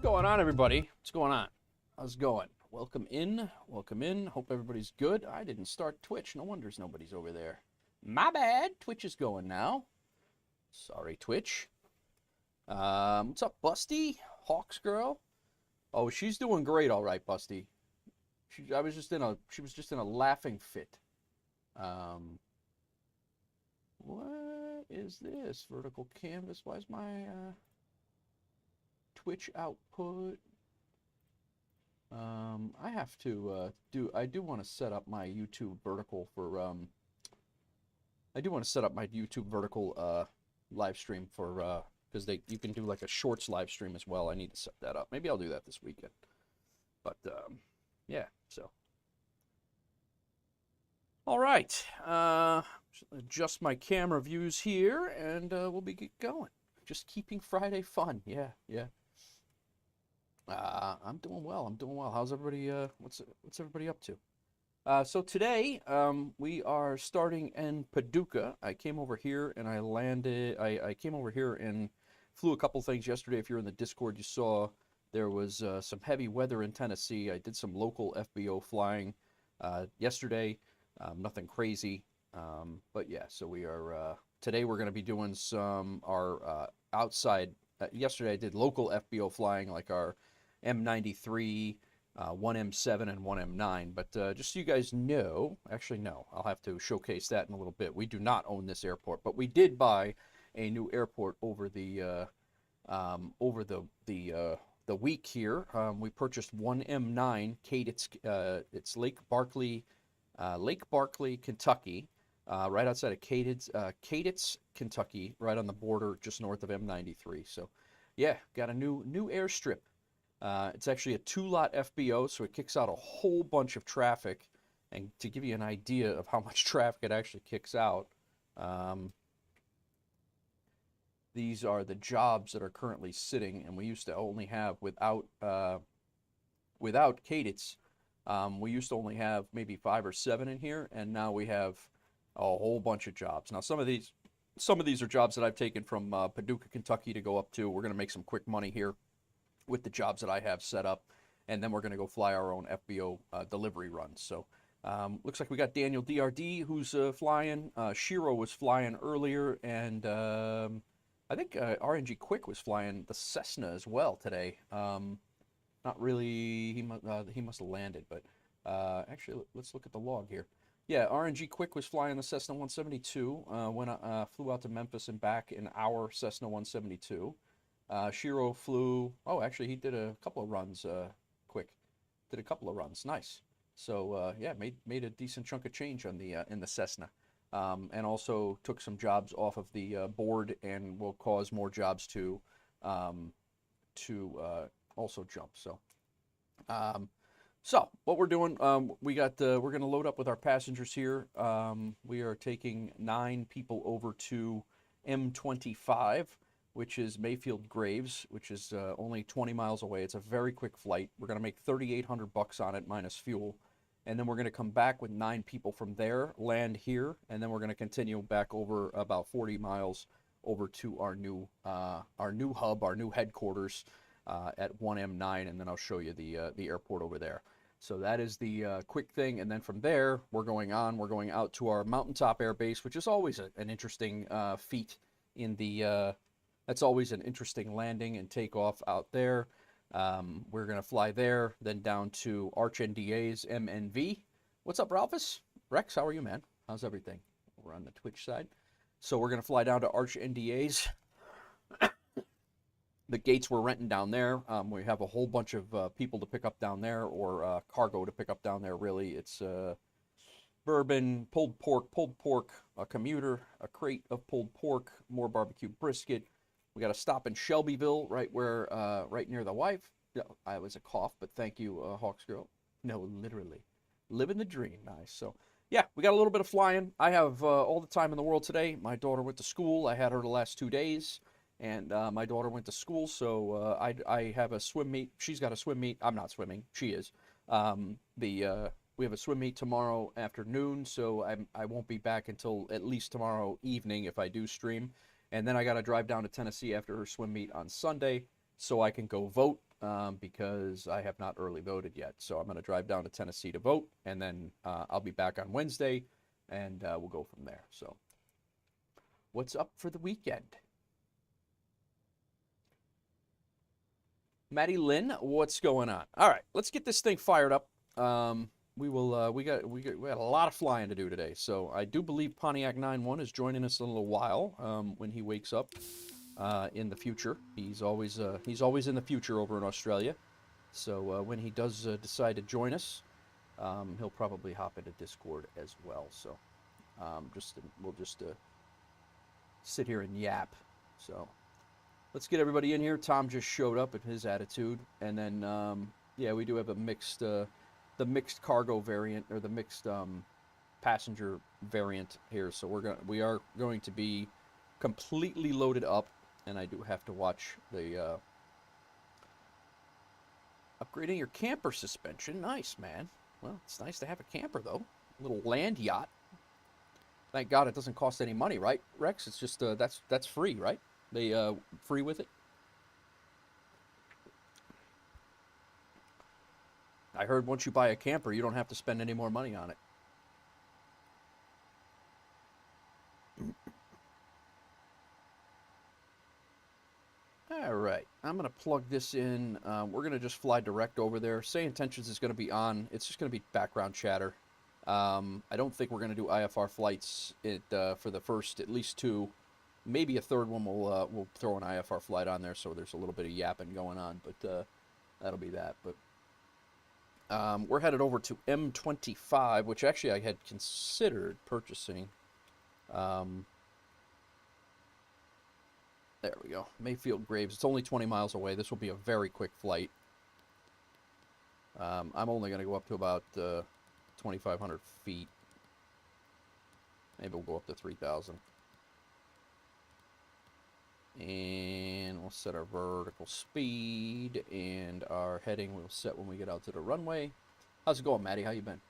going on, everybody? What's going on? How's it going? Welcome in. Welcome in. Hope everybody's good. I didn't start Twitch. No wonder nobody's over there. My bad. Twitch is going now. Sorry, Twitch. What's up, Busty? Hawks girl? Oh, she's doing great, all right, Busty. She was just in a laughing fit. What is this? Vertical canvas. Why is my Twitch output? I have to I do want to set up my YouTube vertical for I do want to set up my YouTube vertical live stream for because you can do like a shorts live stream as well. I need to set that up. Maybe I'll do that this weekend. But yeah, so all right. Adjust my camera views here and we'll get going. Just keeping Friday fun. Yeah. I'm doing well. I'm doing well. How's everybody? What's everybody up to? So today, we are starting in Paducah. I came over here and I landed. I came over here and flew a couple things yesterday. If you're in the Discord, you saw there was some heavy weather in Tennessee. I did some local FBO flying yesterday. Nothing crazy, but yeah. So we are today. We're going to be doing some our outside. Yesterday I did local FBO flying, like our M93, 1M7, and 1M9. But just so you guys know, actually no, I'll have to showcase that in a little bit. We do not own this airport, but we did buy a new airport over the week here. We purchased 1M9 Cadence. It's Lake Barkley, Kentucky, right outside of Cadence, Kentucky, right on the border, just north of M93. So, yeah, got a new airstrip. It's actually a 2-lot FBO, so it kicks out a whole bunch of traffic. And to give you an idea of how much traffic it actually kicks out, these are the jobs that are currently sitting, and we used to only have, without Cadence, we used to only have maybe 5 or 7 in here, and now we have a whole bunch of jobs. Now, some of these are jobs that I've taken from Paducah, Kentucky to go up to. We're going to make some quick money here with the jobs that I have set up, and then we're going to go fly our own FBO delivery runs. So looks like we got Daniel DRD who's flying. Shiro was flying earlier, and I think RNG Quick was flying the Cessna as well today. Not really, he must have landed, but actually let's look at the log here. Yeah, RNG Quick was flying the Cessna 172 when I flew out to Memphis and back in our Cessna 172. Shiro flew, actually he did a couple of runs, Quick. Did a couple of runs, nice. So yeah, made a decent chunk of change on the in the Cessna. And also took some jobs off of the board and will cause more jobs to also jump. So what we're doing, we're going to load up with our passengers here. We are taking 9 people over to M25, which is Mayfield Graves, which is only 20 miles away. It's a very quick flight. We're going to make $3,800 on it minus fuel. And then we're going to come back with 9 people from there, land here, and then we're going to continue back over about 40 miles over to our new hub, our new headquarters at 1M9, and then I'll show you the airport over there. So that is the quick thing, and then from there we're going out to our Mountaintop Air Base, which is always an interesting feat in the. That's always an interesting landing and takeoff out there. We're going to fly there, then down to Arch NDA's MNV. What's up, Ralphus? Rex, how are you, man? How's everything? We're on the Twitch side. So we're going to fly down to Arch NDA's. The gates we're renting down there. We have a whole bunch of people to pick up down there, or cargo to pick up down there, really. It's bourbon, pulled pork, a commuter, a crate of pulled pork, more barbecue brisket. We got a stop in Shelbyville, right near the wife. I was a cough, but thank you, Hawks girl. No, literally, living the dream. Nice. So, yeah, we got a little bit of flying. I have all the time in the world today. My daughter went to school. I had her the last 2 days, and my daughter went to school. So I have a swim meet. She's got a swim meet. I'm not swimming. She is. We have a swim meet tomorrow afternoon, so I won't be back until at least tomorrow evening if I do stream. And then I got to drive down to Tennessee after her swim meet on Sunday so I can go vote because I have not early voted yet. So I'm going to drive down to Tennessee to vote, and then I'll be back on Wednesday, and we'll go from there. So what's up for the weekend? Maddie Lynn, what's going on? All right, let's get this thing fired up. We got a lot of flying to do today. So I do believe Pontiac 91 is joining us in a little while when he wakes up in the future. He's always in the future over in Australia. So when he does decide to join us, he'll probably hop into Discord as well. So we'll just sit here and yap. So let's get everybody in here. Tom just showed up at his attitude, and then yeah, we do have a mixed the mixed cargo variant, or the mixed passenger variant here. So we are going to be completely loaded up, and I do have to watch the upgrading your camper suspension. Nice, man. Well, it's nice to have a camper though, a little land yacht. Thank God it doesn't cost any money, right, Rex? It's just that's free, right? They free with it. I heard once you buy a camper, you don't have to spend any more money on it. All right, I'm going to plug this in. We're going to just fly direct over there. Say Intentions is going to be on. It's just going to be background chatter. I don't think we're going to do IFR flights for the first at least 2. Maybe a third one we'll throw an IFR flight on there, so there's a little bit of yapping going on, but that'll be that. But we're headed over to M25, which actually I had considered purchasing. There we go. Mayfield Graves. It's only 20 miles away. This will be a very quick flight. I'm only going to go up to about 2,500 feet. Maybe we'll go up to 3,000. And we'll set our vertical speed, and our heading we'll set when we get out to the runway. How's it going, Maddie? How you been?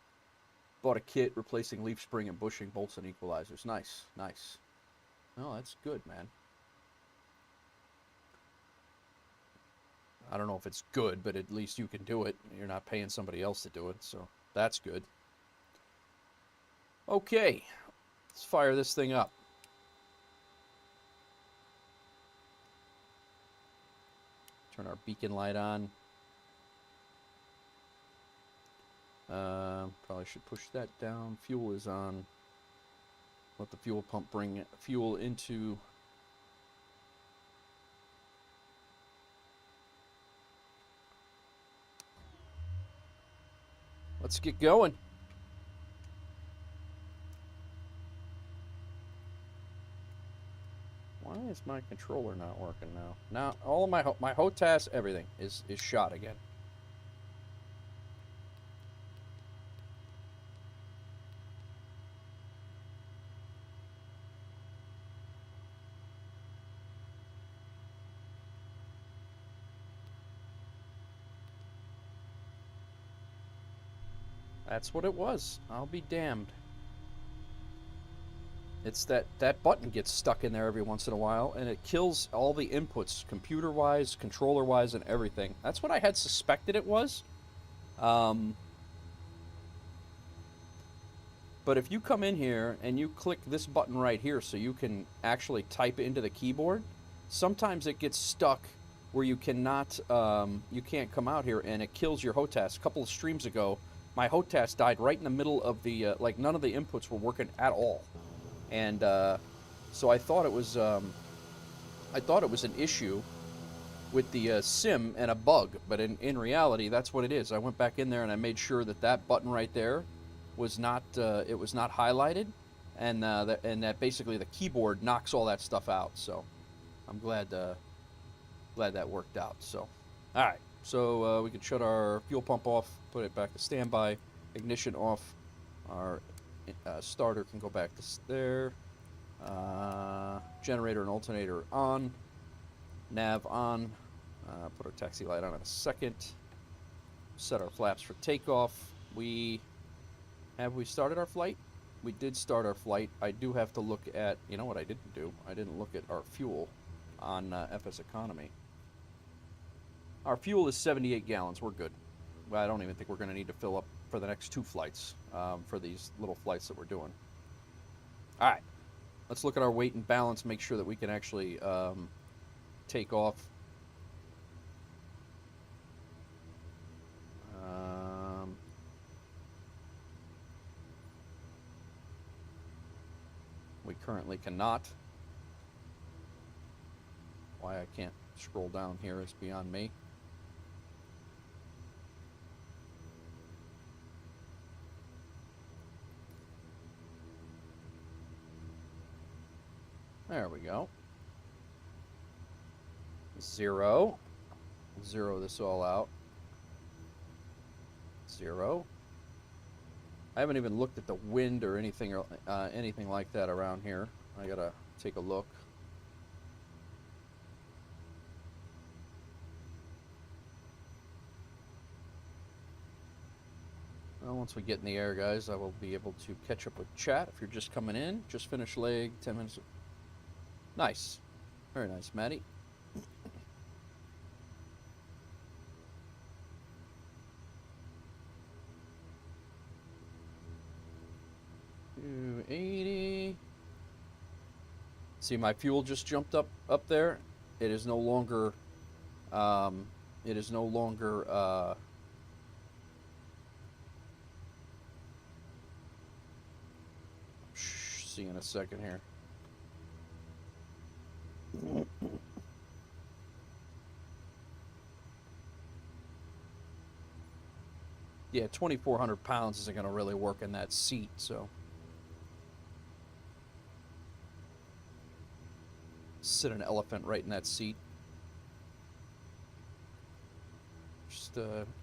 Bought a kit replacing leaf spring and bushing, bolts, and equalizers. Nice, nice. Oh, that's good, man. I don't know if it's good, but at least you can do it. You're not paying somebody else to do it, so that's good. Okay, let's fire this thing up. Turn our beacon light on. Probably should push that down. Fuel is on. Let the fuel pump bring fuel into. Let's get going. Why is my controller not working now? Now all of my HOTAS, everything is shot again. That's what it was. I'll be damned. It's that button gets stuck in there every once in a while, and it kills all the inputs, computer-wise, controller-wise, and everything. That's what I had suspected it was. But if you come in here and you click this button right here so you can actually type into the keyboard, sometimes it gets stuck where you cannot, you can't come out here, and it kills your HOTAS. A couple of streams ago, my HOTAS died right in the middle of the, like none of the inputs were working at all. And so I thought it was an issue with the sim and a bug, but in reality, that's what it is. I went back in there and I made sure that button right there was not it was not highlighted, and that basically the keyboard knocks all that stuff out. So I'm glad that worked out. So all right, so we can shut our fuel pump off, put it back to standby, ignition off, our starter can go back to there, generator and alternator on, nav on, put our taxi light on in a second, set our flaps for takeoff. Have we started our flight? We did start our flight. I do have to look at, you know what I didn't do? I didn't look at our fuel on FSEconomy. Our fuel is 78 gallons. We're good. I don't even think we're going to need to fill up for the next 2 flights, for these little flights that we're doing. All right. Let's look at our weight and balance, make sure that we can actually take off. We currently cannot. Why I can't scroll down here is beyond me. There we go. 0. Zero this all out. 0. I haven't even looked at the wind or anything like that around here. I gotta take a look. Well, once we get in the air, guys, I will be able to catch up with chat. If you're just coming in, just finished leg, 10 minutes. Nice. Very nice, Maddie. $280. See, my fuel just jumped up there. It is no longer see in a second here. Yeah, 2,400 pounds isn't going to really work in that seat, so. Sit an elephant right in that seat. Just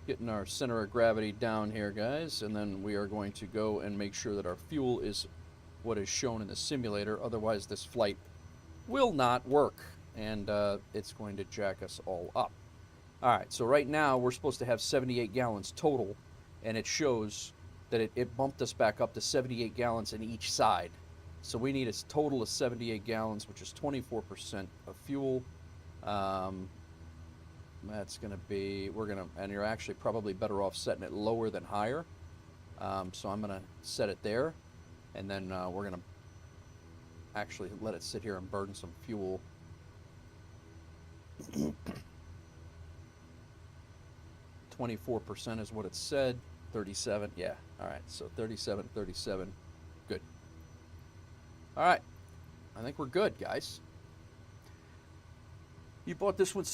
getting our center of gravity down here, guys, and then we are going to go and make sure that our fuel is what is shown in the simulator. Otherwise, this flight will not work, and it's going to jack us all up. All right, so right now we're supposed to have 78 gallons total, and it shows that it bumped us back up to 78 gallons in each side. So we need a total of 78 gallons, which is 24% of fuel. That's going to be, and you're actually probably better off setting it lower than higher. So I'm going to set it there, and then we're going to actually let it sit here and burn some fuel. 24% is what it said. 37, yeah. All right, so 37, 37, good. All right, I think we're good, guys. You bought this one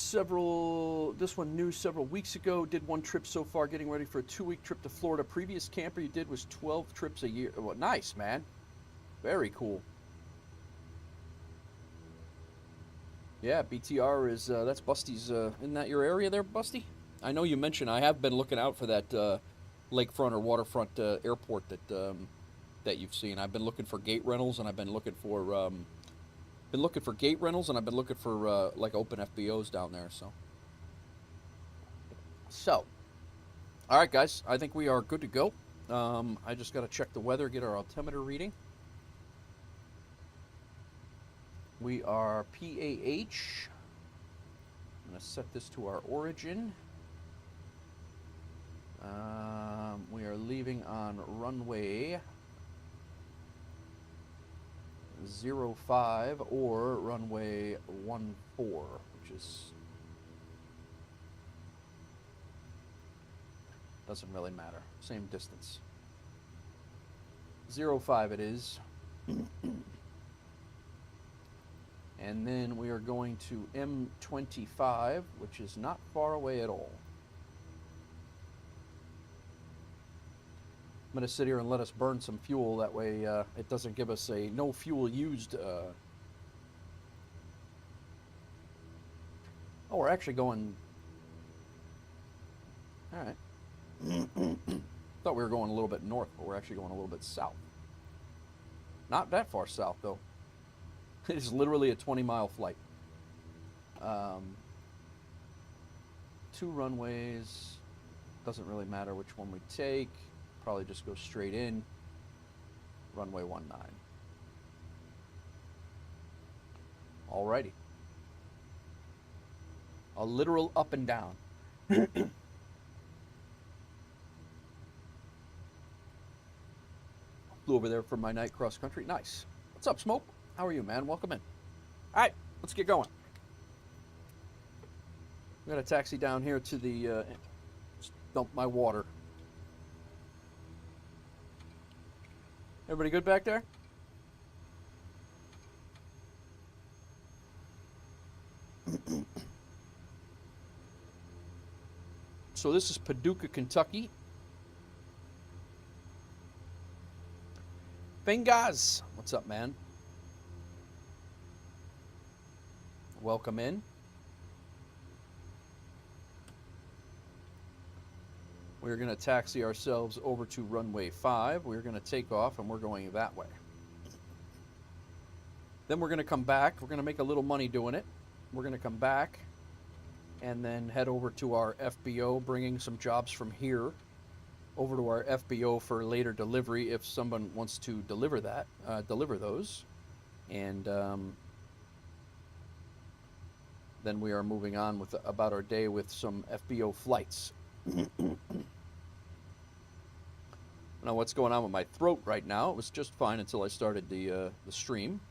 new several weeks ago. Did 1 trip so far, getting ready for a 2-week trip to Florida. Previous camper you did was 12 trips a year. Well, nice, man. Very cool. Yeah, BTR is, that's Busty's, isn't that your area there, Busty? I know you mentioned, I have been looking out for that lakefront or waterfront airport that you've seen. I've been looking for gate rentals, and I've been looking for gate rentals, and I've been looking for like open FBOs down there. So, all right, guys, I think we are good to go. I just got to check the weather, get our altimeter reading. We are PAH. I'm going to set this to our origin. We are leaving on runway 05 or runway 14, which is, doesn't really matter. Same distance. 05 it is. And then we are going to M25, which is not far away at all. I'm going to sit here and let us burn some fuel. That way it doesn't give us a no fuel used. Oh, we're actually going... All right. Thought we were going a little bit north, but we're actually going a little bit south. Not that far south, though. It is literally a 20-mile flight. 2 runways. Doesn't really matter which one we take. Probably just go straight in. Runway 19. Alrighty. A literal up and down. Flew over there for my night cross country. Nice. What's up, Smoke? How are you, man? Welcome in. All right, let's get going. I'm going to taxi down here to the dump my water. Everybody good back there? So this is Paducah, Kentucky. Fingers, what's up, man? Welcome in. We're going to taxi ourselves over to runway 5. We're going to take off, and we're going that way. Then we're going to come back. We're going to make a little money doing it. We're going to come back and then head over to our FBO, bringing some jobs from here over to our FBO for later delivery if someone wants to deliver that, deliver those. And then we are moving on with about our day with some FBO flights. Now, what's going on with my throat right now? It was just fine until I started the stream.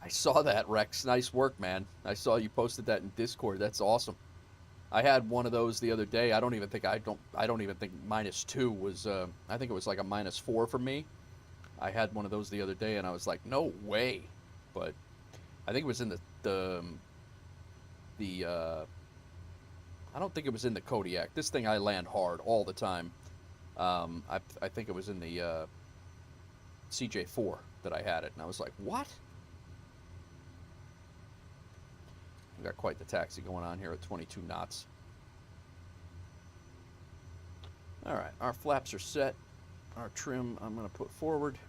I saw that, Rex. Nice work, man. I saw you posted that in Discord. That's awesome. I had one of those the other day. I don't even think -2 was. I think it was like a -4 for me. I had one of those the other day, and I was like, no way. But I think it was in I don't think it was in the Kodiak. This thing I land hard all the time. I think it was in the CJ4 that I had it, and I was like, what? We got quite the taxi going on here at 22 knots. All right, our flaps are set. Our trim I'm going to put forward.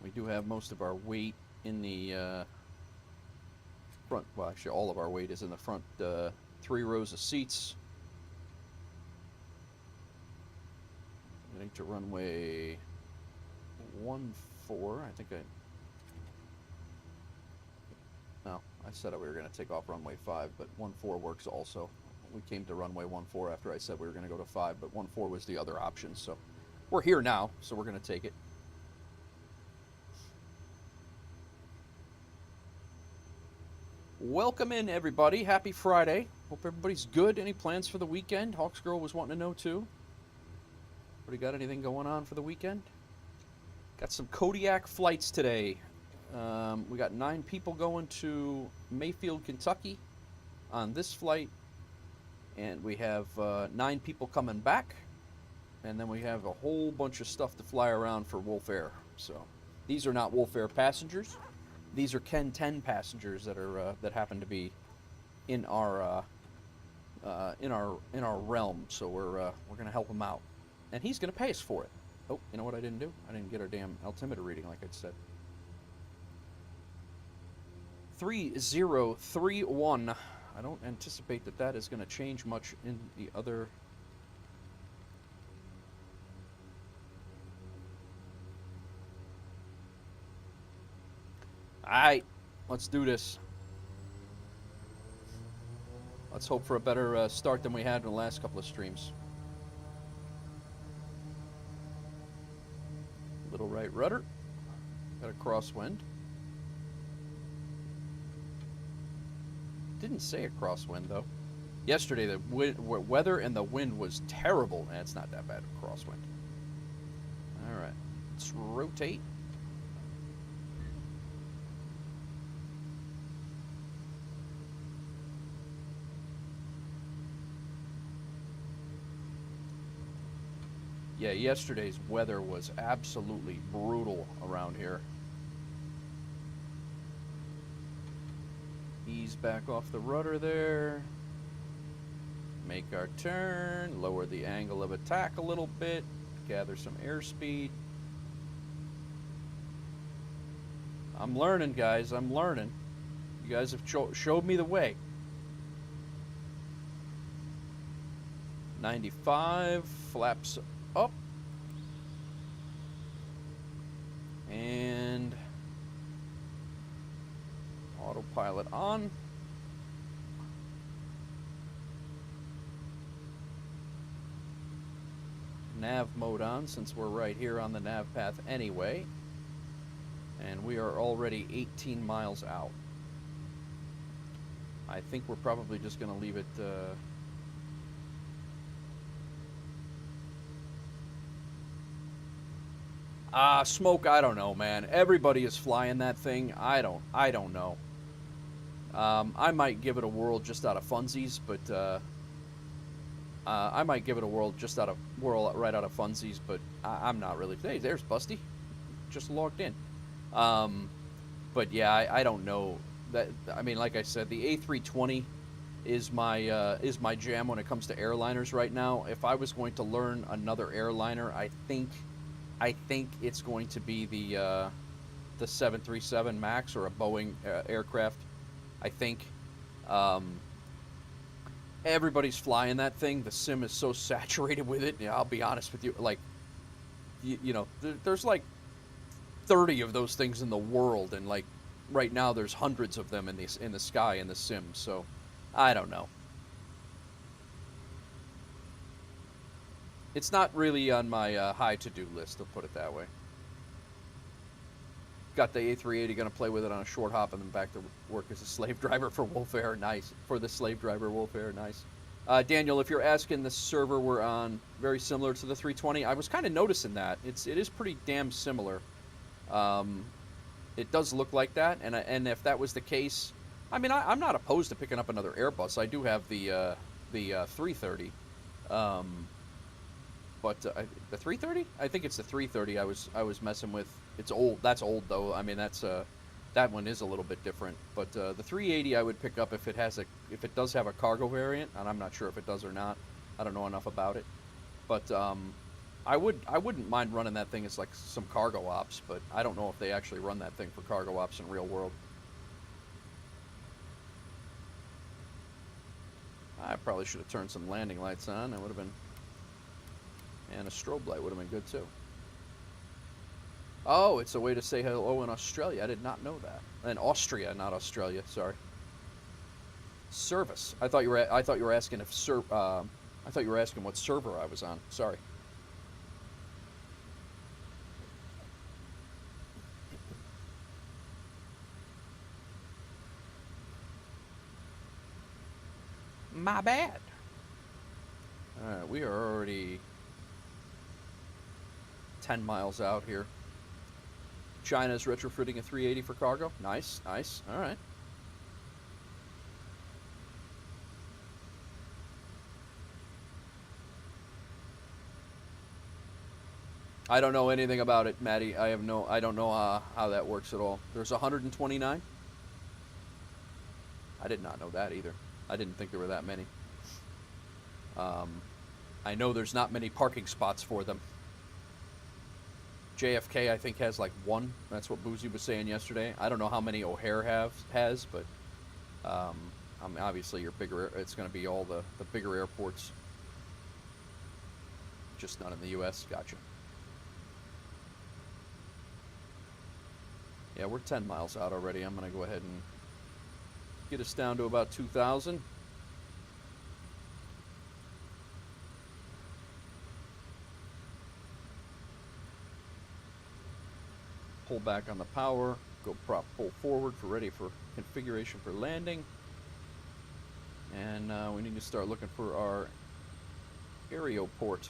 We do have most of our weight in the front. Well, actually, all of our weight is in the front 3 rows of seats. Getting to runway 14. I think no, I said we were going to take off runway 5, but 14 works also. We came to runway 14 after I said we were going to go to 5, but 14 was the other option. So we're here now, so we're going to take it. Welcome in, everybody. Happy Friday. Hope everybody's good. Any plans for the weekend? Hawks Girl was wanting to know, too. Everybody got anything going on for the weekend? Got some Kodiak flights today. We got 9 people going to Mayfield, Kentucky on this flight. And we have 9 people coming back. And then we have a whole bunch of stuff to fly around for Wolf Air. So these are not Wolf Air passengers. These are Ken 10 passengers that are that happen to be in our realm. So we're gonna help him out, and he's gonna pay us for it. Oh, you know what I didn't do? I didn't get our damn altimeter reading like I said. 3031. I don't anticipate that is going to change much in the other. Alright, let's do this. Let's hope for a better start than we had in the last couple of streams. Little right rudder. Got a crosswind. Didn't say a crosswind though. Yesterday the weather and the wind was terrible. It's not that bad of a crosswind. Alright, let's rotate. Yeah, yesterday's weather was absolutely brutal around here. Ease back off the rudder there. Make our turn. Lower the angle of attack a little bit. Gather some airspeed. I'm learning, guys. I'm learning. You guys have showed me the way. 95, flaps up. And autopilot on. Nav mode on, since we're right here on the nav path anyway. And we are already 18 miles out. I think we're probably just going to leave it... smoke, I don't know, man. Everybody is flying that thing. I don't know. I might give it a whirl just out of funsies, but I might give it a whirl just out of right out of funsies, but I'm not really. Hey, there's Busty, just logged in. But yeah, I don't know. That, I mean, like I said, the A320 is my jam when it comes to airliners right now. If I was going to learn another airliner, I think it's going to be the 737 MAX or a Boeing aircraft. I think everybody's flying that thing. The sim is so saturated with it. Yeah, I'll be honest with you. Like, you know, there's like 30 of those things in the world, and like right now there's hundreds of them in the sky in the sim. So I don't know. It's not really on my high to-do list, to put it that way. Got the A380, going to play with it on a short hop and then back to work as a slave driver for Wolf Air. Nice. For the slave driver Wolf Air. Nice. Daniel, if you're asking the server we're on, very similar to the 320, I was kind of noticing that. It is pretty damn similar. It does look like that, and if that was the case, I mean, I'm not opposed to picking up another Airbus. I do have the 330. But the 330? I think it's the 330 I was messing with. It's old. That's old though. I mean, that one is a little bit different. But the 380 I would pick up if it does have a cargo variant, and I'm not sure if it does or not. I don't know enough about it. But I wouldn't mind running that thing as like some cargo ops, but I don't know if they actually run that thing for cargo ops in real world. I probably should have turned some landing lights on. That would have been. And a strobe light would have been good too. Oh, it's a way to say hello in Australia. I did not know that. In Austria, not Australia. Sorry. Service. I thought you were asking if I thought you were asking what server I was on. Sorry. My bad. All right, we are already 10 miles out here. China's retrofitting a 380 for cargo. Nice, nice. All right. I don't know anything about it, Maddie. I don't know how that works at all. There's 129? I did not know that either. I didn't think there were that many. I know there's not many parking spots for them. JFK, I think, has like one. That's what Boozy was saying yesterday. I don't know how many O'Hare has, but I mean, obviously your bigger. It's going to be all the bigger airports. Just not in the U.S. Gotcha. Yeah, we're 10 miles out already. I'm going to go ahead and get us down to about 2,000. Pull back on the power, go prop pull forward for ready for configuration for landing. And we need to start looking for our aerial port.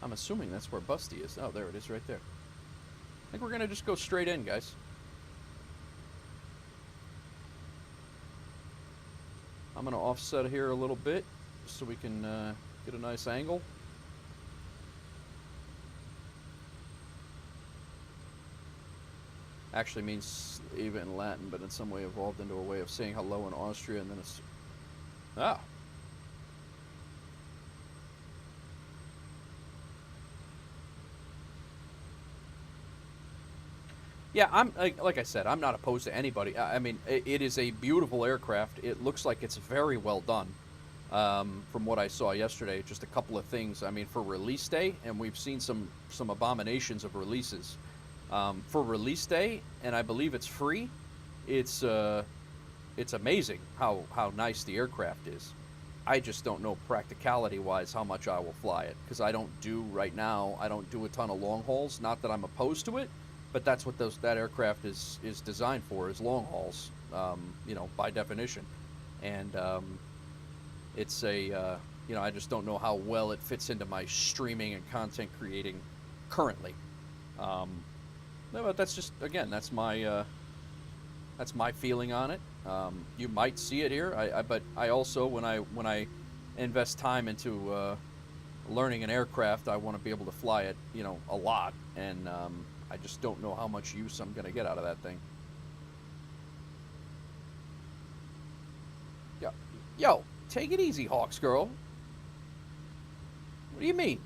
I'm assuming that's where Busty is. Oh, there it is right there. I think we're going to just go straight in, guys. I'm going to offset here a little bit so we can get a nice angle. Actually means Eva in Latin, but in some way evolved into a way of saying hello in Austria, and then it's... Ah! Yeah, I'm like I said, I'm not opposed to anybody. I mean, it is a beautiful aircraft. It looks like it's very well done. From what I saw yesterday, just a couple of things. I mean, for release day, and we've seen some abominations of releases. For release day, and I believe it's free. It's it's amazing how nice the aircraft is. I just don't know practicality wise how much I will fly it, because I don't do right now. I don't do a ton of long hauls. Not that I'm opposed to it, but that's what that aircraft is designed for, is long hauls. You know, by definition, and it's a you know, I just don't know how well it fits into my streaming and content creating currently. Um, no, but that's just, again, that's my feeling on it. You might see it here, but I also, when I invest time into learning an aircraft, I want to be able to fly it, you know, a lot, and I just don't know how much use I'm going to get out of that thing. Yo, take it easy, Hawks girl. What do you mean?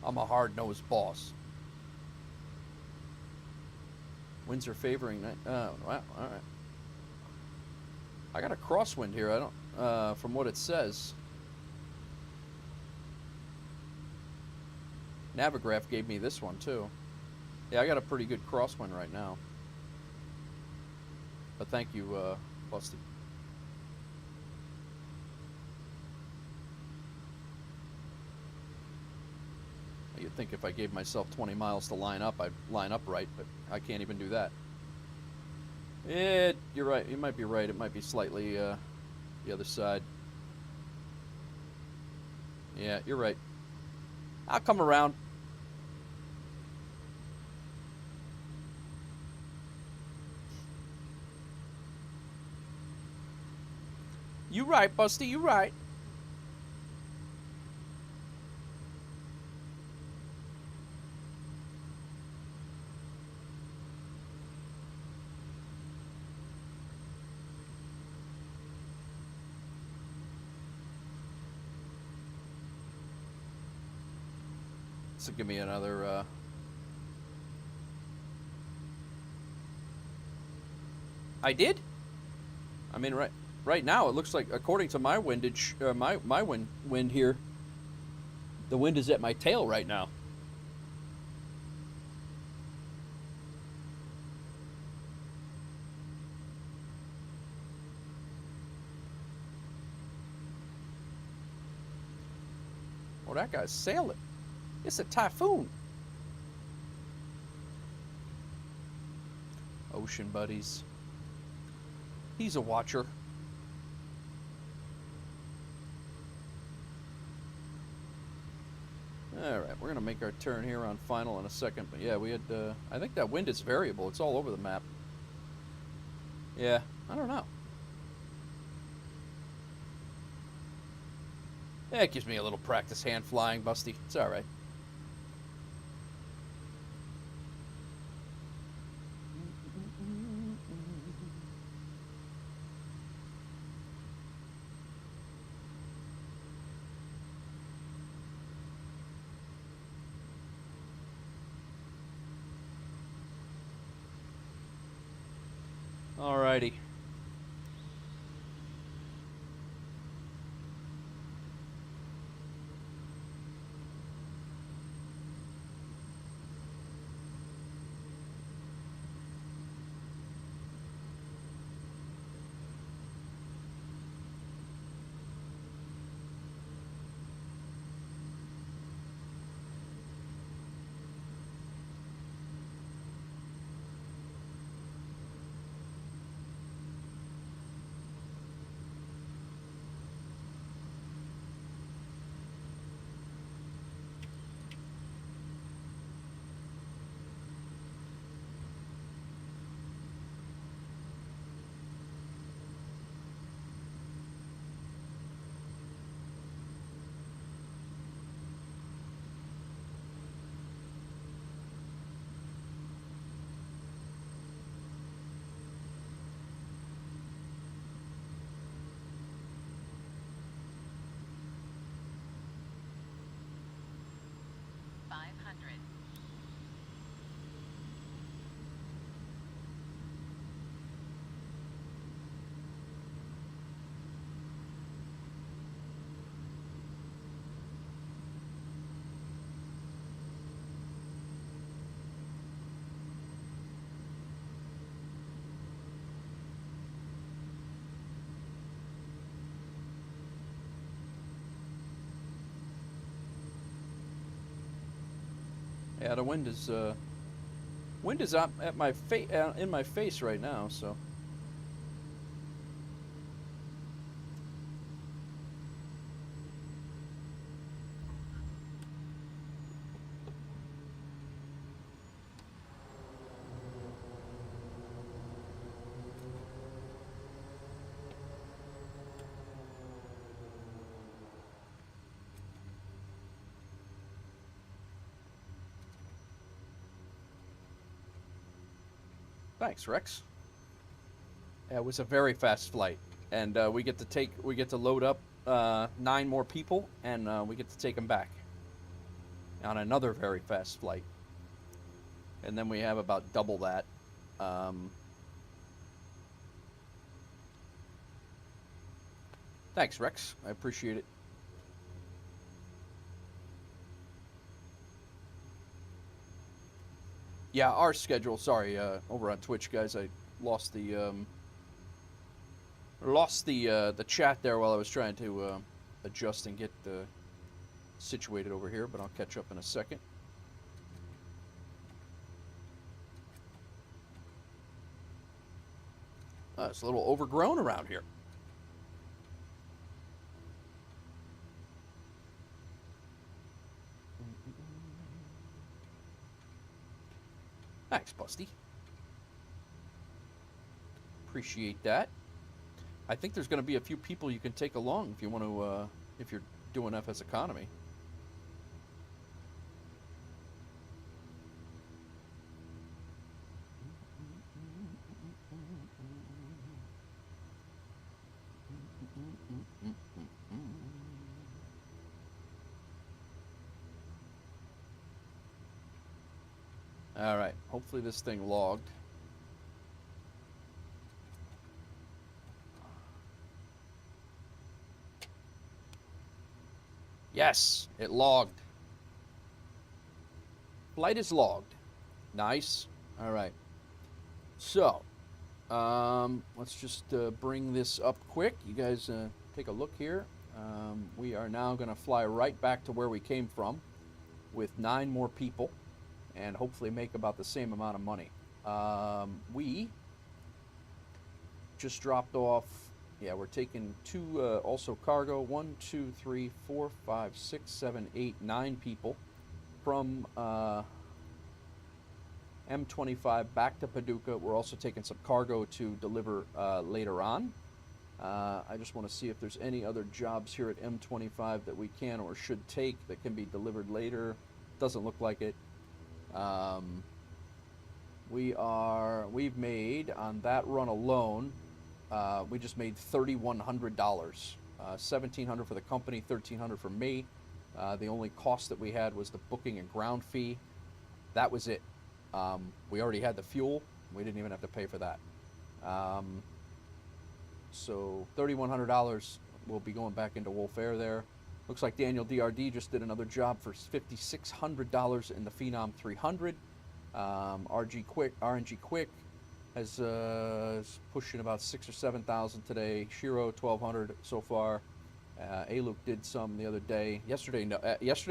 I'm a hard-nosed boss. Winds are favoring night. Oh, wow, all right. I got a crosswind here. I don't, from what it says. Navigraph gave me this one, too. Yeah, I got a pretty good crosswind right now. But thank you, Busty. You'd think if I gave myself 20 miles to line up, I'd line up right, but I can't even do that. You're right. You might be right. It might be slightly the other side. Yeah, you're right. I'll come around. You right, Busty. You right. So give me another. I did. I mean, right now it looks like, according to my windage, my wind here, the wind is at my tail right now. Oh, that guy's sailing. It's a typhoon. Ocean buddies. He's a watcher. Alright, we're going to make our turn here on final in a second. But yeah, we had, I think that wind is variable. It's all over the map. Yeah, I don't know. Yeah, it gives me a little practice hand flying, Busty. It's alright. Alrighty. Yeah, the wind is up at my in my face right now, so. Thanks, Rex. Yeah, it was a very fast flight, and we get to load up 9 more people, and we get to take them back on another very fast flight, and then we have about double that. Thanks, Rex. I appreciate it. Yeah, our schedule. Sorry, over on Twitch, guys, I lost the chat there while I was trying to adjust and get situated over here, but I'll catch up in a second. It's a little overgrown around here. Thanks, Busty. Appreciate that. I think there's going to be a few people you can take along if you want to, if you're doing FSEconomy. All right, hopefully this thing logged. Yes, it logged. Flight is logged. Nice. All right. So, let's just bring this up quick. You guys take a look here. We are now going to fly right back to where we came from with 9 more people and hopefully make about the same amount of money. We just dropped off, yeah, we're taking 2 also cargo, 1, 2, 3, 4, 5, 6, 7, 8, 9 people from M25 back to Paducah. We're also taking some cargo to deliver later on. I just want to see if there's any other jobs here at M25 that we can or should take that can be delivered later. Doesn't look like it. We've made on that run alone, we just made $3,100. $1,700 for the company, $1,300 for me. The only cost that we had was the booking and ground fee. That was it. We already had the fuel. We didn't even have to pay for that. So $3,100 will be going back into Wolf Air there. Looks like Daniel DRD just did another job for $5,600 in the Phenom 300. RNG Quick is pushing about 6,000 or 7,000 today. Shiro 1,200 so far. A-Luke did some the other day. Yesterday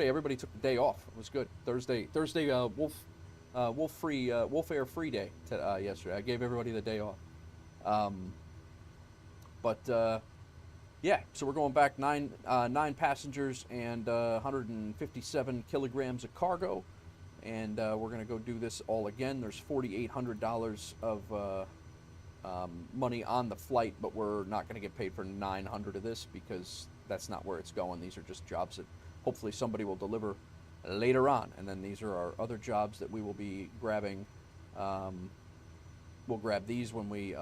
everybody took the day off. It was good. Thursday Wolf Air free day yesterday. I gave everybody the day off. Yeah, so we're going back 9 passengers and 157 kilograms of cargo, and we're going to go do this all again. There's $4,800 of money on the flight, but we're not going to get paid for 900 of this because that's not where it's going. These are just jobs that hopefully somebody will deliver later on, and then these are our other jobs that we will be grabbing. We'll grab these when we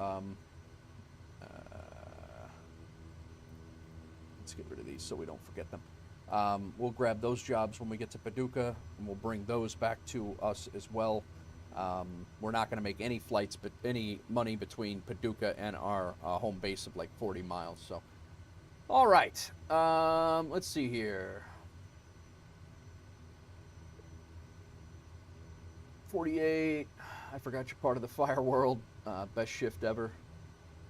let's get rid of these so we don't forget them. We'll grab those jobs when we get to Paducah, and we'll bring those back to us as well. We're not going to make any flights, but any money between Paducah and our home base of like 40 miles. So, all right. Let's see here. 48. I forgot you're part of the fire world. Best shift ever.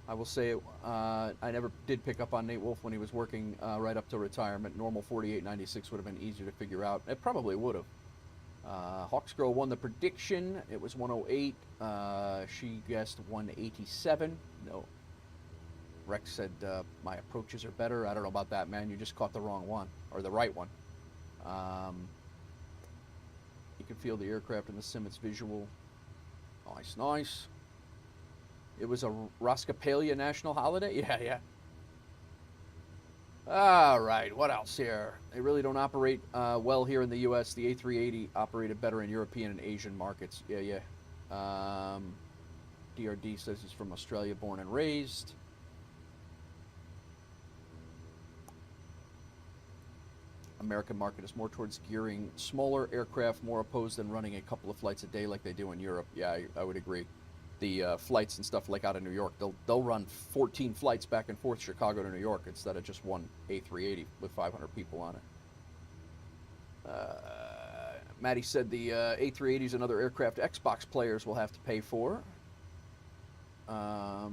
I will say I never did pick up on Nate Wolf when he was working right up to retirement. Normal 48.96 would have been easier to figure out. It probably would have. Hawks Girl won the prediction. It was 108. She guessed 187. No. Rex said my approaches are better. I don't know about that, man. You just caught the wrong one, or the right one. You can feel the aircraft in the sim. It's visual. Nice, nice. It was a Roscapalia national holiday? Yeah, yeah. All right, what else here? They really don't operate well here in the U.S. The A380 operated better in European and Asian markets. Yeah, yeah. DRD says he's from Australia, born and raised. American market is more towards gearing smaller aircraft, more opposed than running a couple of flights a day like they do in Europe. Yeah, I would agree. The flights and stuff like out of New York, they'll run 14 flights back and forth Chicago to New York instead of just one A380 with 500 people on it. Maddie said the A380s and other aircraft Xbox players will have to pay for. The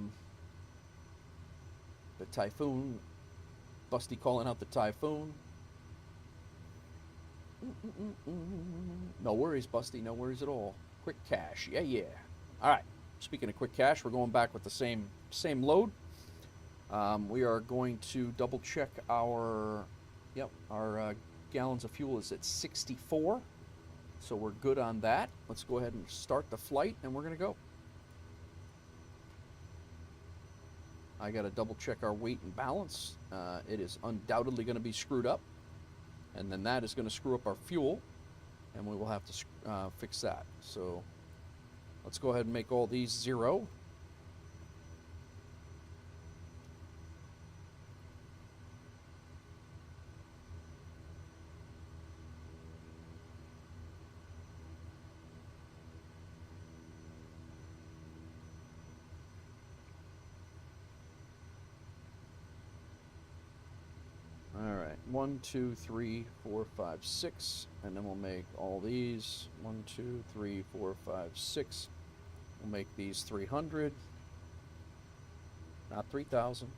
Typhoon, Busty calling out the Typhoon. No worries, Busty, no worries at all. Quick cash, yeah, yeah. All right. Speaking of quick cash, we're going back with the same load. We are going to double check our gallons of fuel is at 64, so we're good on that. Let's go ahead and start the flight, and we're going to go. I got to double check our weight and balance. It is undoubtedly going to be screwed up, and then that is going to screw up our fuel, and we will have to fix that. So let's go ahead and make all these 0. All right, 1, 2, 3, 4, 5, 6, and then we'll make all these 1, 2, 3, 4, 5, 6. We'll make these 300, not 3,000.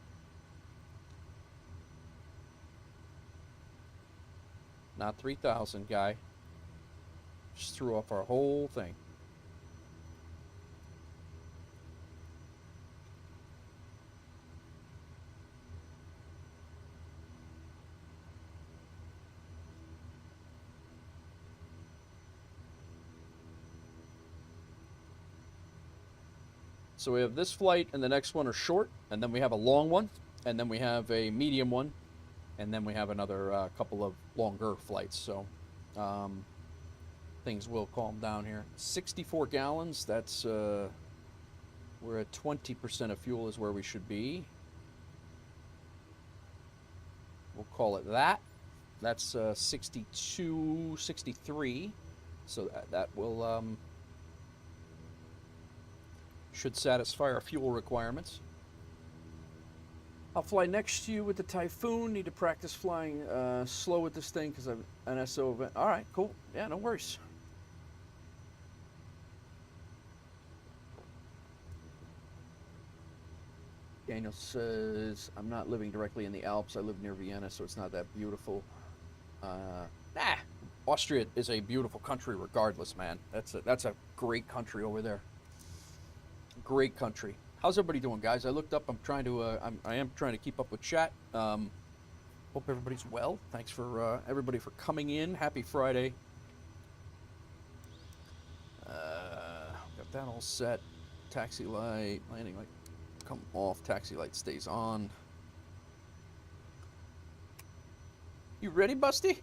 Not 3,000, guy. Just threw off our whole thing. So we have this flight, and the next one are short, and then we have a long one, and then we have a medium one, and then we have another couple of longer flights. So things will calm down here. 64 gallons, that's, we're at 20% of fuel is where we should be. We'll call it that. That's 62, 63. So that will... should satisfy our fuel requirements. I'll fly next to you with the Typhoon. Need to practice flying slow with this thing because I'm an SO event. All right, cool. Yeah, no worries. Daniel says, I'm not living directly in the Alps. I live near Vienna, so it's not that beautiful. Austria is a beautiful country regardless, man. That's a great country over there. Great country. How's everybody doing, guys? I looked up. I'm trying to. I am trying to keep up with chat. Hope everybody's well. Thanks for everybody for coming in. Happy Friday. Got that all set. Taxi light, landing light, come off. Taxi light stays on. You ready, Busty?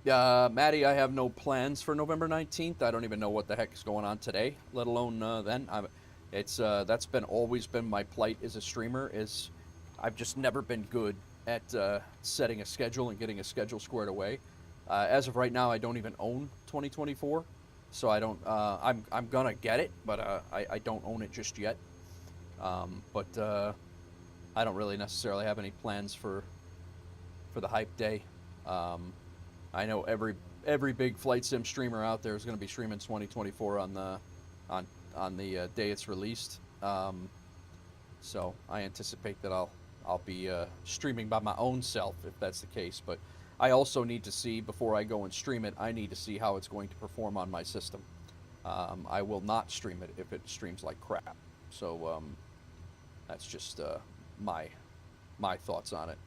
Maddie, I have no plans for November 19th. I don't even know what the heck is going on today, let alone then. That's always been my plight as a streamer. Is I've just never been good at setting a schedule and getting a schedule squared away. As of right now, I don't even own 2024, so I don't. I'm gonna get it, but I don't own it just yet. But I don't really necessarily have any plans for the hype day. I know every big flight sim streamer out there is going to be streaming 2024 on the day it's released. So I anticipate that I'll I'll be streaming by my own self if that's the case. But I also need to see, before I go and stream it, I need to see how it's going to perform on my system. I will not stream it if it streams like crap. So that's just my thoughts on it.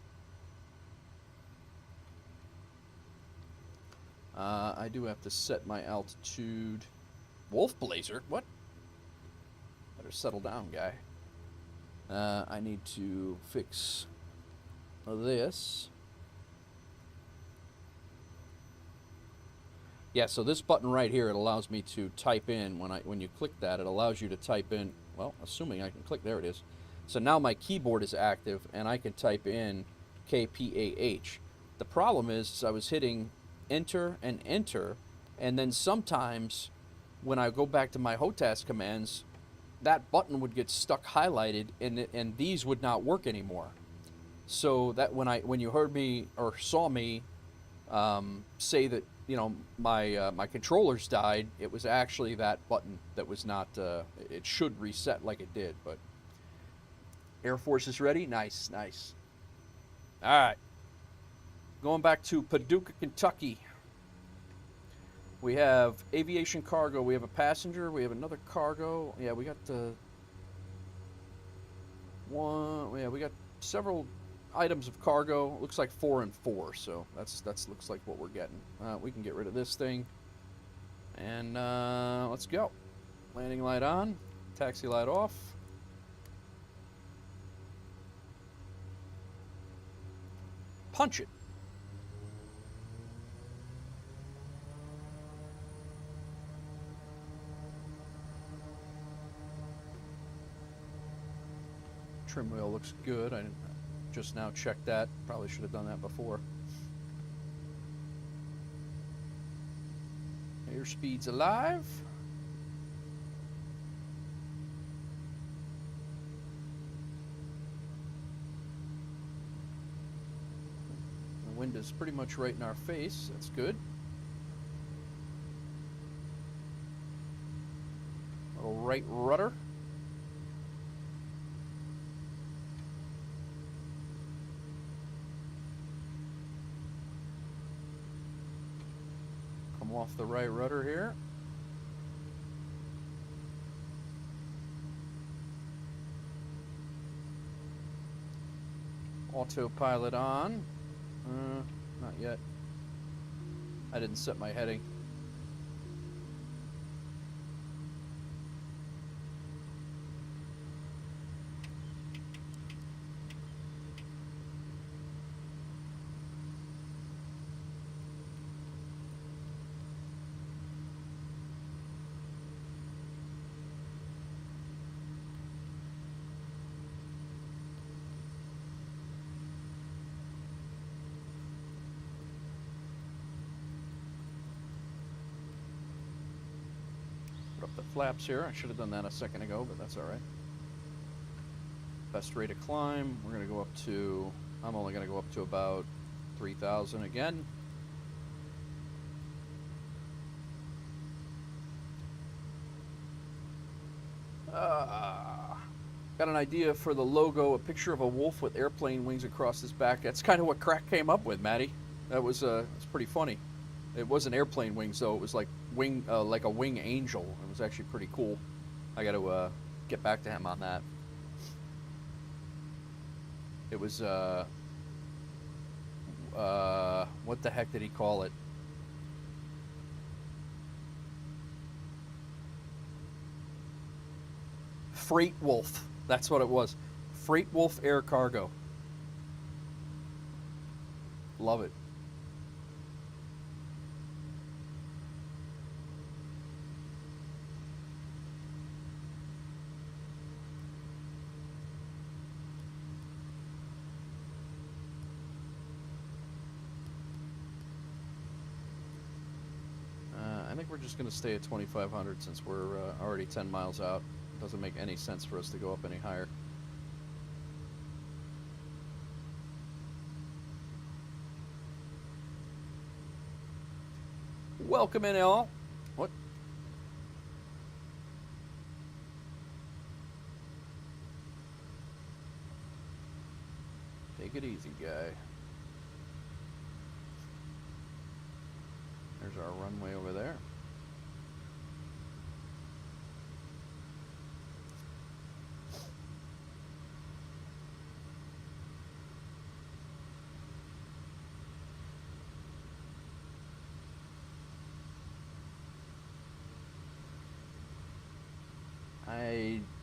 I do have to set my altitude. Wolf Blazer? What? Better settle down, guy. I need to fix this. Yeah, so this button right here, it allows me to type in. When you click that, it allows you to type in, well, assuming I can click, there it is. So now my keyboard is active, and I can type in KPAH. The problem is I was hitting enter, and then sometimes when I go back to my HOTAS commands, that button would get stuck highlighted, and these would not work anymore. So that when you heard me or saw me say that, you know, my controllers died, it was actually that button that was not. It should reset like it did, but Air Force is ready. Nice, nice. All right, going back to Paducah, Kentucky. We have aviation cargo. We have a passenger. We have another cargo. Yeah, we got one. Yeah, we got several items of cargo. Looks like 4 and 4. So that's looks like what we're getting. We can get rid of this thing, and let's go. Landing light on. Taxi light off. Punch it. Trim wheel looks good. I didn't just now check that. Probably should have done that before. Airspeed's alive. The wind is pretty much right in our face. That's good. Little right rudder. Come off the right rudder here. Autopilot on. Not yet. I didn't set my heading. The flaps here. I should have done that a second ago, but that's all right. Best rate of climb. We're going to go up to, I'm only going to go up to about 3,000 again. Got an idea for the logo, a picture of a wolf with airplane wings across his back. That's kind of what Crack came up with, Matty. That was it's pretty funny. It wasn't airplane wings though. It was like like a wing angel. It was actually pretty cool. I got to get back to him on that. It was what the heck did he call it? Freight Wolf. That's what it was. Freight Wolf Air Cargo. Love it. I think we're just going to stay at 2,500 since we're already 10 miles out. It doesn't make any sense for us to go up any higher. Welcome in, all. What? Take it easy, guy. There's our runway over there.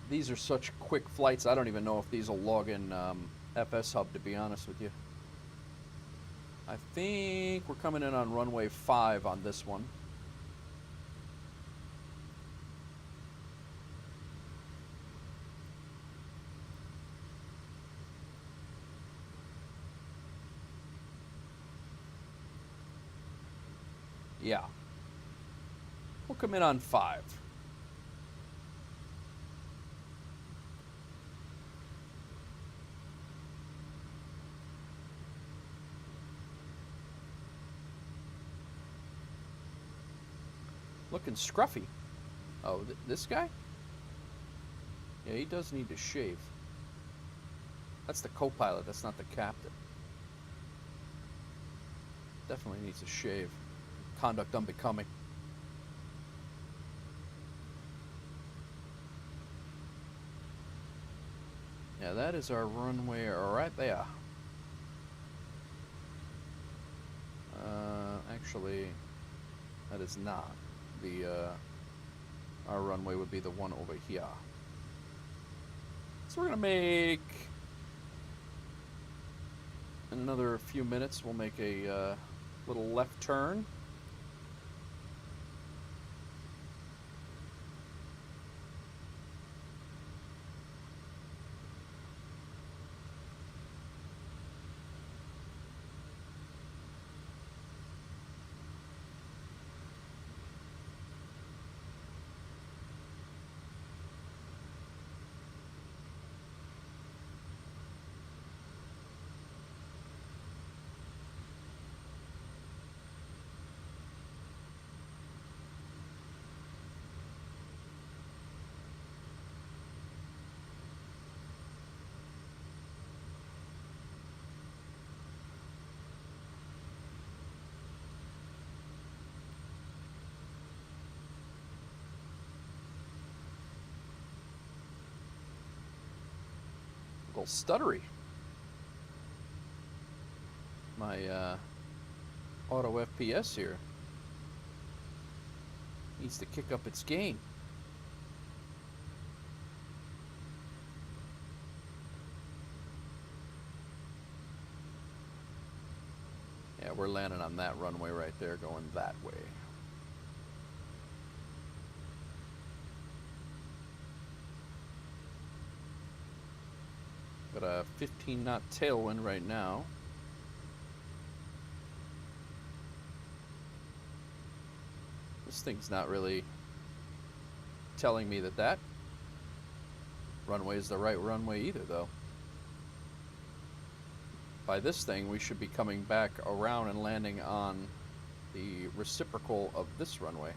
These are such quick flights, I don't even know if these will log in FS Hub, to be honest with you. I think we're coming in on runway 5 on this one. Yeah. We'll come in on 5. Looking scruffy. Oh, this guy? Yeah, he does need to shave. That's the co-pilot, that's not the captain. Definitely needs to shave. Conduct unbecoming. Yeah, that is our runway right there. Actually, that is not. Our runway would be the one over here. So we're gonna make, in another few minutes, we'll make a little left turn. A little stuttery. My auto FPS here needs to kick up its game. Yeah, we're landing on that runway right there, going that way. Got a 15-knot tailwind right now. This thing's not really telling me that that runway is the right runway either, though. By this thing, we should be coming back around and landing on the reciprocal of this runway,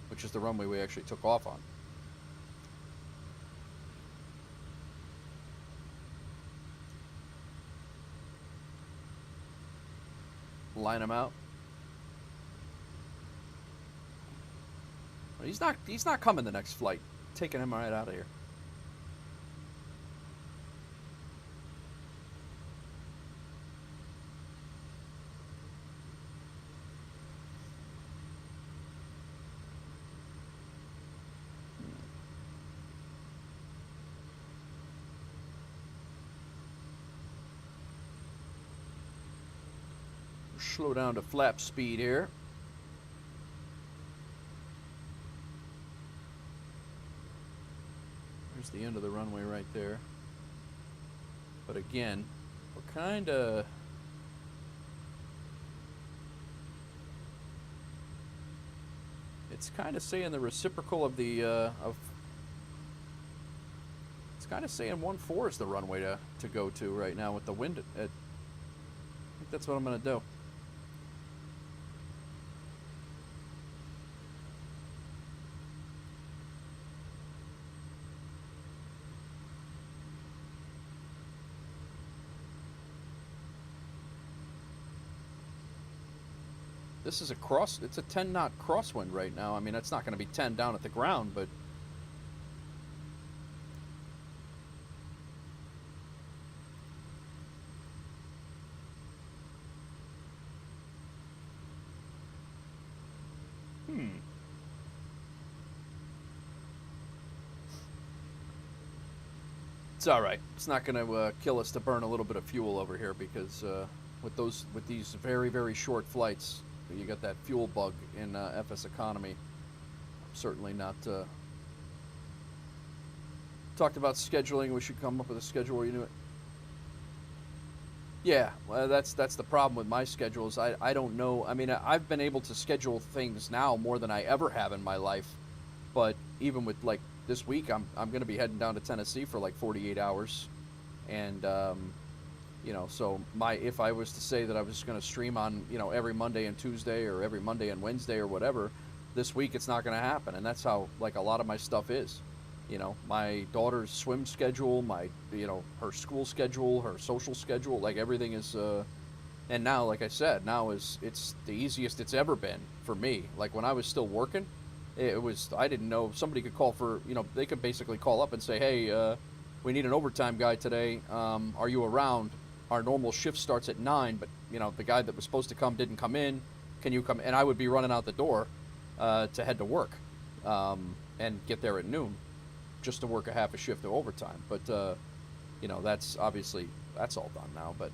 which is the runway we actually took off on. Line him out. He's not coming the next flight. Taking him right out of here. Slow down to flap speed here. There's the end of the runway right there. But again, we're kind of... It's kind of saying the reciprocal of the... It's kind of saying 1-4 is the runway to go to right now with the wind. I think that's what I'm going to do. This is it's a 10 knot crosswind right now. I mean, it's not going to be 10 down at the ground, but it's all right. It's not going to kill us to burn a little bit of fuel over here because with these very, very short flights, you got that fuel bug in FSEconomy. Certainly not. Talked about scheduling. We should come up with a schedule where you do it. Yeah, well, that's the problem with my schedules. I don't know. I mean, I've been able to schedule things now more than I ever have in my life, but even with like this week, I'm going to be heading down to Tennessee for like 48 hours, and you know, so if I was to say that I was just going to stream on, you know, every Monday and Tuesday or every Monday and Wednesday or whatever, this week it's not going to happen, and that's how like a lot of my stuff is. You know, my daughter's swim schedule, her school schedule, her social schedule, like everything is, and now, like I said, it's the easiest it's ever been for me. Like when I was still working, I didn't know somebody could call for, you know, they could basically call up and say, hey, we need an overtime guy today. Are you around? Our normal shift starts at 9, but, you know, the guy that was supposed to come didn't come in. Can you come? And I would be running out the door to head to work and get there at noon just to work a half a shift of overtime. But, you know, that's all done now. But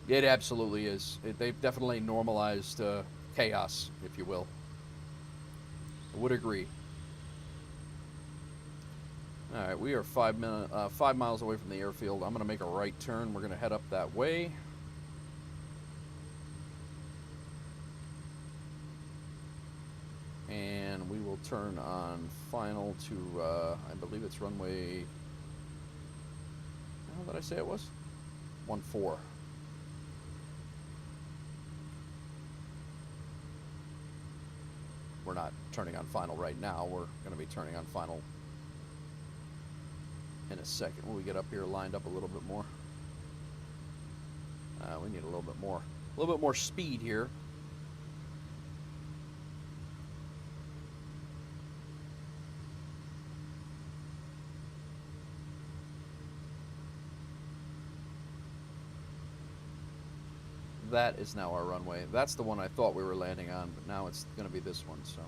it absolutely is. They've definitely normalized chaos, if you will. I would agree. All right, we are 5 miles away from the airfield. I'm going to make a right turn. We're going to head up that way. And we will turn on final to, I believe it's runway, how did I say it was? 14. We're not turning on final right now. We're going to be turning on final in a second when we get up here lined up a little bit more. We need a little bit more speed here. That is now our runway. That's the one I thought we were landing on, but now it's going to be this one, so.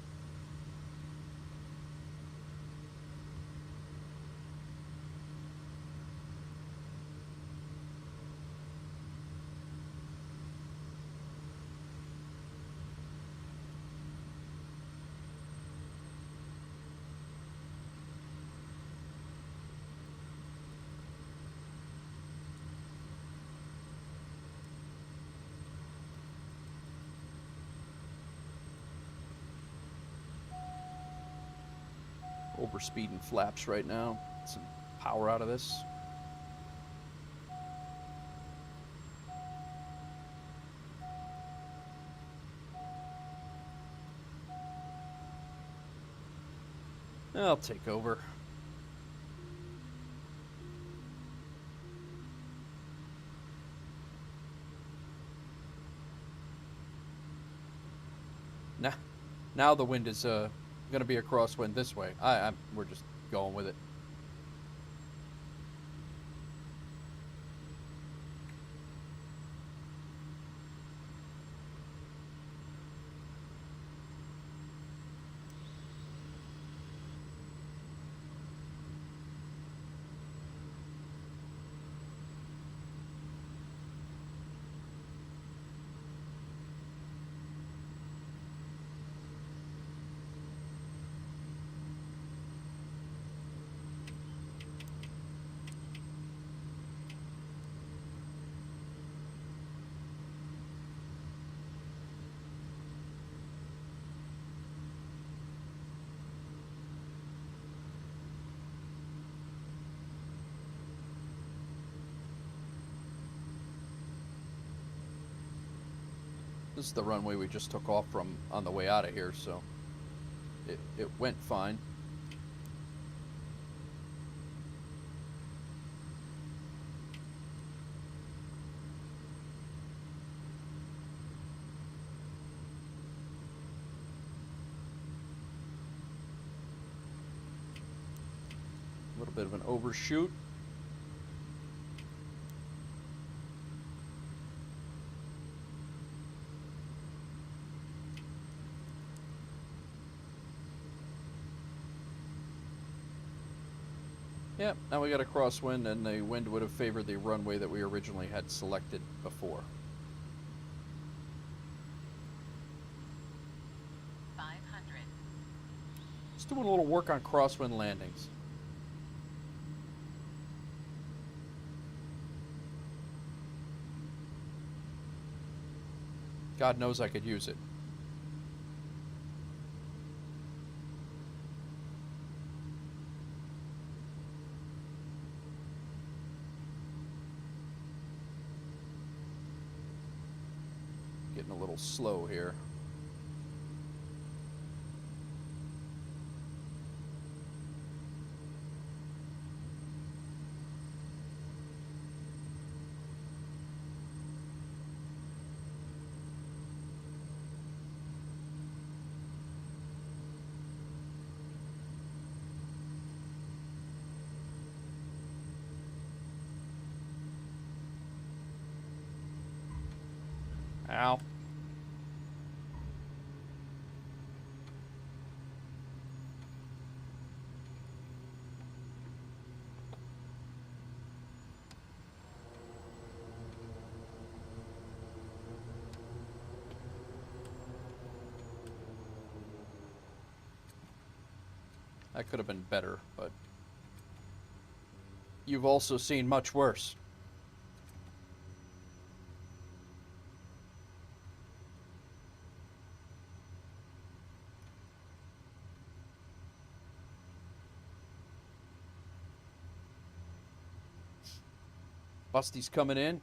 Over speeding flaps right now. Get some power out of this. I'll take over. Now the wind is going to be a crosswind this way. We're just going with it. This is the runway we just took off from on the way out of here, so it went fine. little bit of an overshoot. Yep, now we got a crosswind, and the wind would have favored the runway that we originally had selected before. 500. Just doing a little work on crosswind landings. God knows I could use it. Getting a little slow here. Ow. That could have been better, but you've also seen much worse. Busty's coming in.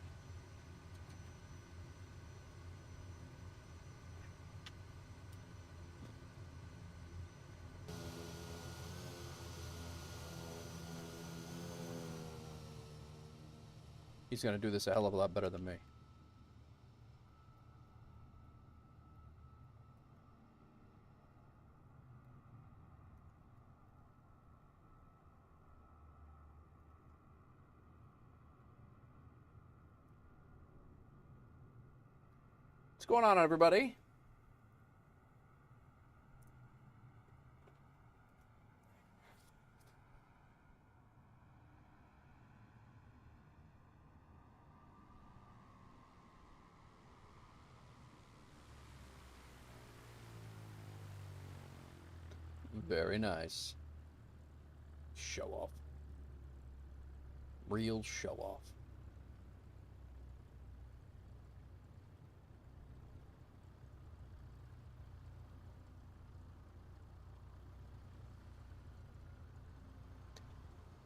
He's going to do this a hell of a lot better than me. What's going on, everybody? Very nice. Show off. Real show off.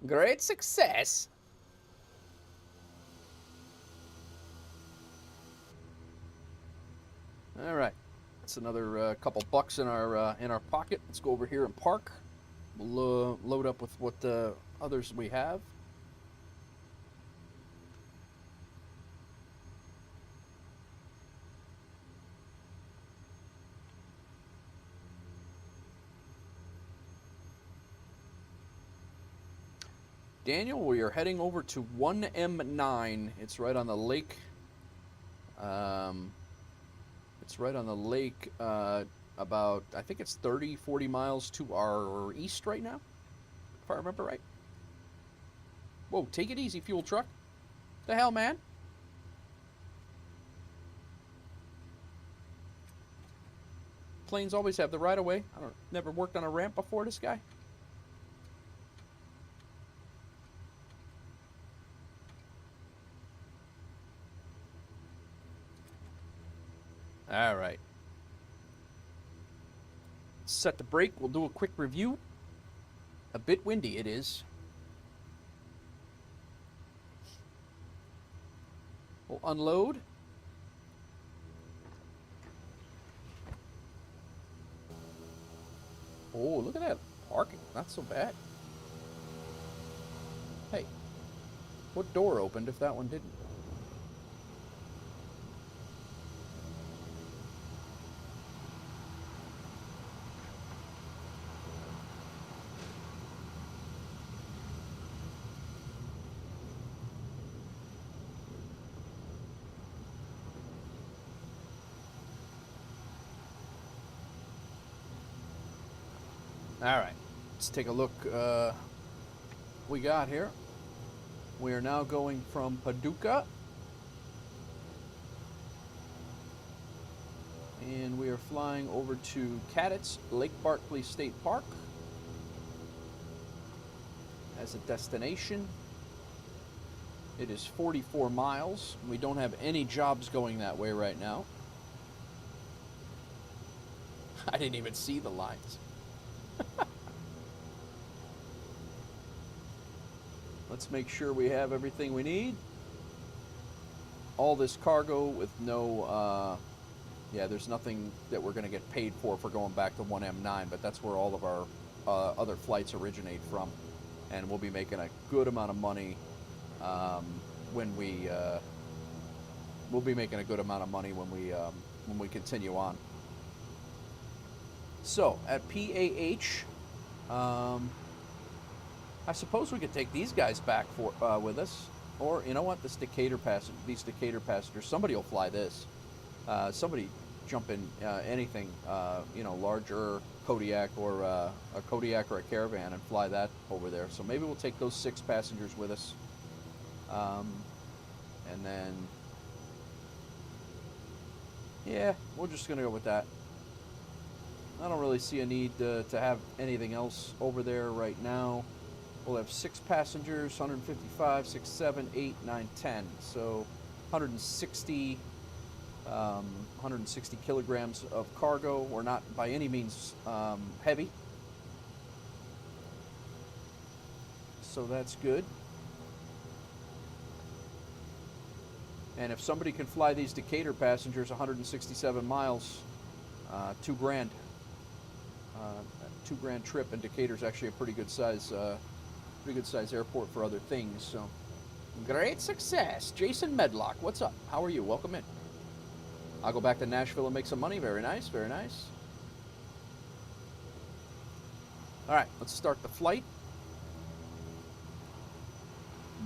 Great success. All right. That's another couple bucks in our pocket. Let's go over here and park. We'll load up with what others we have. Daniel, we are heading over to 1M9. It's right on the lake. It's right on the lake about, I think it's 30, 40 miles to our east right now, if I remember right. Whoa, take it easy, fuel truck. The hell, man? Planes always have the right of way. Never worked on a ramp before, this guy. All right. Set the brake. We'll do a quick review. A bit windy it is. We'll unload. Oh, look at that parking. Not so bad. Hey, what door opened if that one didn't? All right, let's take a look. We got here. We are now going from Paducah, and we are flying over to Cadets Lake Barkley State Park as a destination. It is 44 miles. We don't have any jobs going that way right now. I didn't even see the lines. Let's make sure we have everything we need. All this cargo with no, yeah, there's nothing that we're going to get paid for going back to 1M9, but that's where all of our other flights originate from. And we'll be making a good amount of money when we, we'll be making a good amount of money when we continue on. So, at PAH, I suppose we could take these guys back for with us, or you know what? These Decatur passengers. Somebody will fly this. Somebody jump in anything, you know, larger Kodiak or a Kodiak or a Caravan and fly that over there. So maybe we'll take those 6 passengers with us, and then yeah, we're just gonna go with that. I don't really see a need to have anything else over there right now. We'll have 6 passengers, 155, 6, 7, 8, 9, 10. So 160 kilograms of cargo. We're not by any means heavy. So that's good. And if somebody can fly these Decatur passengers 167 miles, $2,000. $2,000 trip, and Decatur's actually a pretty good size airport for other things. So, great success, Jason Medlock. What's up? How are you? Welcome in. I'll go back to Nashville and make some money. Very nice, very nice. All right, let's start the flight.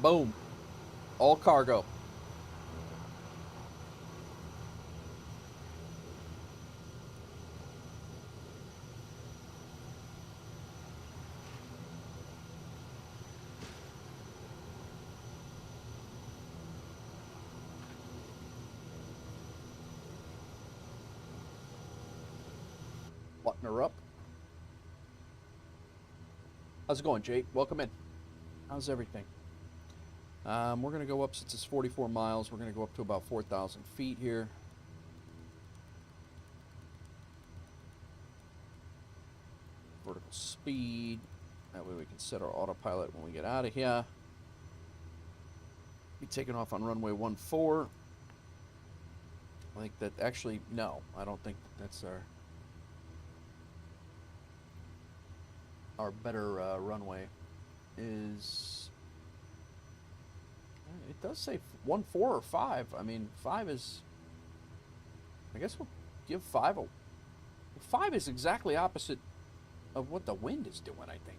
Boom, all cargo. Button her up. How's it going, Jake? Welcome in. How's everything? We're going to go up, since it's 44 miles, we're going to go up to about 4,000 feet here. Vertical speed. That way we can set our autopilot when we get out of here. Be taking off on runway 14. I think that, actually, no, I don't think that's our better runway is, it does say 14 or 5. I mean, 5 is, I guess we'll give 5 a, 5 is exactly opposite of what the wind is doing, I think.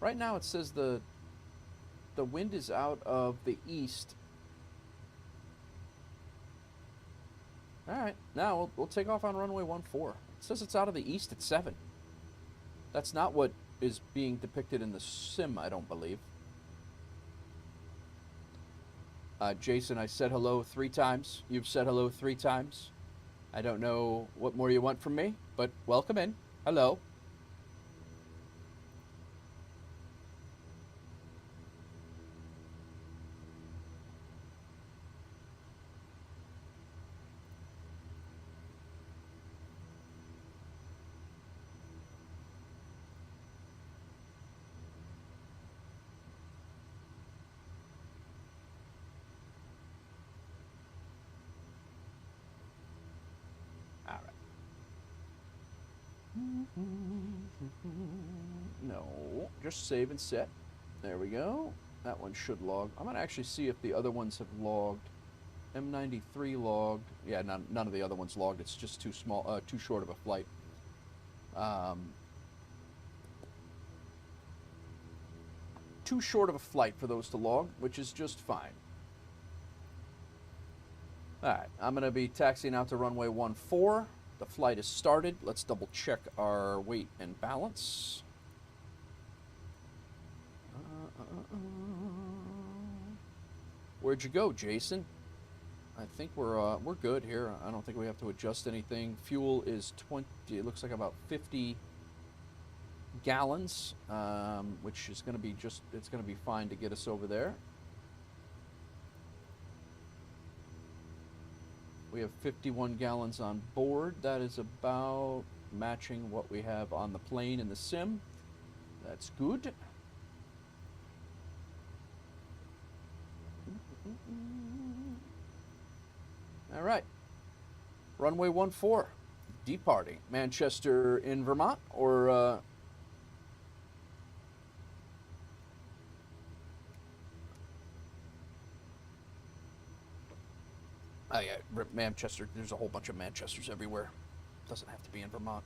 Right now it says the wind is out of the east. All right, now we'll take off on runway 14. It says it's out of the east at 7. That's not what is being depicted in the sim, I don't believe. Jason, I said hello 3 times. You've said hello 3 times. I don't know what more you want from me, but welcome in. Hello. No, just save and set. There we go. That one should log. I'm gonna actually see if the other ones have logged. M93 logged. Yeah, none of the other ones logged. It's just too small, too short of a flight. Too short of a flight for those to log, which is just fine. All right, I'm gonna be taxiing out to runway 14. The flight is started. Let's double check our weight and balance. Where'd you go, Jason? I think we're good here. I don't think we have to adjust anything. Fuel is 20. It looks like about 50 gallons, which is going to be it's going to be fine to get us over there. We have 51 gallons on board. That is about matching what we have on the plane in the sim. That's good. All right. Runway 14, departing. Manchester in Vermont, or oh yeah, Manchester. There's a whole bunch of Manchesters everywhere. Doesn't have to be in Vermont.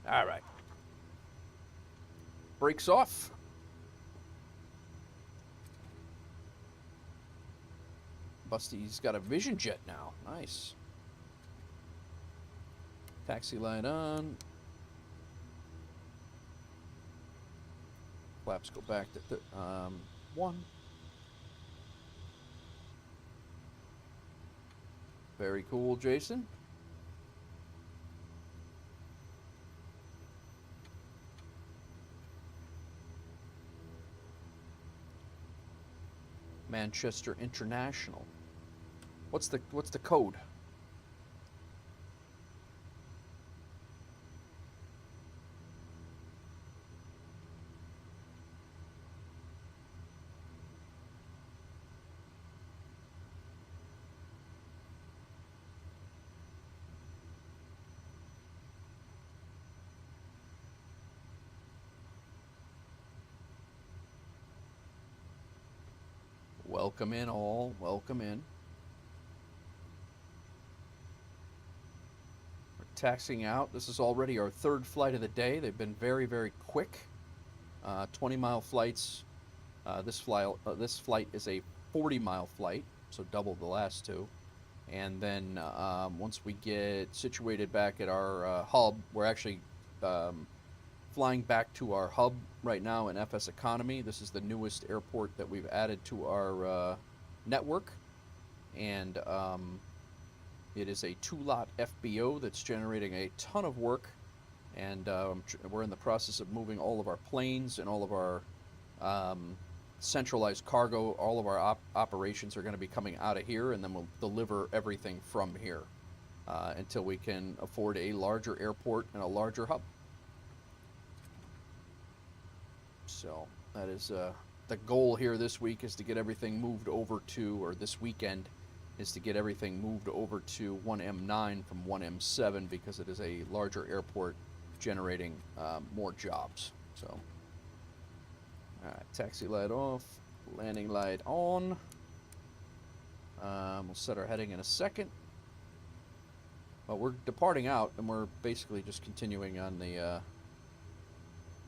All right. Brakes off. Busty's got a Vision Jet now. Nice. Taxi light on. Flaps go back to 1. Very cool, Jason. Manchester International. What's the code? Welcome in all. Welcome in. We're taxiing out. This is already our 3rd flight of the day. They've been very, very quick. 20-mile flights. This flight is a 40-mile flight, so double the last 2. And then once we get situated back at our hub, we're actually flying back to our hub right now in FSEconomy. This is the newest airport that we've added to our network, and it is a 2-lot FBO that's generating a ton of work, and we're in the process of moving all of our planes and all of our centralized cargo. All of our operations are going to be coming out of here, and then we'll deliver everything from here until we can afford a larger airport and a larger hub. So that is the goal here this week, is to get everything moved over to, or this weekend, is to get everything moved over to 1M9 from 1M7, because it is a larger airport generating more jobs. So, all right, taxi light off, landing light on. We'll set our heading in a second. Well, we're departing out, and we're basically just continuing on the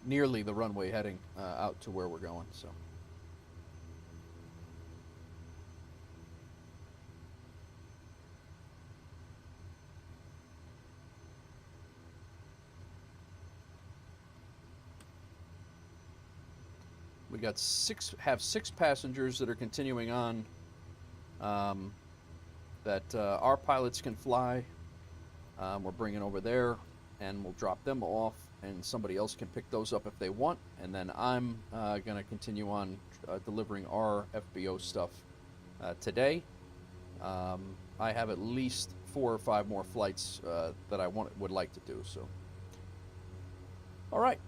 nearly the runway heading out to where we're going. So. We got six passengers that are continuing on that our pilots can fly. We're bringing over there, and we'll drop them off, and somebody else can pick those up if they want. And then I'm going to continue on delivering our FBO stuff today. I have at least 4 or 5 more flights that I would like to do. So, all right,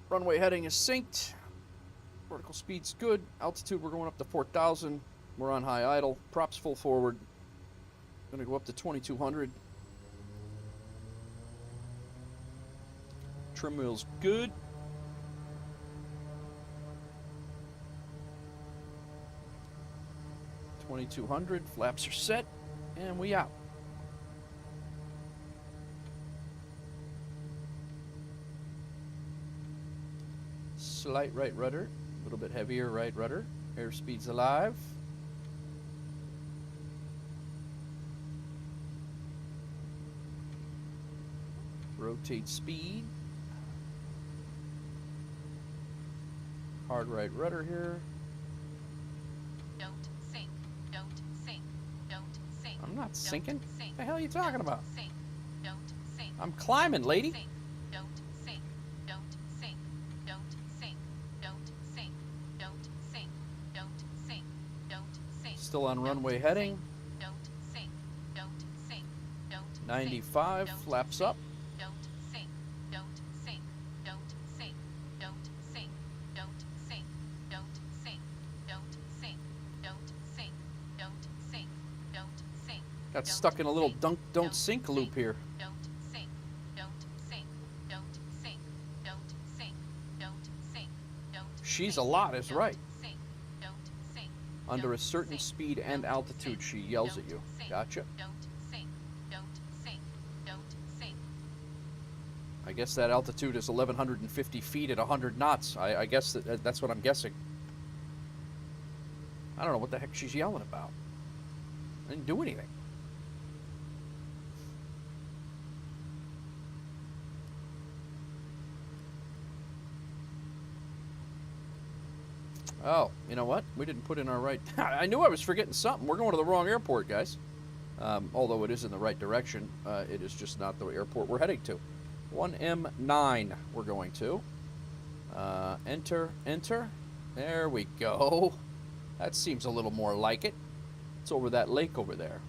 runway heading is synced. Vertical speed's good. Altitude, we're going up to 4,000. We're on high idle. Props full forward. Going to go up to 2,200. Trim wheel's good. $2,200. Flaps are set, and we out. Slight right rudder. A little bit heavier right rudder. Airspeed's alive. Rotate speed. Hard right rudder here. Don't sink. Don't sink. Don't sink. I'm not sinking. Don't sink. What the hell are you talking Don't about? Sink. Don't sink. I'm climbing, lady. Sink. Don't sink. Don't sink. Don't sink. Don't sink. Don't sink. Don't sink. Don't sink. Still on Don't runway sink. heading. Don't sink. Don't sink. Don't sink. 95, Don't flaps sink. up. Don't sink. Don't sink. Don't sink. Don't sink. Don't sink. Don't sink. Don't sink. Don't sink. Don't sink. Don't sink. Got Don't stuck in a little sink. don't Don't sink sink. loop here. Don't sink. Don't sink. Don't sink. Don't sink. Don't sink. Don't She's sink. a lot is Don't right. sink. Don't sink. Under Don't a certain sink. speed and Don't altitude, sink. she yells at Don't you. sink. Gotcha. Don't sink. Don't sink. Don't sink. I guess that altitude is 1,150 feet at 100 knots. I guess that's what I'm guessing. I don't know what the heck she's yelling about. I didn't do anything. Oh, you know what? We didn't put in our right... I knew I was forgetting something. We're going to the wrong airport, guys. Although it is in the right direction, it is just not the airport we're heading to. 1M9 we're going to. Enter, enter. There we go. That seems a little more like it. It's over that lake over there.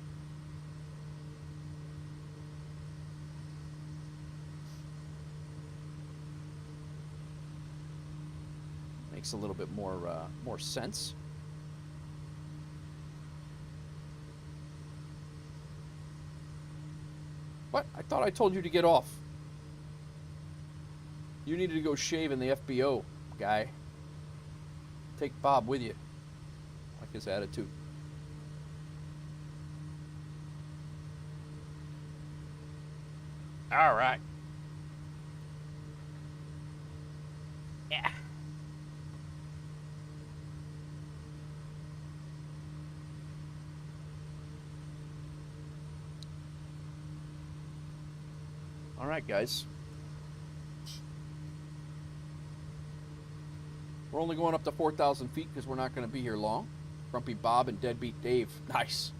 Makes a little bit more sense. What? I thought I told you to get off. You needed to go shave in the FBO, guy. Take Bob with you. Like his attitude. All right. Yeah. All right, guys. We're only going up to 4,000 feet because we're not going to be here long. Grumpy Bob and Deadbeat Dave. Nice.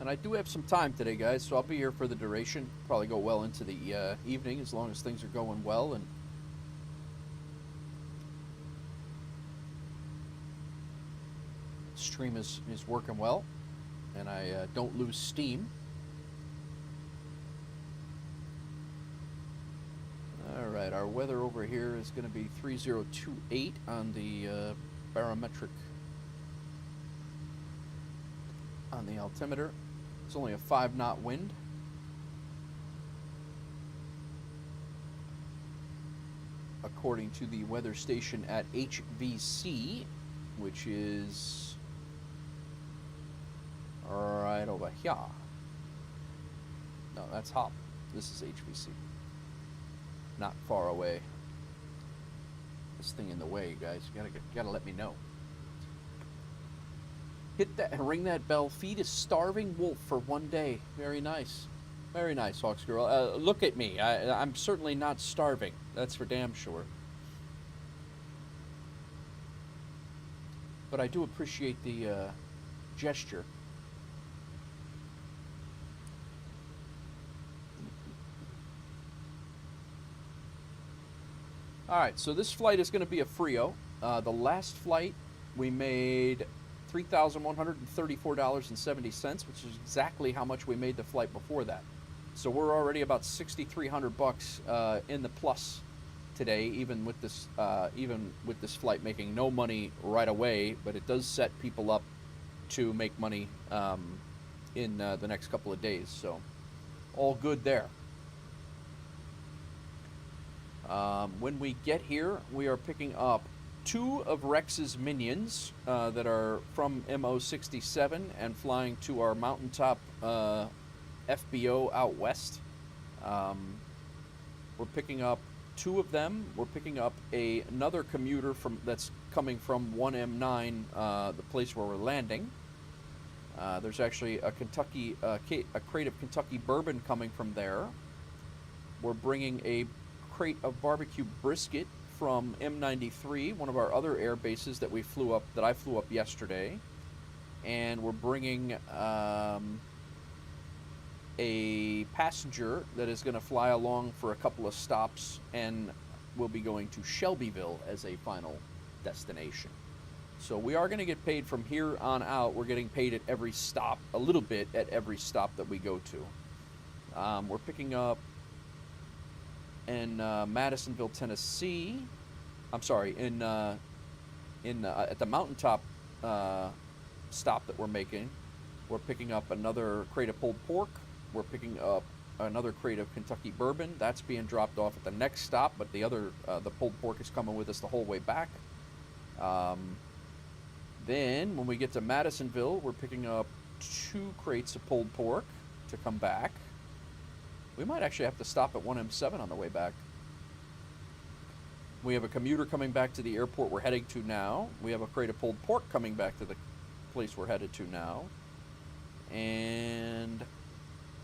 And I do have some time today, guys, so I'll be here for the duration. Probably go well into the evening as long as things are going well. And stream is working well, and I don't lose steam. All right, our weather over here is going to be 3028 on the barometric, on the altimeter. It's only a 5-knot wind. According to the weather station at HVC, which is right over here. No, that's HOP. This is HVC. Not far away. This thing in the way, guys. You gotta let me know. Hit that and ring that bell. Feed a starving wolf for one day. Very nice. Very nice, Hawks Girl. Look at me. I'm certainly not starving. That's for damn sure. But I do appreciate the gesture. Alright, so this flight is going to be a Frio. The last flight, we made $3,134.70, which is exactly how much we made the flight before that. So we're already about $6,300 in the plus today, even with this flight making no money right away. But it does set people up to make money in the next couple of days. So all good there. When we get here, we are picking up 2 of Rex's minions that are from MO67 and flying to our mountaintop FBO out west. We're picking up 2 of them. We're picking up another commuter that's coming from 1M9, the place where we're landing. There's actually a crate of Kentucky bourbon coming from there. We're bringing a crate of barbecue brisket from M93, one of our other air bases that I flew up yesterday, and we're bringing a passenger that is going to fly along for a couple of stops, and we'll be going to Shelbyville as a final destination. So we are going to get paid from here on out. We're getting paid at every stop, a little bit at every stop that we go to. We're picking up in Madisonville, Tennessee. I'm sorry, at the mountaintop stop that we're making, we're picking up another crate of pulled pork. We're picking up another crate of Kentucky bourbon. That's being dropped off at the next stop, but the pulled pork is coming with us the whole way back. Then when we get to Madisonville, we're picking up 2 crates of pulled pork to come back. We might actually have to stop at 1M7 on the way back. We have a commuter coming back to the airport we're heading to now. We have a crate of pulled pork coming back to the place we're headed to now. And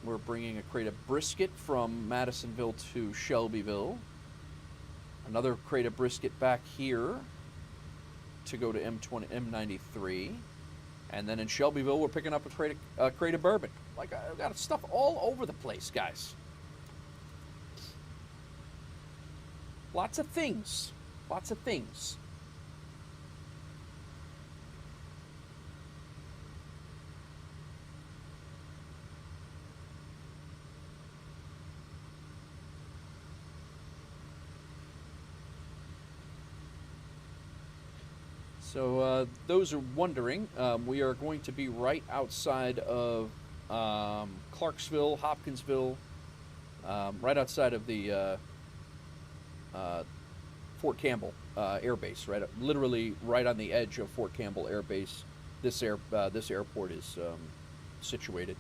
we're bringing a crate of brisket from Madisonville to Shelbyville. Another crate of brisket back here to go to M93. And then in Shelbyville, we're picking up a crate of bourbon. Like, I've got stuff all over the place, guys. Lots of things. Lots of things. So those are wondering, we are going to be right outside of Clarksville, Hopkinsville, right outside of the Fort Campbell Air Base, literally right on the edge of Fort Campbell Air Base. This airport is situated.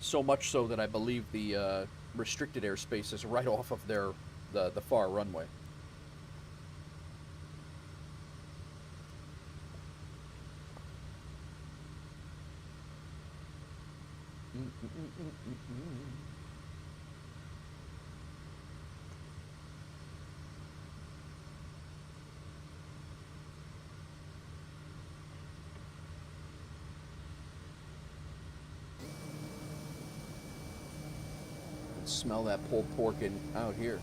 So much so that I believe the restricted airspace is right off of the far runway. Smell that pulled pork out here.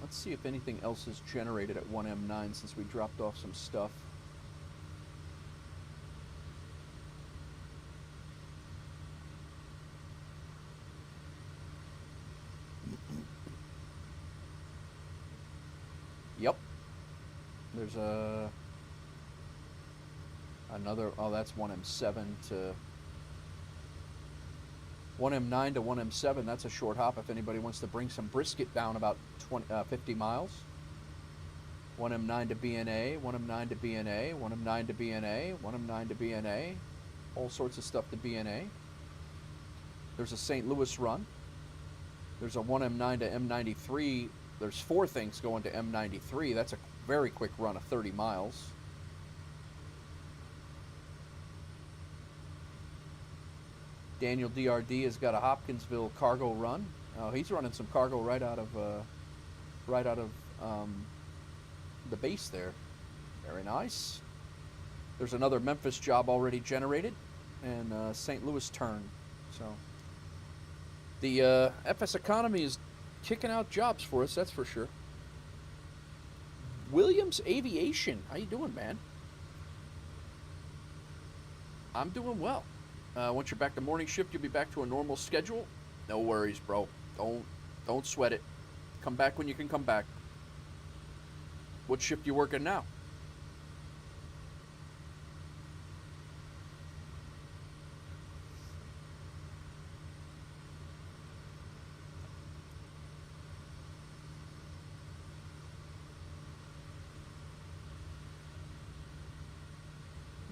Let's see if anything else is generated at 1M9 since we dropped off some stuff. Yep. There's another, oh, that's 1M7 to 1M9 to 1M7. That's a short hop if anybody wants to bring some brisket down about 50 miles. 1M9 to BNA, 1M9 to BNA, 1M9 to BNA, 1M9 to BNA. All sorts of stuff to BNA. There's a St. Louis run. There's a 1M9 to M93 there's 4 things going to M93. That's a very quick run of 30 miles. Daniel DRD has got a Hopkinsville cargo run. Oh, he's running some cargo right out of the base there. Very nice. There's another Memphis job already generated, and St. Louis turn. So the FSEconomy is kicking out jobs for us, that's for sure. Williams Aviation, how you doing, man? I'm doing well. Once you're back to morning shift, you'll be back to a normal schedule. No worries, bro. Don't sweat it. Come back when you can come back. What shift you working now?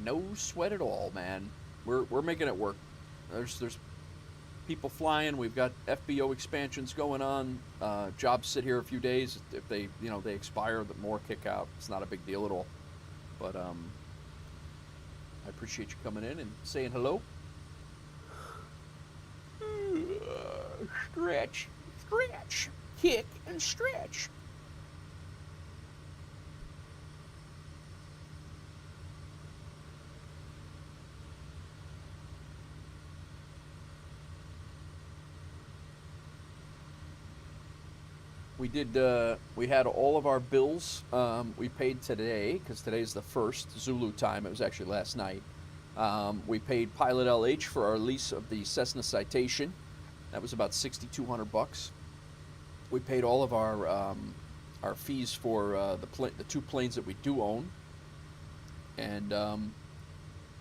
No sweat at all, man. We're making it work. There's people flying. We've got FBO expansions going on. Jobs sit here a few days. If they they expire, the more kick out. It's not a big deal at all. But I appreciate you coming in and saying hello. Stretch, stretch, kick and stretch. We had all of our bills we paid today, because today's the 1st, Zulu time. It was actually last night. We paid Pilot LH for our lease of the Cessna Citation. That was about $6,200. We paid all of our fees for the 2 planes that we do own. And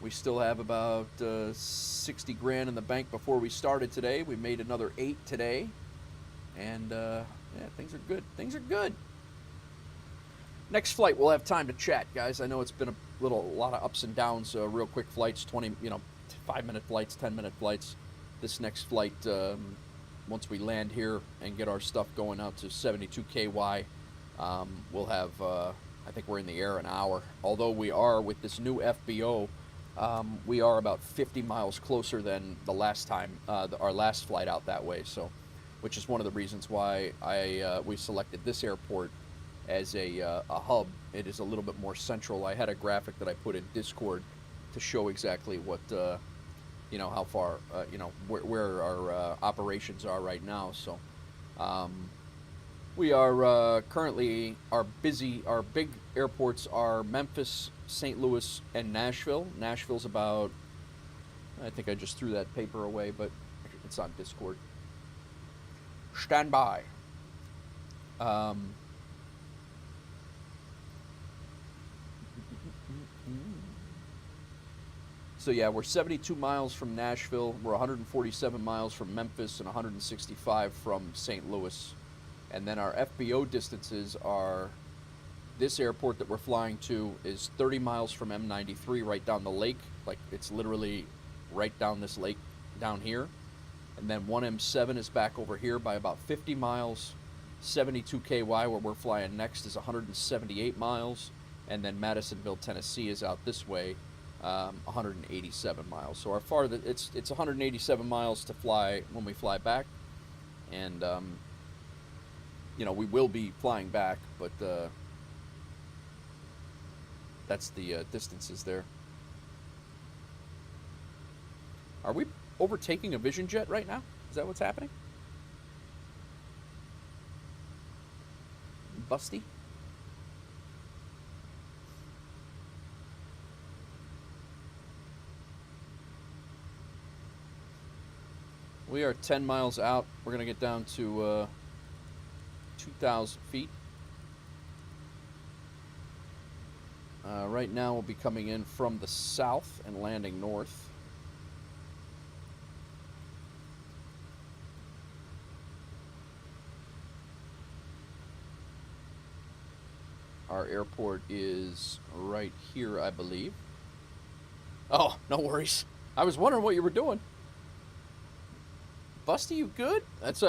we still have about 60 grand in the bank before we started today. We made another 8 today. And yeah, things are good. Things are good. Next flight, we'll have time to chat, guys. I know it's been a lot of ups and downs. Real quick flights, 5-minute flights, 10-minute flights. This next flight, once we land here and get our stuff going out to 72 KY, we'll have. I think we're in the air an hour. Although we are with this new FBO, we are about 50 miles closer than the last time, our last flight out that way. So, which is one of the reasons why we selected this airport as a hub. It is a little bit more central. I had a graphic that I put in Discord to show exactly what, how far, where our operations are right now. So we are currently, our big airports are Memphis, St. Louis, and Nashville. Nashville's about, I think I just threw that paper away, but it's on Discord. Stand by. So yeah, we're 72 miles from Nashville. We're 147 miles from Memphis and 165 from St. Louis. And then our FBO distances are, this airport that we're flying to is 30 miles from M93 right down the lake. Like, it's literally right down this lake down here. And then 1M7 is back over here by about 50 miles. 72 KY, where we're flying next, is 178 miles. And then Madisonville, Tennessee is out this way, 187 miles. So our it's 187 miles to fly when we fly back. And, we will be flying back, but that's the distances there. Are we overtaking a Vision Jet right now? Is that what's happening? Busty? We are 10 miles out. We're going to get down to 2,000 feet. Right now we'll be coming in from the south and landing north. Our airport is right here, I believe. Oh, no worries. I was wondering what you were doing. Busty, you good? That's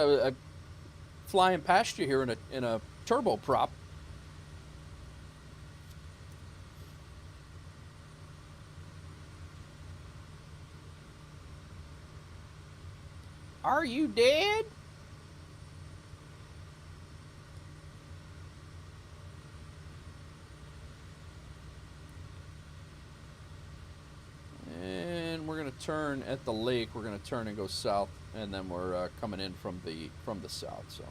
flying past you here in a turboprop. Are you dead? And we're gonna turn at the lake. We're gonna turn and go south, and then we're coming in from the south. So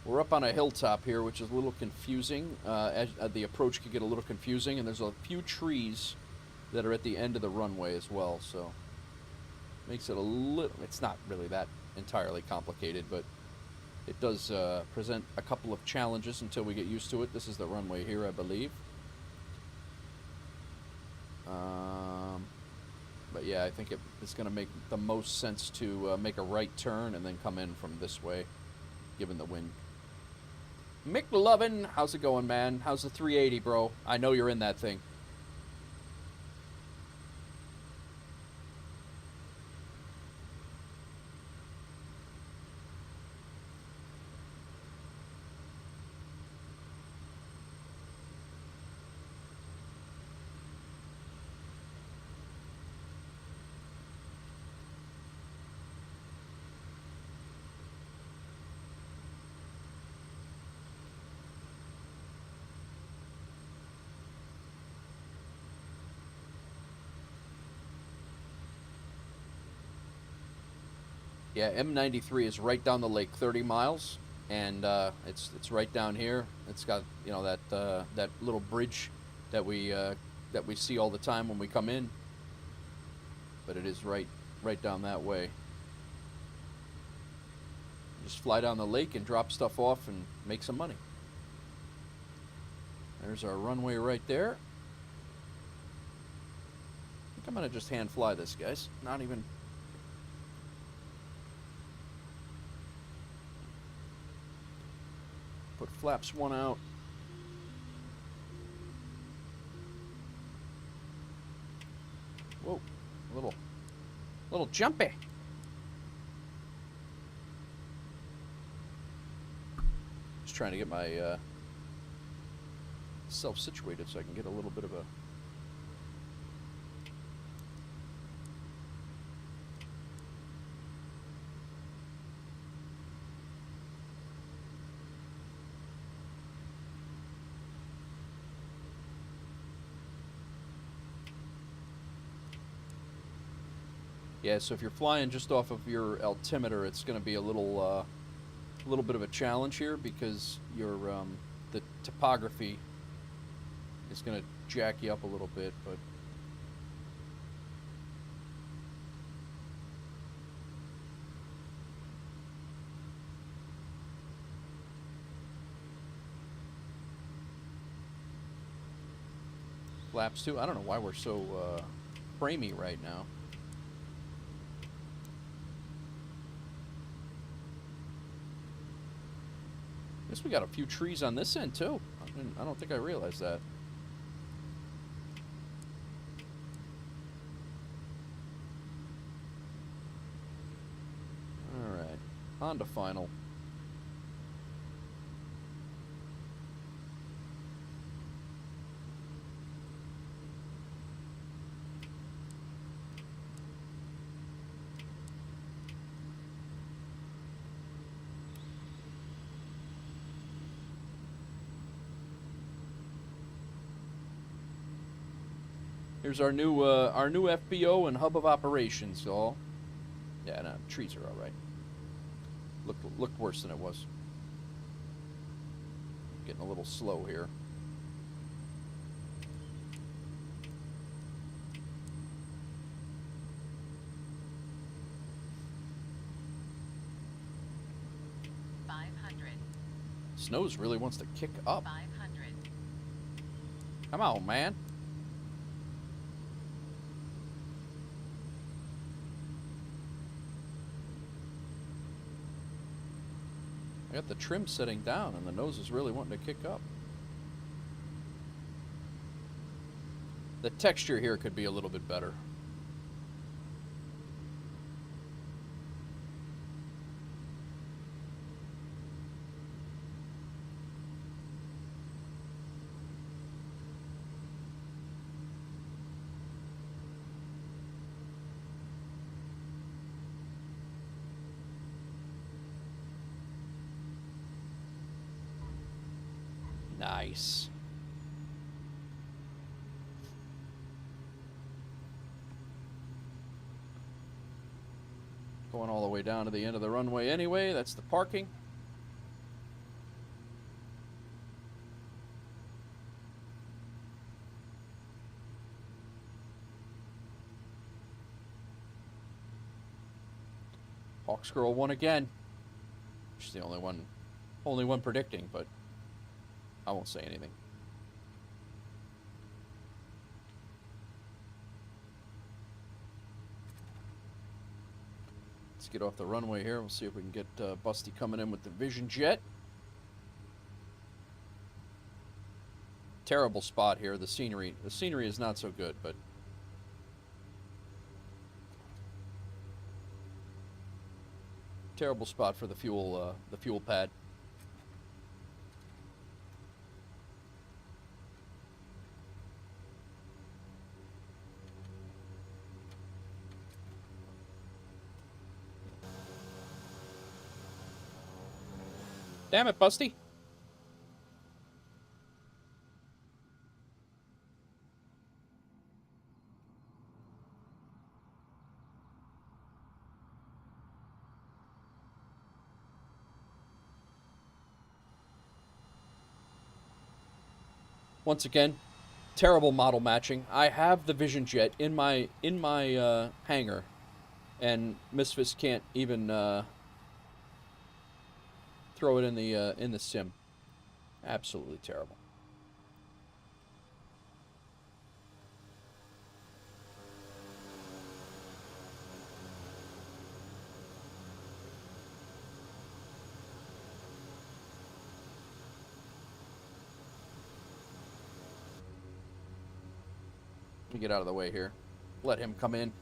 we're up on a hilltop here, which is a little confusing. The approach could get a little confusing, and there's a few trees that are at the end of the runway as well. So makes it a little. It's not really that entirely complicated, but it does present a couple of challenges until we get used to it. This is the runway here, I believe. But yeah, I think it's going to make the most sense to make a right turn and then come in from this way, given the wind. McLovin, how's it going, man? How's the 380, bro? I know you're in that thing. Yeah, M93 is right down the lake, 30 miles, and it's right down here. It's got, you know, that little bridge that we see all the time when we come in, but it is right down that way. Just fly down the lake and drop stuff off and make some money. There's our runway right there. I think I'm gonna just hand fly this, guys. Not even. Put flaps 1 out. Whoa, a little jumpy. Just trying to get my self situated so I can get a little bit of a. Yeah, so if you're flying just off of your altimeter, it's going to be a little bit of a challenge here because your the topography is going to jack you up a little bit, but flaps too. I don't know why we're so framey right now. Guess we got a few trees on this end too. I don't think I realized that. All right, on to final. Here's our new FBO and hub of operations, y'all. Yeah, no, trees are all right. Looked worse than it was. Getting a little slow here. Snows really wants to kick up. 500. Come on, man. I got the trim setting down and the nose is really wanting to kick up. The texture here could be a little bit better. Nice. Going all the way down to the end of the runway anyway. That's the parking. Hawks Girl won again. She's the only one predicting, but I won't say anything. Let's get off the runway here. We'll see if we can get Busty coming in with the Vision Jet. Terrible spot here. The scenery is not so good, but terrible spot for the fuel pad. Damn it, Busty. Once again, terrible model matching. I have the Vision Jet in my hangar, and Misfits can't even throw it in the sim. Absolutely terrible. Let me get out of the way here. Let him come in.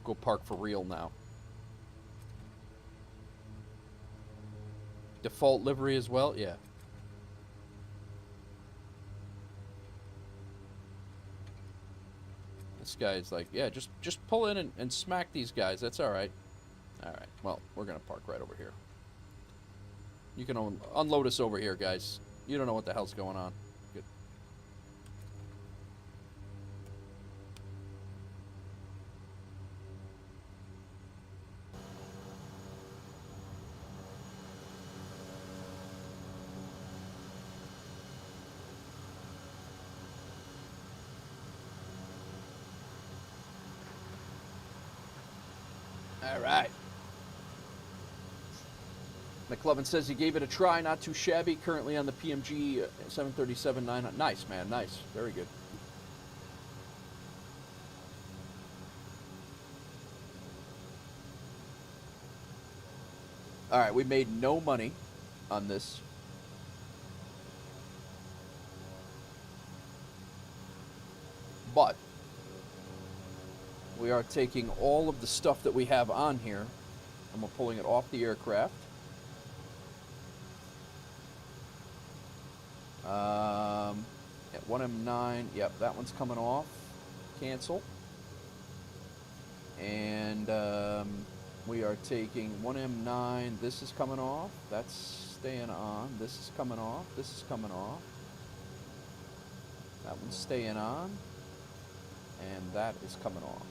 Go park for real now. Default livery as well? Yeah. This guy's like, yeah, just pull in and smack these guys. That's all right. All right. Well, we're going to park right over here. You can unload us over here, guys. You don't know what the hell's going on. Good. All right. McLovin says he gave it a try, not too shabby. Currently on the PMG 737-900. Nice, man, nice. Very good. All right, we made no money on this. But we are taking all of the stuff that we have on here and we're pulling it off the aircraft. At 1M9, yep, that one's coming off. Cancel. And we are taking 1M9. This is coming off. That's staying on. This is coming off. This is coming off. That one's staying on. And that is coming off.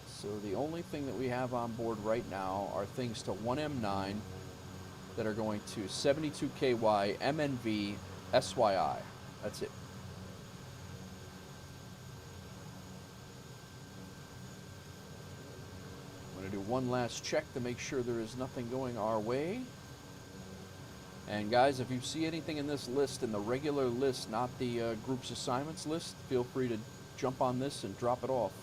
So the only thing that we have on board right now are things to 1M9 that are going to 72KY, MNV, SYI. That's it. I'm going to do one last check to make sure there is nothing going our way. And guys, if you see anything in this list, in the regular list, not the group's assignments list, feel free to jump on this and drop it off.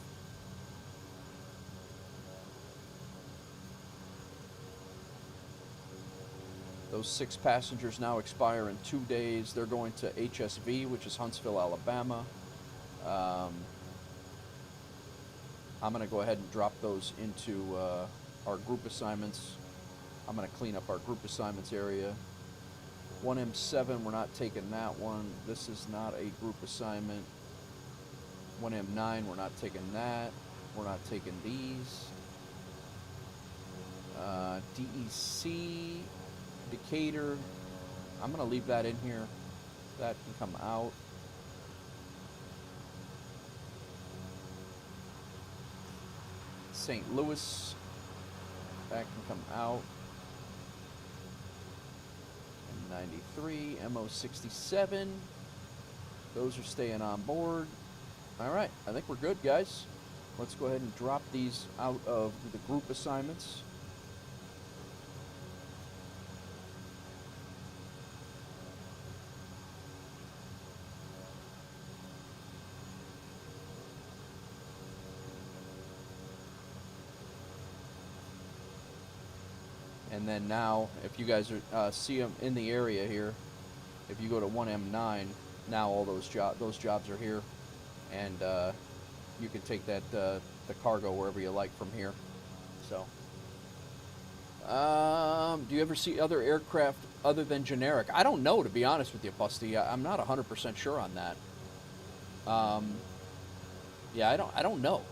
Those 6 passengers now expire in 2 days. They're going to HSV, which is Huntsville, Alabama. I'm going to go ahead and drop those into our group assignments. I'm going to clean up our group assignments area. 1M7, we're not taking that one. This is not a group assignment. 1M9, we're not taking that. We're not taking these. DEC, Decatur. I'm going to leave that in here. That can come out. St. Louis. That can come out. M93, MO67. Those are staying on board. All right, I think we're good, guys. Let's go ahead and drop these out of the group assignments. And then now, if you guys are, see them in the area here, if you go to 1M9, now all those jobs are here, and you can take that the cargo wherever you like from here. So, do you ever see other aircraft other than generic? I don't know, to be honest with you, Busty. I'm not 100% sure on that. Yeah, I don't know.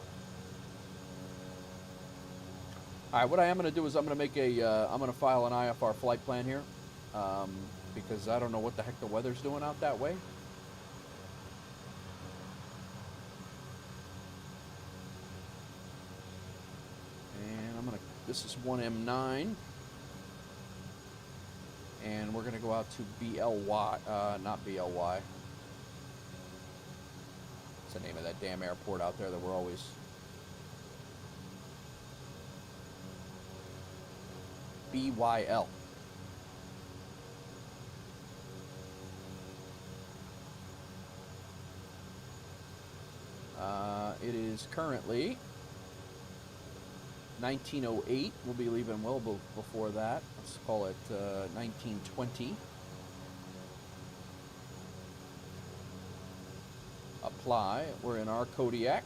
All right, what I am going to do is I'm going to make I'm going to file an IFR flight plan here, because I don't know what the heck the weather's doing out that way. And I'm going to, this is 1M9, and we're going to go out to BLY, not BLY. What's the name of that damn airport out there that we're always... BYL. It is currently 1908. We'll be leaving well before that. Let's call it 1920. Apply. We're in our Kodiak.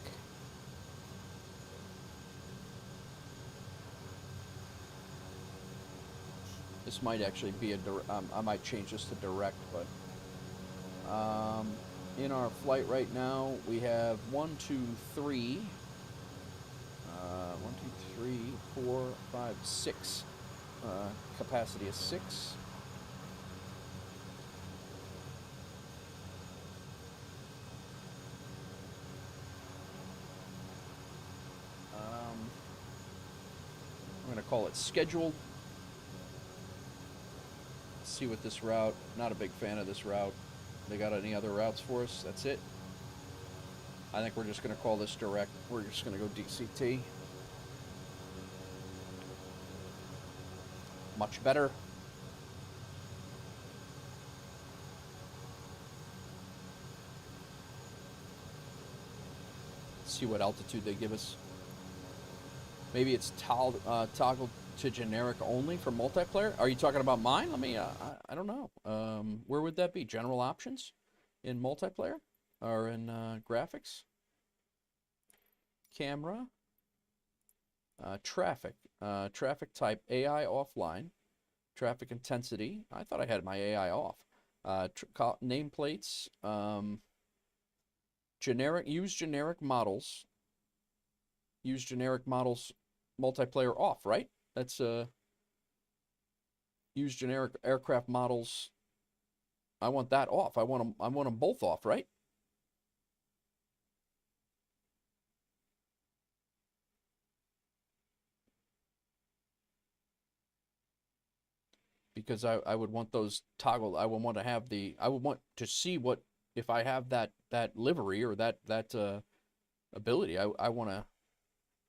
This might actually be a I might change this to direct, but in our flight right now we have 1, 2, 3, 1, 2, 3, 4, 5, 6. Capacity is 6. I'm going to call it scheduled. See what this route, not a big fan of this route. They got any other routes for us? That's it. I think we're just going to call this direct. We're just going to go DCT. Much better. See what altitude they give us. Maybe it's toggled to generic only for multiplayer. Are you talking about mine? Let me, I don't know. Where would that be? General options in multiplayer or in graphics? Camera. Traffic. Traffic type AI offline. Traffic intensity. I thought I had my AI off. Nameplates. Use generic models. Use generic models multiplayer off, right? That's use generic aircraft models. I want that off. I want them both off, right? Because I would want those toggled. I would want to have I would want to see what, if I have that livery or that ability. I want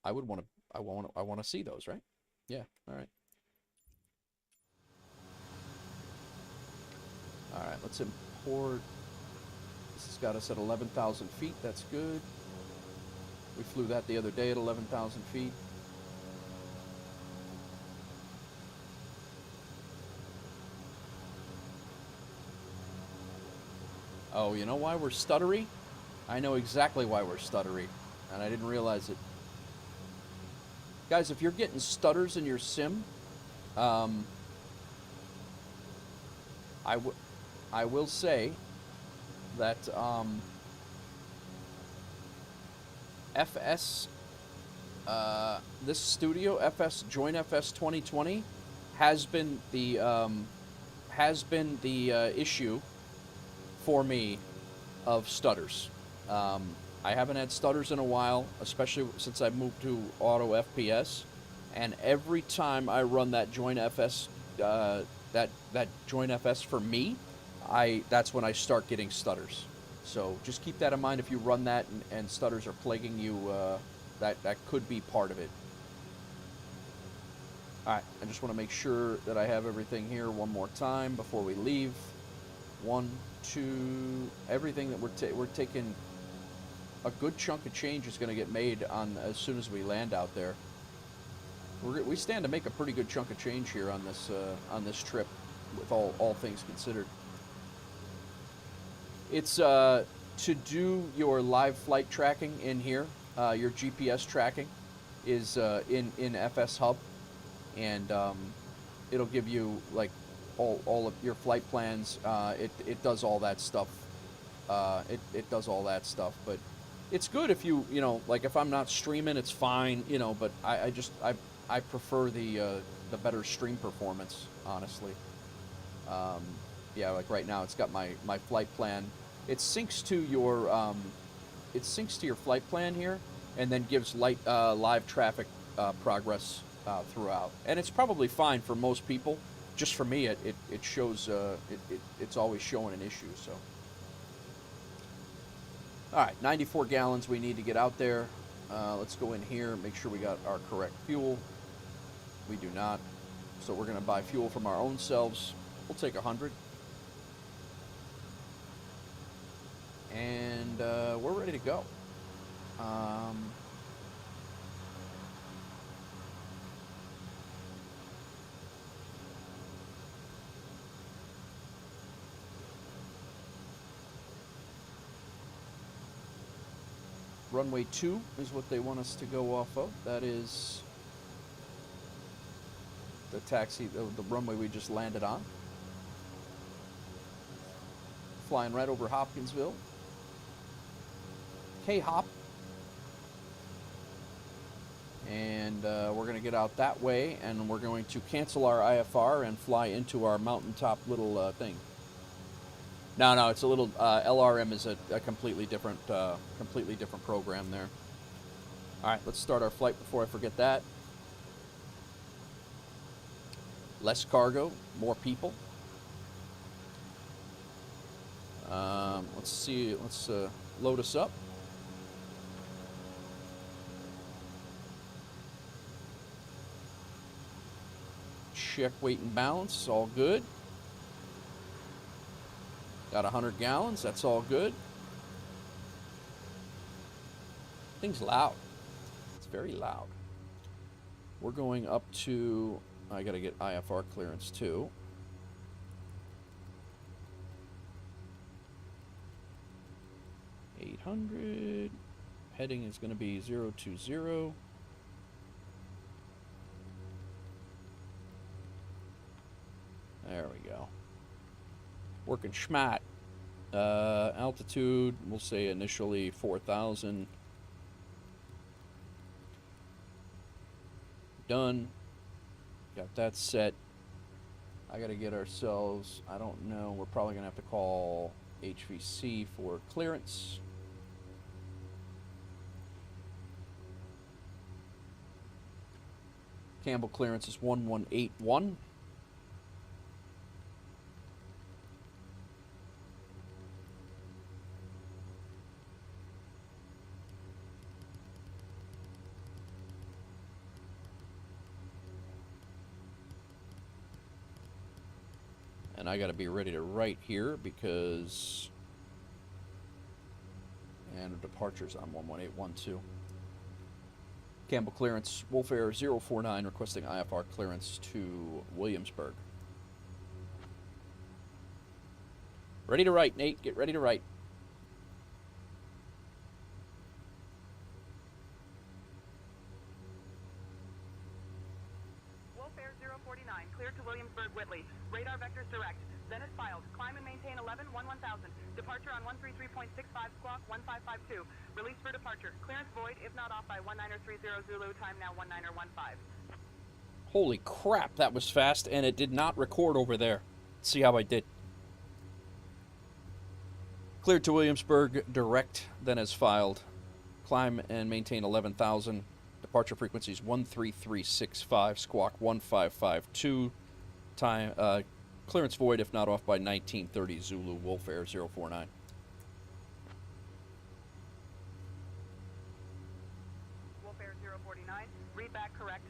to see those, right? Yeah. All right. All right. Let's import. This has got us at 11,000 feet. That's good. We flew that the other day at 11,000 feet. Oh, you know why we're stuttery? I know exactly why we're stuttery, and I didn't realize it. Guys, if you're getting stutters in your sim, I will say that This Studio Join FS 2020 has been the issue for me of stutters. I haven't had stutters in a while, especially since I moved to Auto FPS, and every time I run that Join FS, that Join FS for me, that's when I start getting stutters. So just keep that in mind if you run that and stutters are plaguing you. That could be part of it. All right, I just want to make sure that I have everything here one more time before we leave. 1, 2, everything that we're taking. A good chunk of change is going to get made on as soon as we land out there. We stand to make a pretty good chunk of change here on this trip, with all things considered. It's to do your live flight tracking in here. Your GPS tracking is in FS Hub, and it'll give you like all of your flight plans. It does all that stuff. It does all that stuff, but it's good if you know, like if I'm not streaming, it's fine, but I prefer the better stream performance, honestly. Yeah, like right now it's got my flight plan. It syncs to your flight plan here, and then gives live traffic progress throughout. And it's probably fine for most people. Just for me, it shows it's always showing an issue. So, all right, 94 gallons we need to get out there. Let's go in here and make sure we got our correct fuel. We do not, so we're going to buy fuel from our own selves. We'll take 100. And we're ready to go. Runway 2 is what they want us to go off of. That is the runway we just landed on. Flying right over Hopkinsville. K-Hop. And we're going to get out that way, and we're going to cancel our IFR and fly into our mountaintop little thing. No, it's a little LRM is a completely different program there. All right, let's start our flight before I forget that. Less cargo, more people. Let's see. Let's load us up. Check weight and balance. All good. Got 100 gallons. That's all good. Thing's loud. It's very loud. We're going up to... I got to get IFR clearance too. $800. Heading is going to be 020. There we go. Working schmat. Altitude, we'll say initially 4,000. Done. Got that set. I got to get ourselves, I don't know, we're probably going to have to call HVC for clearance. Campbell clearance is 1181. And I got to be ready to write here because, and departures on 11812. Campbell clearance, Wolf Air 049 requesting IFR clearance to Williamsburg. Ready to write, Nate. Get ready to write. Wolf Air 049, clear to Williamsburg, Whitley. Radar vectors direct. Zenith filed. Climb and maintain 11, 1000. Departure on 133.65 squawk 1552. Release for departure. Clearance void, if not off by 1930 Zulu, time now 1915. Holy crap, that was fast, and it did not record over there. Let's see how I did. Cleared to Williamsburg, direct, then as filed. Climb and maintain 11,000. Departure frequencies 13365, squawk 1552. Time, clearance void if not off by 1930 Zulu, Wolf Air 049. Wolf Air 049, read back correct.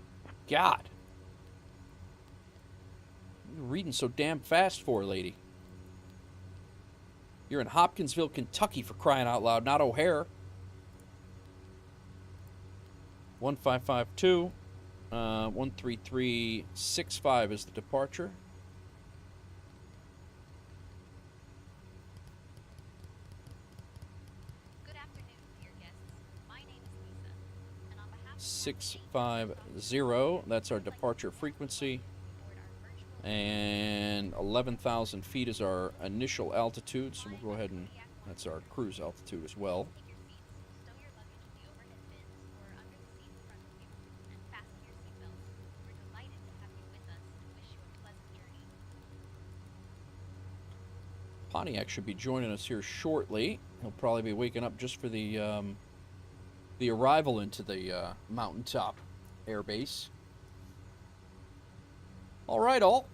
God. You're reading so damn fast for, lady. You're in Hopkinsville, Kentucky, for crying out loud, not O'Hare. 1552. 13365 is the departure. Good afternoon, dear guests. My name is Lisa, and on behalf of 650, that's our departure frequency. And 11,000 feet is our initial altitude, so we'll go ahead and that's our cruise altitude as well. take your seats, stow your luggage in the overhead bins or under the seat in front of you, and fasten your seatbelts. We're delighted to have you with us and wish you a pleasant journey. Pontiac should be joining us here shortly. He'll probably be waking up just for the arrival into the mountaintop air base. All right, all.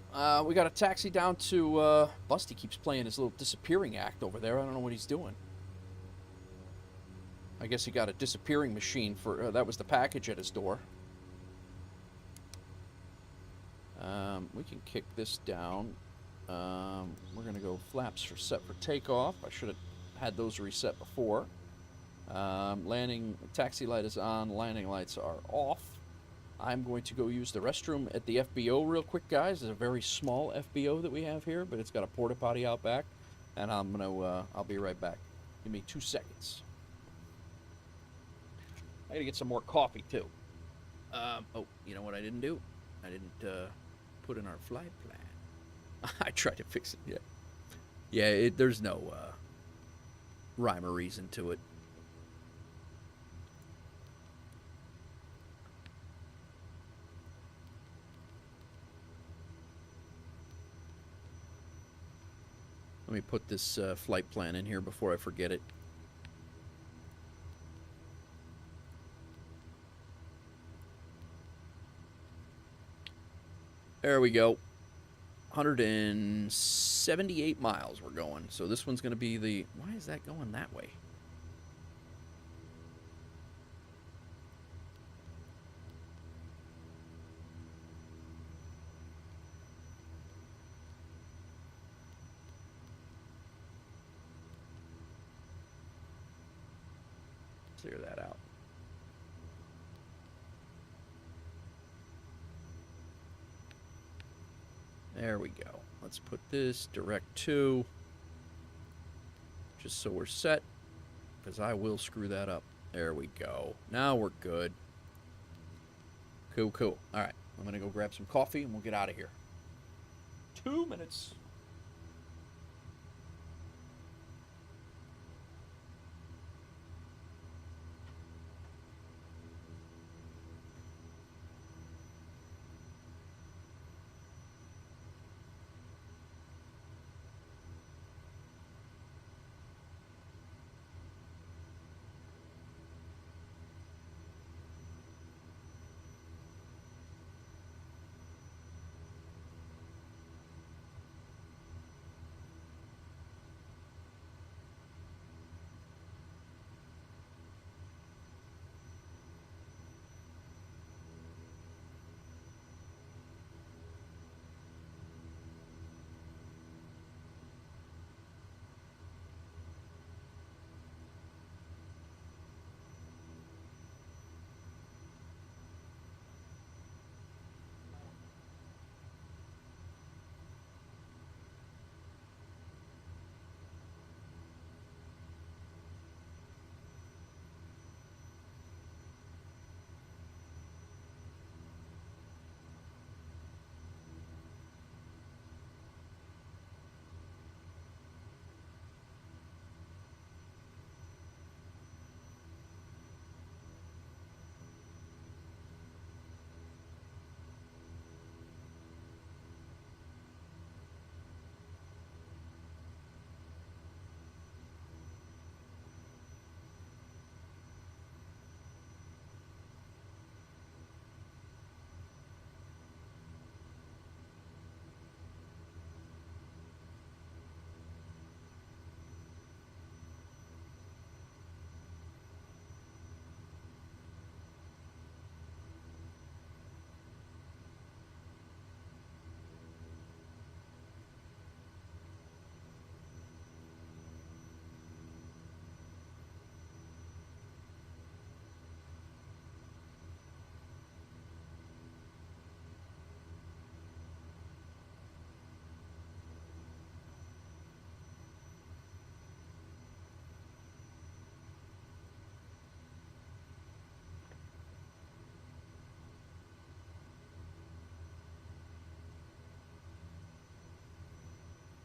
We got a taxi down to Busty keeps playing his little disappearing act over there. I don't know what he's doing. I guess he got a disappearing machine for that was the package at his door. We can kick this down. We're gonna go flaps for set for takeoff. I should have had those reset before. Landing taxi light is on. Landing lights are off. I'm going to go use the restroom at the FBO real quick, guys. It's a very small FBO that we have here, but it's got a porta potty out back, and I'll be right back. Give me 2 seconds. I gotta get some more coffee too. Oh, you know what I didn't do? I didn't put in our flight plan. I tried to fix it. Yeah. There's no rhyme or reason to it. Let me put this flight plan in here before I forget it. There we go. 178 miles we're going. So this one's going to be the... Why is that going that way? Clear that out. There we go. Let's put this direct to, just so we're set, because I will screw that up. There we go. Now we're good. Cool, cool. All right, I'm going to go grab some coffee and we'll get out of here. 2 minutes.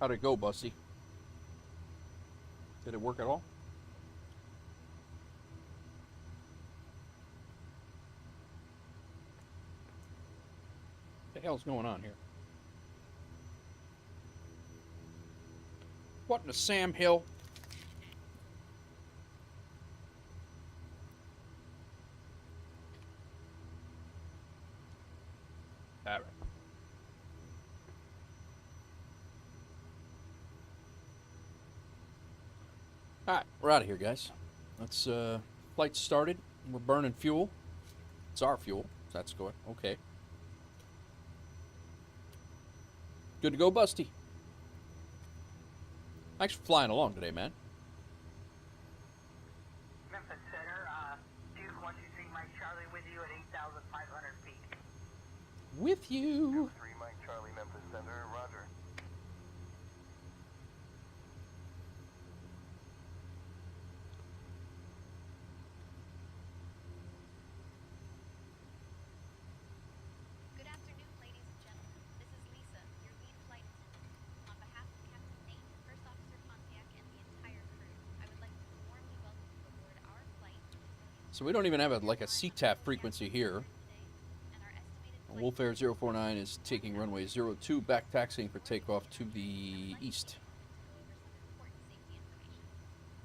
How'd it go, Busty? Did it work at all? What the hell's going on here? What in the Sam Hill? All right. All right, we're out of here, guys. Let's flight started. We're burning fuel. It's our fuel. So that's good. Okay. Good to go, Busty. Thanks for flying along today, man. Memphis Center, Duke 123 Mike Charlie with you at 8,500 feet. With you. 3 Mike Charlie, Memphis Center, roger. Good afternoon, ladies and gentlemen. This is Lisa, your lead flight attendant. On behalf of Captain Nate, First Officer Pontiac, and the entire crew, I would like to warmly welcome you aboard our flight. So we don't even have like a CTAP frequency here. And our estimated Wolf Air 049 is taking runway 02, back taxiing for takeoff to the east. to go over some important safety information.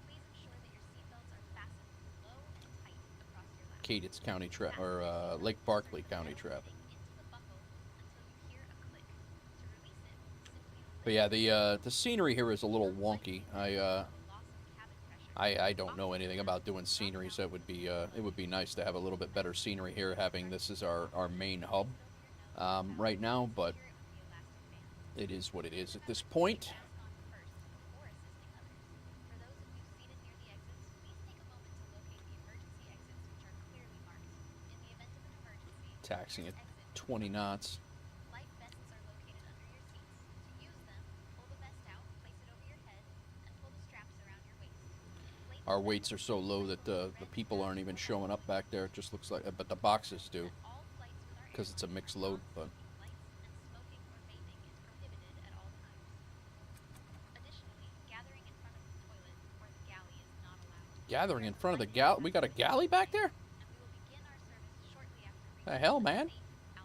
Please ensure that your seatbelts are fastened low and tight across your lap. Cadence County trap, or Lake Barkley County traffic. Into the buckle until you hear a click. To release it, simply But yeah, the scenery here is a little wonky. loss of cabin pressure. I don't know anything about doing scenery, so it would be nice to have a little bit better scenery here, having this is our main hub right now, but it is what it is at this point. Taxiing at 20 knots. Life vests are located under your seats. To use them, pull the vest out, place it over your head, and pull the straps around your waist. Our weights are so low that the people aren't even showing up back there. It just looks like, but the boxes do, All flights with our because it's a mixed load. But lights and smoking or vaping is prohibited at all times. Additionally, gathering in front of the toilet or the galley is not allowed. gathering in front of the galley, we got a galley back there? And we will begin our service shortly after reaching The hell, man?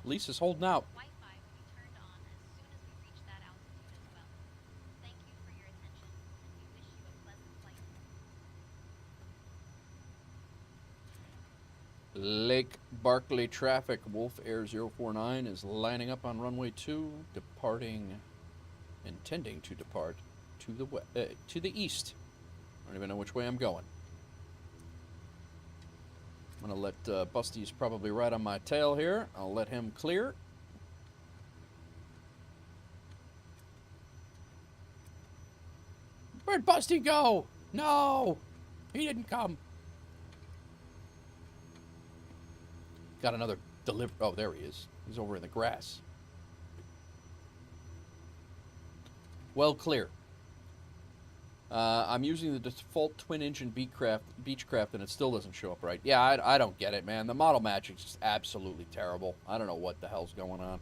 Lisa's holding out. Wi-Fi will be turned on as soon as we reach that altitude as well. Thank you for your attention, and we wish you a pleasant flight. Lake Barkley traffic. Wolf Air 049 is lining up on runway 2, intending to depart to the east. I don't even know which way I'm going. I'm gonna let Busty's probably right on my tail here. I'll let him clear. Where'd Busty go? No, he didn't come. Got another deliver. Oh, there he is. He's over in the grass. Well clear. I'm using the default twin-engine Beechcraft, and it still doesn't show up right. Yeah, I don't get it, man. The model matching is just absolutely terrible. I don't know what the hell's going on.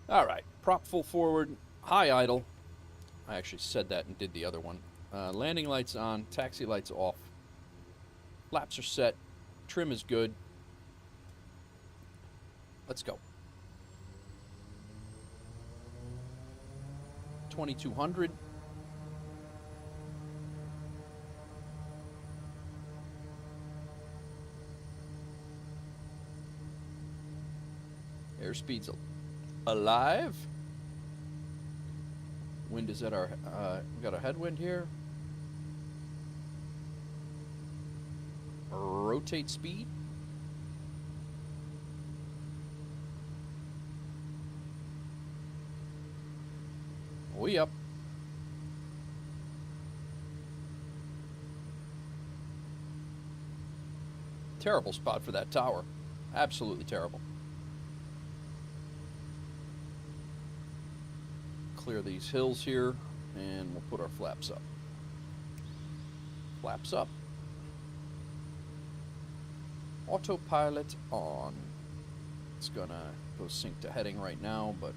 All right, prop full forward, high idle. I actually said that and did the other one. Landing lights on, taxi lights off. Flaps are set, trim is good. Let's go. 2200. Airspeed's alive. Wind is at our, we got a headwind here. Rotate speed. We up. Terrible spot for that tower. Absolutely terrible. Clear these hills here, and we'll put our flaps up. Flaps up. Autopilot on. It's gonna go sync to heading right now, but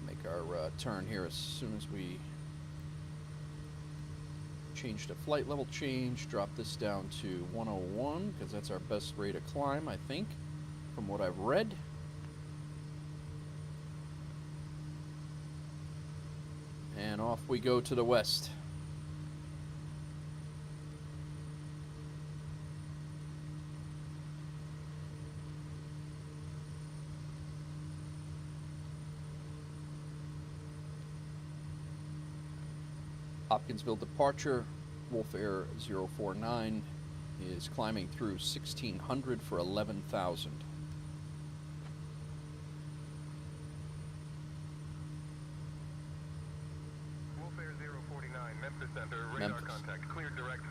make make our turn here as soon as we change the flight level change, drop this down to 101, because that's our best rate of climb, I think, from what I've read. And off we go to the west. Hopkinsville departure, Wolf Air 049 is climbing through 1600 for 11,000. Wolf Air 049, Memphis Center, radar Memphis. contact, cleared direct.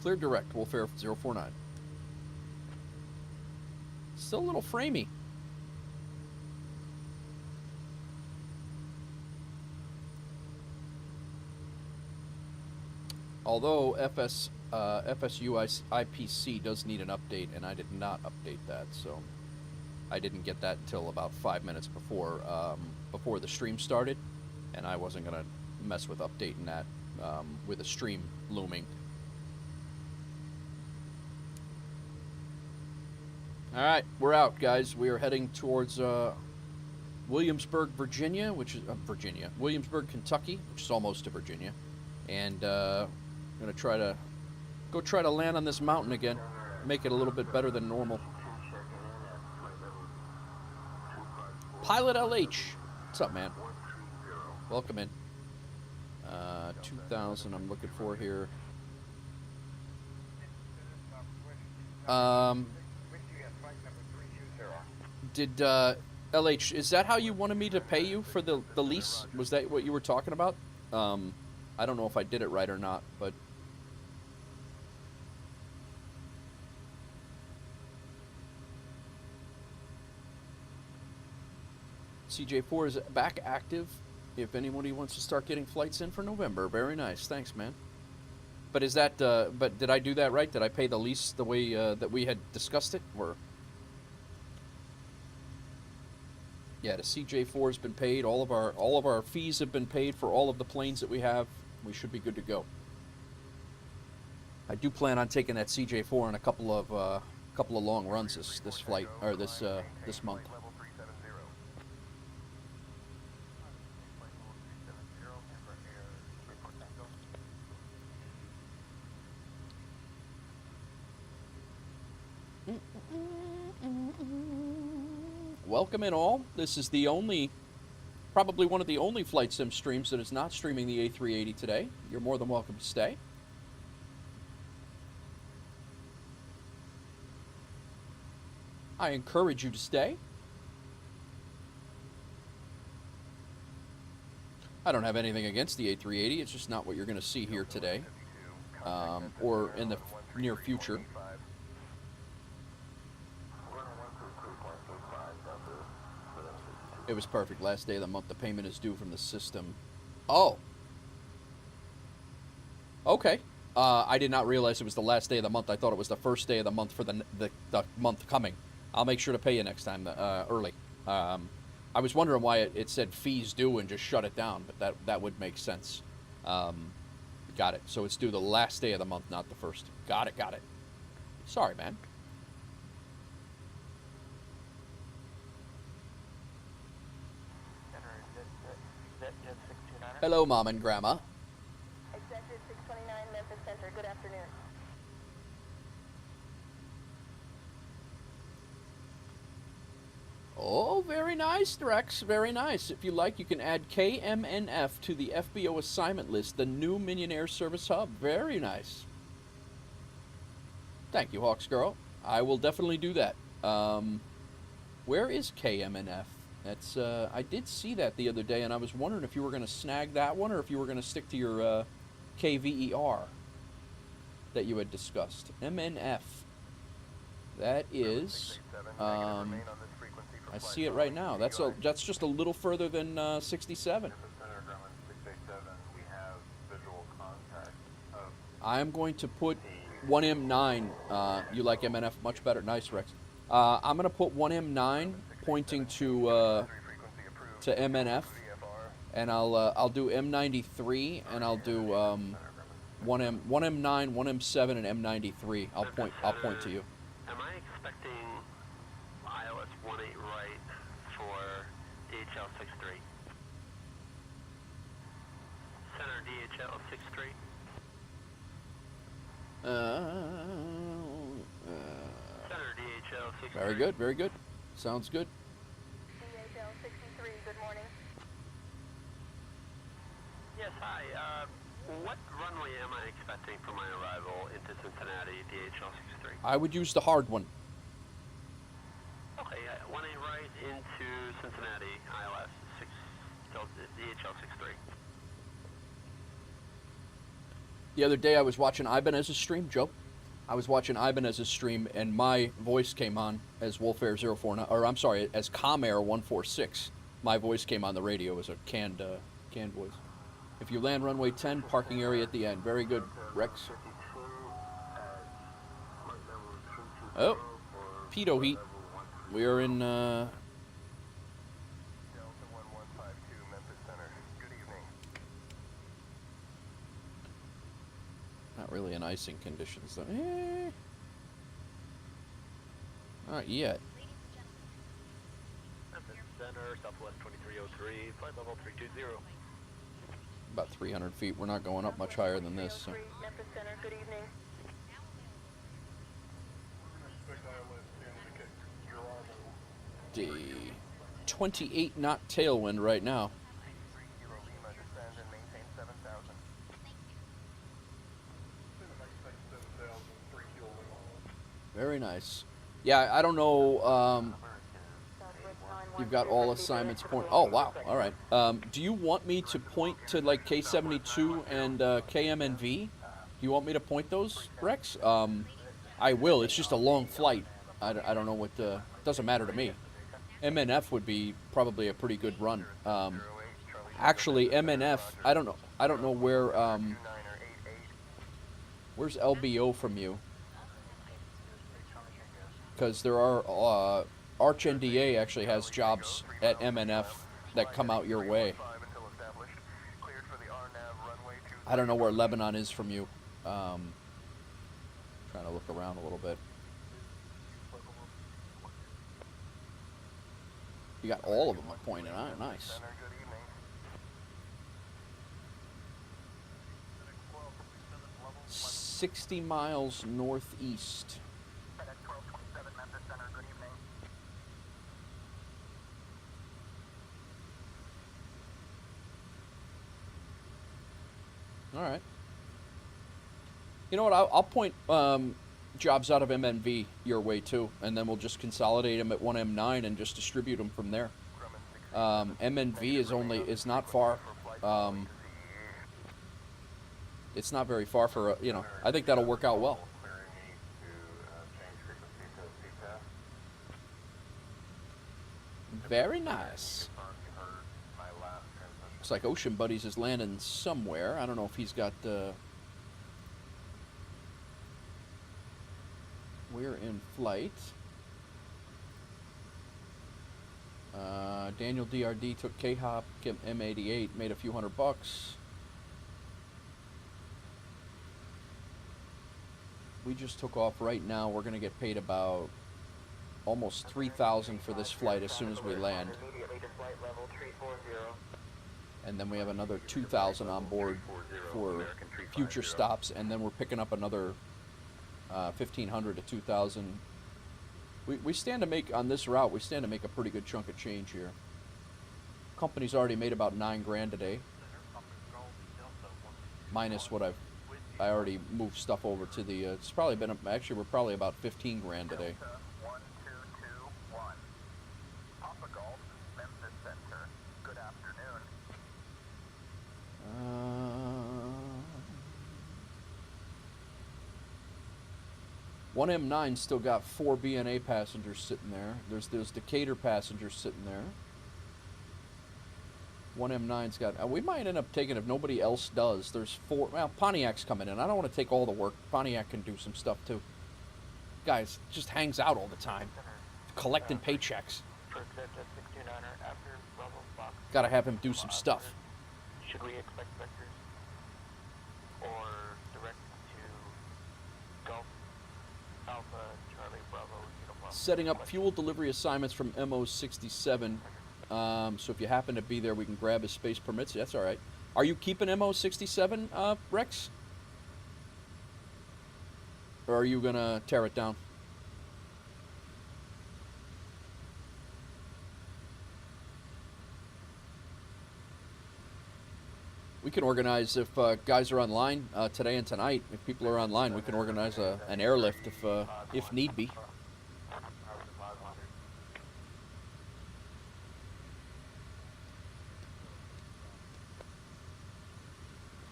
Cleared direct, Wolf Air 049. Still a little framey. Although FSU IPC does need an update, and I did not update that, so I didn't get that until about 5 minutes before the stream started, and I wasn't gonna mess with updating that with a stream looming. All right, we're out, guys. We are heading towards Williamsburg, Virginia, which is Williamsburg, Kentucky, which is almost to Virginia, and I'm gonna try to land on this mountain again, make it a little bit better than normal. Pilot LH, what's up, man? Welcome in. 2,000 I'm looking for here. Did LH, is that how you wanted me to pay you for the lease? Was that what you were talking about? I don't know if I did it right or not, but CJ4 is back active. If anybody wants to start getting flights in for November, very nice. Thanks, man. But is that? But did I do that right? Did I pay the lease the way that we had discussed it? Or yeah, the CJ4 has been paid. All of our fees have been paid for all of the planes that we have. We should be good to go. I do plan on taking that CJ4 on a couple of long runs this flight or this month. Level 370. Welcome in all. This is probably one of the only flight sim streams that is not streaming the A380 today. You're more than welcome to stay. I encourage you to stay. I don't have anything against the A380. It's just not what you're going to see here today, or in the near future. It was perfect. Last day of the month. The payment is due from the system. Oh. Okay. I did not realize it was the last day of the month. I thought it was the first day of the month for the month coming. I'll make sure to pay you next time early. I was wondering why it said fees due and just shut it down, but that would make sense. Got it. So it's due the last day of the month, not the first. Got it. Sorry, man. Hello, Mom and Grandma. Executive 629 Memphis Center. Good afternoon. Oh, very nice, Rex. Very nice. If you like, you can add KMNF to the FBO assignment list, the new Minion Air Service Hub. Very nice. Thank you, Hawks Girl. I will definitely do that. Where is KMNF? That's I did see that the other day, and I was wondering if you were going to snag that one or if you were going to stick to your KVER that you had discussed. MNF. That is. I see it right now. That's just a little further than 67. I'm going to put 1M9. You like MNF much better. Nice, Rex. I'm going to put 1M9 pointing to MNF, and I'll do M93, and I'll do 1M9, 1M7, and M93. I'll point to you. Am I expecting ILS 18 right for DHL 63? Center DHL 63. Center DHL 63. Very good, very good. Sounds good. DHL 63, good morning. Yes, hi. What runway am I expecting for my arrival into Cincinnati DHL 63? I would use the hard one. Okay, 18 right into Cincinnati ILS DHL 63. The other day I was watching Ibanez's stream, Joe. I was watching Ibanez's stream, and my voice came on as Wolf Air 049, or I'm sorry, as Com Air 146. My voice came on the radio as a canned voice. If you land runway 10, parking area at the end. Very good, Rex. Oh, pedo heat. We are in, Delta 1152, Memphis Center. Good evening. not really in icing conditions, though. Not yet. Memphis Center, Southwest 2303, flight level 320. About 300 feet. We're not going up much higher than this. So. Memphis Center, good evening. The 28 knot tailwind right now. Very nice. Yeah, I don't know. You've got all assignments point. Oh wow! All right. Do you want me to point to like K72 and KMNV? Do you want me to point those, Rex? I will. It's just a long flight. I don't know what. Doesn't matter to me. MNF would be probably a pretty good run. Actually, MNF. I don't know. I don't know where. Where's LBO from you? Because there are Arch NDA actually has jobs at MNF that come out your way. I don't know where Lebanon is from you. Trying to look around a little bit. You got all of them pointed on. Nice. $60 miles northeast. All right. You know what? I'll point jobs out of MNV your way too, and then we'll just consolidate them at 1M9 and just distribute them from there. MNV is not far. It's not very far for I think that'll work out well. Very nice. Looks like Ocean Buddies is landing somewhere. I don't know if he's got we're in flight. Daniel DRD took K-Hop, M88, made a few $100. We just took off right now. We're going to get paid about almost $3,000 for this flight as soon as we land. And then we have another $2,000 on board for future stops, and then we're picking up another $1,500 to $2,000. We stand to make, on this route, we stand to make a pretty good chunk of change here. Company's already made about $9 grand today, minus what I already moved stuff over to the. It's probably been actually we're probably about 15 grand today. 1221. Papa Golf, Memphis Center. Good afternoon. 1M9 still got 4 BNA passengers sitting there. There's Decatur passengers sitting there. 1M9's got. We might end up taking, if nobody else does. There's 4. Well, Pontiac's coming in. I don't want to take all the work. Pontiac can do some stuff too. Guys, just hangs out all the time, collecting paychecks. for exit 629er after Bravo Fox. Gotta have him do some stuff. Should we expect vectors or direct to Gulf Alpha Charlie Bravo Uniform? Setting up fuel delivery assignments from MO67. So if you happen to be there, we can grab his space permits. That's all right. Are you keeping MO67, Rex? Or are you gonna tear it down? We can organize, if guys are online today and tonight, if people are online, we can organize an airlift if need be.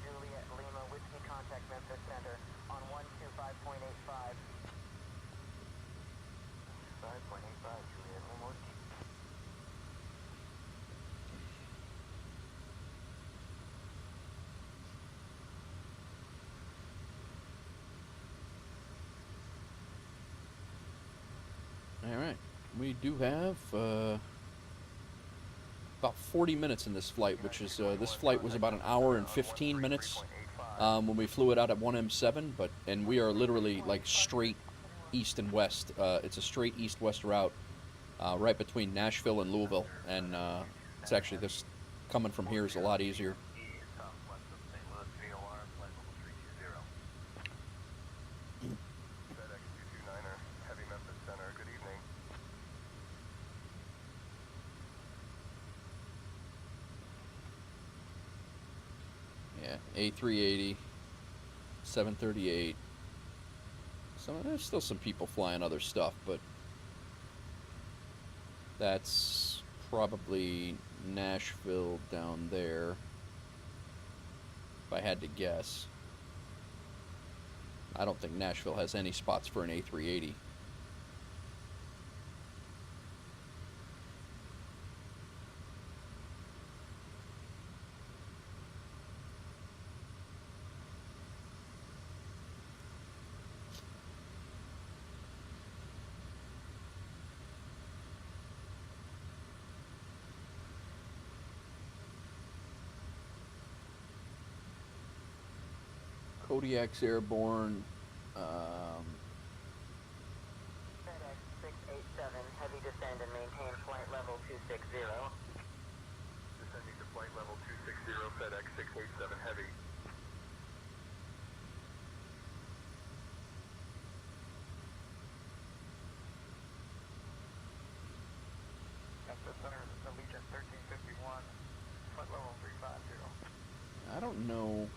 Juliet Lima Whiskey contact Memphis Center on 125.85. 5.85 Juliet Lima Whiskey. All right, we do have about 40 minutes in this flight, which is, this flight was about an hour and 15 minutes when we flew it out at 1M7, and we are literally like straight east and west. It's a straight east-west route right between Nashville and Louisville, and it's actually, this coming from here is a lot easier. A380, 738. There's still some people flying other stuff, but that's probably Nashville down there, if I had to guess. I don't think Nashville has any spots for an A380. Kodiak's airborne. FedEx 687, heavy descend and maintain flight level 260. Descending to flight level 260, FedEx 687 heavy. Memphis Center is Allegiant 1351, flight level 350. I don't know.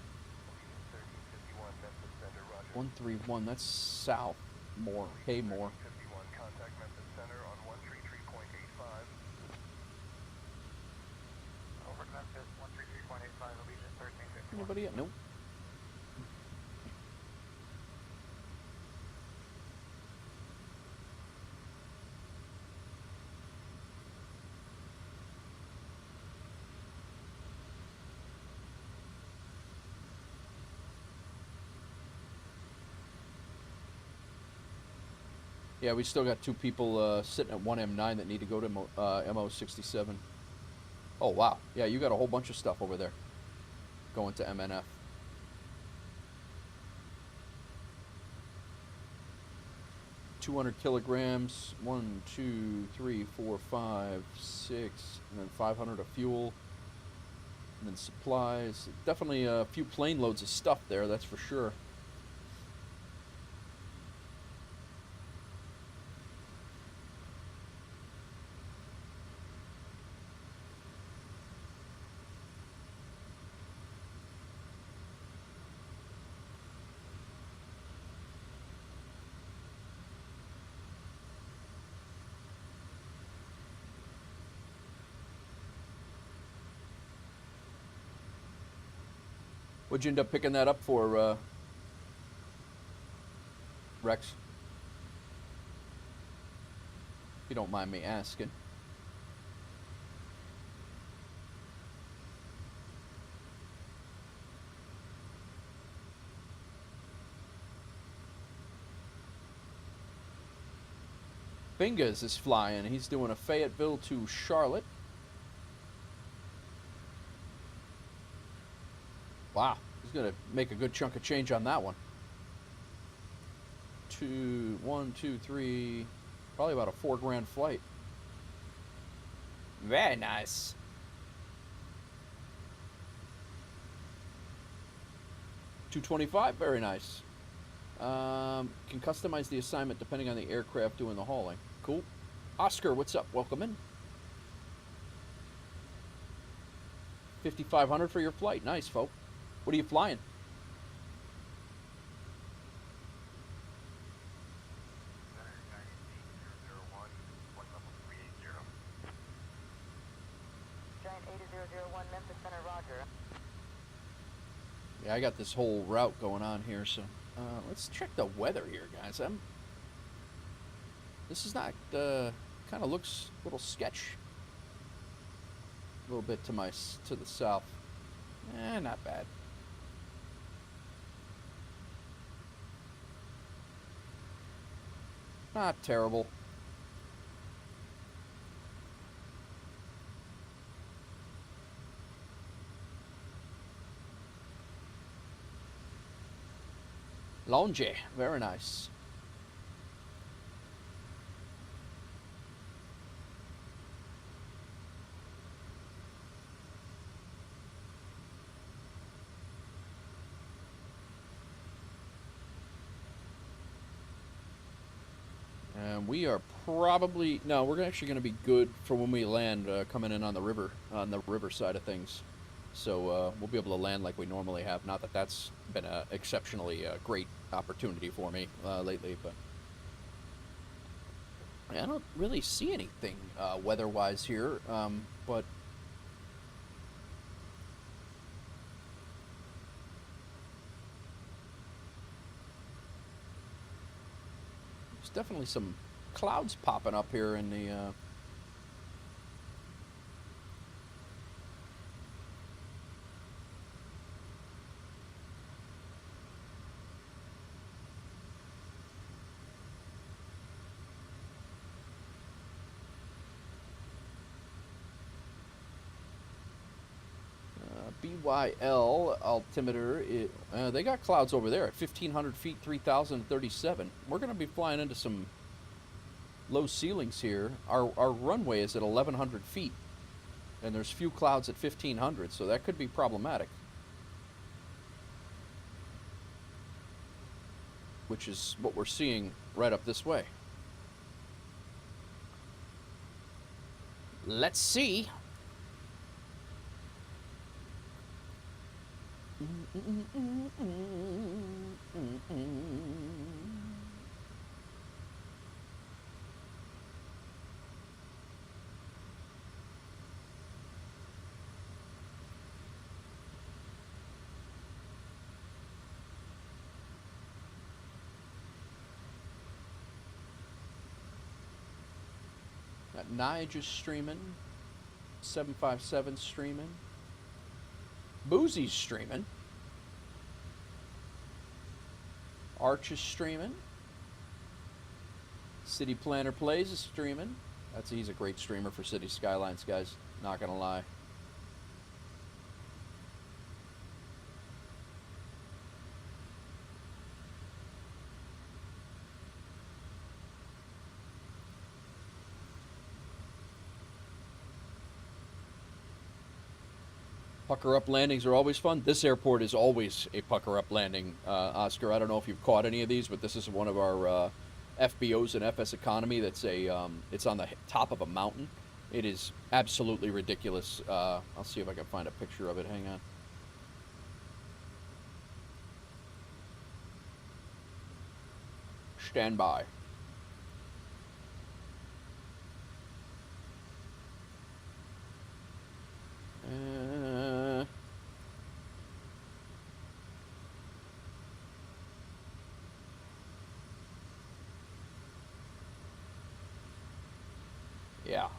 131. That's south. More. Haymore. 51, contact Memphis Center on 133.85. Over Memphis 133.85, Allegiant 1351. Anybody yet? Nope. Yeah, we still got two people sitting at 1M9 that need to go to MO67. Oh, wow. Yeah, you got a whole bunch of stuff over there going to MNF. $200 kilograms, 1, 2, 3, 4, 5, 6, and then 500 of fuel, and then supplies. Definitely a few plane loads of stuff there, that's for sure. What'd you end up picking that up for, Rex? If you don't mind me asking. Bingas is flying. He's doing a Fayetteville to Charlotte. Wow, he's gonna make a good chunk of change on that one. 1, 2, 3, probably about a $4,000 flight. Very nice. $225, very nice. Can customize the assignment depending on the aircraft doing the hauling. Cool. Oscar, what's up? Welcome in. 5,500 for your flight. Nice, folks. What are you flying? Giant 8001 Memphis Center, Roger. Yeah, I got this whole route going on here, so let's check the weather here, guys. This is not kind of looks a little sketch. A little bit to the south. Not bad. Not terrible. Lounge, very nice. And we are probably we're actually going to be good for when we land coming in on the river side of things. So we'll be able to land like we normally have. Not that that's been an exceptionally great opportunity for me lately, but I don't really see anything weather-wise here. But there's definitely some clouds popping up here in the BYL altimeter. They got clouds over there at 1,500 feet, 3,037. We're going to be flying into some low ceilings here. Our runway is at 1,100 feet, and there's few clouds at 1,500, so that could be problematic. Which is what we're seeing right up this way. Let's see. Got Nige streaming, 757 streaming. Boozy's streaming. Arch is streaming. City Planner Plays is streaming. He's a great streamer for City Skylines, guys. Not gonna lie. Pucker up landings are always fun. This airport is always a pucker up landing, Oscar. I don't know if you've caught any of these, but this is one of our FBOs in FSEconomy. That's it's on the top of a mountain. It is absolutely ridiculous. I'll see if I can find a picture of it. Hang on. Stand by. Yeah.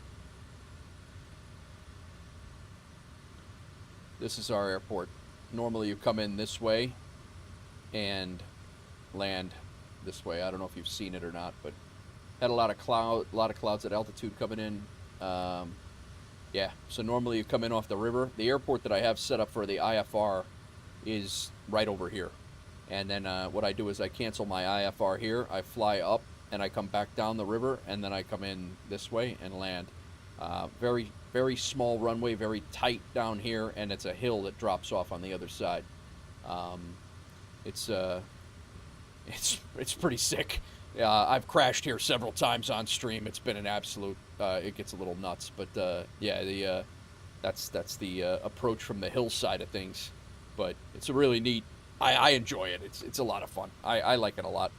This is our airport. Normally you come in this way and land this way. I don't know if you've seen it or not, but Had a lot of clouds at altitude coming in. Yeah, so normally you come in off the river. The airport that I have set up for the IFR is right over here. And then what I do is I cancel my IFR here, I fly up, and I come back down the river, and then I come in this way and land. Very, very small runway, very tight down here, and it's a hill that drops off on the other side. It's pretty sick. I've crashed here several times on stream. It's been an absolute. It gets a little nuts, but yeah, that's the approach from the hill side of things. But it's a really neat. I enjoy it. It's a lot of fun. I like it a lot.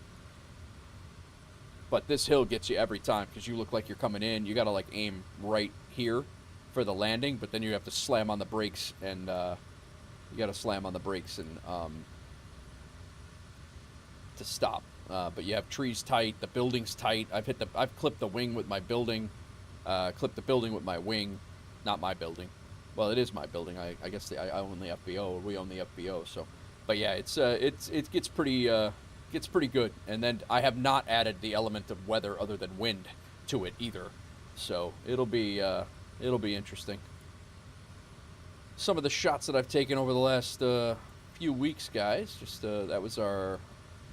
But this hill gets you every time because you look like you're coming in. You gotta like aim right here for the landing, but then you have to slam on the brakes and to stop. But you have trees tight, the building's tight. I've clipped the wing with my building, clipped the building with my wing, not my building. Well, it is my building. I guess I own the FBO, or we own the FBO. So, but yeah, it gets pretty good. And then I have not added the element of weather other than wind to it either. So it'll be interesting. Some of the shots that I've taken over the last few weeks, guys. Just that was our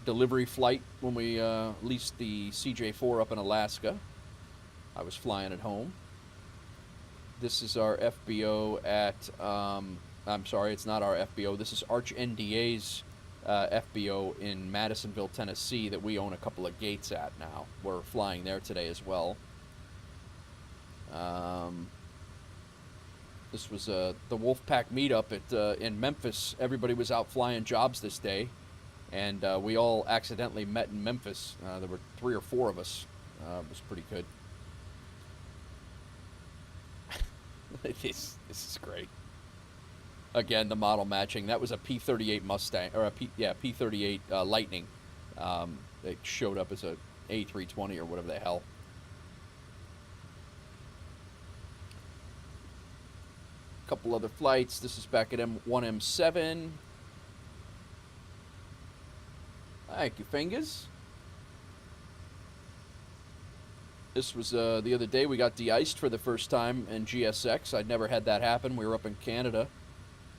delivery flight when we leased the CJ4 up in Alaska. I was flying it home. This is our FBO at, I'm sorry, it's not our FBO. This is Arch NDA's FBO in Madisonville, Tennessee that we own a couple of gates at now. We're flying there today as well. This was the Wolfpack meetup in Memphis. Everybody was out flying jobs this day. And we all accidentally met in Memphis. There were 3 or 4 of us. It was pretty good. This is great. Again, the model matching. That was a P-38 Mustang, or a P-38 Lightning. It showed up as a A-320 or whatever the hell. A couple other flights. This is back at M1M7. Thank you, Fingers. This was the other day. We got de-iced for the first time in GSX. I'd never had that happen. We were up in Canada,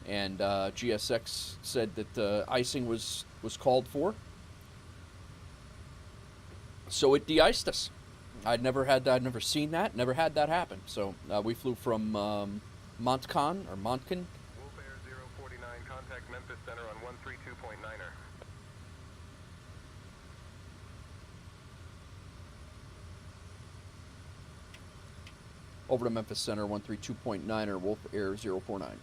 and GSX said that icing was called for. So it de-iced us. I'd never seen that. Never had that happen. So we flew from Montcon. Wolf Air 049, contact Memphis Center on 132.9er. Over to Memphis Center, 132.9er, Wolf Air 049.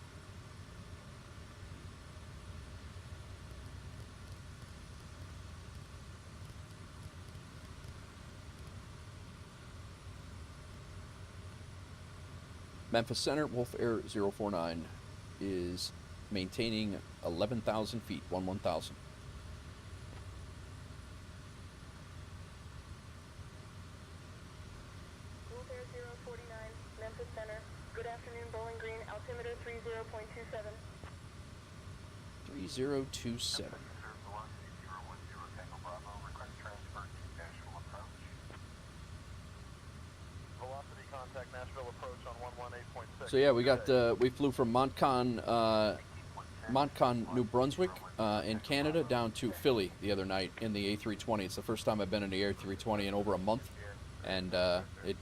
Memphis Center, Wolf Air 049 is maintaining 11,000 feet, 11,000. Wolf Air 049, Memphis Center. Good afternoon, Bowling Green. Altimeter 30.27. 3027. Velocity contact Nashville approach on 118.6. So yeah, we flew from Montcon, New Brunswick, in Canada, down to Philly the other night in the A320. It's the first time I've been in the A320 in over a month, and it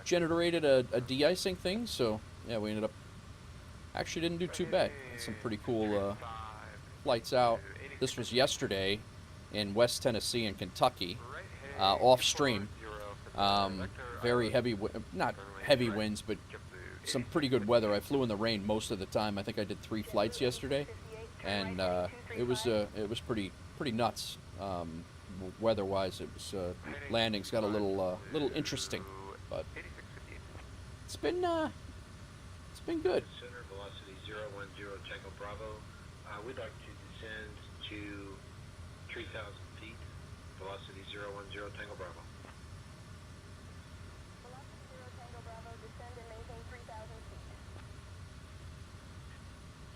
generated a de-icing thing. So yeah, we ended up actually didn't do too bad. Had some pretty cool flights out. This was yesterday in West Tennessee and Kentucky, off stream. Very heavy, not heavy winds, but some pretty good weather. I flew in the rain most of the time. I think I did 3 flights yesterday, and it was pretty nuts. Weather-wise, it was landings got a little interesting, but it's been good. Center velocity 010 Tango Bravo. We'd like to descend to 3,000 feet. Velocity 010 Tango Bravo. Velocity 0 Tango Bravo, descend and maintain 3,000 feet.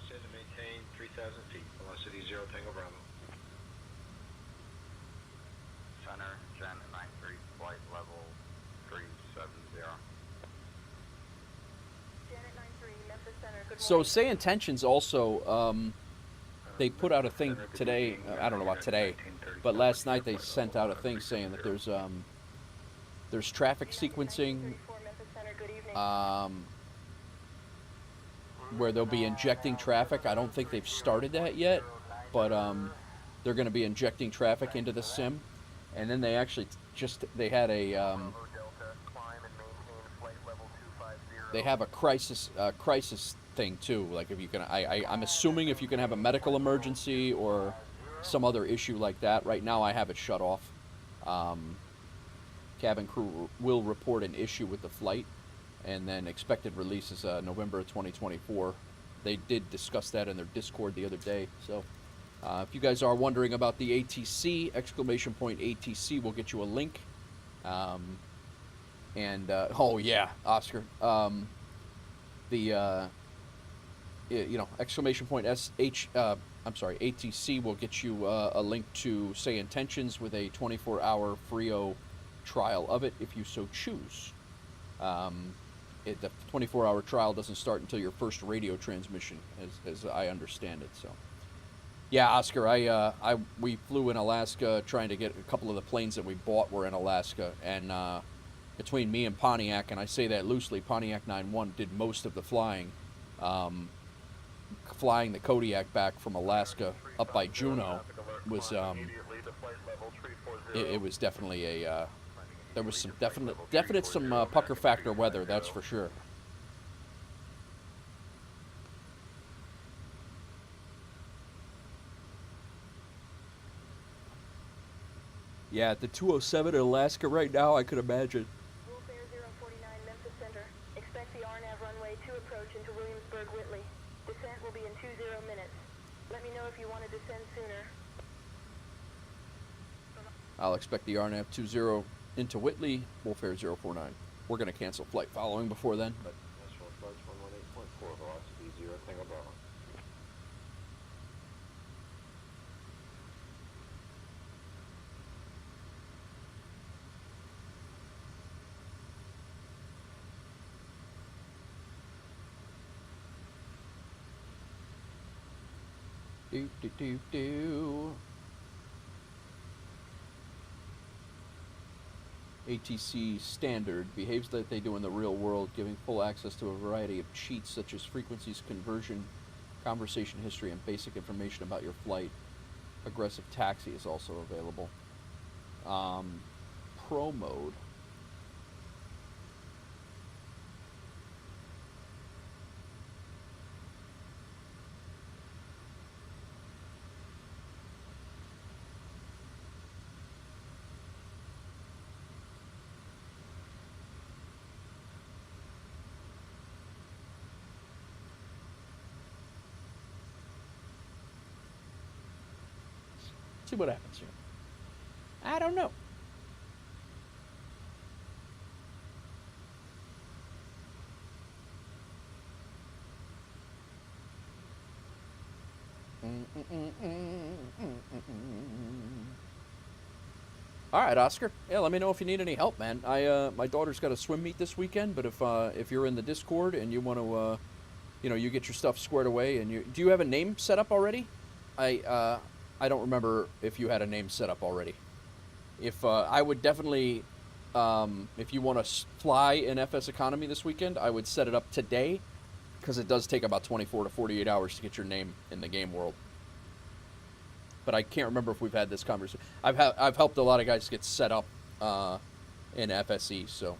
Descend and maintain 3,000 feet. Velocity 0 Tango Bravo. Center, Jen 9 Good So morning. Say Intentions also, they put out a thing today. I don't know about today, but last night they sent out a thing saying that there's traffic sequencing 1934 Memphis Center, good evening. where they'll be injecting traffic. I don't think they've started that yet, but they're going to be injecting traffic into the sim. And then they actually they had they have a crisis thing too. Like if you can, I'm assuming if you can have a medical emergency or some other issue like that. Right now I have it shut off. Cabin crew will report an issue with the flight, and then expected release is November of 2024. They did discuss that in their Discord the other day. So if you guys are wondering about the ATC, exclamation point ATC will get you a link. Oh yeah, Oscar. Exclamation point ATC will get you a link to Say Intentions with a 24-hour Frio trial of it if you so choose. The 24-hour trial doesn't start until your first radio transmission, as I understand it. So, yeah, Oscar, we flew in Alaska trying to get a couple of the planes that we bought were in Alaska, and between me and Pontiac, and I say that loosely, Pontiac 9-1 did most of the flying. Flying the Kodiak back from Alaska up by Juneau was it was definitely a there was some definite some pucker factor weather, that's for sure. Yeah, at the 207 in Alaska right now, I could imagine. Wolf Air 049 Memphis Center. Expect the RNAV runway 2 approach into Williamsburg, Whitley. Descent will be in 20 minutes. Let me know if you want to descend sooner. I'll expect the RNAV 20 into Whitley, Wolf Air 049. We're going to cancel flight following before then, but National Flight 118.4, velocity 0 Tango Bravo. do. ATC standard behaves like they do in the real world, giving full access to a variety of cheats such as frequencies, conversion, conversation history, and basic information about your flight. Aggressive taxi is also available. Pro mode. See what happens here. I don't know. All right, Oscar. Yeah, let me know if you need any help, man. My daughter's got a swim meet this weekend, but if you're in the Discord and you want to, you get your stuff squared away, and do you have a name set up already? I don't remember if you had a name set up already. If I would definitely, if you want to fly in FSEconomy this weekend, I would set it up today, because it does take about 24 to 48 hours to get your name in the game world. But I can't remember if we've had this conversation. I've helped a lot of guys get set up in FSE, so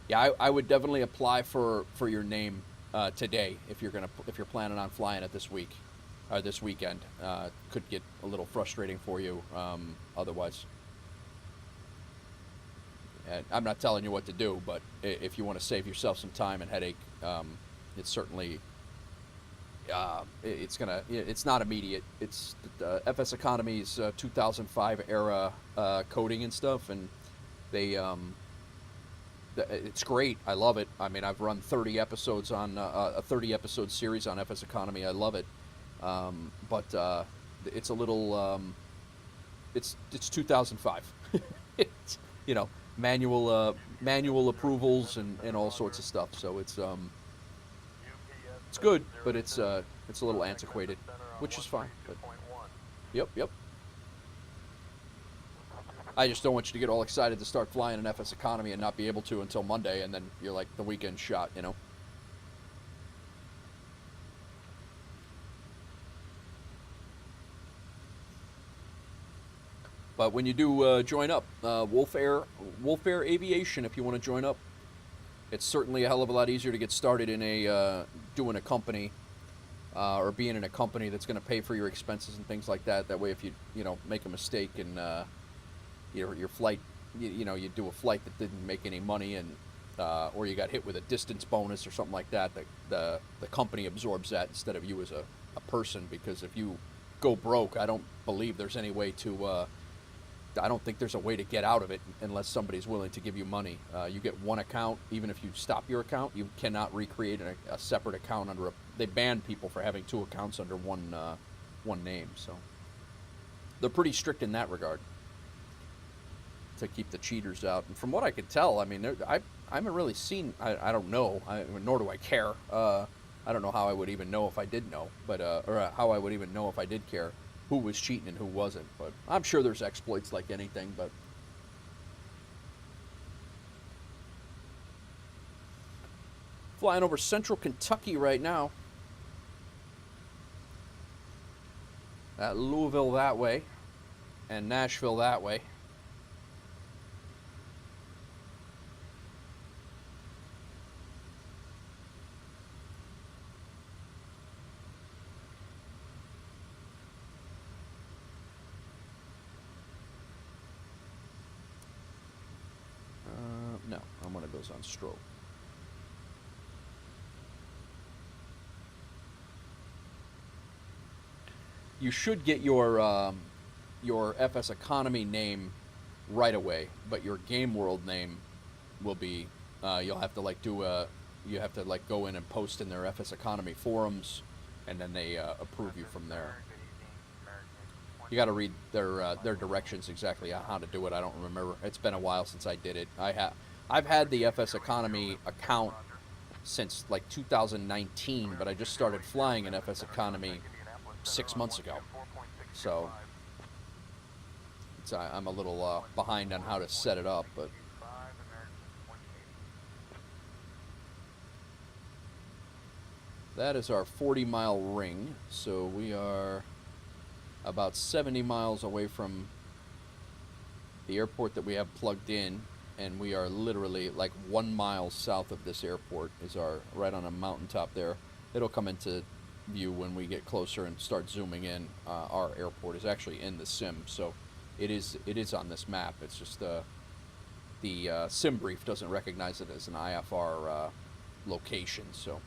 yeah, I would definitely apply for your name today if you're planning on flying it this week. This weekend. Could get a little frustrating for you otherwise. And I'm not telling you what to do, but if you want to save yourself some time and headache, it's certainly it's not immediate. It's FSEconomy's 2005 era coding and stuff, and they it's great. I love it. I mean, I've run 30 episodes on a 30 episode series on FSEconomy. I love it. But it's a little it's 2005. It's, manual approvals and all sorts of stuff. So it's good, but it's a little antiquated, which is fine. But yep. I just don't want you to get all excited to start flying an FSEconomy and not be able to until Monday, and then you're like the weekend shot, you know. But when you do join up, Wolf Air Aviation, if you want to join up, it's certainly a hell of a lot easier to get started in doing a company or being in a company that's going to pay for your expenses and things like that. That way, if you make a mistake and your flight, you do a flight that didn't make any money and or you got hit with a distance bonus or something like that, the company absorbs that instead of you as a person. Because if you go broke, I don't believe there's any way to. I don't think there's a way to get out of it unless somebody's willing to give you money. You get one account, even if you stop your account, you cannot recreate a separate account under they ban people for having two accounts under one name. So they're pretty strict in that regard to keep the cheaters out. And from what I could tell, I mean, I haven't really seen. I don't know. Nor do I care. I don't know how I would even know if I did know, but or how I would even know if I did care who was cheating and who wasn't. But I'm sure there's exploits like anything. But flying over central Kentucky right now. Louisville that way, and Nashville that way. No, I'm one of those on stroke. You should get your FSEconomy name right away, but your Game World name will be you'll have to go in and post in their FSEconomy forums, and then they approve you from there. You got to read their directions exactly on how to do it. I don't remember. It's been a while since I did it. I've had the FSEconomy account since like 2019, but I just started flying an FSEconomy 6 months ago. So I'm a little behind on how to set it up, but that is our 40-mile ring. So we are about 70 miles away from the airport that we have plugged in, and we are literally like 1 mile south of this airport is right on a mountaintop there. It'll come into view when we get closer and start zooming in. Our airport is actually in the sim, so it is on this map. It's just the sim brief doesn't recognize it as an IFR location. So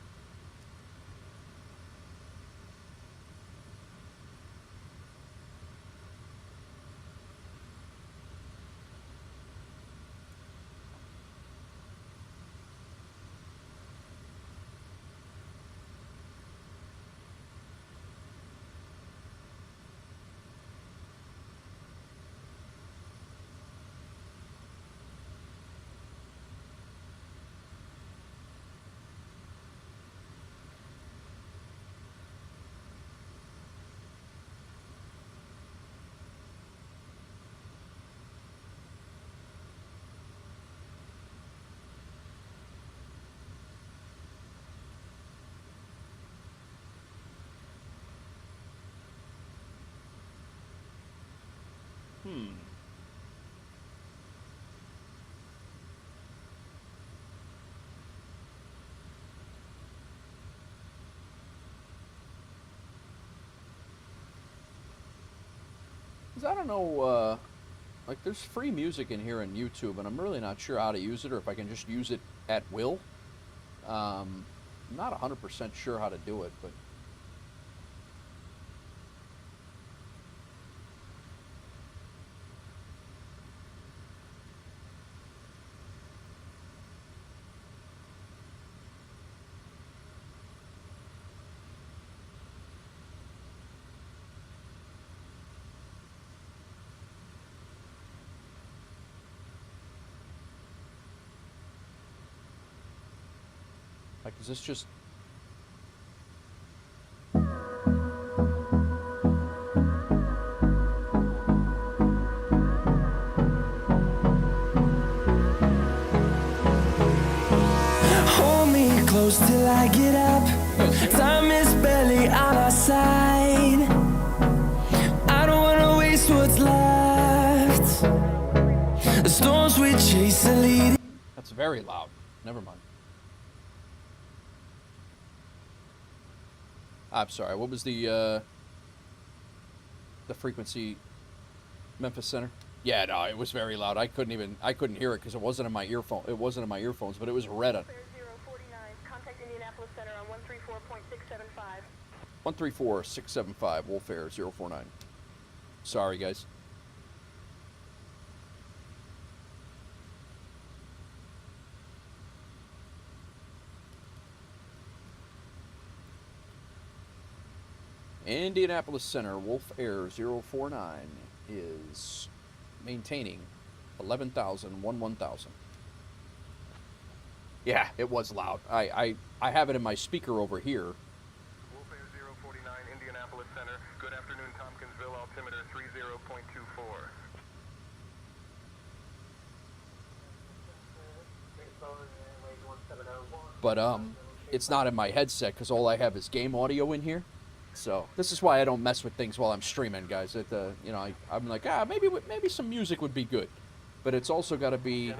I don't know, like there's free music in here on YouTube, and I'm really not sure how to use it or if I can just use it at will. I'm not 100% sure how to do it, but Like, is this just... Hold me close till I get up. Time is barely on our side. I don't wanna waste what's left. The storms we chase are leading. That's very loud. Never mind. I'm sorry. What was the frequency? Memphis Center? Yeah, no, it was very loud. I couldn't hear it because it wasn't in my earphone. It wasn't in my earphones, but it was red on. 049, contact Indianapolis Center on 134.675. 134.675, Wolf Air 049. Sorry, guys. Indianapolis Center, Wolf Air 049 is maintaining 11,000, 1,000. Yeah, it was loud. I have it in my speaker over here. Wolf Air 049, Indianapolis Center. Good afternoon, Tompkinsville. Altimeter 30.24. But it's not in my headset because all I have is game audio in here. So this is why I don't mess with things while I'm streaming, guys. You know, I'm like, maybe some music would be good, but it's also got to be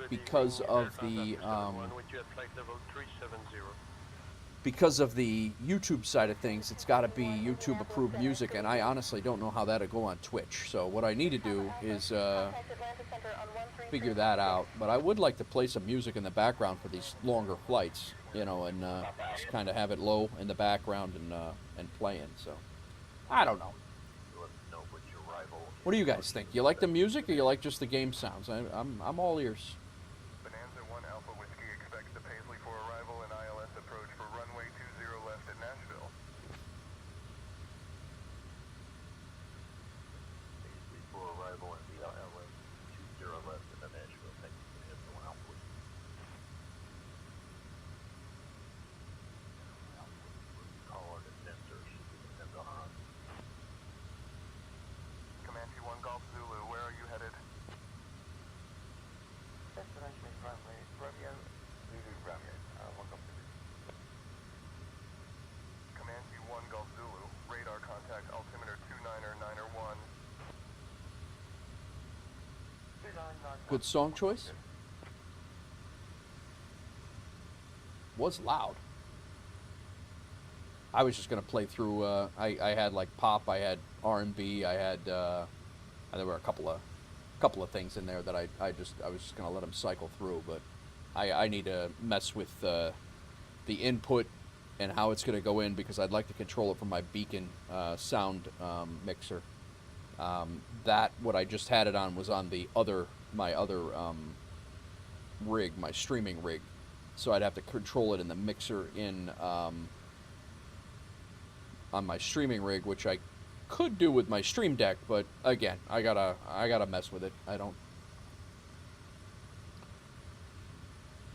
because of the YouTube side of things. It's got to be YouTube approved music, and I honestly don't know how that'll go on Twitch. So what I need to do is figure that out. But I would like to play some music in the background for these longer flights, you know, and just kind of have it low in the background and playing. So I don't know. What do you guys think? You like the music, or you like just the game sounds? I'm all ears. Bonanza 1 Alpha Whiskey expects the Paisley for arrival and ILS approach for runway 20 left at Nashville. Paisley for arrival and the ILS 20 left at Nashville. Thank you, Bonanza 1 Alpha Whiskey. Caller and sensor should be depend on. Comanche 1 Golf Zulu, where are you headed? Destination is runway Romeo. Zulu Romeo. Welcome to Comanche 1 Golf Zulu, radar contact altimeter 299er 1. Good song choice. Was loud. I was just gonna play through. I had like pop. I had R&B. I had. There were a couple of things in there that I was just gonna let them cycle through. But I need to mess with the input and how it's gonna go in, because I'd like to control it from my Beacon sound mixer. That what I just had it on was on my other rig, my streaming rig. So I'd have to control it in the mixer on my streaming rig, which I could do with my Stream Deck, but again, I gotta mess with it. I don't.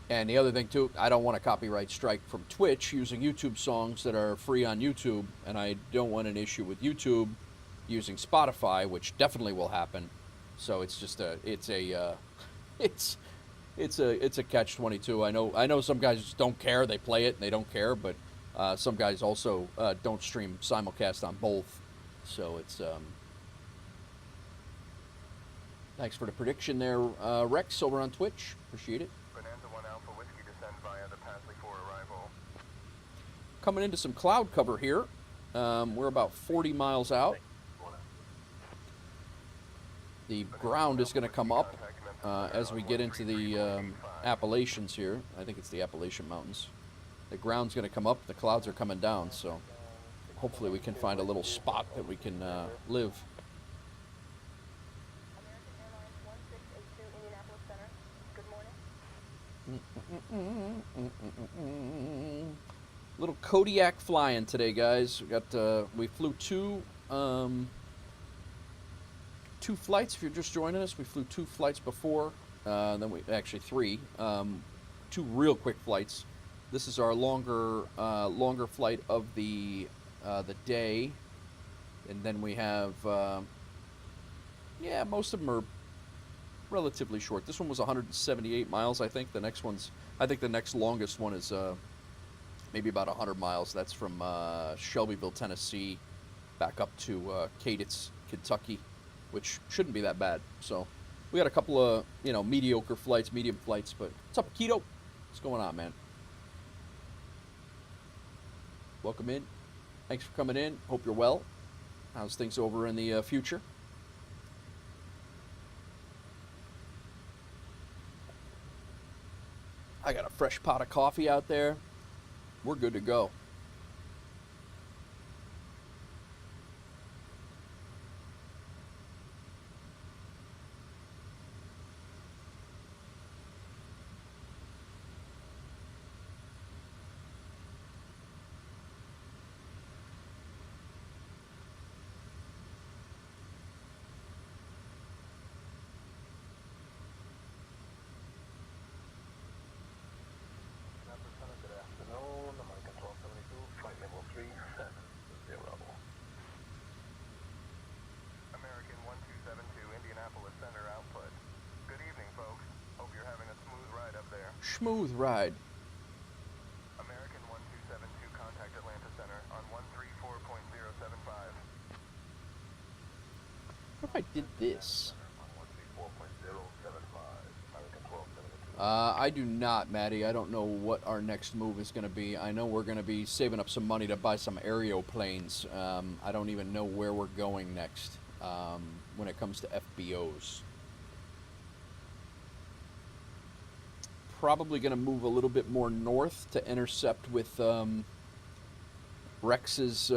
And the other thing too, I don't want a copyright strike from Twitch using YouTube songs that are free on YouTube, and I don't want an issue with YouTube using Spotify, which definitely will happen. So it's just it's a catch-22. I know some guys just don't care. They play it and they don't care, but some guys also don't stream simulcast on both. So it's thanks for the prediction there, Rex, over on Twitch. Appreciate it. Bonanza 1 Alpha Whiskey descend via the Paisley for arrival. Coming into some cloud cover here. We're about 40 miles out. The ground is going to come up as we get into the Appalachians here. I think it's the Appalachian Mountains. The ground's going to come up. The clouds are coming down, so hopefully we can find a little spot that we can live. Little Kodiak flying today, guys. We flew two flights. If you're just joining us, we flew 2 flights before. Then we actually 3. 2 real quick flights This is our longer flight of the day, and then we have yeah, most of them are relatively short. This one was 178 miles, I think. The next longest one is maybe about 100 miles. That's from Shelbyville, Tennessee, back up to Cadence, Kentucky, which shouldn't be that bad. So we got a couple of, you know, mediocre flights, medium flights. But what's up, Keto? What's going on, man? Welcome in. Thanks for coming in. Hope you're well. How's things over in the future? I got a fresh pot of coffee out there. We're good to go. American 1272, Indianapolis Center output. Good evening, folks. Hope you're having a smooth ride up there. Smooth ride. American 1272, contact Atlanta Center on 134.075. What if I did this? 134.075, American 1272. I do not, Maddie. I don't know what our next move is going to be. I know we're going to be saving up some money to buy some aeroplanes. I don't even know where we're going next when it comes to FBOs. Probably going to move a little bit more north to intercept with Rex's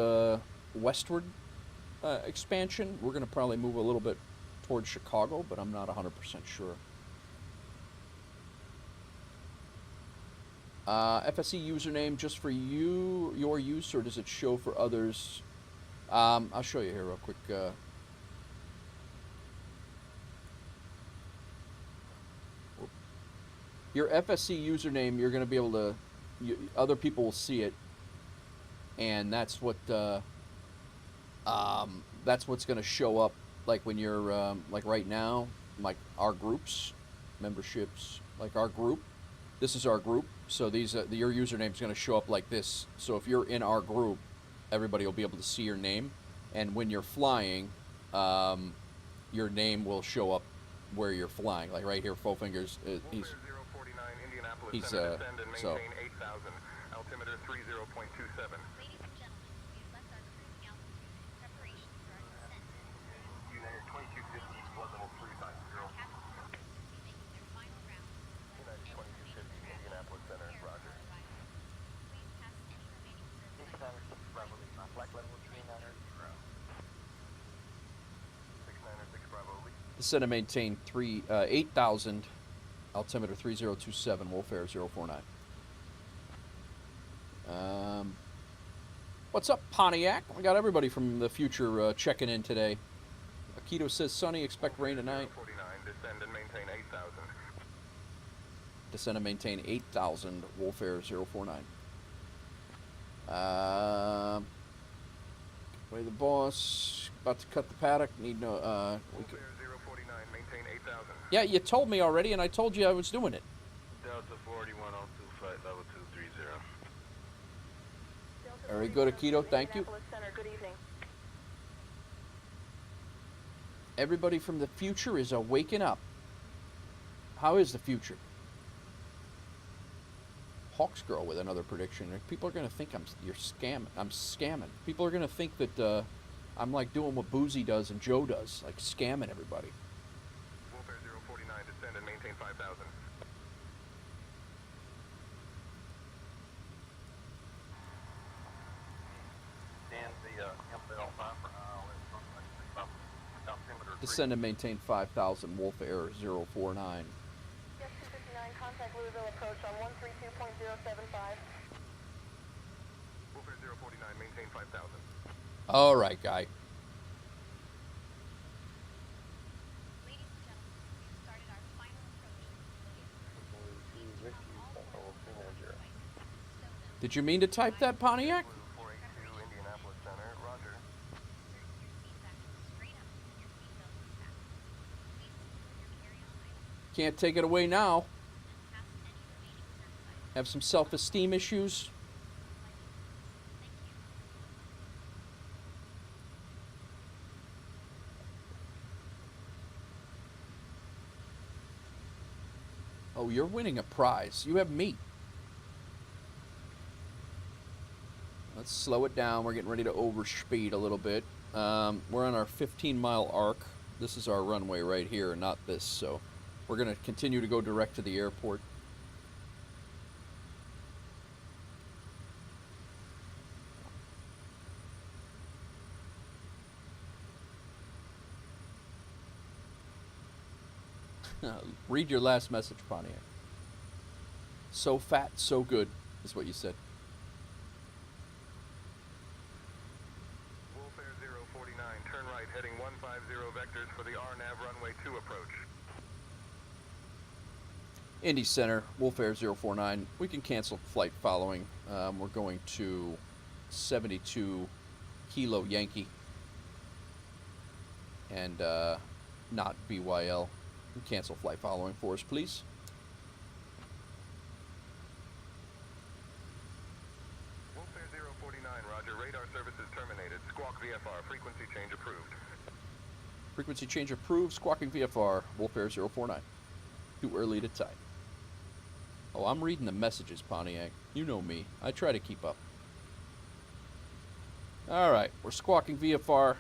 westward expansion. We're going to probably move a little bit towards Chicago, but I'm not 100% sure. FSE username just for your use, or does it show for others? I'll show you here real quick. Your FSE username, you're going to be able to, other people will see it, and that's what that's what's going to show up, like when you're like right now, like our groups, memberships, like our group. This is our group, so these your username is going to show up like this. So if you're in our group, everybody will be able to see your name, and when you're flying, your name will show up where you're flying. Like right here, Four Fingers. He's 049, Indianapolis he's Center, descend and so. maintain 8,000, altimeter 30.27. Ladies and gentlemen, we have left our cruising altitude in preparation for our descent. United 2250, flood level 350. Our passengers will be making their final round. United 2250, Indianapolis Center, roger. Please pass any remaining service. Flight level 390. 696 Bravo, Lee. Descend and maintain 8,000, altimeter 3027, Wolf Air 049. What's up, Pontiac? We got everybody from the future checking in today. Akito says, sunny, expect rain tonight. 49, descend and maintain 8,000. Descend and maintain 8,000, Wolf Air 049. Way the boss, about to cut the paddock, need no, Wolf Air 049, maintain 8,000. Yeah, you told me already, and I told you I was doing it. Delta 4102, flight level 230. Very good, Akito, thank you. Indianapolis Center, good evening. Everybody from the future is waking up. How is the future? Hawks Girl with another prediction. People are gonna think you're scamming. I'm scamming. People are gonna think that I'm like doing what Boozy does and Joe does, like scamming everybody. Wolf Air 049, descend and maintain 5,000. Stand the ML5 for altimeter Descend and maintain 5,000, Wolf Air 049. Yes, 259, contact Louisville approach on 132.075. Wolf Air 049, maintain 5,000. All right, guy. Ladies and gentlemen, we've started our final approach to Williamsburg. Please turn all 4 devices. Did you mean to type that, Pontiac? 482 Indianapolis Center, roger. Can't take it away now. Have some self-esteem issues. Oh, you're winning a prize. You have meat. Let's slow it down. We're getting ready to overspeed a little bit. We're on our 15-mile arc. This is our runway right here, not this. So we're going to continue to go direct to the airport. Read your last message, Pontiac. So fat, so good, is what you said. Wolf Air 049, turn right, heading 150 vectors for the RNAV runway 2 approach. Indy Center, Wolf Air 049. We can cancel flight following. We're going to 72 Kilo Yankee and not BYL. Cancel flight following for us, please. Wolf Air 049, roger. Radar services terminated. Squawk VFR. Frequency change approved. Frequency change approved. Squawking VFR. Wolf Air 049. Too early to type. Oh, I'm reading the messages, Pontiac. You know me. I try to keep up. All right, we're squawking VFR.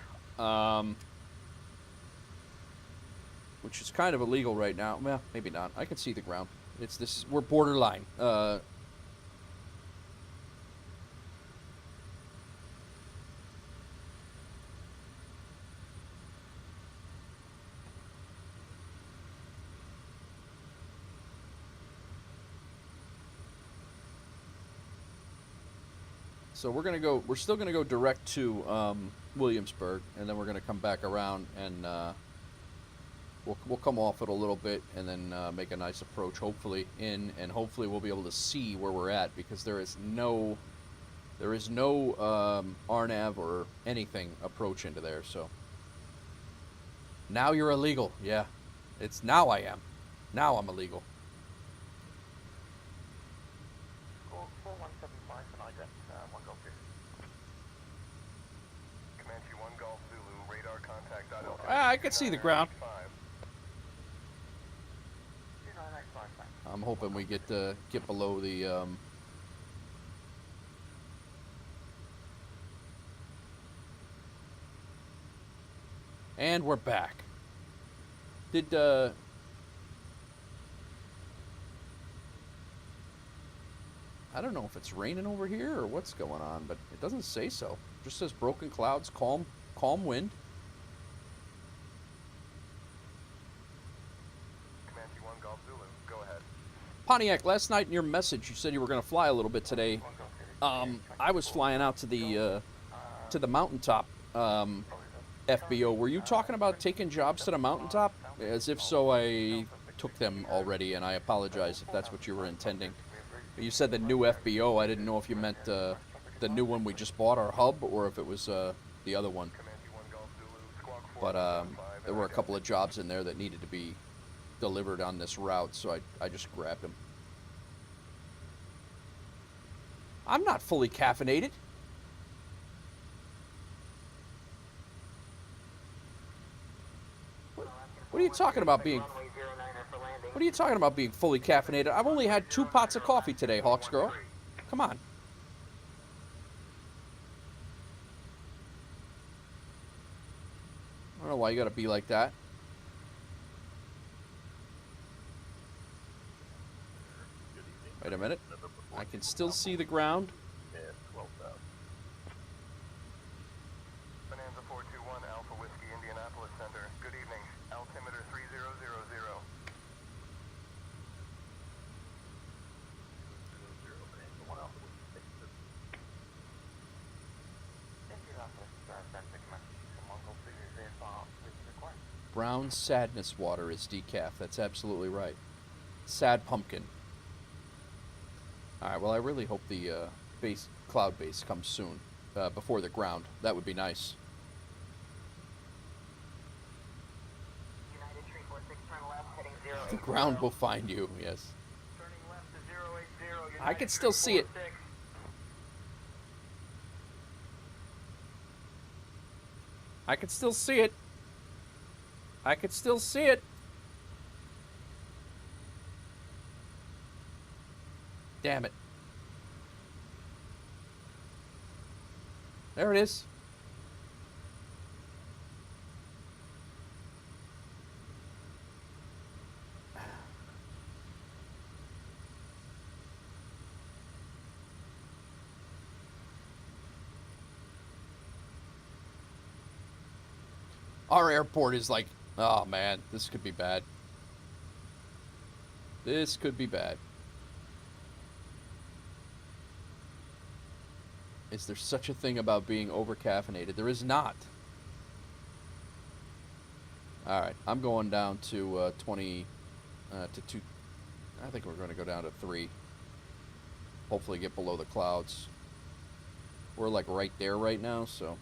Which is kind of illegal right now. Well, maybe not. I can see the ground. It's this. We're borderline. So we're gonna go. We're still gonna go direct to Williamsburg, and then we're gonna come back around and. We'll come off it a little bit and then make a nice approach, hopefully in, and hopefully we'll be able to see where we're at, because there is no RNAV or anything approach into there. So now you're illegal. Yeah, it's now I am. Now I'm illegal. Squawk 4175 and I got 1 Golf 2. Comanche 1 Golf Zulu, radar contact altitude. I can see the ground. I'm hoping we get below the and we're back. Did I don't know if it's raining over here or what's going on, but it doesn't say so. It just says broken clouds, calm wind. Comanche 1 Golf Zulu, go ahead. Pontiac, last night in your message, you said you were going to fly a little bit today. I was flying out to the mountaintop FBO. Were you talking about taking jobs to the mountaintop? As if so, I took them already, and I apologize if that's what you were intending. You said the new FBO. I didn't know if you meant the new one we just bought, our hub, or if it was the other one. But there were a couple of jobs in there that needed to be delivered on this route, so I just grabbed them. I'm not fully caffeinated. What are you talking about being? What are you talking about being fully caffeinated? I've only had 2 pots of coffee today, Hawks girl. Come on. I don't know why you gotta be like that. Wait a minute. I can still see the ground. Bonanza 421 Alpha Whiskey, Indianapolis Center. Good evening. Altimeter 3000. Brown sadness water is decaf. That's absolutely right. Sad pumpkin. All right. Well, I really hope the base cloud base comes soon, before the ground. That would be nice. United 346, turn left, heading 080. The ground will find you. Yes. Turning left to 080. I can still see it. 346. I can still see it. I can still see it. Damn it. There it is. Our airport is like, oh man, this could be bad. This could be bad. Is there such a thing about being over-caffeinated? There is not. Alright, I'm going down to 20, to 2, I think we're going to go down to 3. Hopefully get below the clouds. We're like right there right now, so.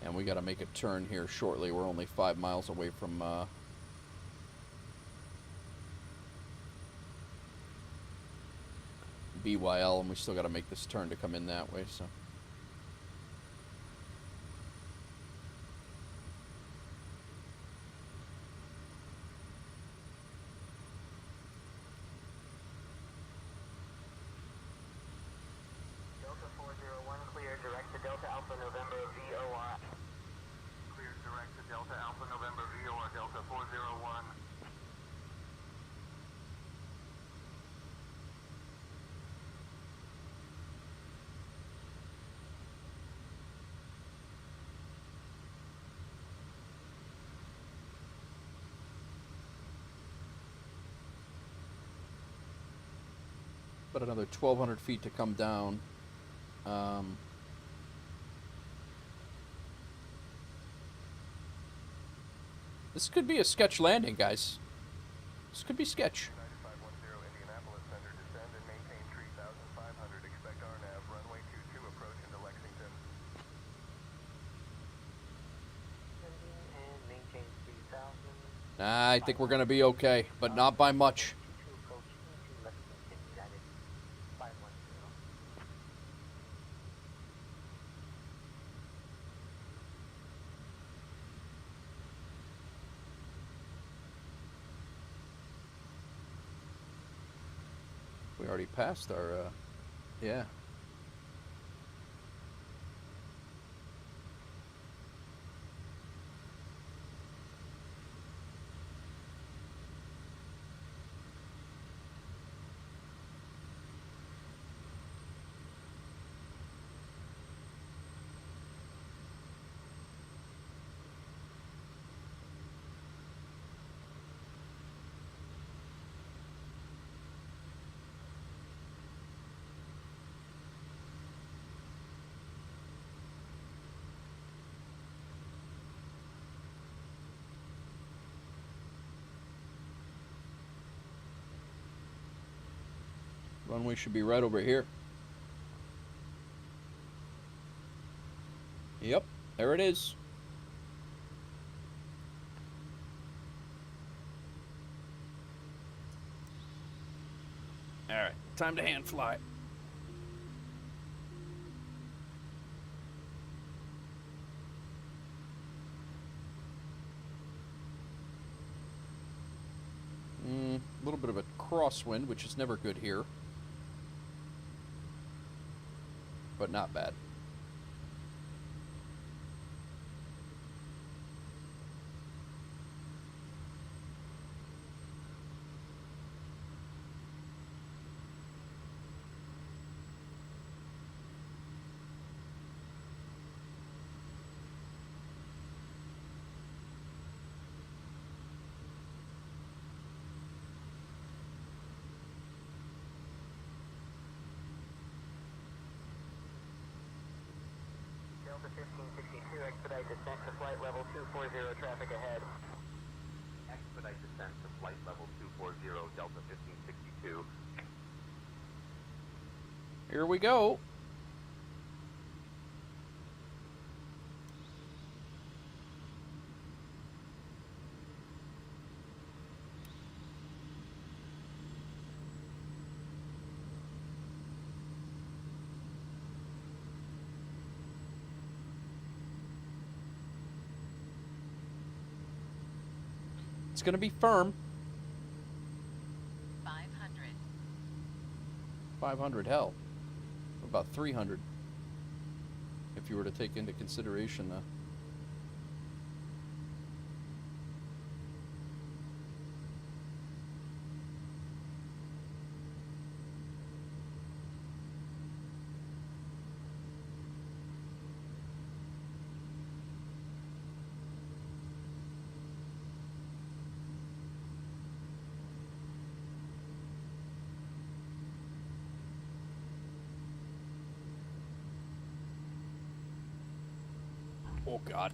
And we got to make a turn here shortly. We're only 5 miles away from BYL, and we still got to make this turn to come in that way, so. Delta 401, clear, direct to Delta Alpha November VOR. Cleared direct to Delta Alpha November VOR Delta 401. But another 1,200 feet to come down. This could be a sketch landing, guys. This could be sketch. United 510 Indianapolis Center, descend and maintain 3,500. Expect RNAV, runway 22, approach into Lexington. And maintain 3000. I think we're going to be okay, but not by much. 22 approach into Lexington, United 510. We already passed our, yeah. Runway should be right over here. Yep, there it is. All right, time to hand fly. A little bit of a crosswind, which is never good here. But not bad. Delta 1562, expedite descent to flight level 240, traffic ahead. Expedite descent to flight level 240, Delta 1562. Here we go. It's going to be firm. 500. 500, hell. About 300. If you were to take into consideration the... Oh, God.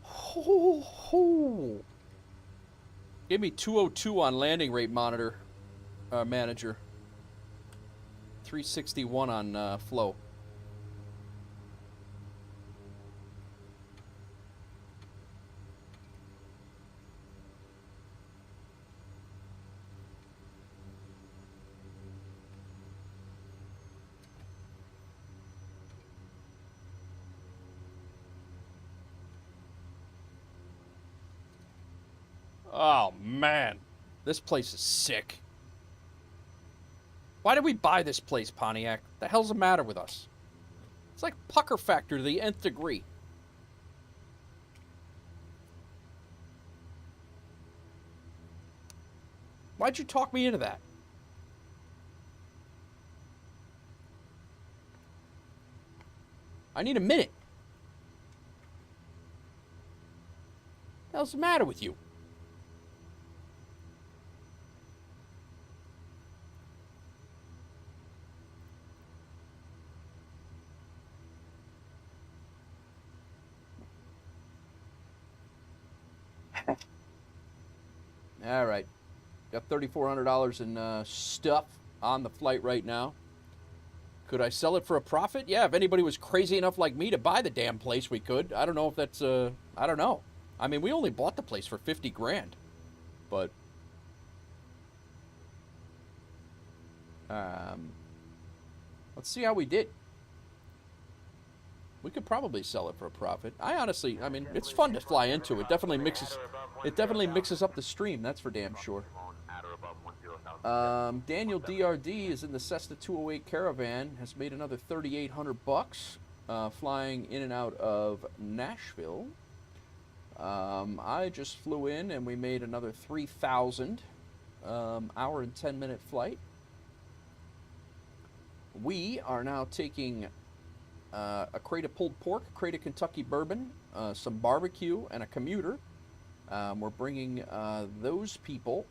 Ho, ho. Give me 202 on landing rate monitor, manager. 361 on flow. Oh, man. This place is sick. Why did we buy this place, Pontiac? What the hell's the matter with us? It's like pucker factor to the nth degree. Why'd you talk me into that? I need a minute. What the hell's the matter with you? All right. Got $3,400 in stuff on the flight right now. Could I sell it for a profit? Yeah, if anybody was crazy enough like me to buy the damn place, we could. I don't know if that's, I don't know. I mean, we only bought the place for 50 grand. But, let's see how we did. We could probably sell it for a profit. I honestly, I mean, it's fun to fly into. It definitely mixes up the stream. That's for damn sure. Daniel DRD is in the Cessna 208 Caravan. Has made another 3,800 bucks, flying in and out of Nashville. I just flew in and we made another 3,000. Hour and 10-minute flight. We are now taking a crate of pulled pork, a crate of Kentucky bourbon, some barbecue, and a commuter. We're bringing those people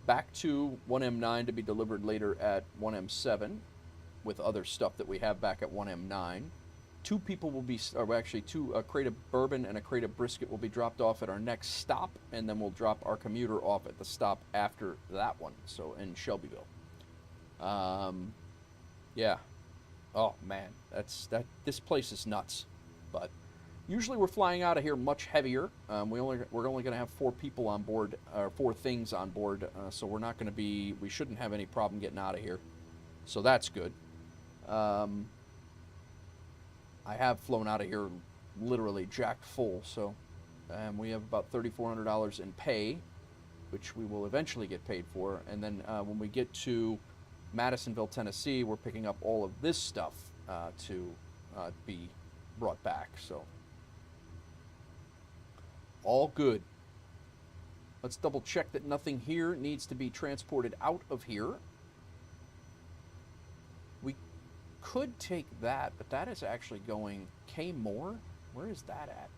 back to 1M9 to be delivered later at 1M7 with other stuff that we have back at 1M9. Two people will be, or actually a crate of bourbon and a crate of brisket will be dropped off at our next stop, and then we'll drop our commuter off at the stop after that one, so in Shelbyville. Yeah. Oh man, this place is nuts. But usually we're flying out of here much heavier. We're only going to have 4 people on board, or 4 things on board, so we shouldn't have any problem getting out of here. So that's good. I have flown out of here literally jacked full, so we have about $3,400 in pay, which we will eventually get paid for, and then when we get to Madisonville, Tennessee, we're picking up all of this stuff to be brought back, so all good. Let's double check that nothing here needs to be transported out of here. We could take that, but that is actually going K more. Where is that at?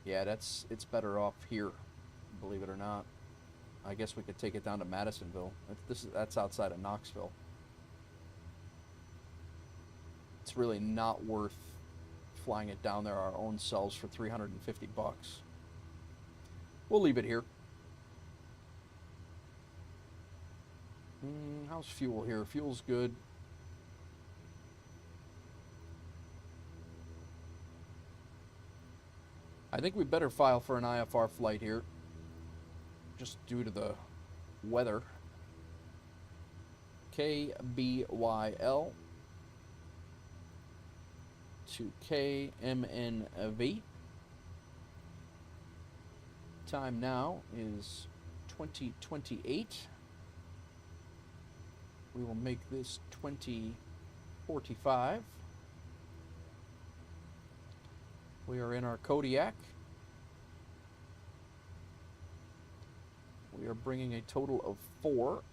Yeah, it's better off here, believe it or not. I guess we could take it down to Madisonville. That's outside of Knoxville. It's really not worth flying it down there our own selves for $350. We'll leave it here. How's fuel here? Fuel's good. I think we better file for an IFR flight here, just due to the weather. KBYL to KMNV. Time now is 20:28. We will make this 20:45. We are in our Kodiak. We are bringing a total of 4.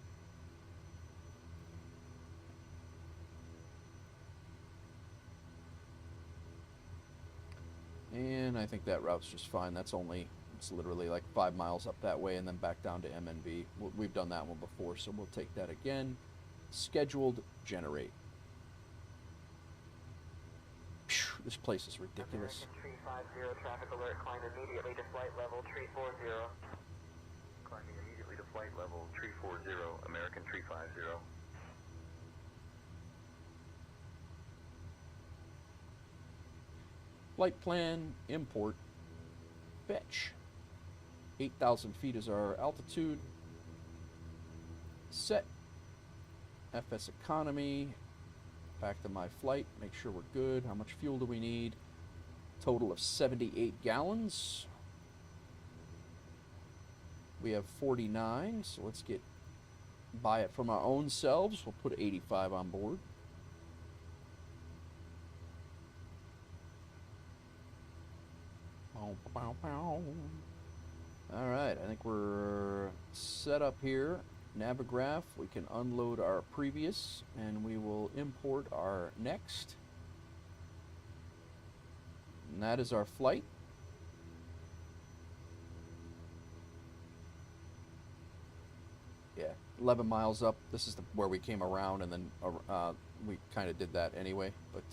And I think that route's just fine. It's literally like 5 miles up that way and then back down to MNV. We've done that one before, so we'll take that again. Scheduled generate. Phew, this place is ridiculous. American 350, traffic alert, climb immediately to flight level 340. Climbing immediately to flight level 340, American 350. Flight plan, import, fetch. 8,000 feet is our altitude. Set. FSEconomy. Back to my flight, make sure we're good. How much fuel do we need? Total of 78 gallons. We have 49, so let's buy it from our own selves. We'll put 85 on board. All right, I think we're set up here. Navigraph, we can unload our previous, and we will import our next. And that is our flight. Yeah, 11 miles up. This is where we came around, and then we kind of did that anyway. But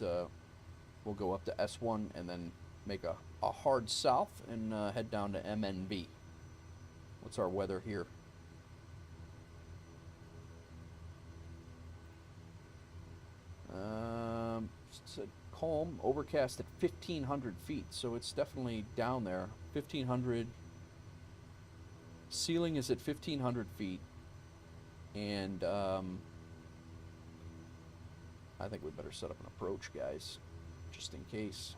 we'll go up to S1 and then make a hard south and head down to MNV. What's our weather here? It's a calm, overcast at 1,500 feet, so it's definitely down there. 1,500. Ceiling is at 1,500 feet, and I think we better set up an approach, guys, just in case.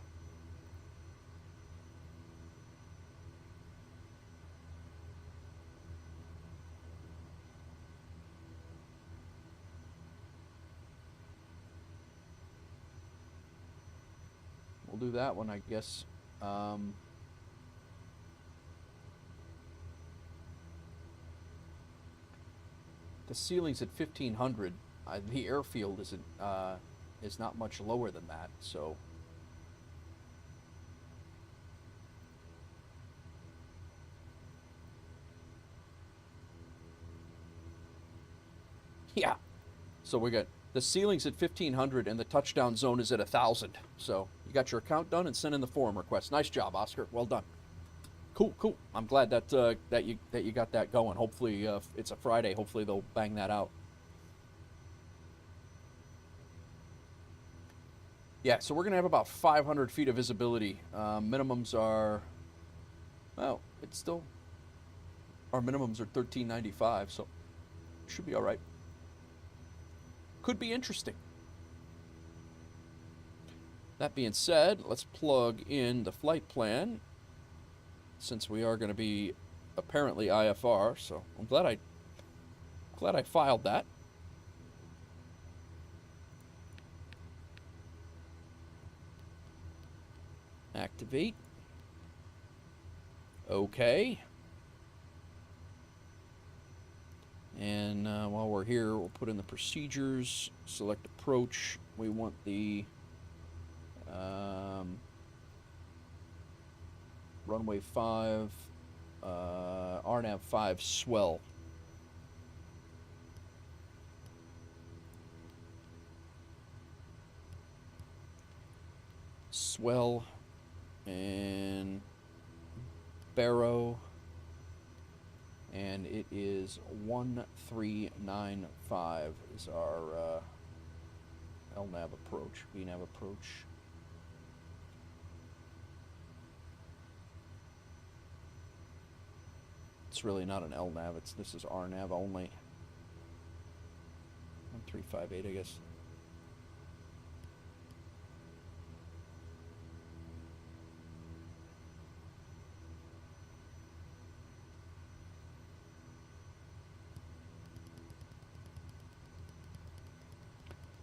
We'll do that one, I guess. The ceiling's at 1,500. The airfield is not much lower than that, so. Yeah. So we got the ceiling's at 1,500 and the touchdown zone is at 1,000. So you got your account done and sent in the forum request. Nice job, Oscar. Well done. Cool. I'm glad that you got that going. Hopefully, it's a Friday. Hopefully they'll bang that out. Yeah. So we're gonna have about 500 feet of visibility. Minimums are, well, it's still, our minimums are 1395. So should be all right. Could be interesting. That being said, let's plug in the flight plan, since we are going to be apparently IFR. So I'm glad I filed that. Activate. Okay. And while we're here, we'll put in the procedures, select approach. We want the runway 5, RNAV 5 swell. Swell and barrow, and it is 1395 is our LNAV approach, VNAV approach. It's really not an LNAV, this is RNAV only. 1358, I guess.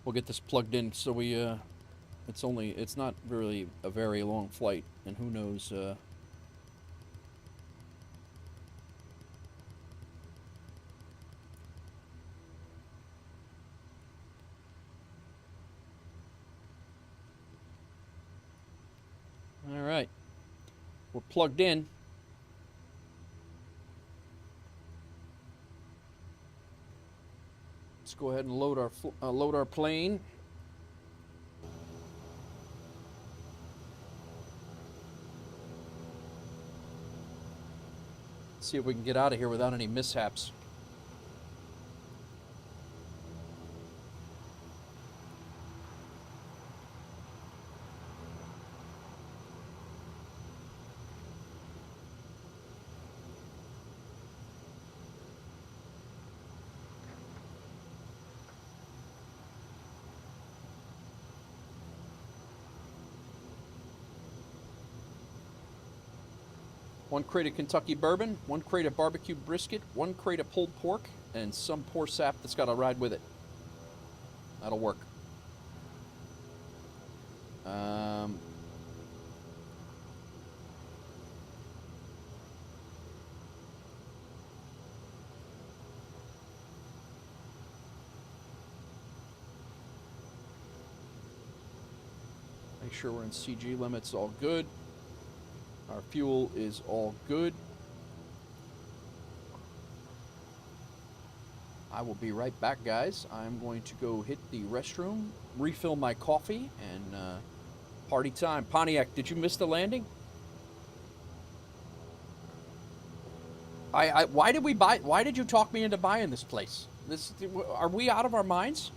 We'll get this plugged in so we it's not really a very long flight, and who knows all right, we're plugged in. Let's go ahead and load our plane. See if we can get out of here without any mishaps. One crate of Kentucky bourbon, one crate of barbecue brisket, one crate of pulled pork, and some poor sap that's got to ride with it. That'll work. Make sure we're in CG limits, all good. Our fuel is all good. I will be right back, guys. I'm going to go hit the restroom, refill my coffee, and party time. Pontiac, did you miss the landing? Why did we buy? Why did you talk me into buying this place? Are we out of our minds?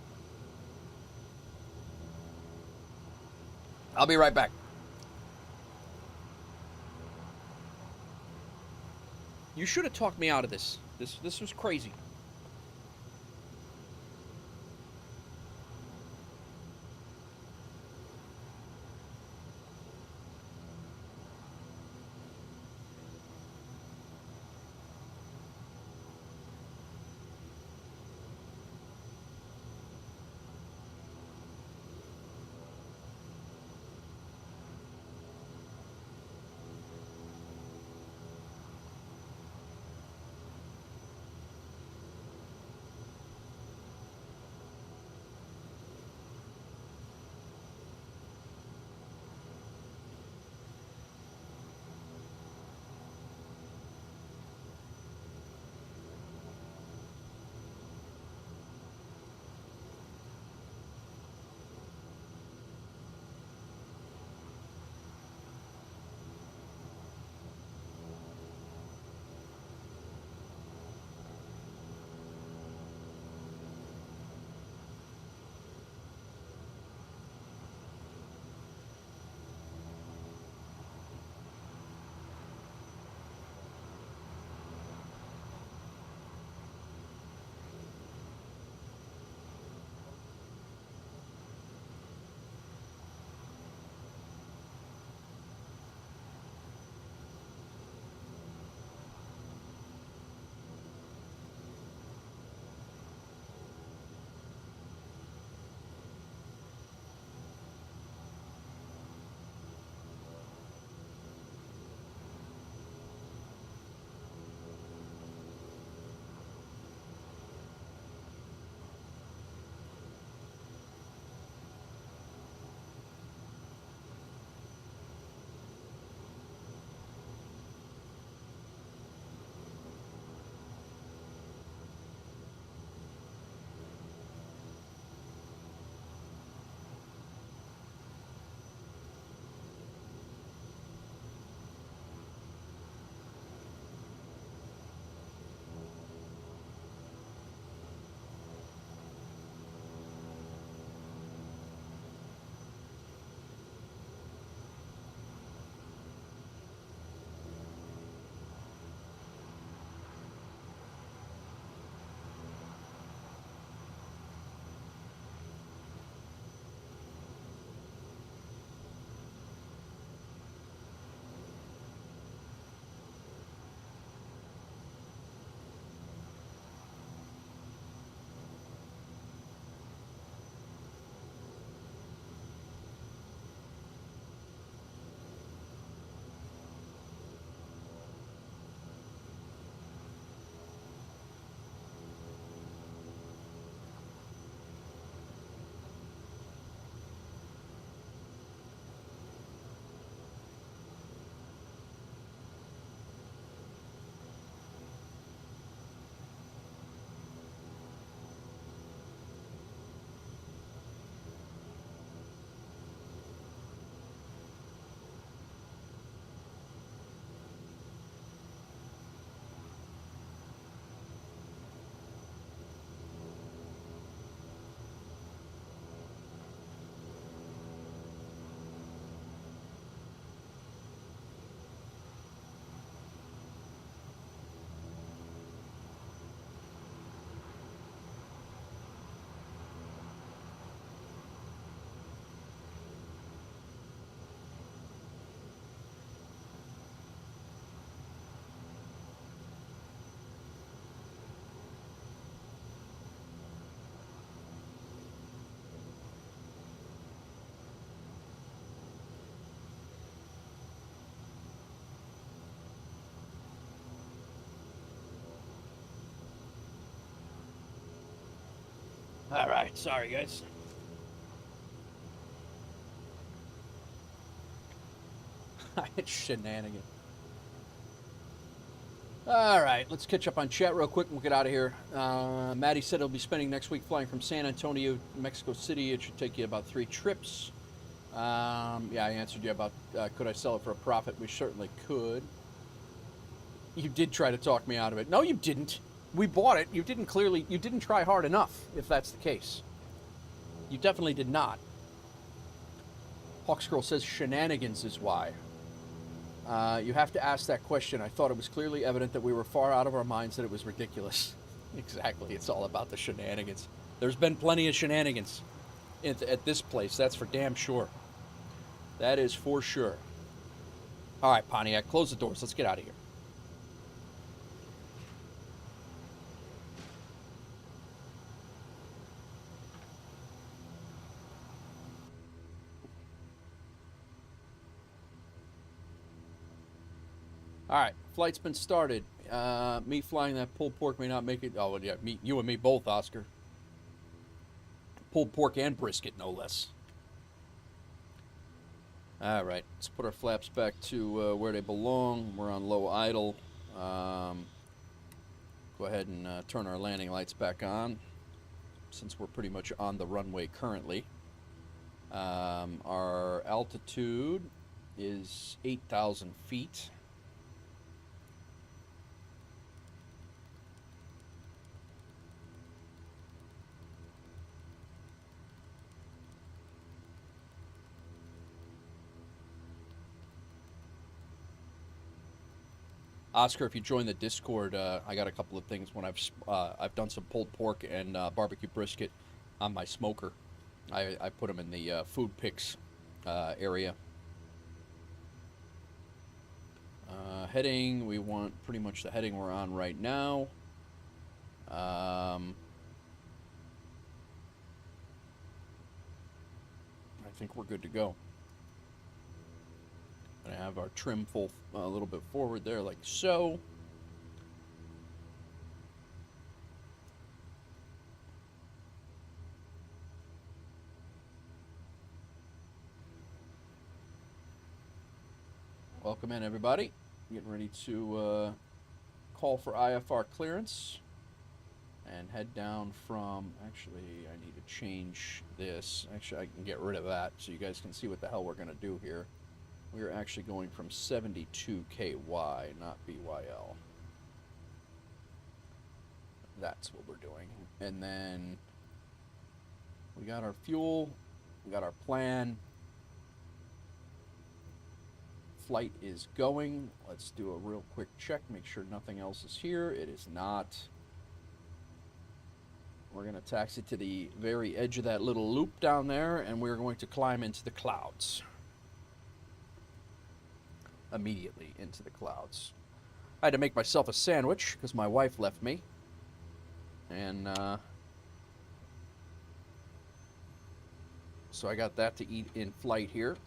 I'll be right back. You should have talked me out of this. This was crazy. All right, sorry guys. It's shenanigan. All right, let's catch up on chat real quick and we'll get out of here. Maddie said he'll be spending next week flying from San Antonio to Mexico City. It should take you about 3 trips. Yeah, I answered you about could I sell it for a profit? We certainly could. You did try to talk me out of it. No, you didn't. We bought it. You didn't try hard enough, if that's the case. You definitely did not. Hawksgirl says shenanigans is why. You have to ask that question. I thought it was clearly evident that we were far out of our minds that it was ridiculous. Exactly. It's all about the shenanigans. There's been plenty of shenanigans at this place. That's for damn sure. That is for sure. All right, Pontiac, close the doors. Let's get out of here. All right, flight's been started. Me flying that pulled pork may not make it. Oh, yeah, you and me both, Oscar. Pulled pork and brisket, no less. All right, let's put our flaps back to where they belong. We're on low idle. Go ahead and turn our landing lights back on, since we're pretty much on the runway currently. Our altitude is 8,000 feet. Oscar, if you join the Discord, I got a couple of things when I've done some pulled pork and barbecue brisket on my smoker. I put them in the food picks area. Heading, we want pretty much the heading we're on right now. I think we're good to go. Gonna have our trim full a little bit forward there, like so. Welcome in, everybody. Getting ready to call for IFR clearance and head down from. Actually, I need to change this. Actually, I can get rid of that so you guys can see what the hell we're gonna do here. We're actually going from 72 KY, not BYL. That's what we're doing. And then we got our fuel, we got our plan. Flight is going. Let's do a real quick check, make sure nothing else is here. It is not. We're going to taxi to the very edge of that little loop down there, and we're going to climb into the clouds. Immediately into the clouds. I had to make myself a sandwich because my wife left me. And so I got that to eat in flight here.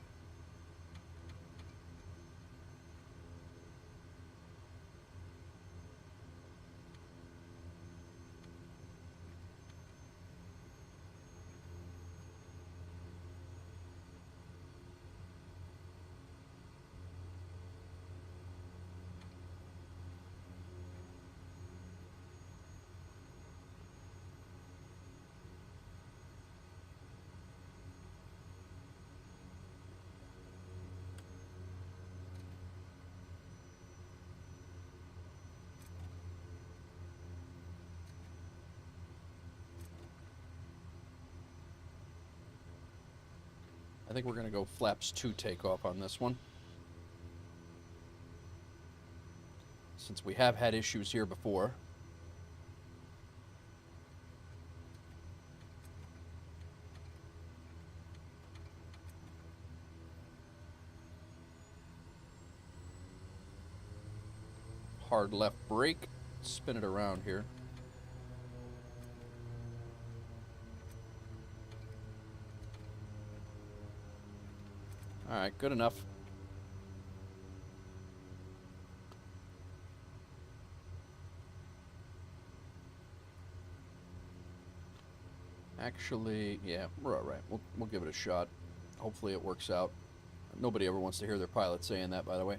I think we're going to go flaps 2 takeoff on this one. Since we have had issues here before. Hard left brake. Spin it around here. All right, good enough. Actually, yeah, we're all right. We'll give it a shot. Hopefully it works out. Nobody ever wants to hear their pilot saying that, by the way.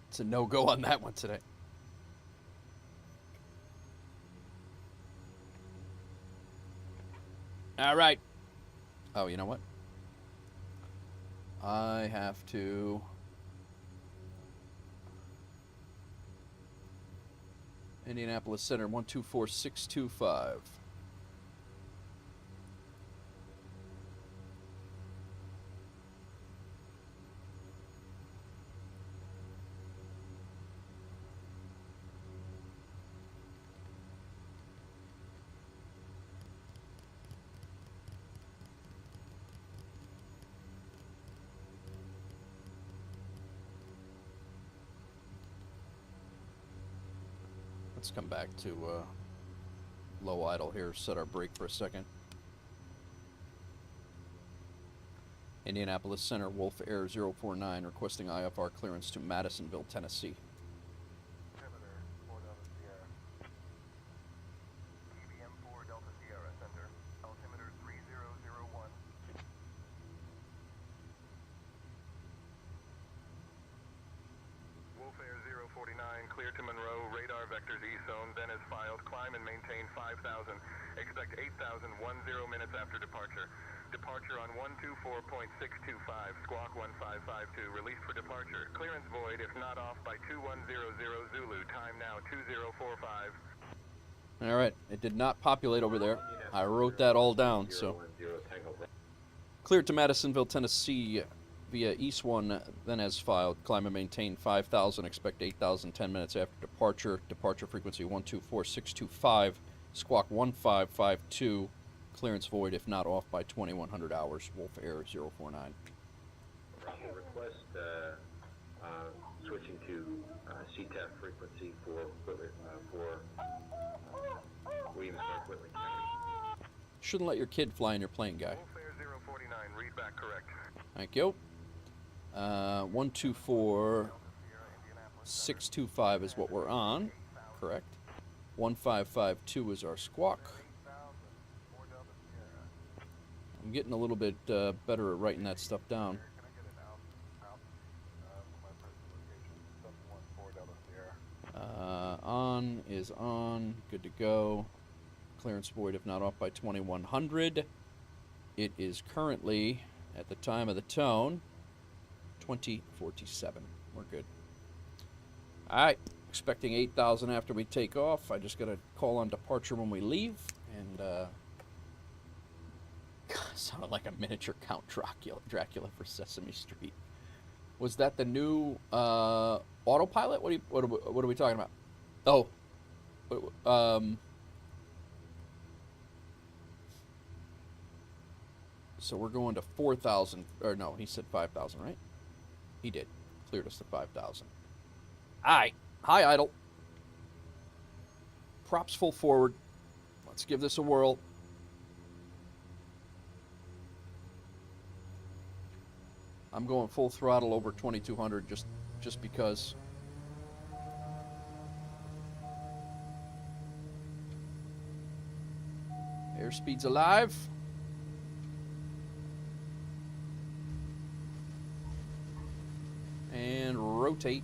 It's a no-go on that one today. All right. Oh, you know what? I have to... Indianapolis Center, 124625. Let's come back to low idle here, set our brake for a second. Indianapolis Center, Wolf Air 049, requesting IFR clearance to Madisonville, Tennessee. Altimeter 4 Delta Sierra. EBM 4 Delta Sierra Center. Altimeter 3001. Wolf Air 049, clear to Monroe, radar vectors E-zone, then is filed, climb and maintain 5,000. Expect 8,010 minutes after departure. Departure on 124.625, squawk 1552, released for departure. Clearance void if not off by 2100 Zulu, time now 2045. All right, it did not populate over there. I wrote that all down, so. Cleared to Madisonville, Tennessee via East 1, then as filed. Climb and maintain 5,000, expect 8,000 10 minutes after departure. Departure frequency 124625, squawk 1552. Clearance void if not off by 2100 hours. Wolf Air 049. Bravo request switching to CTAF frequency for Williamsburg, Whitley County. Shouldn't let your kid fly in your plane, guy. Wolf Air 049, read back correct. Thank you. 124625 is what we're on. Correct. 1552 is our squawk. I'm getting a little bit better at writing that stuff down. On is on. Good to go. Clearance void if not off by 2100. It is currently, at the time of the tone, 2047. We're good. Alright. Expecting 8,000 after we take off. I just got to call on departure when we leave. And, sounded like a miniature Count Dracula for Sesame Street. Was that the new autopilot? What are we talking about? Oh, so we're going to 4,000, or no, he said 5,000, right? He did. Cleared us to 5,000. All right, high idle. Props full forward. Let's give this a whirl. I'm going full throttle over 2,200 just because. Airspeed's alive. And rotate.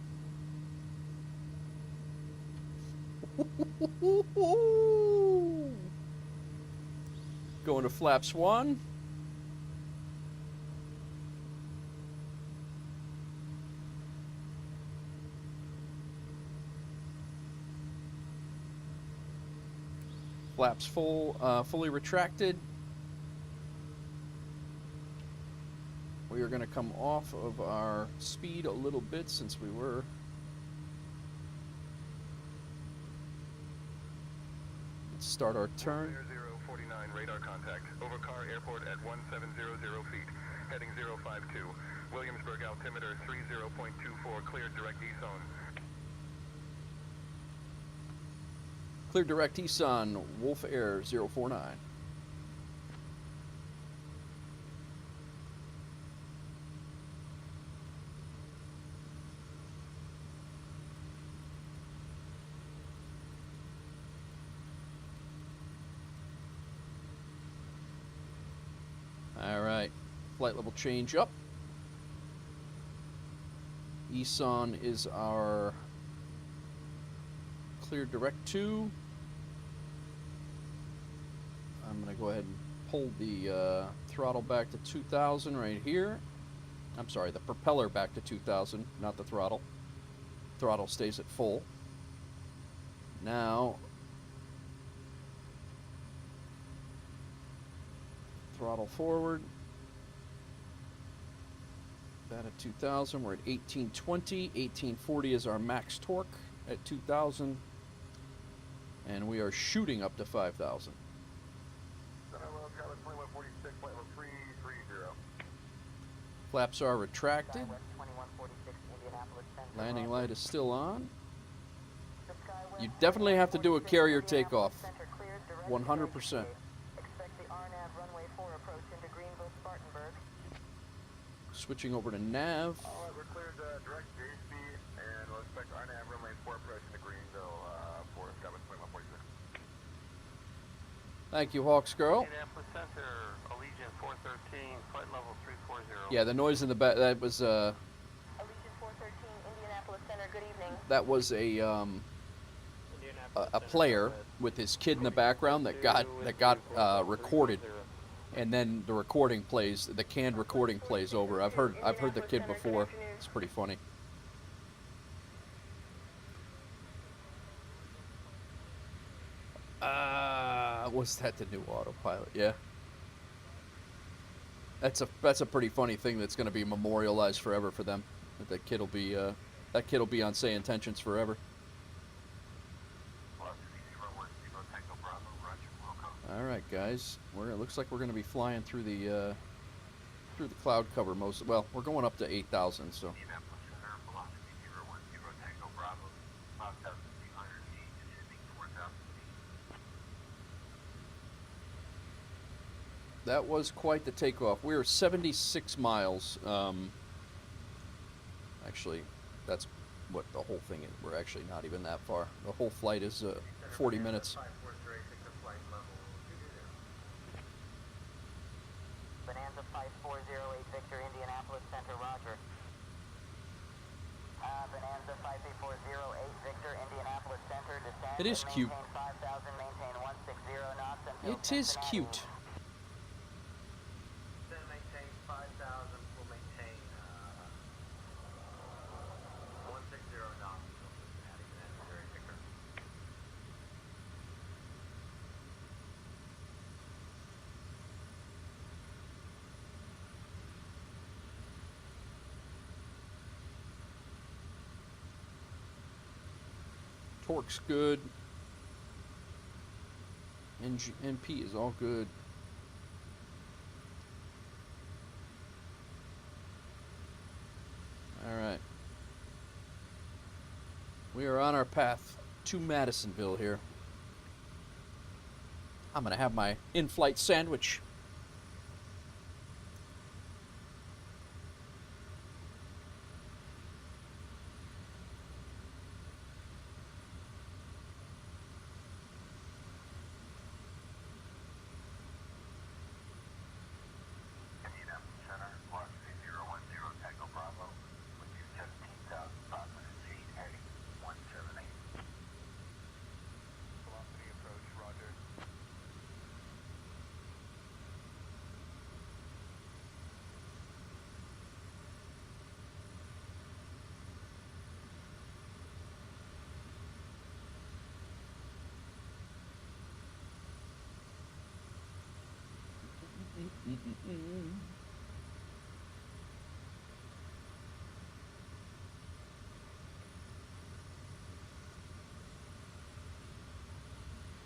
Going to flaps 1. Flaps fully retracted. We are going to come off of our speed a little bit since we were. Let's start our turn. 049, radar contact. Over car airport at 1700 feet. Heading 052. Williamsburg altimeter 30.24. Cleared direct E-zone. Clear direct ESON, Wolf Air 049. flight level change up. ESON is our clear direct to. I'm going to go ahead and pull the throttle back to 2,000 right here. I'm sorry, the propeller back to 2,000, not the throttle. Throttle stays at full. Now, throttle forward. That at 2,000. We're at 1820. 1840 is our max torque at 2,000. And we are shooting up to 5,000. Flaps are retracted. Landing light is still on. You definitely have to do a carrier takeoff. 100%. Expect the RNAV runway 4 approach into Greenville, Spartanburg. Switching over to nav. All right, we're cleared direct JSP, and we'll expect RNAV runway 4 approach into Greenville for Skywest 2146. Thank you, Hawks Girl. Indianapolis Center, Allegiant 413, flight level 340. Yeah, the noise in the back, that was Allegiant 413, Indianapolis Center, good evening. that was a player with his kid in the background that got recorded, and then the recording plays, the canned recording plays over. I've heard the kid before. It's pretty funny. Was that the new autopilot? Yeah. That's a pretty funny thing that's going to be memorialized forever for them. That kid will be on Say Intentions forever. All right, guys. It looks like we're going to be flying through the cloud cover most. Well, we're going up to 8,000, so. That was quite the takeoff. We were 76 miles. Actually, that's what the whole thing is. We're actually not even that far. The whole flight is 40 minutes. Bonanza 5408 Victor, Indianapolis Center, roger. Bonanza 5408 Victor, Indianapolis Center, descend. It is cute. Maintain 5,000, maintain 160 knots until It is Cincinnati. cute. Then maintain 5,000. We'll maintain 160 knots until Cincinnati. Very Victor. Torque's good. NP is all good. All right. We are on our path to Madisonville here. I'm going to have my in-flight sandwich.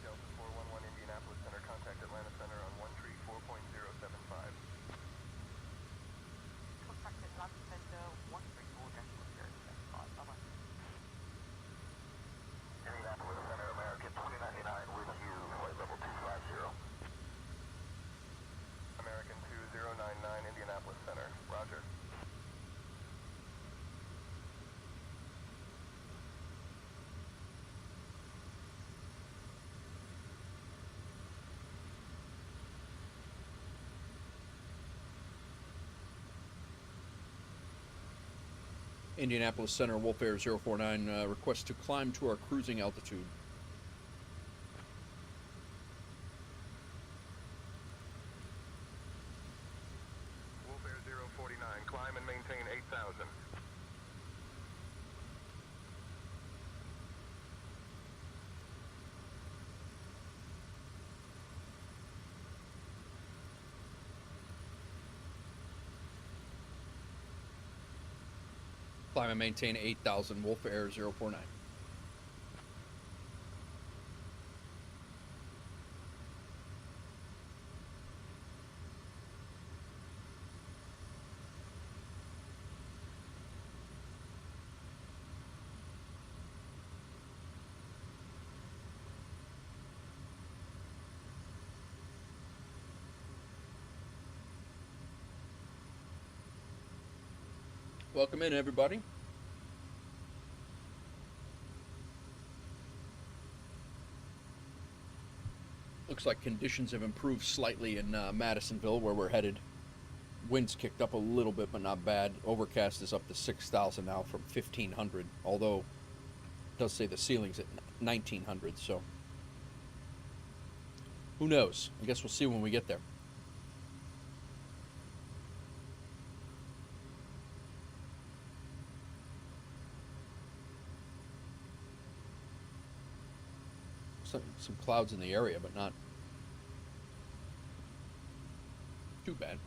Delta 411 Indianapolis Center, contact Atlanta Center on 134.075. Contact Atlanta Center 134.075. Bye-bye. Indianapolis Center, American 2099 with you, flight level 250. American 2099 Indianapolis Center, Wolf Air 049, request to climb to our cruising altitude. Wolf Air 049, climb and maintain 8,000. Climb and maintain 8,000, Wolf Air 049. Welcome in, everybody. Looks like conditions have improved slightly in Madisonville, where we're headed. Winds kicked up a little bit, but not bad. Overcast is up to 6,000 now from 1,500, although it does say the ceiling's at 1,900, so who knows? I guess we'll see when we get there. Some clouds in the area, but not too bad.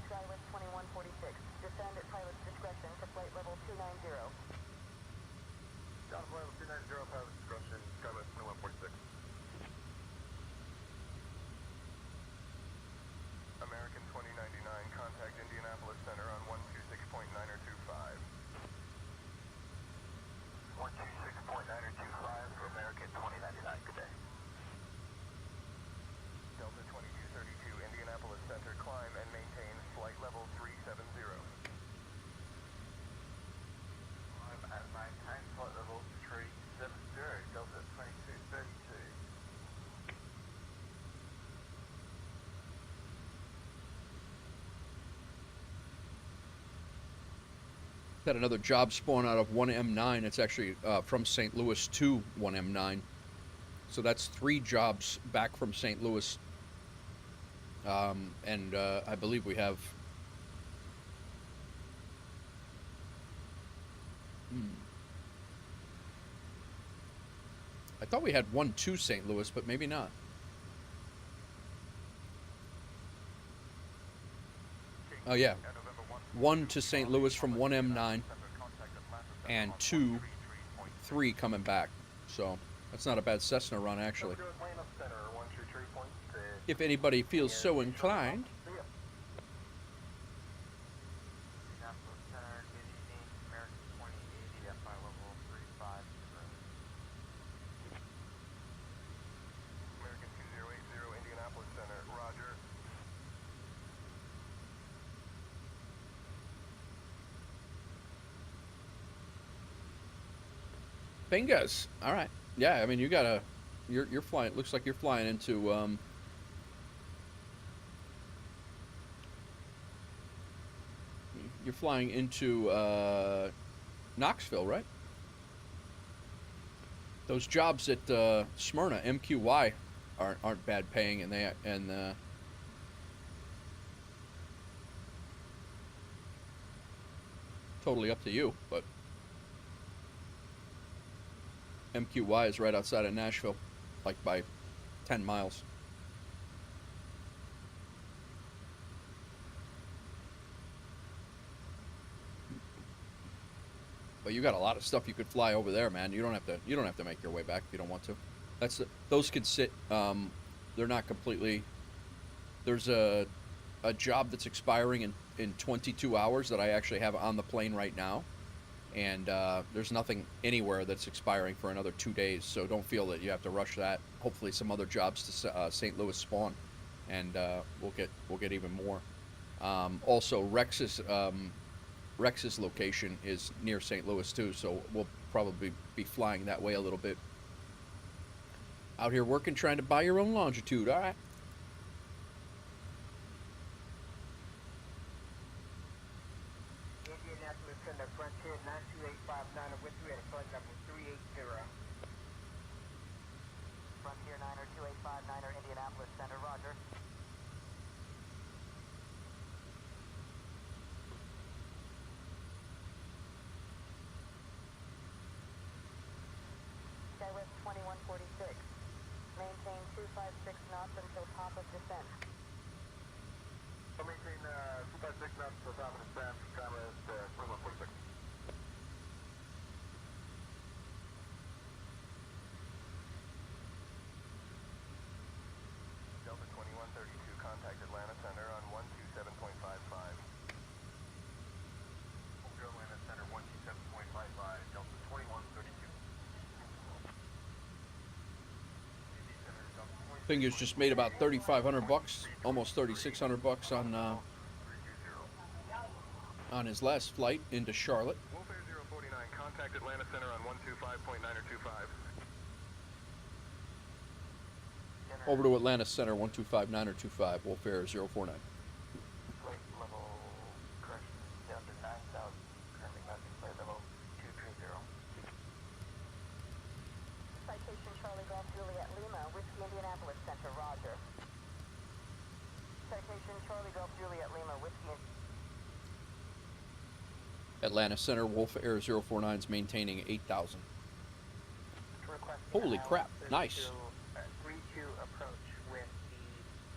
Skywest 2146. Descend at pilot's discretion to flight level 290. Down flight level 290, pilot's discretion, Skywest 2146. American 2099, contact Indianapolis Center on 126.9 or 25. 126.9 or 25 for American 2099, good day. Delta 2232, Indianapolis Center, climb and maintain flight level 370. Climb and maintain flight level 370, Delta 2232. Got another job spawn out of 1M9. It's actually from St. Louis to 1M9. So that's 3 jobs back from St. Louis. And I believe we have... I thought we had 1 to St. Louis, but maybe not. Oh, yeah. 1 to St. Louis from 1M9, and 3 coming back. So that's not a bad Cessna run, actually. If anybody feels so inclined. American 2080, Indianapolis Center, roger. Bingas. All right. Yeah, I mean, you gotta. You're flying. Looks like you're flying into. You're flying into Knoxville, right? Those jobs at Smyrna, MQY, aren't bad paying, and totally up to you, but MQY is right outside of Nashville, like by 10 miles. But you got a lot of stuff you could fly over there, man. You don't have to make your way back if you don't want to. Those can sit. They're not completely. There's a job that's expiring in 22 hours that I actually have on the plane right now, and there's nothing anywhere that's expiring for another 2 days. So don't feel that you have to rush that. Hopefully, some other jobs to St. Louis spawn, and we'll get even more. Also, Rex's location is near St. Louis too, so we'll probably be flying that way a little bit. Out here working, trying to buy your own longitude, all right? Indianapolis Center, Frontier 92859 with you at flight level 380. Frontier 92859 Indianapolis Center, roger. Skywest 2146. Maintain 256 knots until top of descent. Maintain 256 knots until top of descent. Skywest 2146. Delta 2132, contact Atlanta Center on 127.55. Atlanta Center 127.55, Delta 2132. Fingers just made about $3,500, almost $3,600 on his last flight into Charlotte. Wolf Air 049, contact Atlanta Center on 125.925. Over to Atlanta Center, 125.925, Wolf Air 049. Flight level correction, Delta 9000, currently passing flight level 230. Citation Charlie Golf Juliet Lima, Whiskey Indianapolis Center, roger. Citation Charlie Golf Juliet Lima, Whiskey Atlanta Center, Wolf Air 049 is maintaining 8,000. requesting Holy crap, nice. 3-2 approach with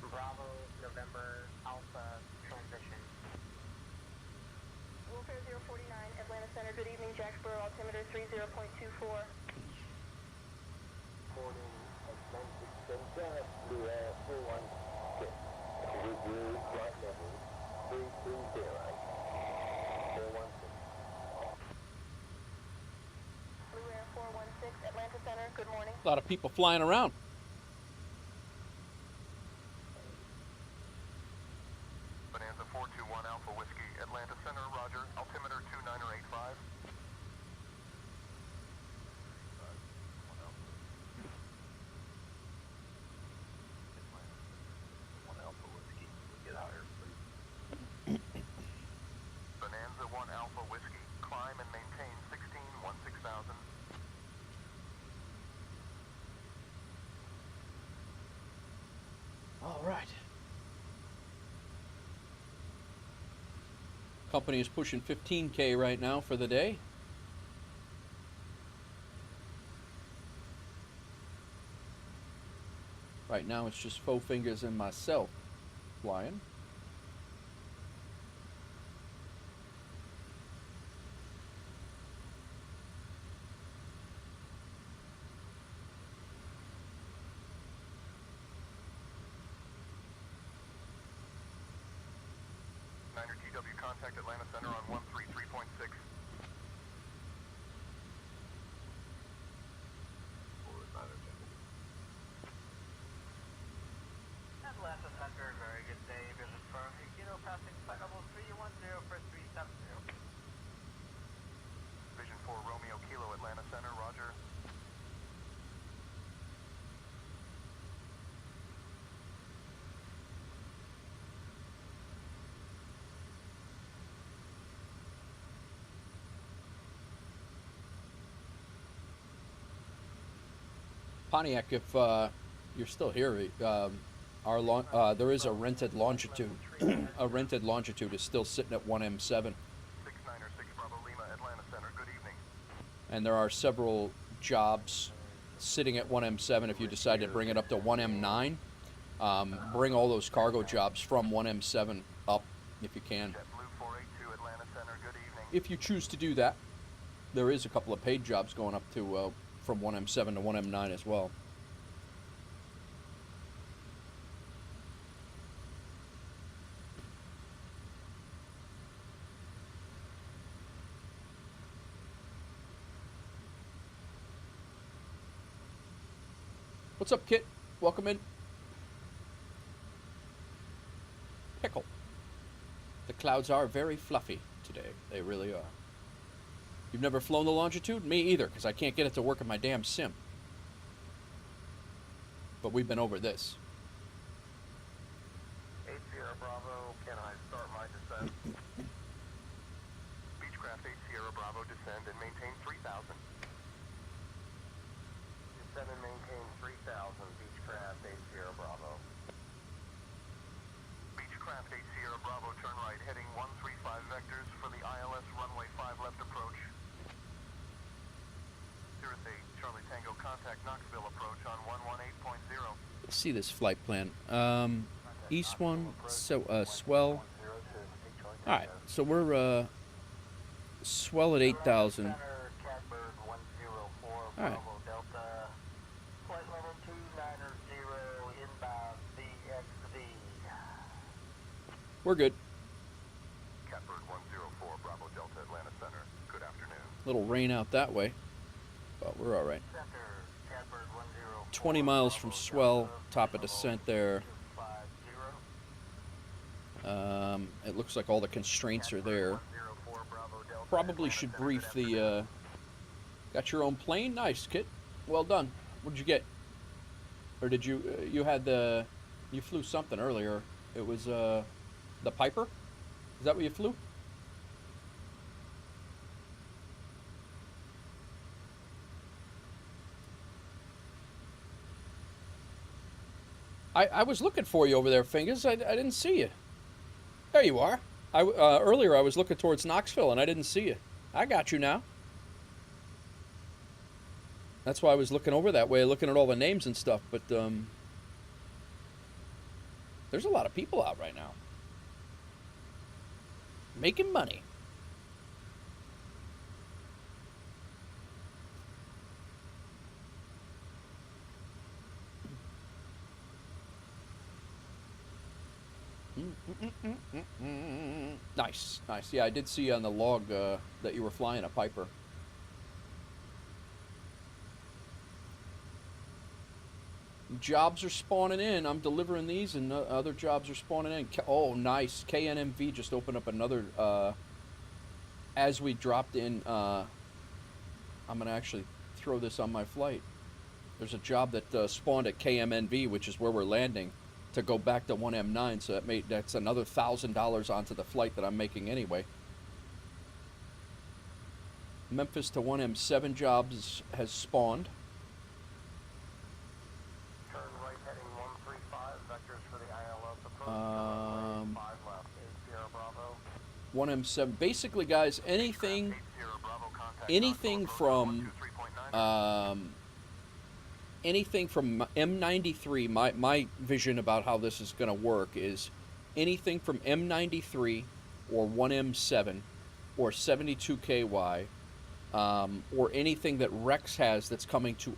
the Bravo November Alpha transition. Wolf Air 049, Atlanta Center, good evening, Jacksboro, altimeter 30.24. Morning, Atlantic Center, Blue Air 416. Review flight level 330. 416. Blue Air 416, Atlanta Center, good morning. A lot of people flying around. Bonanza 421 Alpha Whiskey, Atlanta Center, roger. Altimeter 2985. Bonanza 1 Alpha Whiskey, climb and maintain 16,000. All right. Company is pushing 15K right now for the day. Right now it's just Four Fingers and myself flying. Niner TW, contact Atlanta Center on 133.6. Atlanta Center, very good day. Business firm, Kilo passing flight level 310 for 370. Vision 4 Romeo Kilo, Atlanta Center, roger. Pontiac, if you're still here, there is a rented longitude. A rented longitude is still sitting at 1M7. 6906 Bravo Lima, Atlanta Center. Good evening. And there are several jobs sitting at 1M7 if you decide to bring it up to 1M9. Bring all those cargo jobs from 1M7 up if you can. JetBlue 482 Atlanta Center. Good evening. If you choose to do that, there is a couple of paid jobs going up to from 1M7 to 1M9 as well. What's up, Kit? Welcome in. Pickle. The clouds are very fluffy today. They really are. You've never flown the longitude? Me either, because I can't get it to work in my damn sim. But we've been over this. 8 Sierra Bravo, can I start my descent? Beechcraft 8 Sierra Bravo, descend and maintain 3,000. Descend and maintain 3,000, Beechcraft 8 Sierra Bravo. Beechcraft 8 Sierra Bravo, turn right, heading 135 vectors for the ILS runway 5 left approach. Cirrus 8, Charlie Tango, contact Knoxville approach on 118.0. Let's see this flight plan. East one, so swell. All right, so we're swell at 8,000. Center, Catbird 104, All right. Bravo Delta, flight level 290, inbound VXV. We're good. Catbird 104, Bravo Delta, Atlanta Center. Good afternoon. Little rain out that way, but we're all right. Center, Catbird 104, 20 miles from Bravo swell, Delta, top of descent there. 250. It looks like all the constraints are there. 104, Bravo Delta, Probably Atlanta should Center. brief Good the, afternoon. got your own plane? Nice, Kit. Well done. What'd you get? Or did you, you had the, you flew something earlier. It was, the Piper? Is that what you flew? I was looking for you over there, Fingers. I didn't see you. There you are. Earlier I was looking towards Knoxville and I didn't see you. I got you now. That's why I was looking over that way, looking at all the names and stuff. But there's a lot of people out right now making money. Nice, nice. Yeah, I did see on the log that you were flying a Piper. Jobs are spawning in. I'm delivering these, and other jobs are spawning in. Oh, nice. KNMV just opened up another. As we dropped in, I'm going to actually throw this on my flight. There's a job that spawned at KMNV, which is where we're landing, to go back to 1M9. So that's another $1,000 onto the flight that I'm making anyway. Memphis to 1M7 jobs has spawned. Turn right heading 135, vectors for the ILS approach. 5 left, 8 Sierra Bravo. 1M7. Basically, guys, anything 8 Sierra Bravo, contact anything Knoxville approach from 123.9. anything from M93, my vision about how this is going to work is anything from M93 or 1M7 or 72KY or anything that Rex has that's coming to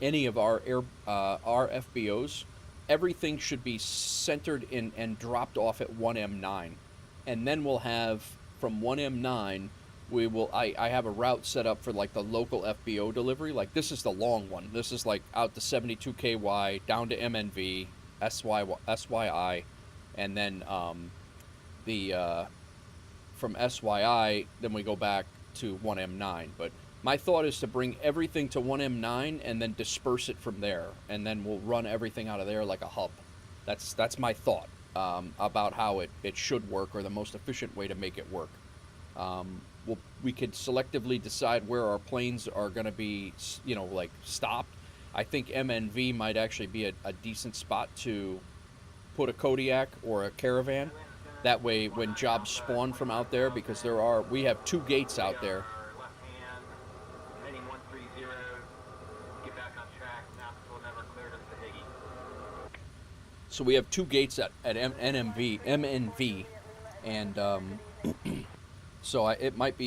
any of our FBOs, everything should be centered in and dropped off at 1M9. And then we'll have from 1M9 I have a route set up for like the local FBO delivery. Like this is the long one. This is like out to 72KY down to MNV, SYI, and then from SYI then we go back to 1M9. But my thought is to bring everything to 1M9 and then disperse it from there, and then we'll run everything out of there like a hub. That's my thought about how it should work, or the most efficient way to make it work. we could selectively decide where our planes are going to be, you know, like stopped. I think MNV might actually be a decent spot to put a Kodiak or a Caravan. That way, when jobs spawn from out there, because we have 2 gates out there. Left hand, heading 130, get back on track, Knoxville never cleared us to Higgy. So we have 2 gates at MNV, and so it might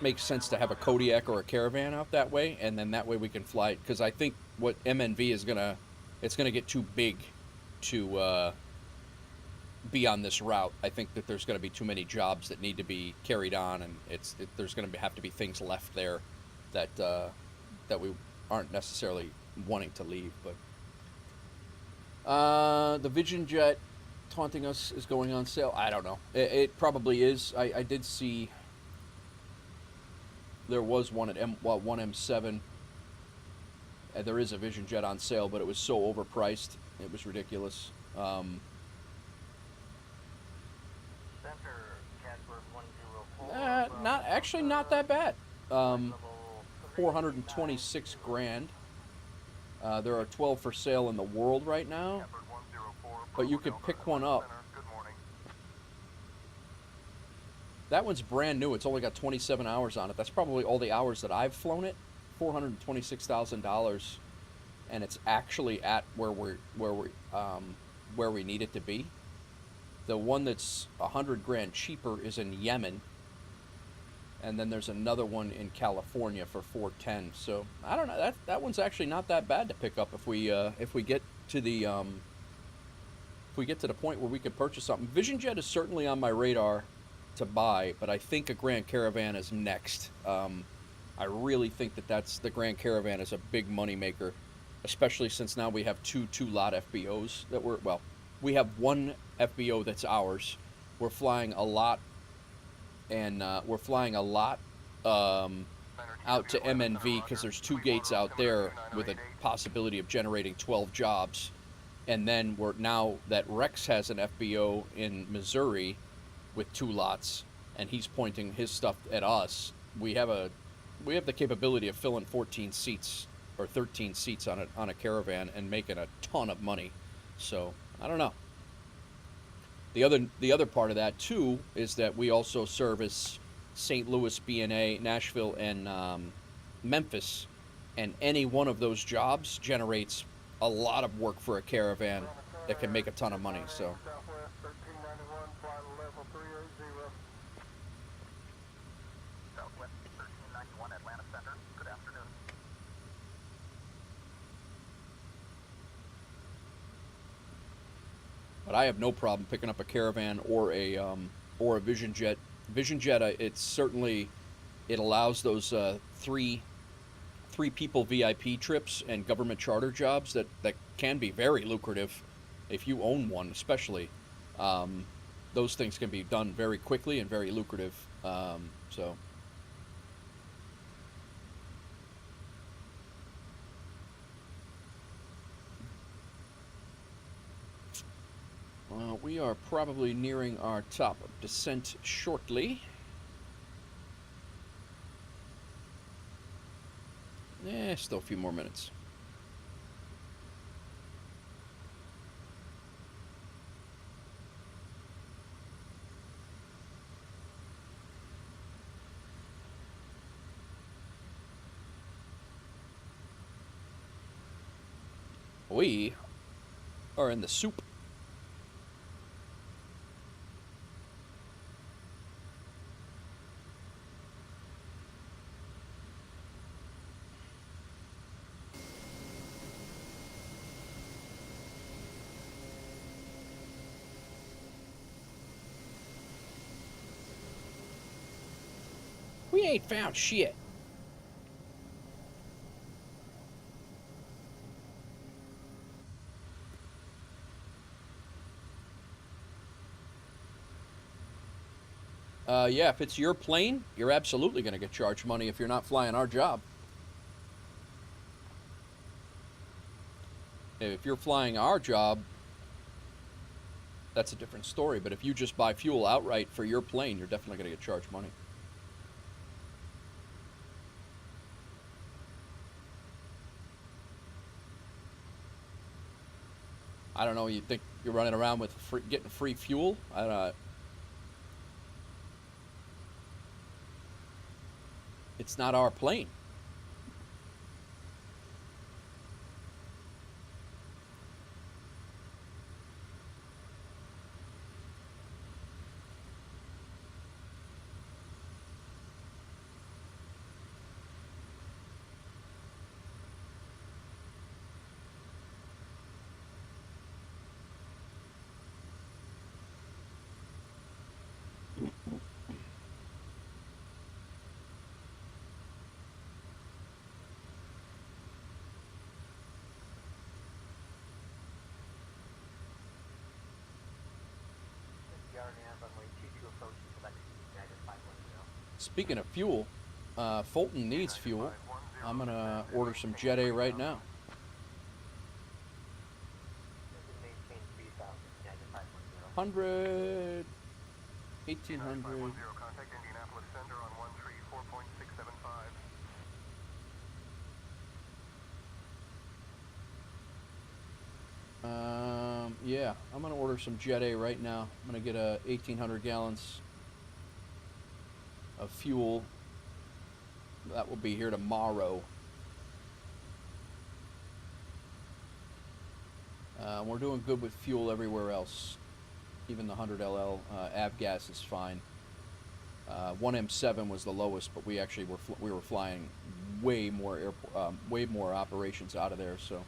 make sense to have a Kodiak or a Caravan out that way, and then that way we can fly. Because I think what MNV is it's gonna get too big to be on this route. I think that there's going to be too many jobs that need to be carried on, and there's going to have to be things left there that we aren't necessarily wanting to leave. But the Vision Jet taunting us is going on sale. I don't know. It probably is. I did see there was one at one M7. There is a Vision Jet on sale, but it was so overpriced. It was ridiculous. Not that bad. 426 grand. There are 12 for sale in the world right now, but you could pick one up. That one's brand new. It's only got 27 hours on it. That's probably all the hours that I've flown it. $426,000, and it's actually at where we need it to be. The one that's 100 grand cheaper is in Yemen, and then there's another one in California for 410. So I don't know. That one's actually not that bad to pick up if we get to the point where we could purchase something. Vision Jet is certainly on my radar to buy, but I think a Grand Caravan is next. I really think that the Grand Caravan is a big money maker, especially since now we have two lot FBOs that we have one FBO that's ours. We're flying a lot, and we're flying a lot out to MNV because there's 2 gates out there with a possibility of generating 12 jobs. And then now that Rex has an FBO in Missouri with 2 lots, and he's pointing his stuff at us. We have the capability of filling 14 seats or 13 seats on a Caravan and making a ton of money. So I don't know. The other part of that too is that we also service St. Louis, BNA, Nashville, and Memphis, and any one of those jobs generates a lot of work for a Caravan that can make a ton of money. So. But I have no problem picking up a Caravan or a Vision Jet. Vision Jet, it allows those three people VIP trips and government charter jobs that can be very lucrative if you own one, especially. Those things can be done very quickly and very lucrative. So. We are probably nearing our top of descent shortly. Still a few more minutes. We are in the soup. We ain't found shit. Yeah, if it's your plane, you're absolutely going to get charged money if you're not flying our job. If you're flying our job, that's a different story. But if you just buy fuel outright for your plane, you're definitely going to get charged money. I don't know. You think you're running around with getting free fuel? It's not our plane. Speaking of fuel, Fulton needs fuel. I'm going to order some Jet A right now. $100, $1,800. Contact Indianapolis Center on 134.675. Yeah, I'm going to order some Jet A right now. I'm going to get 1,800 gallons of fuel. That will be here tomorrow. We're doing good with fuel everywhere else. Even the 100 LL avgas is fine. 1M7 was the lowest, but we actually were flying way more operations out of there. So.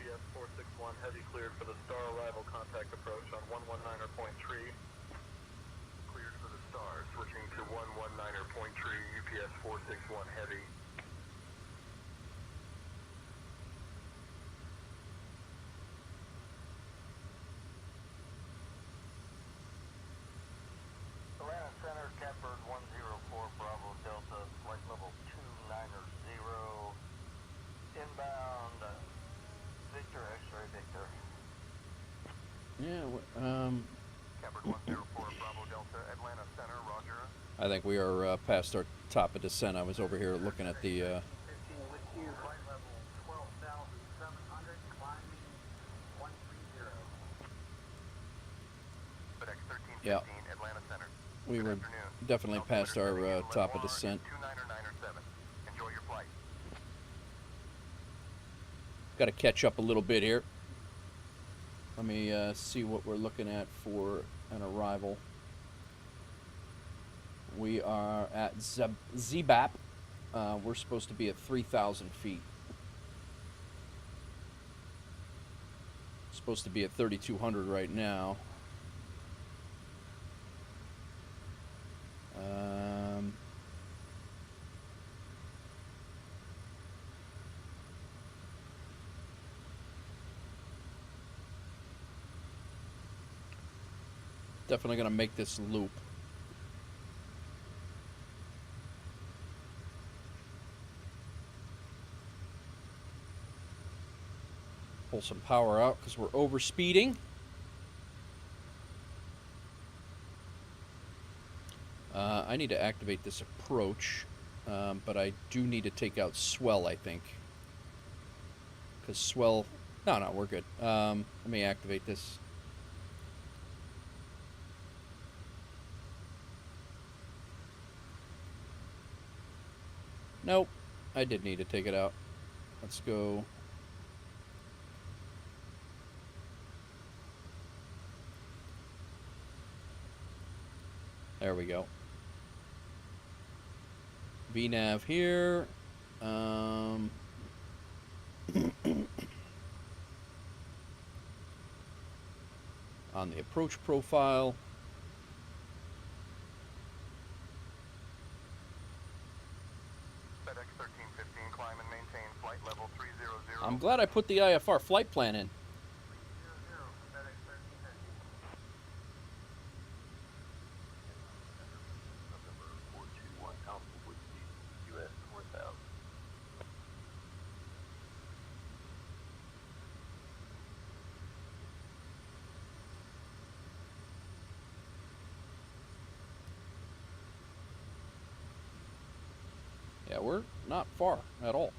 UPS 461 heavy cleared for the star arrival contact approach on 119.3. Cleared for the star, switching to 119.3, UPS 461 heavy. Atlanta Center, Catbird 104, Bravo Delta, flight level 290, inbound, Victor, X-ray, Victor. Yeah, Catbird 104, Bravo Delta, Atlanta Center, roger. I think we are past our top of descent. I was over here looking at the 15 with you, flight level 12,700, climbing 130. FedEx 1315, Yeah. Atlanta Center. we Good were afternoon. definitely past our top of descent. 2997. Enjoy your flight. Got to catch up a little bit here. Let me see what we're looking at for an arrival. We are at ZBAP. We're supposed to be at 3,000 feet. Supposed to be at 3,200 right now. Definitely going to make this loop. Pull some power out because we're over speeding. I need to activate this approach, but I do need to take out swell, I think. Because swell... No, we're good. Let me activate this. Nope, I did need to take it out. Let's go. There we go. VNav here. On the approach profile. FedEx 1315, climb and maintain flight level 300. I'm glad I put the IFR flight plan in. 300, FedEx 1350. we're not far at all.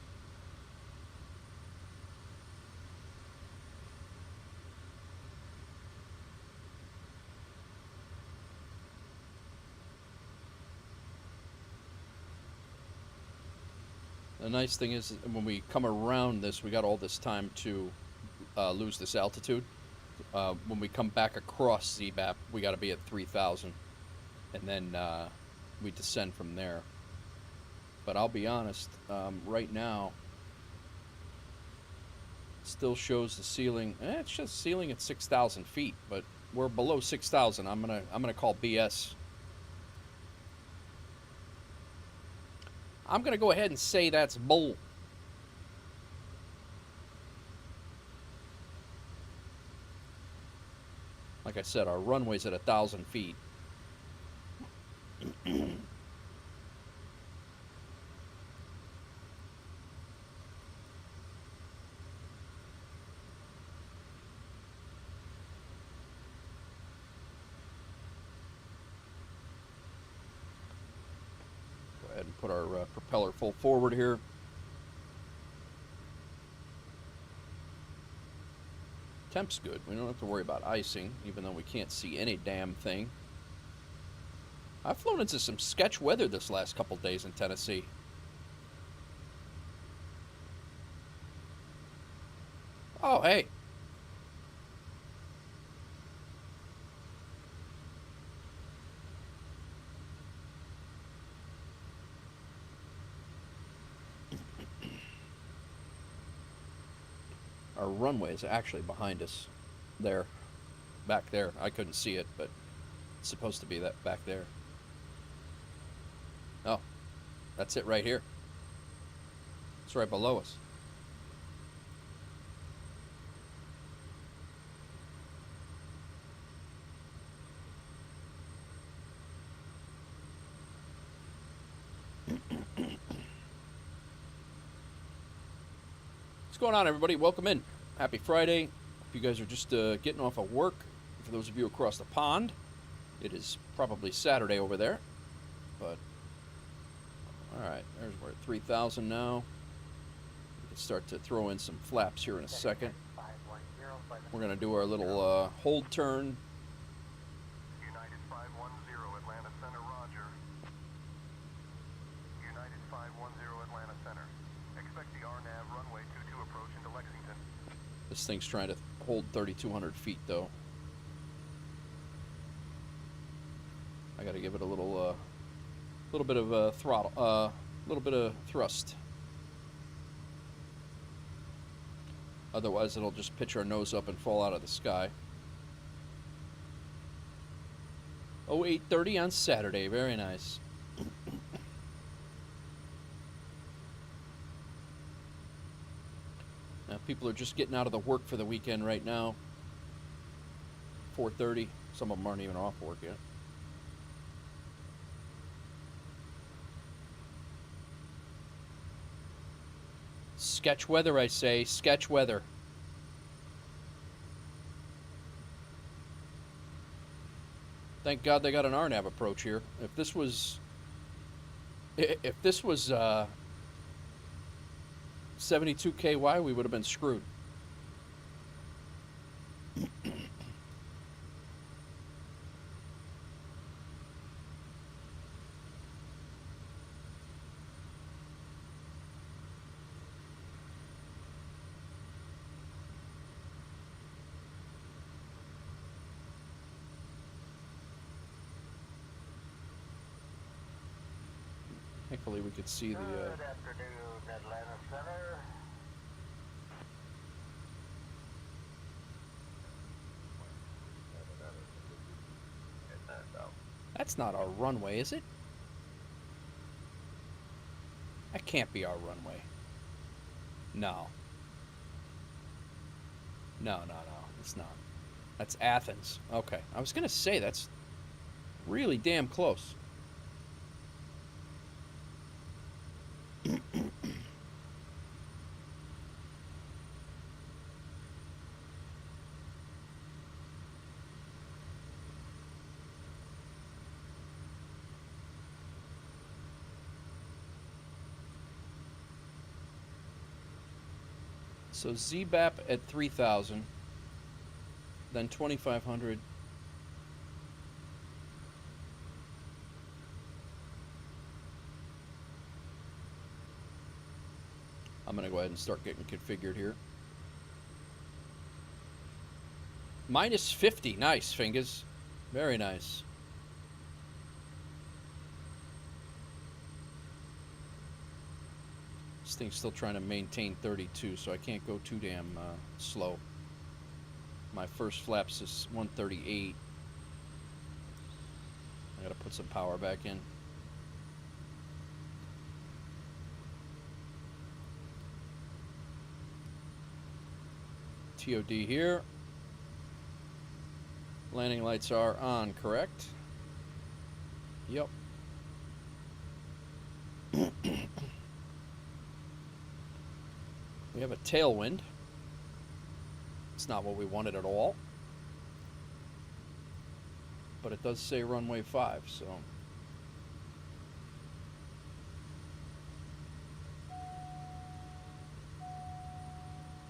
The nice thing is when we come around this, we got all this time to lose this altitude. When we come back across ZBAP, we got to be at 3,000, and then we descend from there. But I'll be honest, right now, it still shows the ceiling. It's just ceiling at 6,000 feet, but we're below 6,000. I'm gonna call BS. I'm gonna go ahead and say that's bull. Like I said, our runway's at 1,000 feet. Go ahead and put our propeller full forward here. Temp's good. We don't have to worry about icing, even though we can't see any damn thing. I've flown into some sketch weather this last couple days in Tennessee. Oh, hey. Our runway is actually behind us. There. Back there. I couldn't see it, but it's supposed to be that back there. Oh. That's it right here. It's right below us. What's going on, everybody? Welcome in. Happy Friday. Hope you guys are just getting off of work. For those of you across the pond, it is probably Saturday over there. But, alright, we're at 3,000 now. We can start to throw in some flaps here in a second. We're going to do our little hold turn. United 510 Atlanta Center, roger. United 510 Atlanta Center. Expect the RNAV runway 22 approach into Lexington. This thing's trying to hold 3,200 feet, though. I got to give it a little bit of throttle, a little bit of thrust. Otherwise, it'll just pitch our nose up and fall out of the sky. 08:30 on Saturday. Very nice. Now, people are just getting out of the work for the weekend right now. 4:30. Some of them aren't even off work yet. Sketch weather, I say. Sketch weather. Thank God they got an RNAV approach here. If this was 72 KY, we would have been screwed. Thankfully, we could see the. Good afternoon, Atlanta Center. That's not our runway, is it? That can't be our runway. No. No, it's not. That's Athens. Okay, I was gonna say that's really damn close. So ZBAP at 3,000, then 2,500. I'm going to go ahead and start getting configured here. Minus 50. Nice, fingers. Very nice. This thing's still trying to maintain 32, so I can't go too damn slow. My first flaps is 138. I gotta put some power back in. TOD here. Landing lights are on, correct? Yep. We have a tailwind. It's not what we wanted at all. But it does say runway 5, so.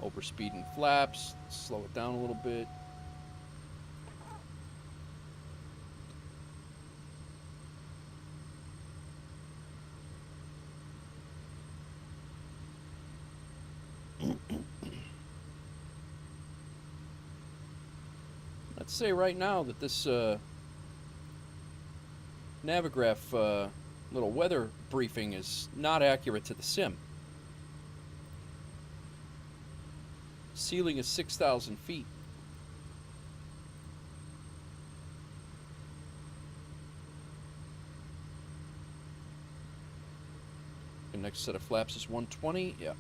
Overspeeding flaps. Slow it down a little bit. Let's say right now that this Navigraph little weather briefing is not accurate to the sim. Ceiling is 6,000 feet. The next set of flaps is 120. Yeah.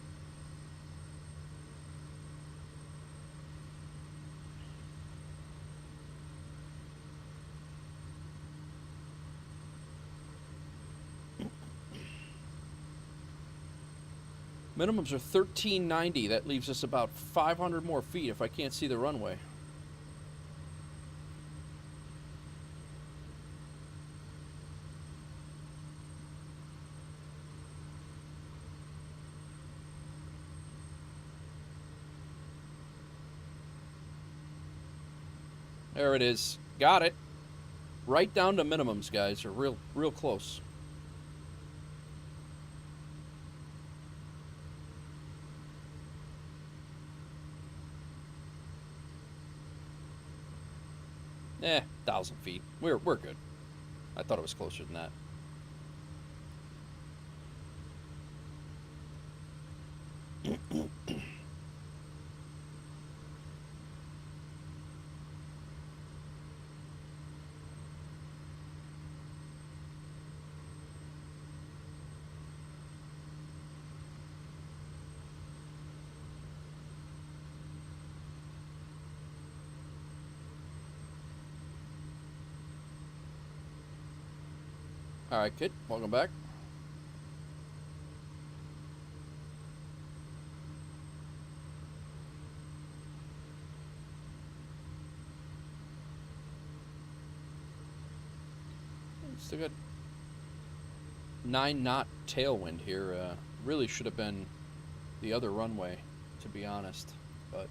Minimums are 1390. That leaves us about 500 more feet if I can't see the runway. There it is. Got it. Right down to minimums, guys. Are real close. Eh, 1,000 feet. We're good. I thought it was closer than that. All right, kid, welcome back. Still got 9-knot tailwind here. Really should have been the other runway, to be honest, but.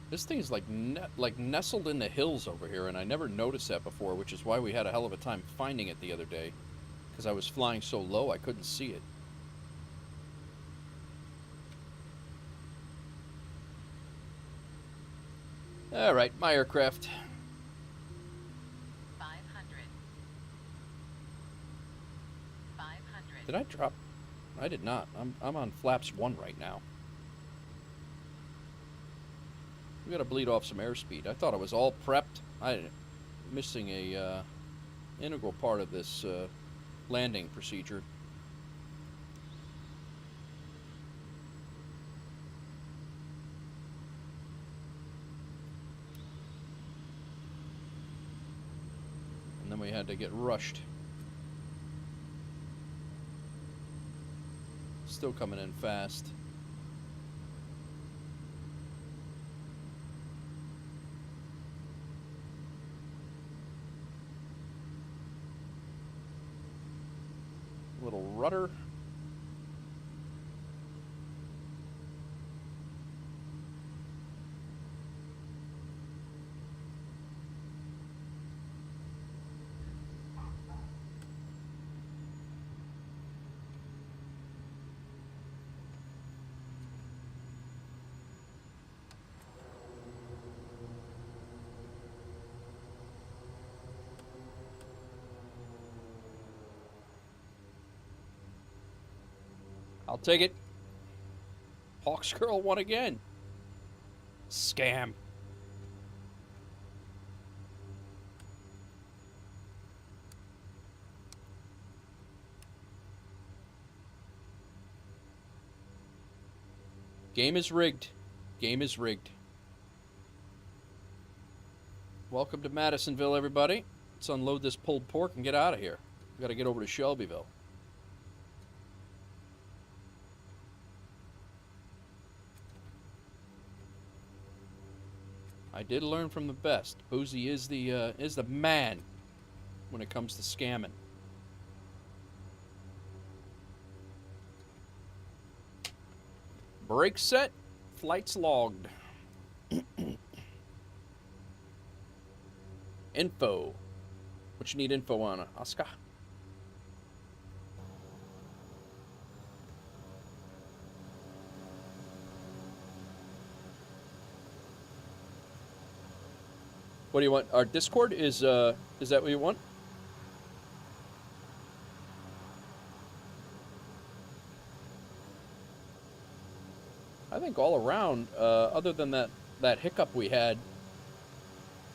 This thing is like nestled in the hills over here, and I never noticed that before, which is why we had a hell of a time finding it the other day, because I was flying so low I couldn't see it. All right, my aircraft. 500. 500. Did I drop? I did not. I'm on flaps 1 right now. We gotta bleed off some airspeed. I thought it was all prepped. I'm missing a integral part of this landing procedure. And then we had to get rushed. Still coming in fast. Little rudder. I'll take it. Hawks Girl won again. Scam. Game is rigged. Game is rigged. Welcome to Madisonville, everybody. Let's unload this pulled pork and get out of here. We gotta get over to Shelbyville. I did learn from the best. Boozy is the man when it comes to scamming. Brake set, flights logged. Info. What you need info on, Oscar? What do you want? Our Discord is that what you want? I think all around, other than that hiccup we had,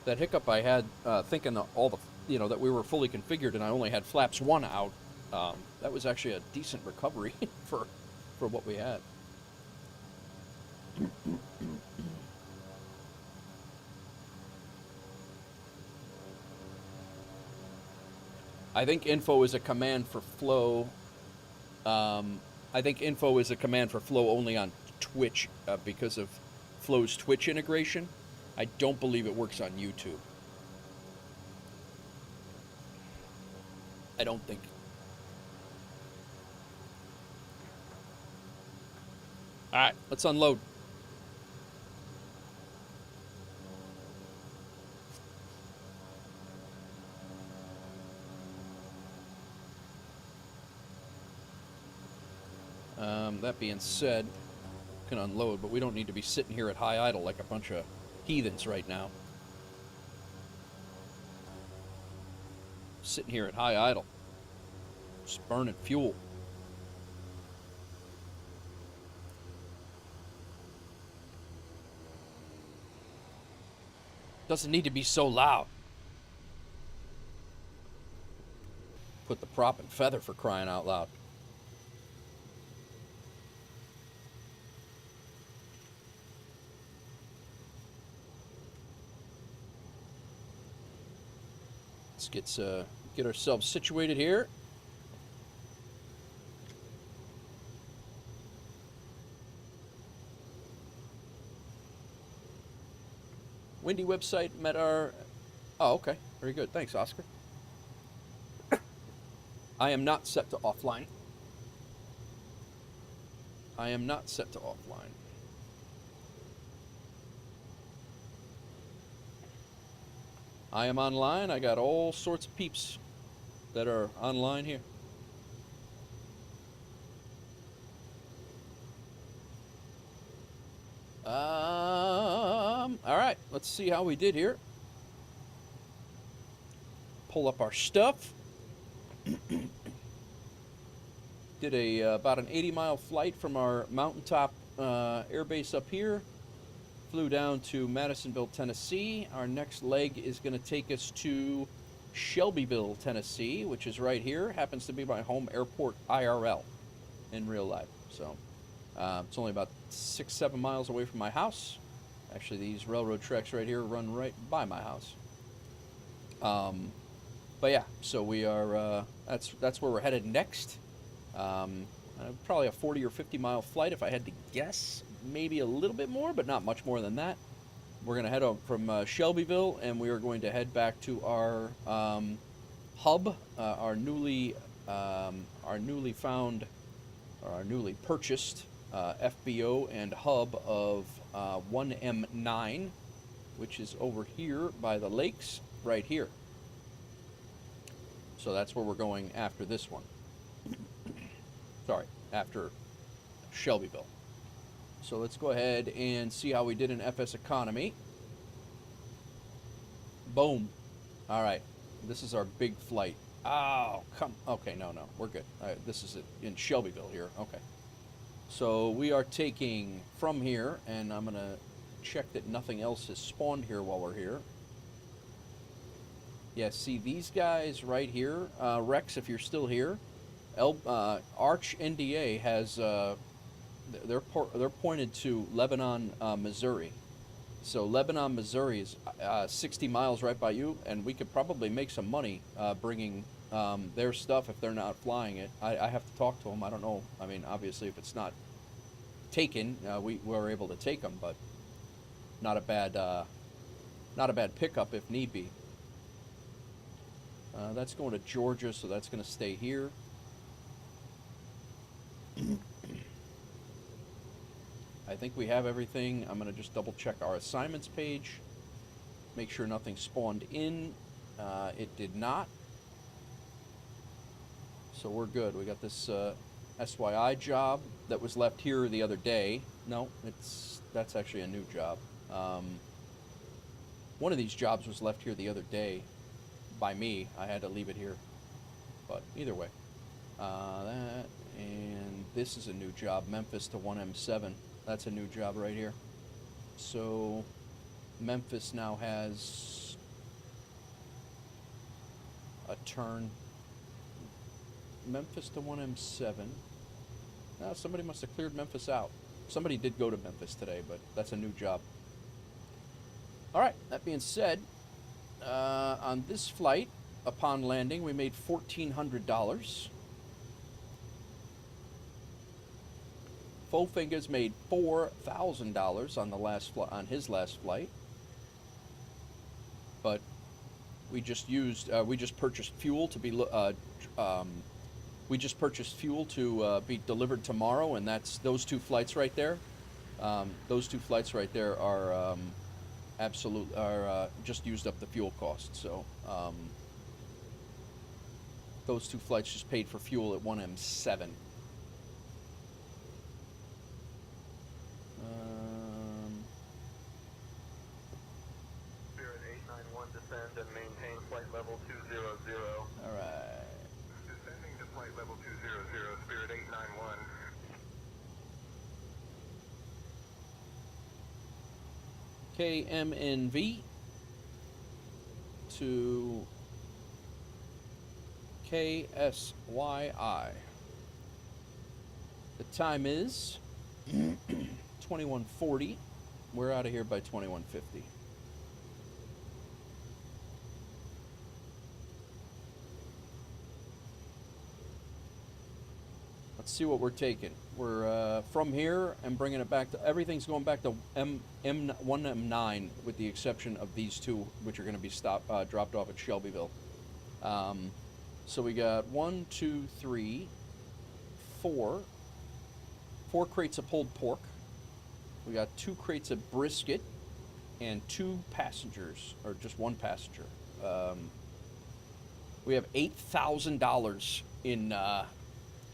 that hiccup I had thinking that all the, you know, that we were fully configured and I only had flaps 1 out, that was actually a decent recovery for what we had. I think info is a command for flow. I think info is a command for flow only on Twitch because of Flow's Twitch integration. I don't believe it works on YouTube. I don't think. All right, let's unload. That being said, we can unload, but we don't need to be sitting here at high idle like a bunch of heathens right now. Sitting here at high idle. Just burning fuel. Doesn't need to be so loud. Put the prop and feather for crying out loud. Let's get ourselves situated here. Windy website met our... Oh, okay. Very good. Thanks, Oscar. I am not set to offline. I am not set to offline. I am online. I got all sorts of peeps that are online here. All right. right, let's see how we did here. Pull up our stuff. Did about an 80-mile flight from our mountaintop airbase up here. Flew down to Madisonville, Tennessee. Our next leg is going to take us to Shelbyville, Tennessee, which is right here. Happens to be my home airport IRL in real life. So it's only about 6-7 miles away from my house. Actually, these railroad tracks right here run right by my house. But yeah, so we are. That's where we're headed next. Probably a 40 or 50-mile flight if I had to guess. Maybe a little bit more, but not much more than that. We're going to head up from Shelbyville, and we are going to head back to our hub, our newly purchased FBO and hub of 1M9, which is over here by the lakes, right here. So that's where we're going after this one. Sorry, after Shelbyville. So let's go ahead and see how we did in FSEconomy. Boom. All right, this is our big flight. Oh, come. Okay, no, we're good. All right, this is it in Shelbyville here. Okay. So we are taking from here, and I'm gonna check that nothing else has spawned here while we're here. Yeah, see these guys right here, Rex, if you're still here, Arch NDA has, they're pointed to Lebanon, Missouri. So Lebanon, Missouri is 60 miles right by you, and we could probably make some money bringing their stuff if they're not flying it. I have to talk to them. I don't know. I mean, obviously, if it's not taken, we're able to take them, but not a bad pickup if need be. That's going to Georgia, so that's going to stay here. I think we have everything. I'm going to just double check our assignments page. Make sure nothing spawned in. It did not. So we're good. We got this SYI job that was left here the other day. No, that's actually a new job. One of these jobs was left here the other day by me. I had to leave it here. But either way. That, and this is a new job. Memphis to 1M7. That's a new job right here. So Memphis now has a turn. Memphis to 1M7. Now somebody must have cleared Memphis out. Somebody did go to Memphis today, but that's a new job. All right, that being said, on this flight, upon landing, we made $1,400. Fofingers made $4,000 on on his last flight, but we just purchased fuel to be be delivered tomorrow, and that's those two flights right there. Those two flights right there are just used up the fuel cost. So those two flights just paid for fuel at 1M7. Spirit 891 descend and maintain flight level 200. All right. Descending to flight level 200, Spirit 891. KMNV to KSYI. The time is 21:40. We're out of here by 21:50. Let's see what we're taking. We're from here and bringing it back to, everything's going back to 1M9 with the exception of these two, which are going to be dropped off at Shelbyville. So we got 1, 2, 3, 4 crates of pulled pork. We got 2 crates of brisket and 2 passengers, or just 1 passenger. We have $8,000 in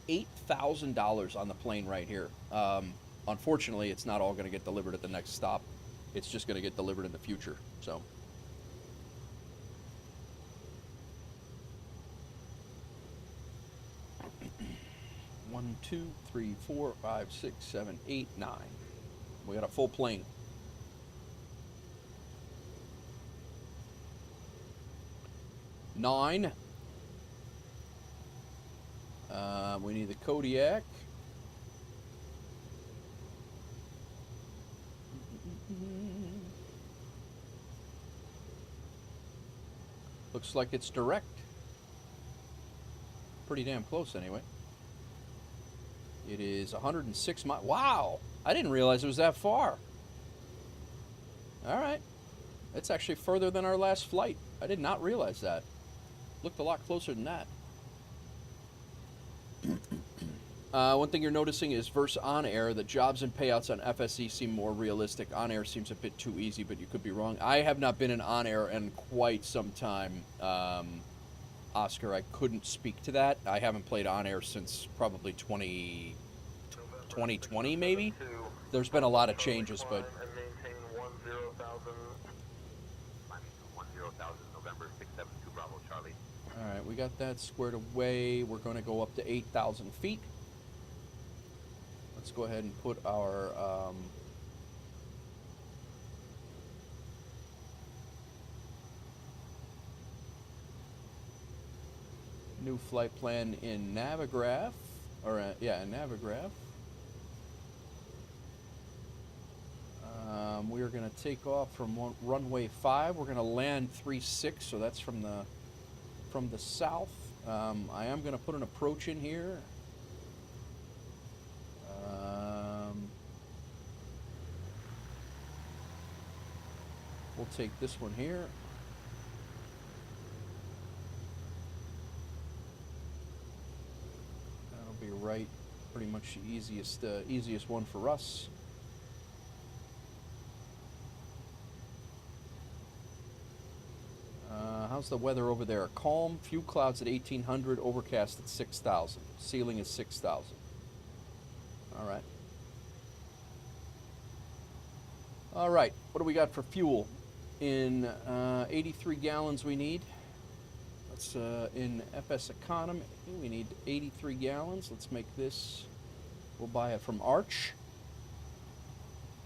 $8,000 on the plane right here. Unfortunately, it's not all going to get delivered at the next stop. It's just going to get delivered in the future. So. One, two, three, 4, 5, 6, 7, 8, 9. We got a full plane. Nine. We need the Kodiak. Looks like it's direct. Pretty damn close anyway. It is 106 miles. Wow! I didn't realize it was that far. Alright. It's actually further than our last flight. I did not realize that. Looked a lot closer than that. One thing you're noticing is versus on-air, the jobs and payouts on FSE seem more realistic. On-air seems a bit too easy, but you could be wrong. I have not been in on-air in quite some time. Oscar, I couldn't speak to that. I haven't played on-air since probably 2020, maybe? There's been a lot of changes, but... And maintain 10,000 November 672 Bravo Charlie. Alright, we got that squared away. We're going to go up to 8,000 feet. Let's go ahead and put our... new flight plan in Navigraph, or yeah, in Navigraph. We're going to take off from runway 5. We're going to land 36, so that's from the south. I am going to put an approach in here. We'll take this one here. Be right, pretty much the easiest one for us. How's the weather over there? Calm, few clouds at 1800, overcast at 6000. Ceiling is 6000. All right. All right, what do we got for fuel? In 83 gallons we need. Let's, in FSEconomy, we need 83 gallons. Let's make this, we'll buy it from Arch.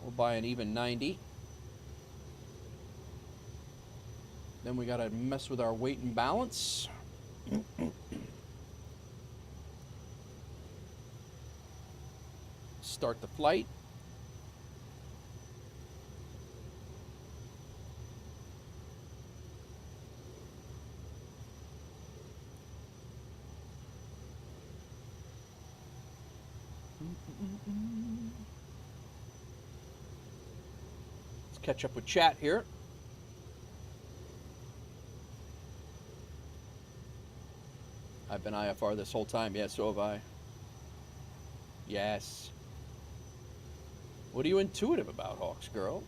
We'll buy an even 90. Then we gotta mess with our weight and balance. Start the flight. Let's catch up with chat here. I've been IFR this whole time. Yeah, so have I. Yes. What are you intuitive about, Hawks girl?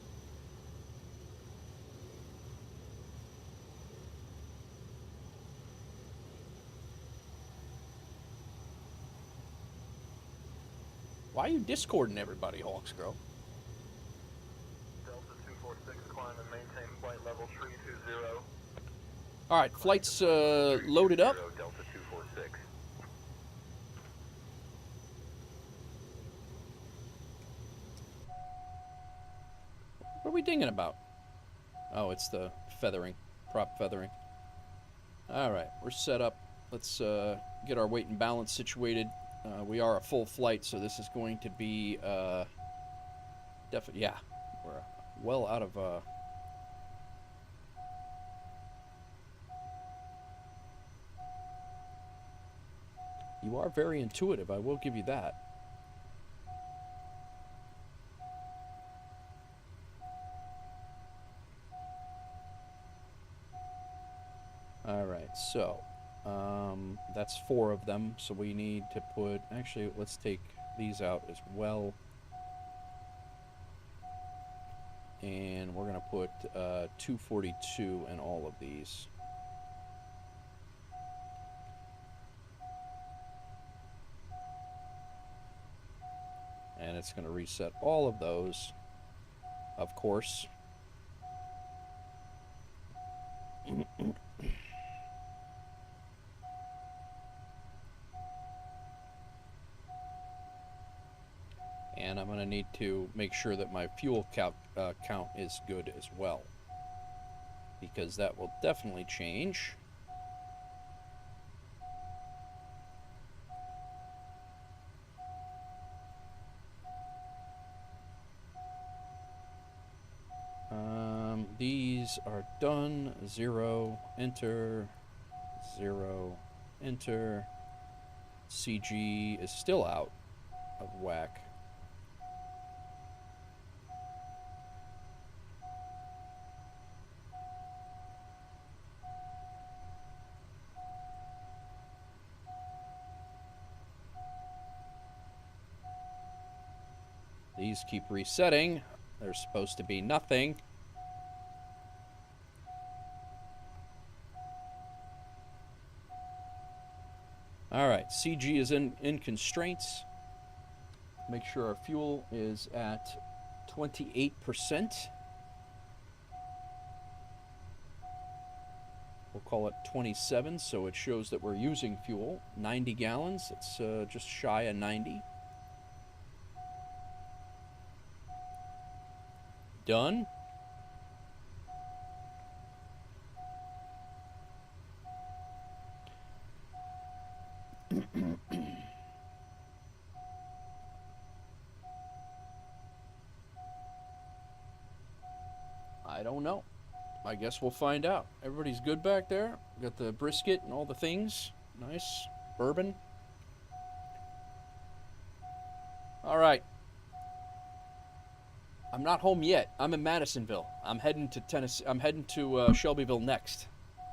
Why are you discording everybody, Hawks girl? Delta 246, climb and maintain flight level 320. All right, flight's loaded up. Delta 246. What are we dinging about? Oh, it's the feathering, prop feathering. All right, we're set up. Let's get our weight and balance situated. We are a full flight, so this is going to be definitely, yeah, we're well out of you are very intuitive, I will give you that. All right, so that's 4 of them, so we need to put, actually, let's take these out as well. And we're going to put 242 in all of these. And it's going to reset all of those of course. And I'm going to need to make sure that my fuel count is good as well, because that will definitely change. These are done. 0, enter. 0, enter. CG is still out of whack. These keep resetting. There's supposed to be nothing. All right, CG is in constraints. Make sure our fuel is at 28%. We'll call it 27, so it shows that we're using fuel. 90 gallons, it's just shy of 90. Done. I don't know. I guess we'll find out. Everybody's good back there. Got the brisket and all the things. Nice. Bourbon. All right. I'm not home yet. I'm in Madisonville. I'm heading to Tennessee. I'm heading to Shelbyville next.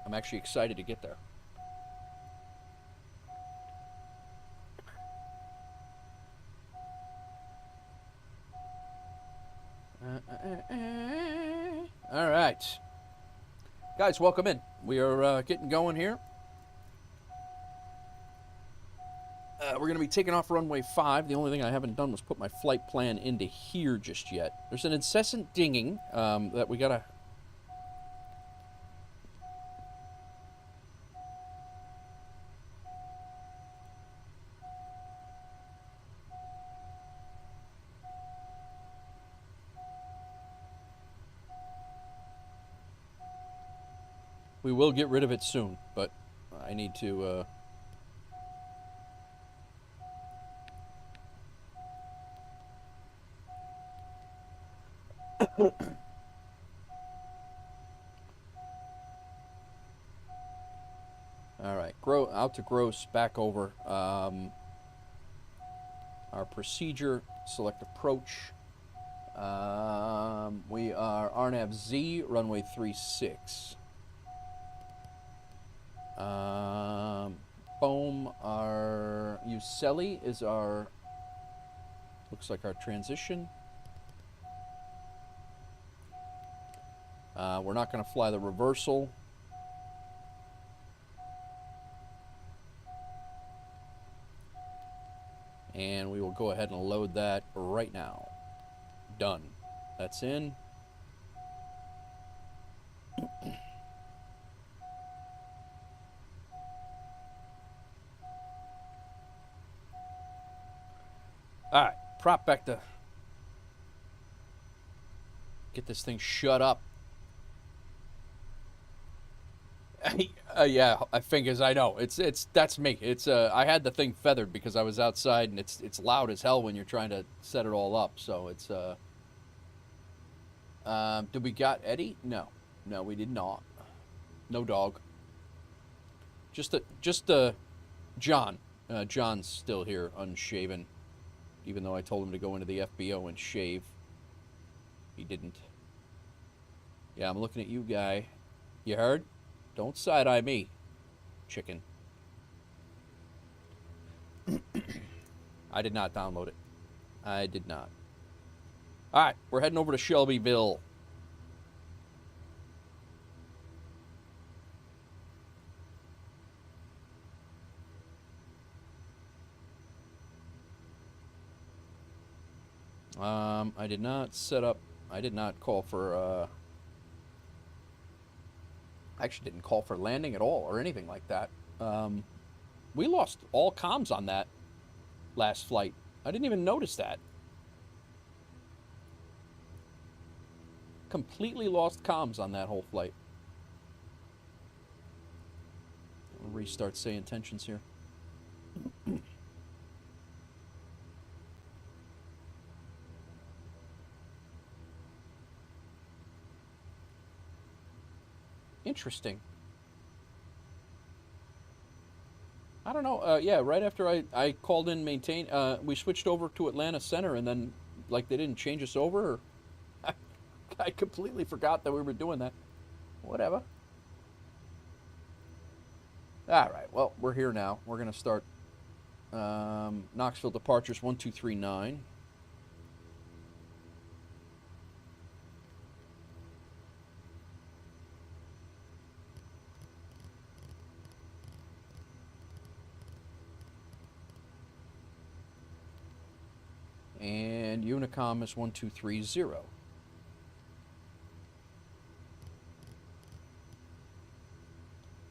I'm actually excited to get there. All right. Guys, welcome in. We are getting going here. We're going to be taking off runway 5. The only thing I haven't done was put my flight plan into here just yet. There's an incessant dinging that we got to... We will get rid of it soon, but I need to... All right, out to gross, back over. Our procedure, select approach. We are RNAV Z, runway 36. Boom, our Uccelli is our, looks like our transition. We're not going to fly the reversal. And we will go ahead and load that right now. Done. That's in. All right, prop back to get this thing shut up. Yeah, I think as I know, that's me. It's I had the thing feathered because I was outside, and it's loud as hell when you're trying to set it all up. So it's did we got Eddie? No, we did not. No dog. Just John. John's still here, unshaven. Even though I told him to go into the FBO and shave, he didn't. Yeah, I'm looking at you, guy. You heard? Don't side-eye me, chicken. I did not download it. I did not. All right, we're heading over to Shelbyville. I did not set up I did not call for, I actually didn't call for landing at all or anything like that. We lost all comms on that last flight. I didn't even notice that. Completely lost comms on that whole flight. I'll restart Say Intentions here. Interesting. I don't know. Yeah, right after I called in maintain, we switched over to Atlanta Center, and then, like, they didn't change us over. Or I completely forgot that we were doing that. Whatever. All right. Well, we're here now. We're going to start Knoxville departures 1239. And Unicom is 1230.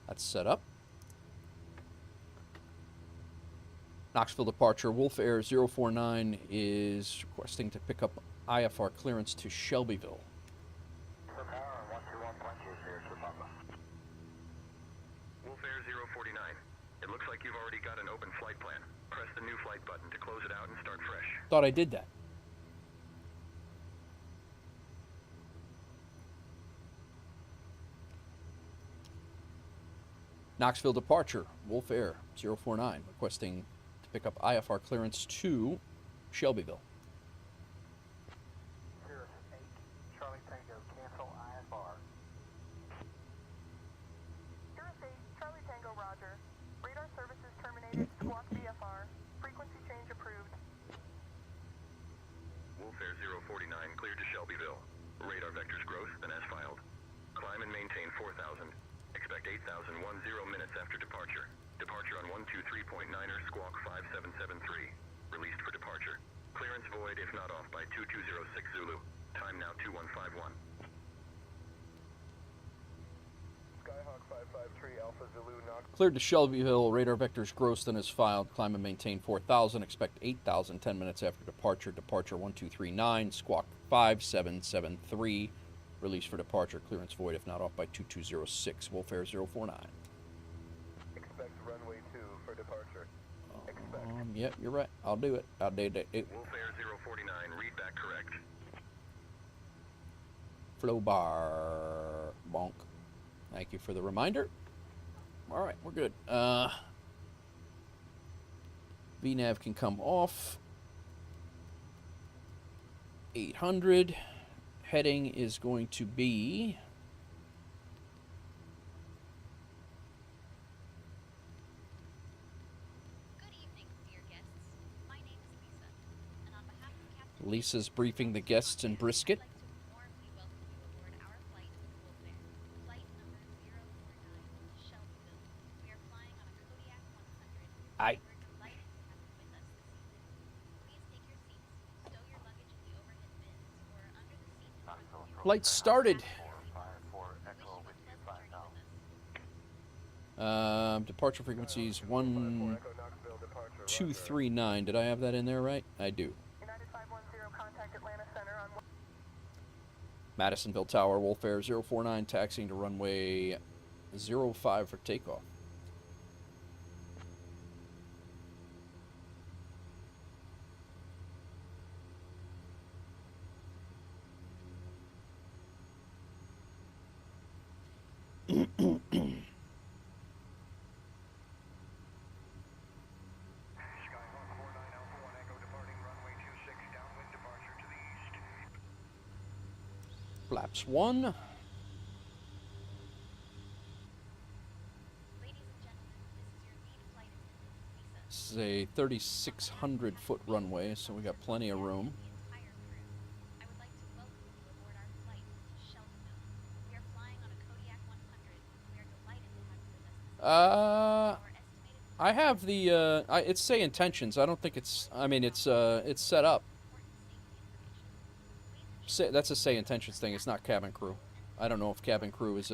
That's set up. Knoxville departure, Wolf Air 049 is requesting to pick up IFR clearance to Shelbyville. Wolf Air 049. It looks like you've already got an open flight plan. Press the new flight button to close it out and start fresh. Thought I did that. Knoxville departure, Wolf Air 049, requesting to pick up IFR clearance to Shelbyville. Charlie Tango, cancel IFR. Cirrus 8, Charlie Tango, roger. Radar services terminated, squawk VFR. Frequency change approved. Wolf Air 049 cleared to Shelbyville. Radar vectors gross and as filed. Climb and maintain 4,000. Expect 8,010 minutes after departure. Departure on 123.9er squawk 5773. Released for departure. Clearance void if not off by 2206 Zulu. Time now 2151. Skyhawk 553 Alpha Zulu Knox. Cleared to Shelbyville, radar vectors grossed and is filed. Climb and maintain 4,000. Expect 8,000 10 minutes after departure. Departure 1239, squawk 5773. Release for departure. Clearance void if not off by 2206. Wolf Air 049. Expect runway 2 for departure. Yep, you're right. I'll do it. I'll do it. Wolf Air 049, read back correct. Flow bar. Bonk. Thank you for the reminder. All right, we're good. VNAV can come off. 800. Heading is going to be Good evening, dear guests. My name is Lisa, and on behalf of Captain Lisa's briefing the guests in Brisket. I'd like to warmly welcome you aboard our flight with Wolf Air, flight number 049 to Shelbyville. We are flying on a Kodiak 100. Aye. We're delighted to have you with us this evening. Please take your seats, stow your luggage in the overhead bins, or under the seat in front of you. Flight started. 454 Echo with you 5 now. Departure frequencies 1239. Did I have that in there right? I do. United 510, contact Atlanta Center on Madisonville Tower, Wolf Air 049, taxiing to runway 05 for takeoff. Skyhawk 49 Alpha 1 Echo departing runway 26 downwind departure to the east. Flaps 1. Ladies and gentlemen, this is your lead flight attendant, Lisa. This is a 3,600 foot runway, so we got plenty of room. The entire crew. I would like to welcome you aboard our flight to Shelbyville. We are flying on a Kodiak 100. We are delighted to have you with us this evening. Our estimated I have the, it's Say Intentions. I don't think it's, I mean, it's set up. important safety information. Please That's a Say Intentions thing. It's not cabin crew. I don't know if cabin crew is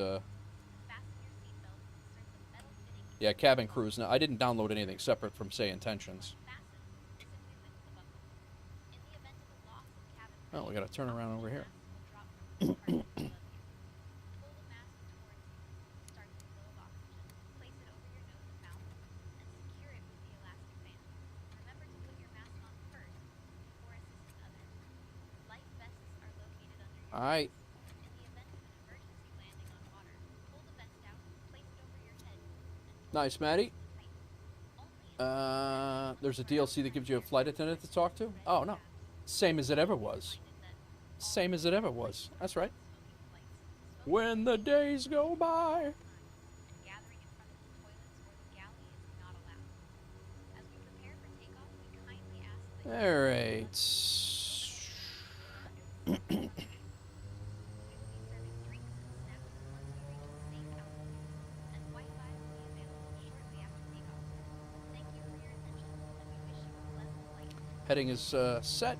Yeah, cabin crew is not. I didn't download anything separate from Say Intentions. Oh, we gotta turn around over here. Alright. Nice, Maddie. There's a DLC that gives you a flight attendant to talk to? Oh, no. Same as it ever was. Same as it ever was. That's right. When the days go by. Alright. Heading is set.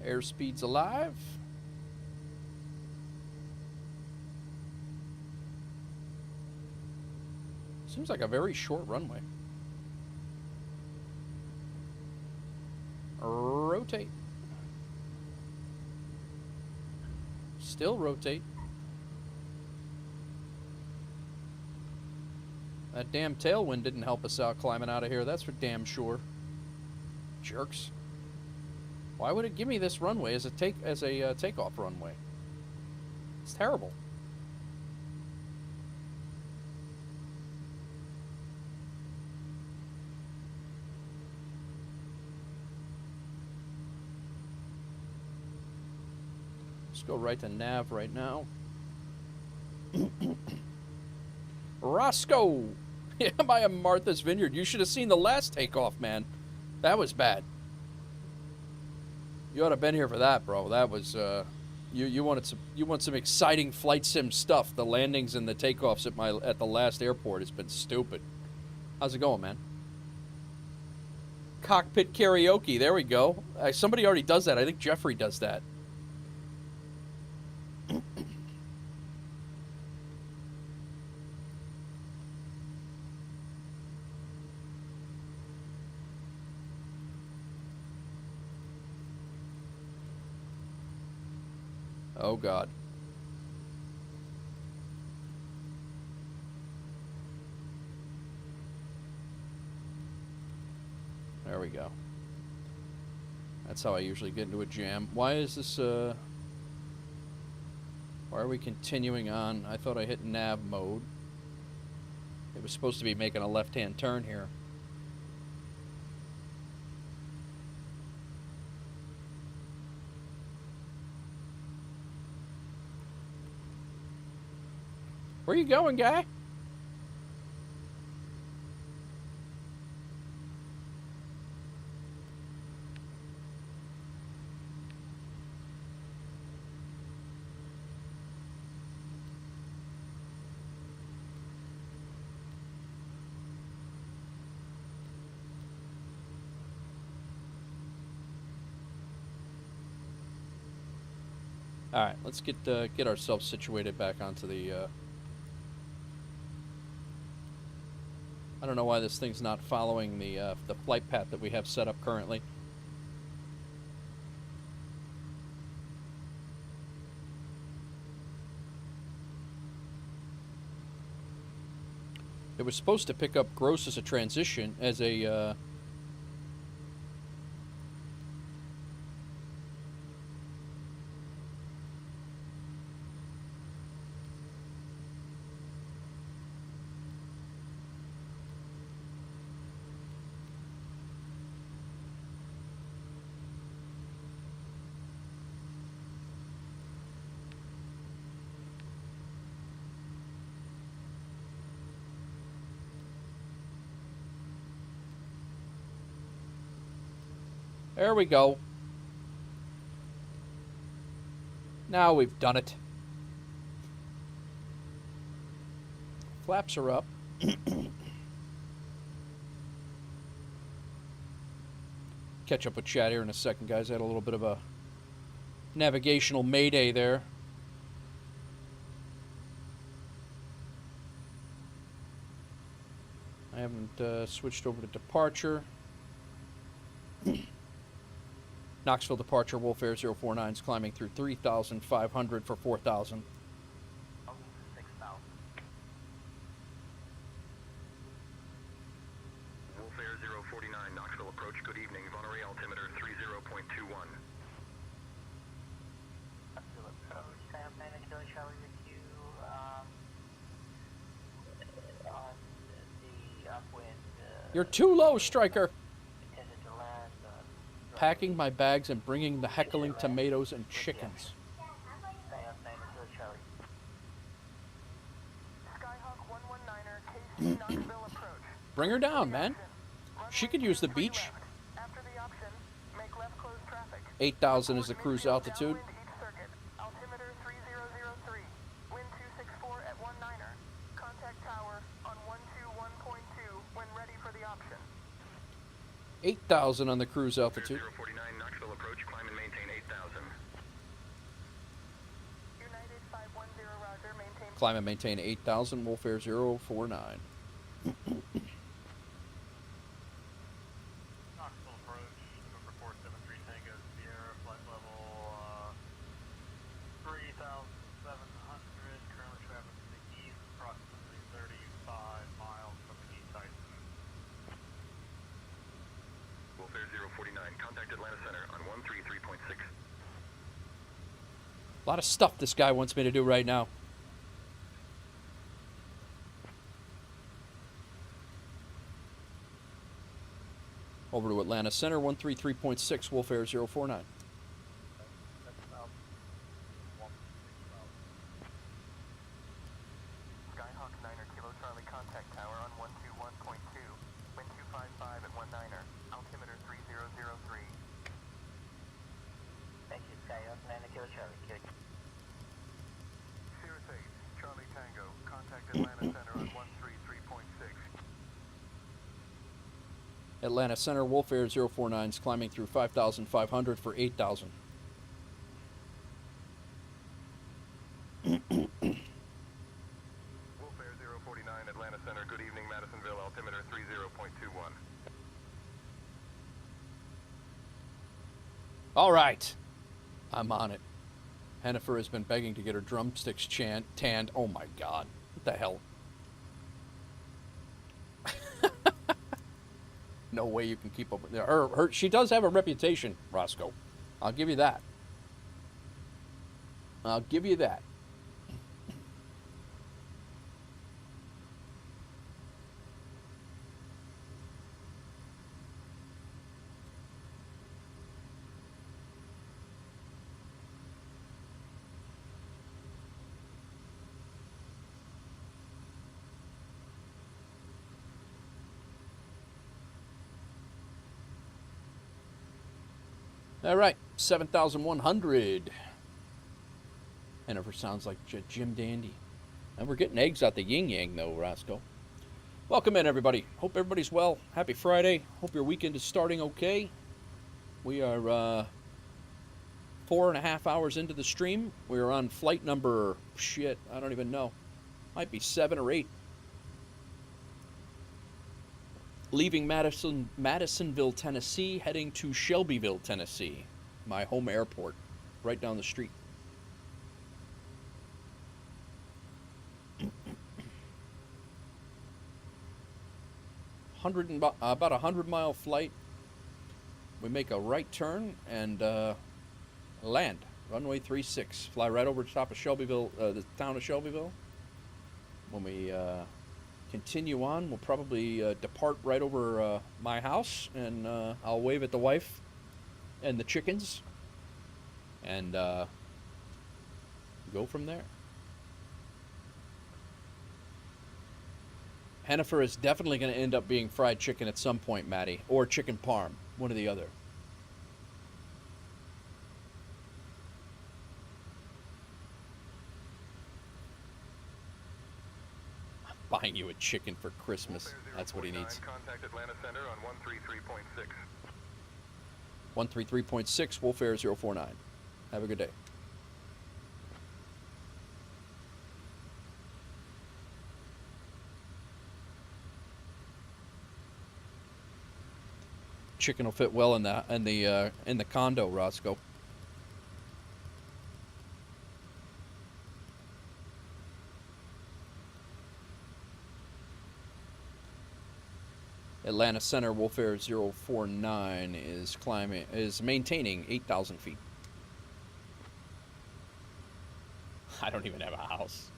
Airspeed's alive. Seems like a very short runway. Rotate. Still rotate. That damn tailwind didn't help us out climbing out of here, that's for damn sure. Jerks. Why would it give me this runway as a takeoff runway? It's terrible. Let's go right to nav right now. Roscoe! Yeah, by a Martha's Vineyard. You should have seen the last takeoff, man. That was bad. You ought to have been here for that, bro. That was you want some exciting flight sim stuff. The landings and the takeoffs at the last airport has been stupid. How's it going, man? Cockpit karaoke. There we go. Somebody already does that. I think Jeffrey does that. Oh, God. There we go. That's how I usually get into a jam. Why is this, why are we continuing on? I thought I hit nav mode. It was supposed to be making a left-hand turn here. Where you going, guy? All right, let's get ourselves situated back onto the. I don't know why this thing's not following the flight path that we have set up currently. It was supposed to pick up gross as a transition, as a There we go. Now we've done it. Flaps are up. catch up with chat here in a second, guys. I had a little bit of a navigational mayday there. I haven't switched over to departure. Knoxville departure, Wolf Air 049 is climbing through 3,500 for 4,000. 6,000. Wolf Air 049, Knoxville approach, good evening. Vonneray altimeter 30.21. Knoxville approach. Sam, Kilo Charlie with you on the upwind. You're too low, Striker. Intended to land. Packing my bags and bringing the heckling tomatoes and chickens. Stay up, Kilo Charlie. Skyhawk 119er, KC Knoxville approach. Bring her down, man. She could use the beach. After the option, make left close traffic. 8,000 is the cruise altitude. Downwind each circuit. Altimeter 3003. Wind 264 at 19er. Contact tower on 121.2 when ready for the option. 8,000 on the cruise altitude. 049, Knoxville approach, climb and maintain 8,000. United 510 Roger, maintain. Climb and maintain 8,000, Wolf Air 049. Knoxville approach, November 473 Tango Sierra, flight level 3,700, currently traveling to the east, approximately 35 miles from the east Tyson. Wolf Air 049, contact Atlanta Center on 133.6. A lot of stuff this guy wants me to do right now. Over to Atlanta Center, 133.6, Wolf Air 049. Skyhawk 9er, Kilo Charlie, contact tower on 121.2. Wind 255 at 19er. Altimeter 3003. Thank you, Skyhawk 9 Kilo Charlie. Cirrus 8, Charlie Tango, contact Atlanta Center on 133.6. Atlanta Center, Wolf Air 049 is climbing through 5,500 for 8,000. Wolf Air 049, Atlanta Center, good evening, Madisonville, altimeter 30.21. All right. I'm on it. Hennifer has been begging to get her drumsticks tanned. Oh my God. What the hell? No way you can keep up with her. She does have a reputation, Roscoe. I'll give you that. I'll give you that. All right, 7,100. Hennifer sounds like Jim Dandy. And we're getting eggs out the yin-yang, though, Roscoe. Welcome in, everybody. Hope everybody's well. Happy Friday. Hope your weekend is starting okay. We are 4.5 hours into the stream. We are on flight number, I don't even know. Might be 7 or 8. Leaving Madisonville, Tennessee, heading to Shelbyville, Tennessee, my home airport, right down the street. About a 100-mile flight. We make a right turn and land. Runway 36. Fly right over the top of Shelbyville, the town of Shelbyville. When we continue on, we'll probably depart right over my house, and I'll wave at the wife and the chickens, and go from there. Hennifer is definitely going to end up being fried chicken at some point, Maddie, or chicken parm, one or the other. Buying you a chicken for Christmas. That's what he needs. Contact Atlanta Center on 133.6. 133.6, Wolf Air 049. Have a good day. Chicken will fit well in the condo, Roscoe. Atlanta Center, Wolf Air 049 is maintaining 8,000 feet. I don't even have a house.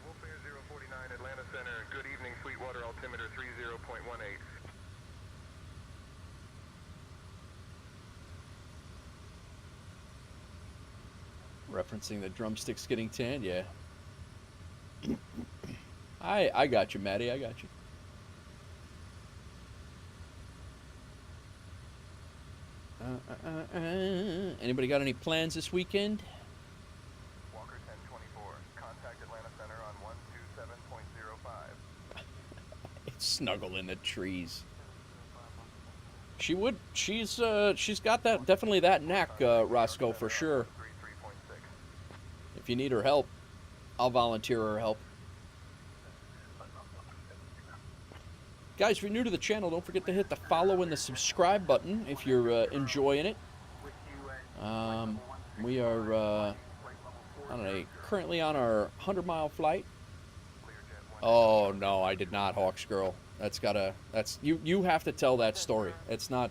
Wolf Air 049, Atlanta Center. Good evening, Sweetwater altimeter 30.18. Referencing the drumsticks getting tanned, yeah. I got you, Maddie. I got you. Anybody got any plans this weekend? Walker 1024. Contact Atlanta Center on 127.05. Snuggle in the trees. She would. She's got that, definitely that knack, Roscoe, for sure. 33.6. If you need her help, I'll volunteer her help. Guys, if you're new to the channel, don't forget to hit the follow and the subscribe button if you're enjoying it. We are currently on our 100-mile flight. Oh no, I did not, Hawks girl. You have to tell that story. It's not.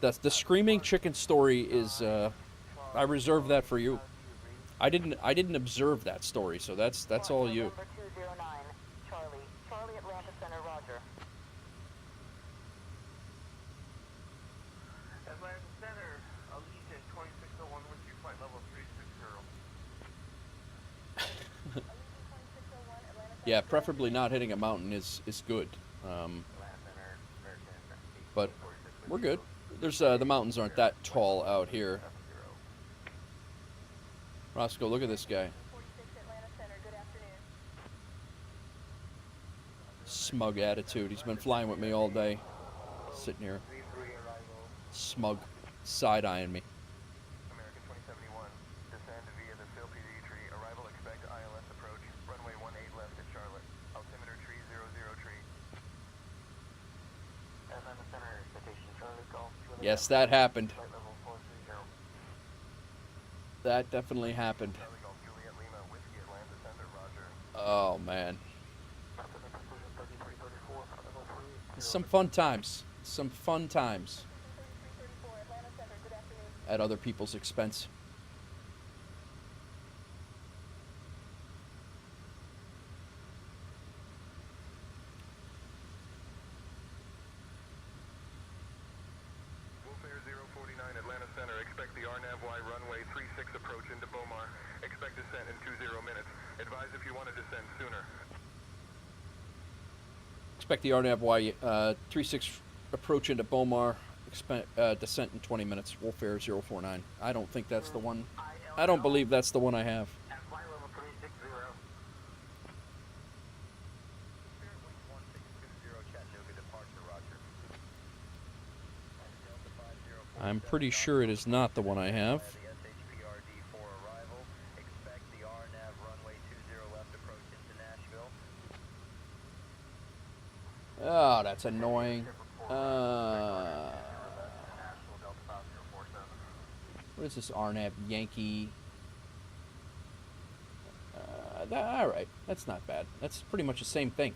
The screaming chicken story is. I reserve that for you. I didn't observe that story, so that's all you. Number 209, Charlie Atlanta Center, roger. Atlanta Center, Alicia 2601, with you flight level 360. Yeah, preferably not hitting a mountain is good. But we're good. There's the mountains aren't that tall out here. Roscoe, look at this guy. Smug attitude. He's been flying with me all day. Sitting here. Smug. Side-eyeing me. American 2071. Descend via the Phil-PD tree. Arrival expect ILS approach. Runway 18 left at Charlotte. Altimeter tree 00 tree. Atlanta Center, Citation Charlie, Golf. Yes, that happened. Flight level 430. That definitely happened. Charlie Golf Juliet Lima, Whiskey Atlanta Center, roger. Oh, man. Precision 3334, flight level 3. Some fun times. Some fun times. At other people's expense. Wolf Air 049, Atlanta Center. Expect the RNAV-Y runway 36 approach into Bomar. Expect descent in 20 minutes. Advise if you want to descend sooner. Expect the RNAV-Y 36 approach into Bomar. Descent in 20 minutes. Wolf Air 049. I don't think that's the one. I don't believe that's the one I have. At flight level 360. I'm pretty sure it is not the one I have. Oh, that's annoying. What is this RNAV Yankee? All right, that's not bad. That's pretty much the same thing.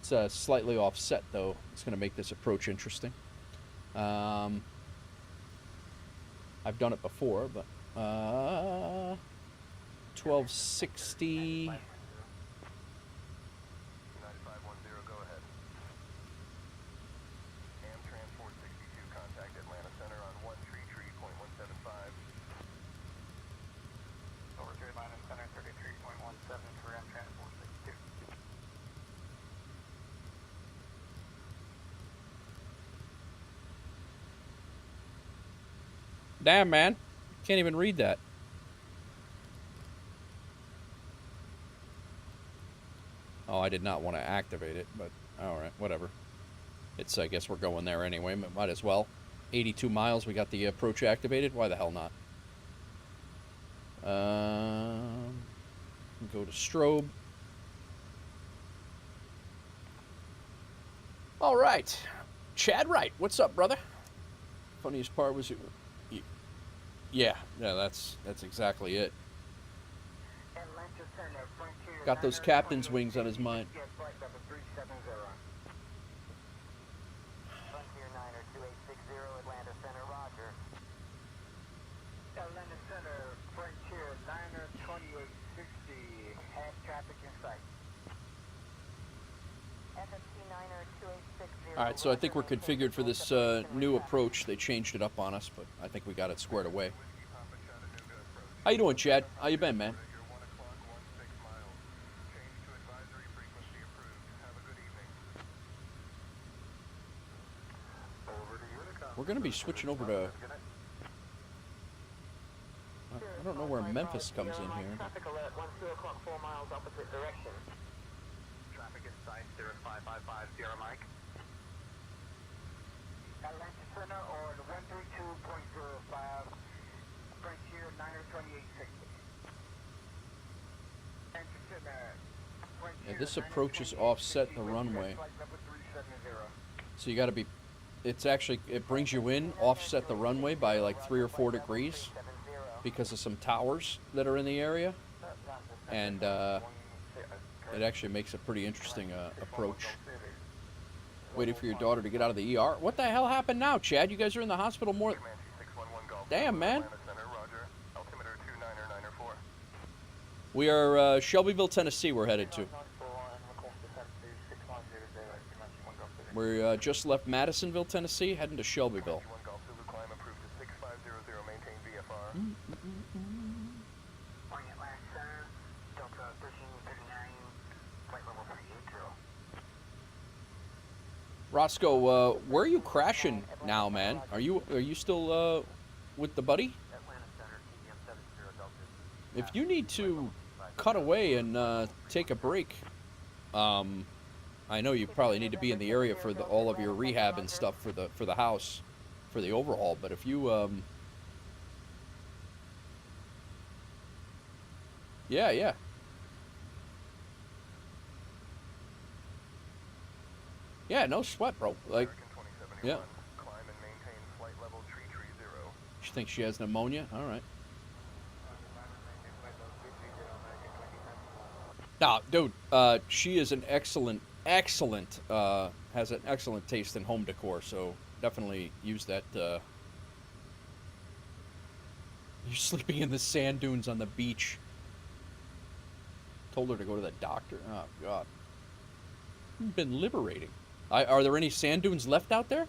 It's slightly offset, though. It's going to make this approach interesting. I've done it before, but 1260. 9510, go ahead. Amtran 462, contact Atlanta Center on 133.175. Over to Atlanta Center, 33.17 for Amtran 462. Damn, man. Can't even read that. Oh, I did not want to activate it, but alright, whatever. It's, I guess we're going there anyway, might as well. 82 miles, we got the approach activated, why the hell not? Go to strobe. Alright. Chad Wright, what's up, brother? Funniest part was yeah, that's exactly it. Got those captain's wings on his mind. Frontier 9er 2860, Atlanta Center, roger. Atlanta Center, Frontier 9er 2860, have traffic in sight. FST 9er 2860. Alright, so I think we're configured for this new approach. They changed it up on us, but I think we got it squared away. How you doing, Chad? How you been, man? We're going to be switching over to... I don't know where Memphis comes in here. Traffic alert, 12 o'clock, 4 miles opposite direction. Traffic in sight, 05550, Mike. Atlanta Center on 132.05, Frontier 9er 2860. Atlanta Center, Yeah, this approach is offset the runway. So you got to be... It's actually... It brings you in, offset the runway by like 3 or 4 degrees because of some towers that are in the area. And it actually makes a pretty interesting approach. Waiting for your daughter to get out of the ER. What the hell happened now, Chad? You guys are in the hospital more... Damn, man. We are Shelbyville, Tennessee we're headed to. We just left Madisonville, Tennessee, heading to Shelbyville. Roscoe, where are you crashing now, man? Are you still with the buddy? If you need to cut away and take a break, I know you probably need to be in the area for all of your rehab and stuff for the house, for the overhaul. But if you yeah. Yeah, no sweat, bro. Like, yeah. She thinks she has pneumonia? All right. Nah, dude, she is an excellent, has an excellent taste in home decor, so definitely use that, You're sleeping in the sand dunes on the beach. Told her to go to the doctor. Oh, God. Been liberating. Are there any sand dunes left out there?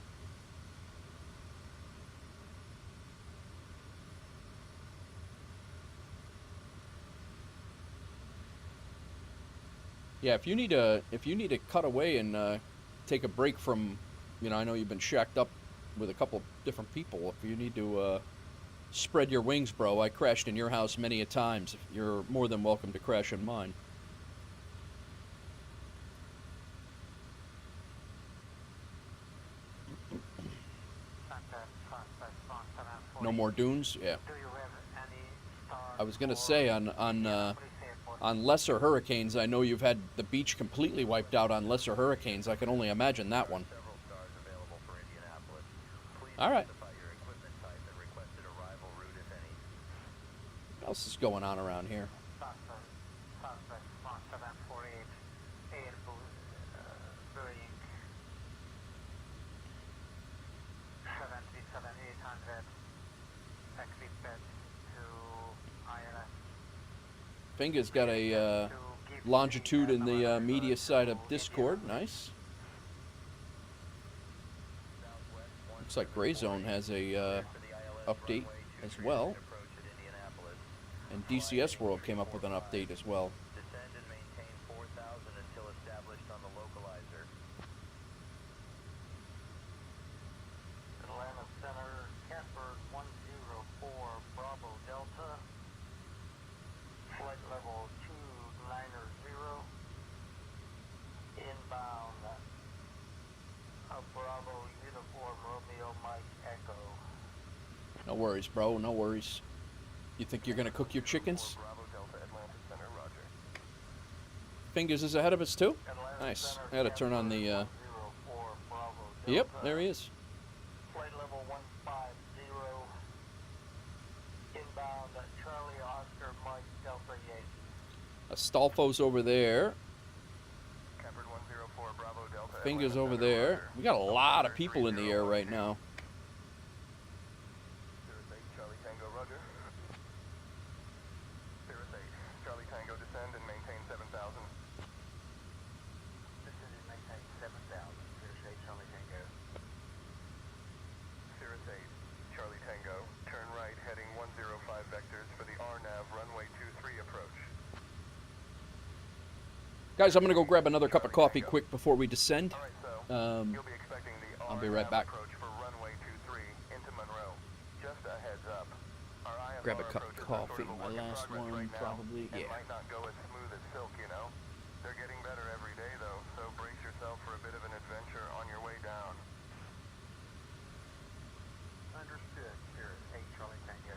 Yeah, if you need to cut away and take a break from, I know you've been shacked up with a couple different people. If you need to spread your wings, bro, I crashed in your house many a times. You're more than welcome to crash in mine. No more dunes? Yeah. I was gonna say on lesser hurricanes, I know you've had the beach completely wiped out on lesser hurricanes. I can only imagine that one. All right. What else is going on around here? Finga's got a longitude in the media side of Discord. Nice. Looks like Gray Zone has a update as well. And DCS World came up with an update as well. Descend and maintain 4,000 until established on the localizer. Atlanta Center, Catbird 104, Bravo Delta. Flight level 290. Bravo Uniform Romeo Mike Echo. No worries, bro. No worries. You think you're gonna cook your chickens? Bravo Delta Atlanta Center, roger. Fingers is ahead of us too. Atlanta Nice. Center, I had to turn on the. 104 Bravo Delta. Yep, there he is. Flight level 150. Inbound Charlie Oscar Mike Delta Yankee. Astolfo's over there. Campered 104 Bravo Delta. Fingers Atlanta over Center, there. roger. We got a lot of people in the air right now. Cirrus 8, Charlie Tango, roger. Cirrus 8, Charlie Tango, descend and maintain 7,000. This is maintain 7,000. Cirrus 8 Charlie Tango. Cirrus 8, Charlie Tango, turn right heading 105 vectors for the RNAV runway 23 approach. Guys, I'm gonna go grab another cup of coffee quick before we descend. All right, so Um, you'll be expecting the I'll be right RNAV back. approach for runway 23 into Monroe. Just a heads up. Our IFR Grab a cup of approaches are coffee, sort of a my work in last progress one, right now, probably, and yeah. might not go as smooth as silk, you know. They're getting better every day though, so brace yourself for a bit of an adventure on your way down. Understood. Cirrus 8 Charlie Tango.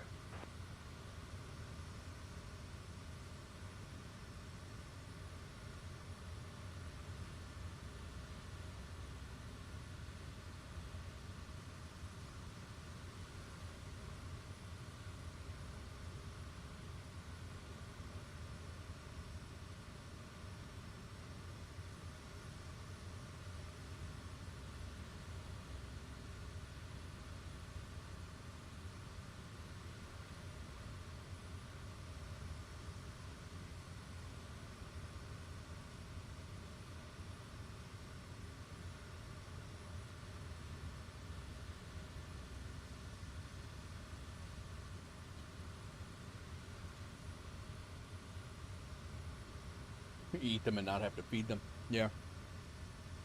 Eat them and not have to feed them. Yeah.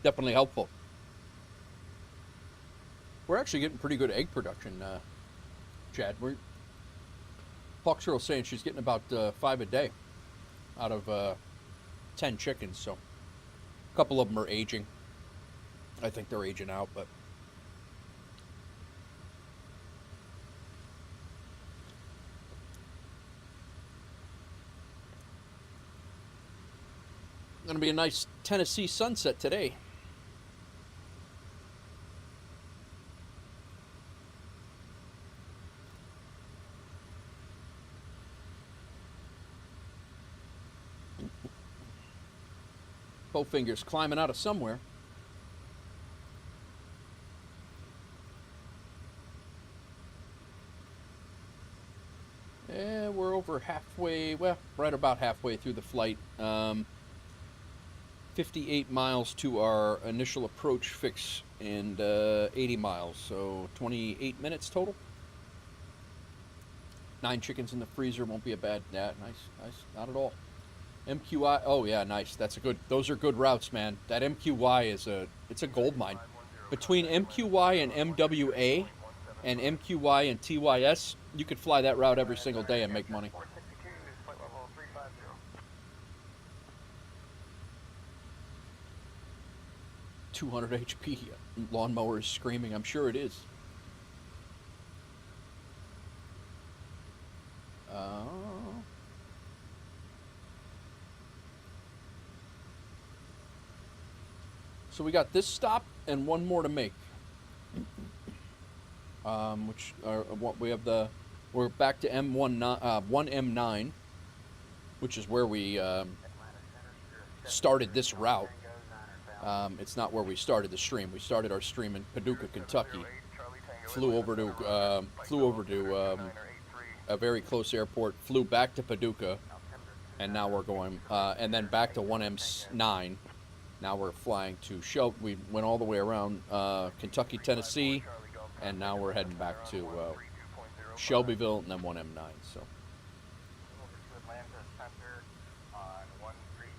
Definitely helpful. We're actually getting pretty good egg production, Chad. Hawks Girl's saying she's getting about 5 a day out of 10 chickens, so a couple of them are aging. I think they're aging out, but gonna be a nice Tennessee sunset today. Bowfinger's climbing out of somewhere. Yeah, we're over halfway, well, right about halfway through the flight. 58 miles to our initial approach fix and 80 miles, so 28 minutes total. 9 chickens in the freezer won't be a bad, yeah, nice, not at all. MQI, oh yeah, nice, that's a good, those are good routes, man. That MQI it's a gold mine. Between MQY and MWA and MQY and TYS, you could fly that route every single day and make money. 462, flight level 350. 200 HP lawnmower is screaming. I'm sure it is. So we got this stop and one more to make. Which are what we have we're back to M9, which is where we started this route. It's not where we started the stream. We started our stream in Paducah, Kentucky. Flew over to a very close airport. Flew back to Paducah, and now we're going and then back to 1M9. Now we're flying to Shelby. We went all the way around Kentucky, Tennessee, and now we're heading back to Shelbyville and then 1M9. So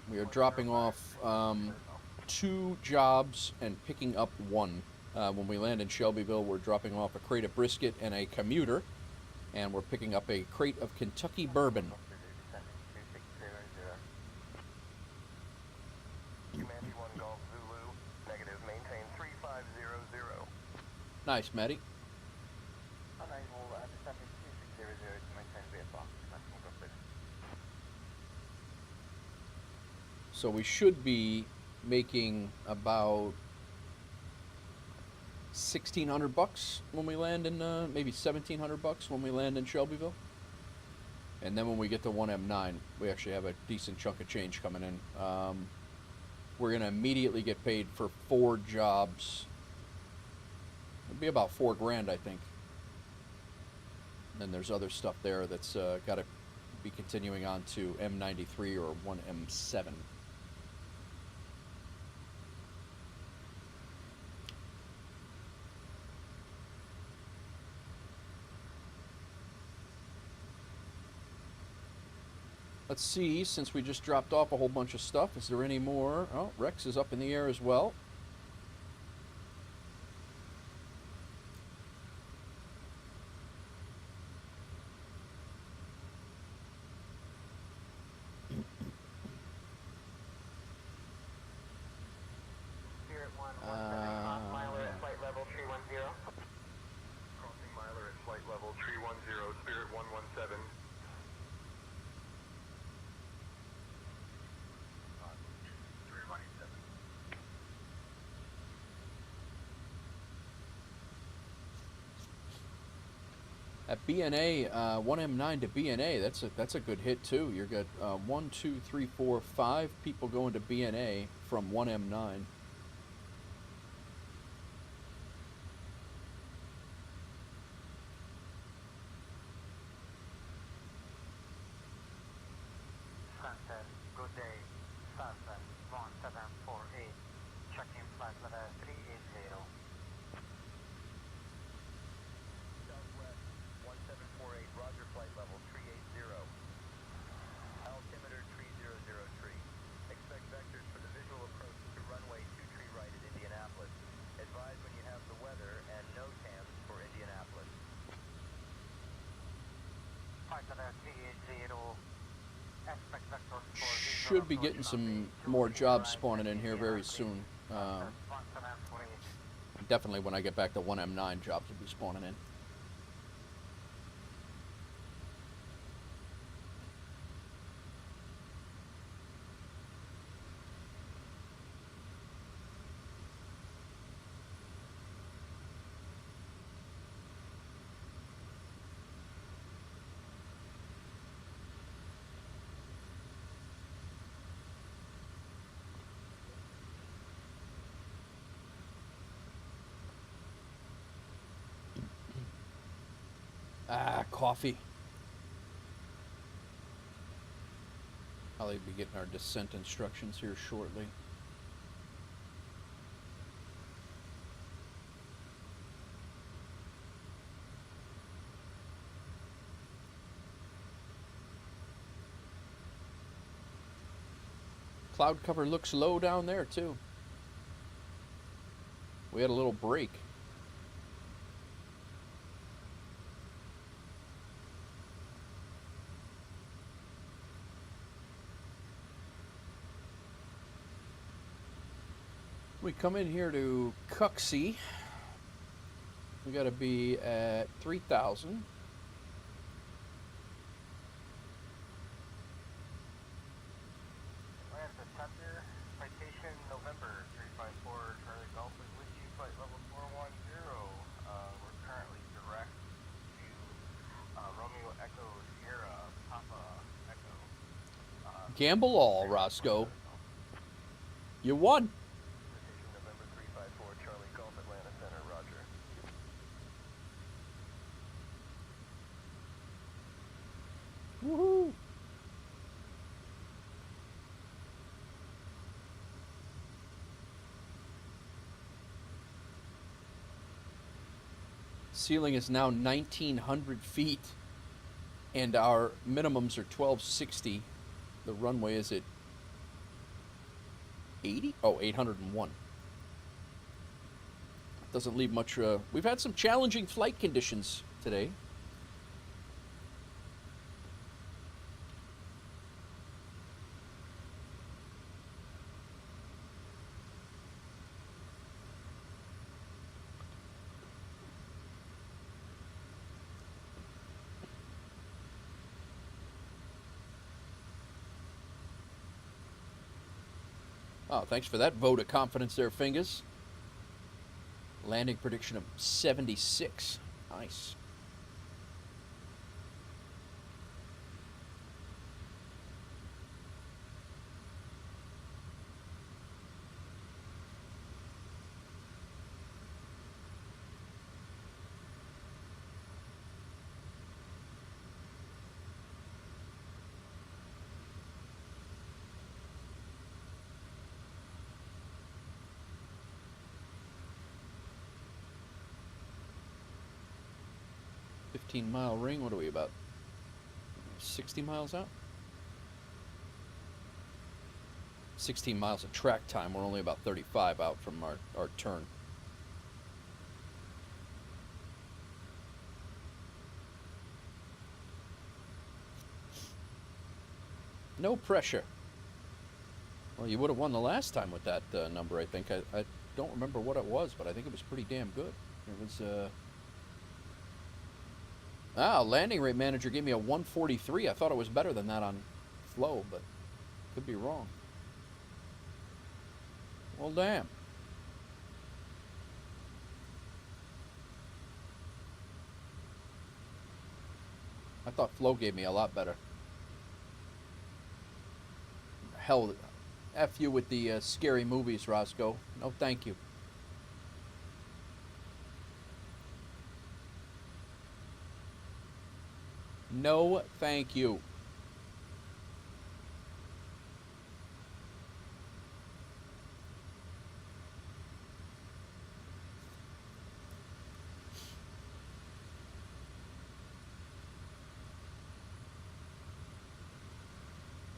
we are dropping off 2 jobs and picking up 1. When we land in Shelbyville, we're dropping off a crate of brisket and a commuter, and we're picking up a crate of Kentucky bourbon. Command 1 Golf Zulu, negative, maintain 3500 Nice, Matty. Alright, we'll descend to 2600 to maintain VFR. Maximum profit. So we should be making about $1,600 when we land in, maybe $1,700 when we land in Shelbyville. And then when we get to 1M9, we actually have a decent chunk of change coming in. We're going to immediately get paid for 4 jobs. It'll be about $4 grand, I think. And then there's other stuff there that's got to be continuing on to M93 or 1M7. Let's see, since we just dropped off a whole bunch of stuff, is there any more? Oh, Rex is up in the air as well. Spirit 117, Miler at flight level 310. Crossing Miler at flight level 310, Spirit 117. At BNA, 1M9 to BNA, that's a good hit too. You've got 1, 2, 3, 4, 5 people going to BNA from 1M9. Sunset, good day. Cessna 1748. Check-in flight level 380. Southwest 1748, Roger, flight level 380. Altimeter 3003. Expect vectors for the visual approach to runway 23 right at Indianapolis. Advise when you have the weather and no TAMs for Indianapolis. Flight level 380. Expect vectors for visual Should be approach getting some runway more 23 jobs right spawning at in here very Indianapolis. soon. 1748. Definitely when I get back to 1M9, jobs will be spawning in. Ah, coffee. Probably be getting our descent instructions here shortly. Cloud cover looks low down there too. We had a little break. We come in here to Cuxy. We got to be at 3,000. Land the Cessna Citation November 354 Charlie Golf is with you, flight level 410. We're currently direct to Romeo Echo Sierra Papa Echo. Gamble all, Roscoe. You won. Citation November 354, Charlie Golf, Atlanta Center, Roger. Woohoo! Ceiling is now 1,900 feet, and our minimums are 1,260. The runway is at 80? Oh, 801. Doesn't leave much. We've had some challenging flight conditions today. Oh, thanks for that vote of confidence there, Fingers. Landing prediction of 76. Nice. Mile ring. What are we, about 60 miles out? 16 miles of track time. We're only about 35 out from our turn. No pressure. Well, you would have won the last time with that number, I think. I don't remember what it was, but I think it was pretty damn good. It was... landing rate manager gave me a 143. I thought it was better than that on flow, but could be wrong. Well, damn. I thought flow gave me a lot better. Hell, F you with the scary movies, Roscoe. No, thank you. No, thank you.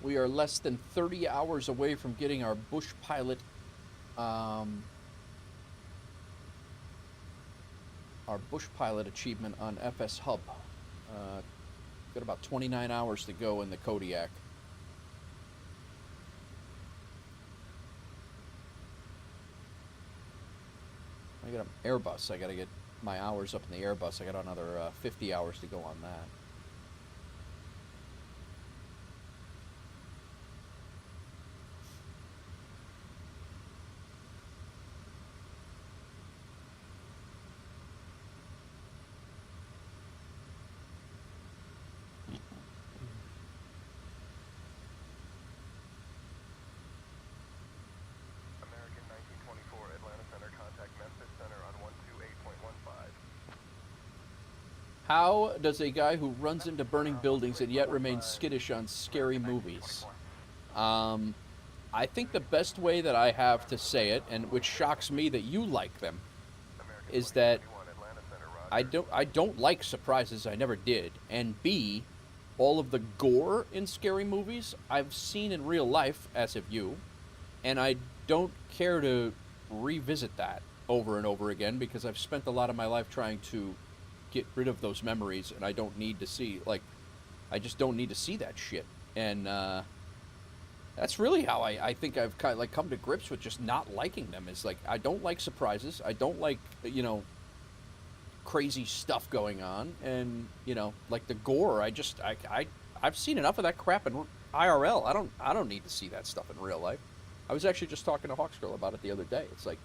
We are less than 30 hours away from getting our bush pilot, our bush pilot achievement on FS Hub. Got about 29 hours to go in the Kodiak. I got an Airbus. I got to get my hours up in the Airbus. I got another 50 hours to go on that. How does a guy who runs into burning buildings and yet remains skittish on scary movies? I think the best way that I have to say it, and which shocks me that you like them, is that I don't like surprises. I never did. And B, all of the gore in scary movies I've seen in real life, as have you, and I don't care to revisit that over and over again because I've spent a lot of my life trying to get rid of those memories, and I don't need to see, like, I just don't need to see that shit. And that's really how I think I've kind of like come to grips with just not liking them. Is like, I don't like surprises. I don't like, you know, crazy stuff going on, and you know, like the gore. I've seen enough of that crap in IRL. I don't need to see that stuff in real life. I was actually just talking to Hawksgirl about it the other day. It's like,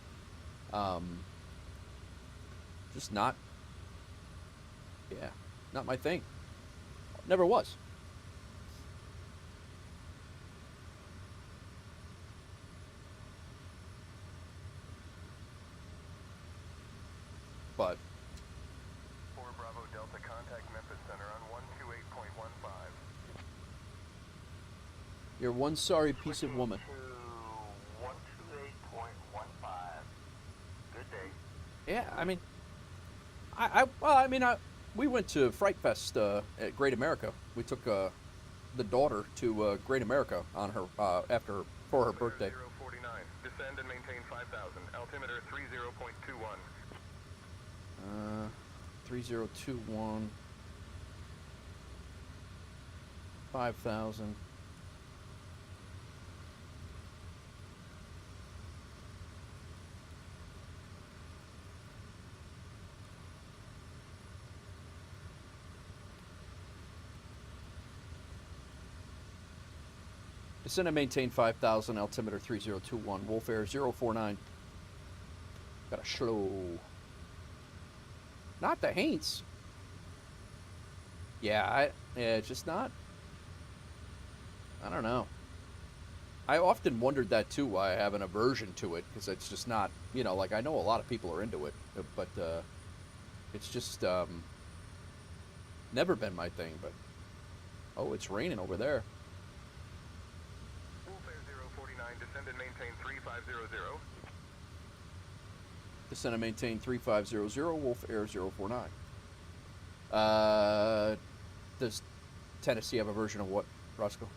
just not. Yeah, not my thing. Never was. But 4 Bravo Delta, contact Memphis Center on 128.15. You're one sorry piece of woman. 128.15. Good day. Yeah, I mean, we went to Fright Fest at Great America. We took the daughter to Great America on her for her birthday. 049. Descend and maintain 5,000. Altimeter 30.21. 3021. 5,000. Descend and maintain 5,000, altimeter 3021, Wolf Air 049. Got a slow. Not the Haints. Yeah, it's just not. I don't know. I often wondered that too, why I have an aversion to it, because it's just not, you know, like I know a lot of people are into it, but it's just never been my thing. But oh, it's raining over there. Wolf Air 049, descend and maintain 3500. Descend and maintain 3500, Wolf Air 049. Does Tennessee have a version of what, Roscoe?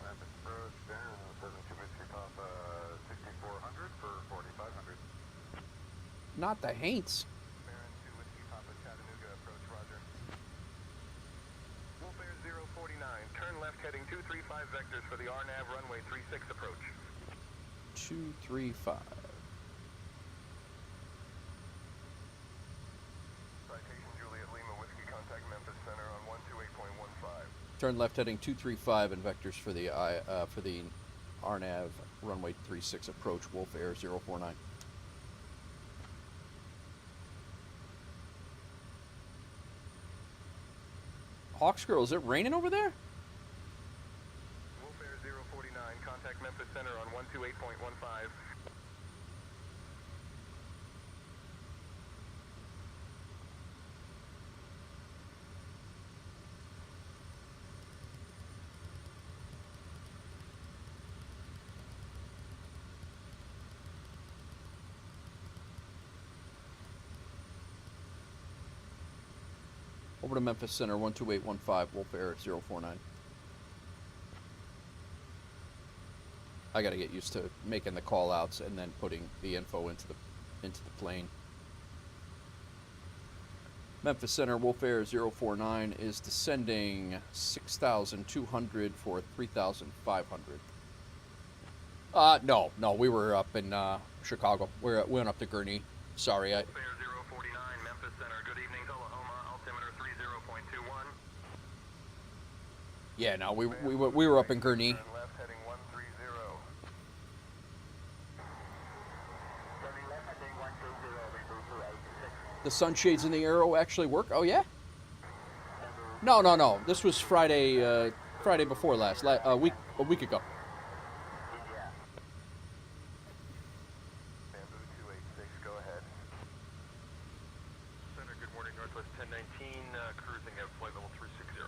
Rapid approach, down, 72 Whiskey Papa, 6400 for 4500. Not the Haints. Baron 2 Whiskey Papa, Chattanooga, approach, roger. Wolf Air 049, turn left heading 235 vectors for the RNAV runway 36 approach. 235. Citation Juliet Lima Whiskey, contact Memphis Center on 128.15. Turn left heading 235 and vectors for the RNAV runway 36 approach, Wolf Air 049. Hawks Girl, is it raining over there? Wolf Air 049, contact Memphis Center on 128.15. Over to Memphis Center, 12815, Wolf Air 049. I gotta get used to making the call outs and then putting the info into the plane. Memphis Center, Wolf Air 049 is descending 6,200 for 3,500. No, we were up in Chicago. We went up to Gurnee. Sorry, Wolf Air 049, Memphis Center, good evening, Tullahoma, altimeter 30.21. Yeah, no, we were up in Gurnee. Turn left heading 130. Turning left heading 130, The sunshades in the Arrow actually work? Oh, yeah? No. This was Friday before last, a week ago. Bamboo 286, go ahead. Center, good morning, Northwest 1019, cruising at flight level 360.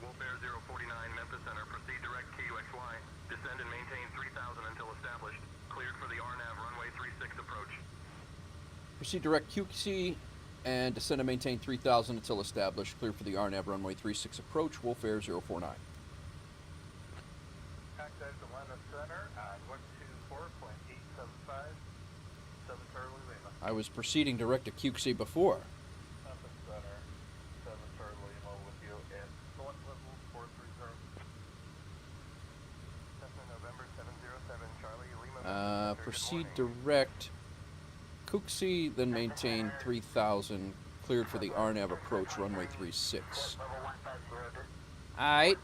Wolf Air 049, Memphis Center, proceed direct KUXY, descend and maintain 3000 until established, cleared for the RNAV runway 36 approach. Proceed direct QC and descend and maintain 3,000 until established. Clear for the RNAV runway 36 approach. Wolf Air 049. Contact Atlanta Center at 124.875, 7 Charlie Lima. I was proceeding direct to QC before. Memphis Center, 7 Charlie Lima with you at flight level 430. Cessna November 707, Charlie Lima. Center, good Proceed morning. direct Cooksey, then maintain 3,000. Cleared for the RNAV approach, runway 36. Alright.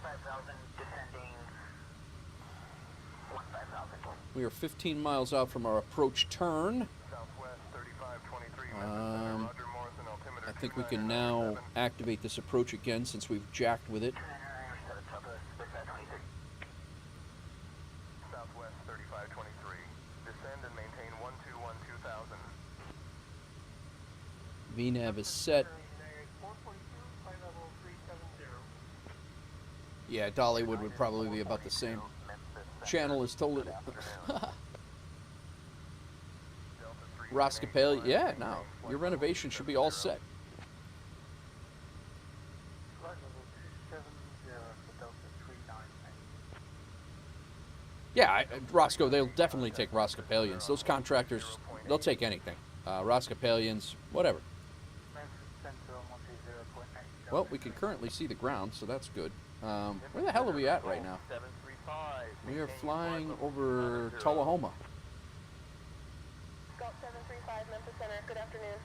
We are 15 miles out from our approach turn. Southwest 3523, Um, Roger Morrison, altimeter I think we can now activate this approach again since we've jacked with it. Southwest 3523. Descend and maintain 1212,000. VNAV is set. 442, flight level 370. Yeah, Dollywood would probably be about the same. Channel is totally... Roscapale, yeah, no. Your renovation should be all set. Flight level 270 for Delta 398. Yeah, Roscoe, they'll definitely take Roscapalians. Those contractors, they'll take anything. Roscapalians, whatever. Memphis Central 130.8. Well, we can currently see the ground, so that's good. Where the hell are we at right now? 735. We are flying over Tullahoma. Scott 735, 5 Memphis Center. Good afternoon.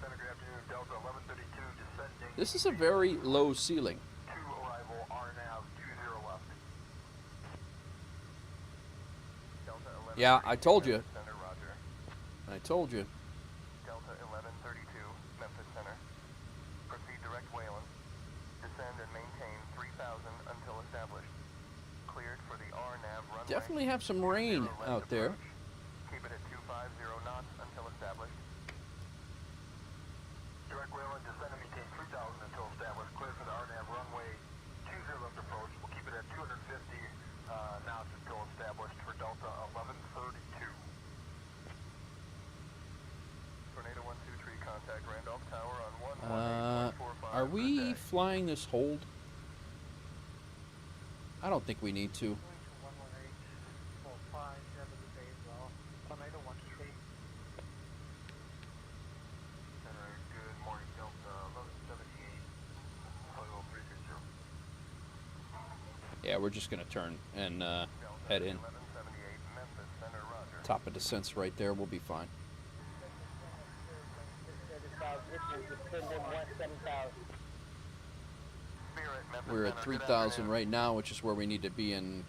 Center, good afternoon. Delta 1132 descending. This is a very low ceiling. 2 arrival, RNAV 20 left. Delta 11. Yeah, I told you. Center, roger. I told you. Delta 1132, Memphis Center. Proceed direct Wayland. Descend and maintain 3000 until established. Cleared for the RNAV runway. Definitely have some rain 0 left out there. approach. Keep it at 250 knots until established. Direct Wayland, descend and maintain 3000 until established. Clear for the RNAV runway 20 left approach. We'll keep it at 250 knots until established for Delta 1132. Tornado 123, contact Randolph Tower on 118.45. Are we flying this hold? I don't think we need to. 118.45, have a good day as well. Tornado 123. Center, good morning, Delta 1178, Hotel 330. Yeah, we're just gonna turn and head in. 1178, Memphis Center, roger. Top of descent's right there. We'll be fine. Spirit, Memphis We're at Center, 3,000 right now, which is where we need to be in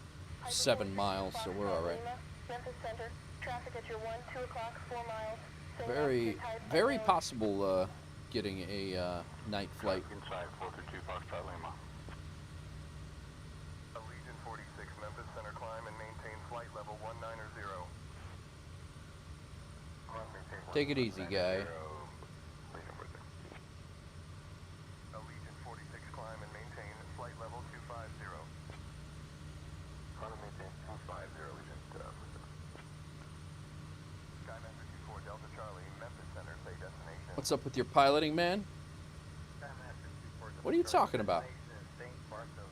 7 miles, so we're all right. Memphis Center. Traffic at your 2 o'clock, 4 miles. Same Very, altitude type very unknown. possible getting a night flight. Inside 432 Foxtrot Lima. Allegiant 46, Memphis Center, climb and maintain flight level 190. Take it easy, guy. Allegiant 46, climb and maintain flight level 250. Climb and maintain 250, Allegiant. Skymaster 24, Delta Charlie, Memphis Center, say destination. What's up with your piloting, man? Skymaster 24, What are you talking about? St. Bartholomew.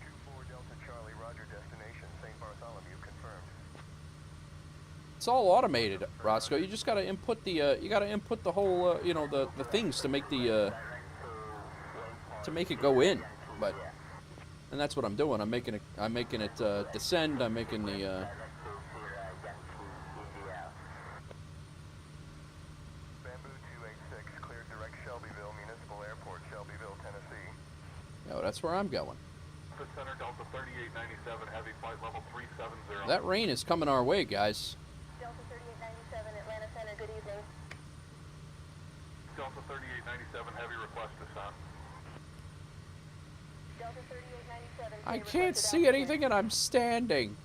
24 Delta Charlie, roger, destination St. Bartholomew, confirmed. It's all automated, Roscoe. You just gotta input the whole you know the things to make the to make it go in. But and that's what I'm doing. I'm making it descend. I'm making the Bamboo 286, cleared direct Shelbyville Municipal Airport, Shelbyville, Tennessee. no, that's where I'm going. Memphis Center, Delta 3897, heavy flight level 370. That rain is coming our way, guys. Delta 3897, Atlanta Center. Good evening. Delta 3897, heavy request descent. Delta 3897. I say can't requested see altitude. anything, and I'm standing.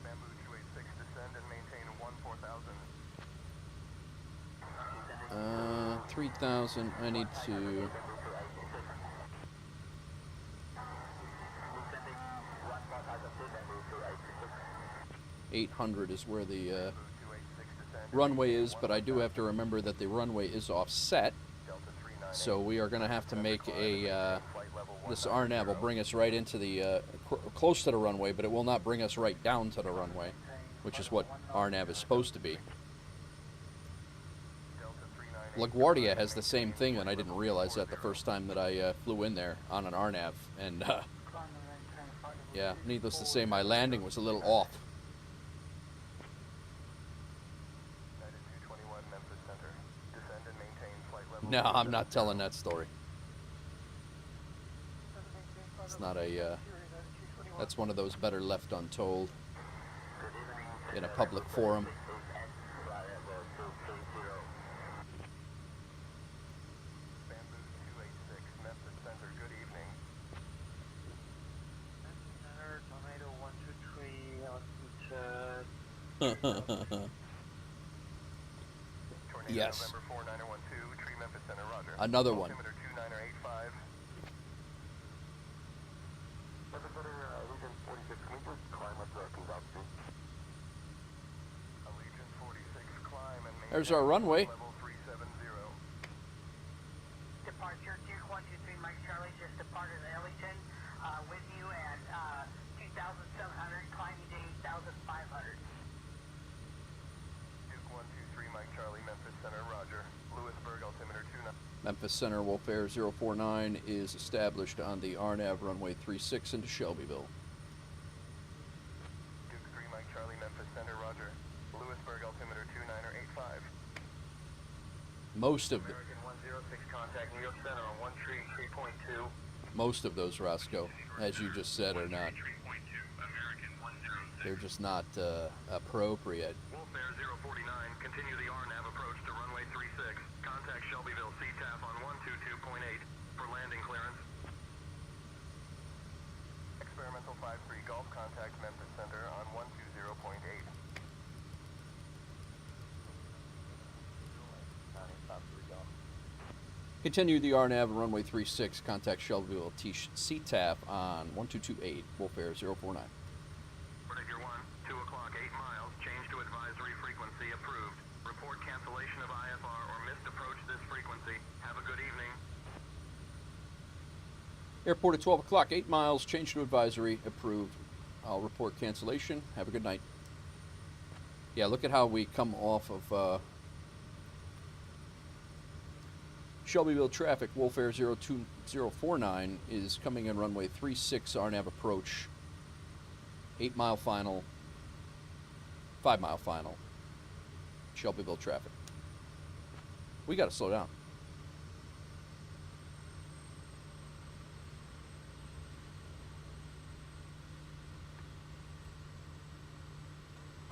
Bamboo 286, descend and maintain 14,000. 3,000. I need to. .800 is where the 286, descend. runway is, but I do have to remember that the runway is offset, Delta 398, so we are going to have to make a. flight level This RNAV will bring us right into the close to the runway, but it will not bring us right down to the runway, which is what RNAV is supposed to be. Delta 398. LaGuardia has the same thing, and I didn't realize that the first time that I flew in there on an RNAV, and yeah, needless to say, my landing was a little off. United 221, Memphis Center. Descend and maintain flight level. No, I'm not telling that story. It's not a. That's one of those better left untold in a public forum. Bamboo 286, Memphis Center, good evening. Tornado 123, Tornado Yes. November 4912, Tree Memphis Center, roger. Another one. Altimeter 2985. Memphis Center, Allegiant 46, can we just climb up the altitude? Allegiant 46, climb and maintain There's our runway. level 370. Departure Duke 123 Mike Charlie just departed Ellington with you at 2,700, climbing to 8,500. Duke 123, Mike Charlie, Memphis Center, roger. Lewisburg, altimeter 29. Memphis Center Wolfare 049 is established on the RNAV runway 36 into Shelbyville. Duke 3 Most of American 106 contact New York Center on 133.2. most of those, Roscoe, as you just said, are not. They're just not appropriate. Wolfair 049, continue the RNAV approach to runway 36. Contact Shelbyville CTAF on 122.8 for landing clearance. Experimental 53 Golf contact Memphis Center on 120.8. Continue the RNAV runway 36. Contact Shelbyville CTAF on 1228. Wolfair 049. Figure 1, 2 o'clock, 8 miles, change to advisory frequency approved. Report cancellation of IFR or missed approach this frequency. Have a good evening. Airport at 12 o'clock, 8 miles, change to advisory, approved. I'll report cancellation. Have a good night. Yeah, look at how we come off of Shelbyville traffic. Wolfair 02049 is coming in runway 36, RNAV approach. 8 mile final, 5 mile final. Shelbyville traffic. We got to slow down.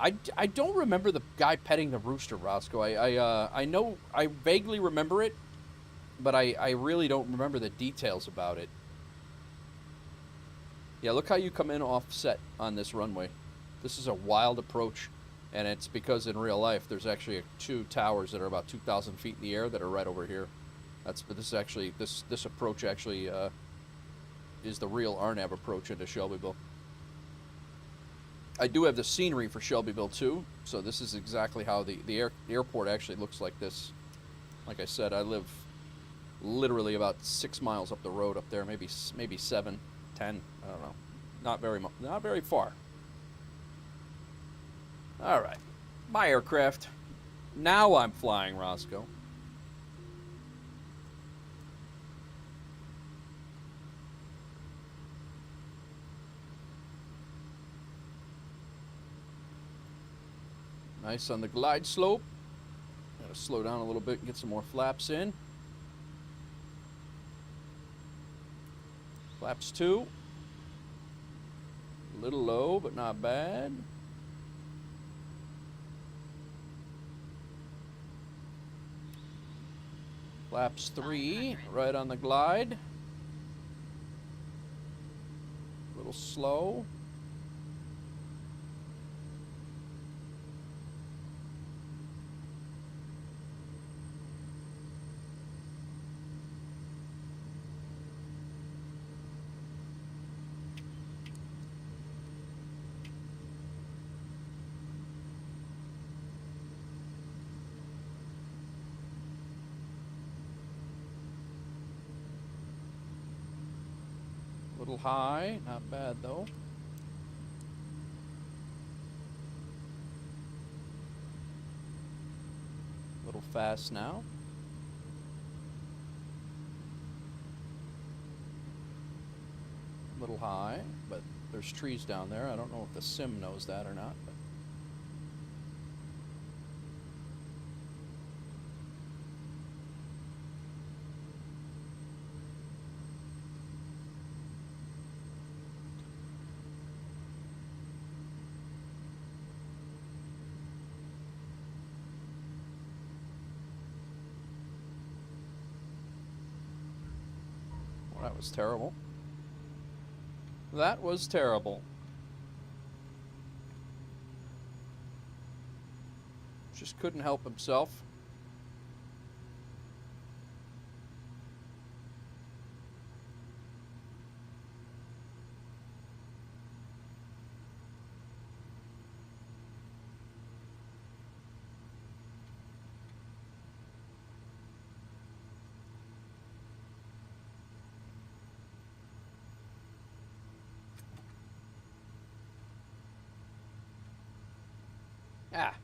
I don't remember the guy petting the rooster, Roscoe. I know, I vaguely remember it, but I really don't remember the details about it. Yeah, look how you come in offset on this runway. This is a wild approach, and it's because in real life there's actually 2 towers that are about 2,000 feet in the air that are right over here. This is actually this approach actually is the real RNAV approach into Shelbyville. I do have the scenery for Shelbyville too, so this is exactly how the airport actually looks like this. Like I said, I live literally about 6 miles up the road up there, maybe 7, 10, I don't know. Not very far. All right, my aircraft. Now I'm flying, Roscoe. Nice on the glide slope. Gotta slow down a little bit and get some more flaps in. Flaps 2. A little low, but not bad. Flaps 3, right on the glide. A little slow. Little high, not bad though. Little fast now. Little high, but there's trees down there. I don't know if the sim knows that or not. But that was terrible. That was terrible. Just couldn't help himself. Ah.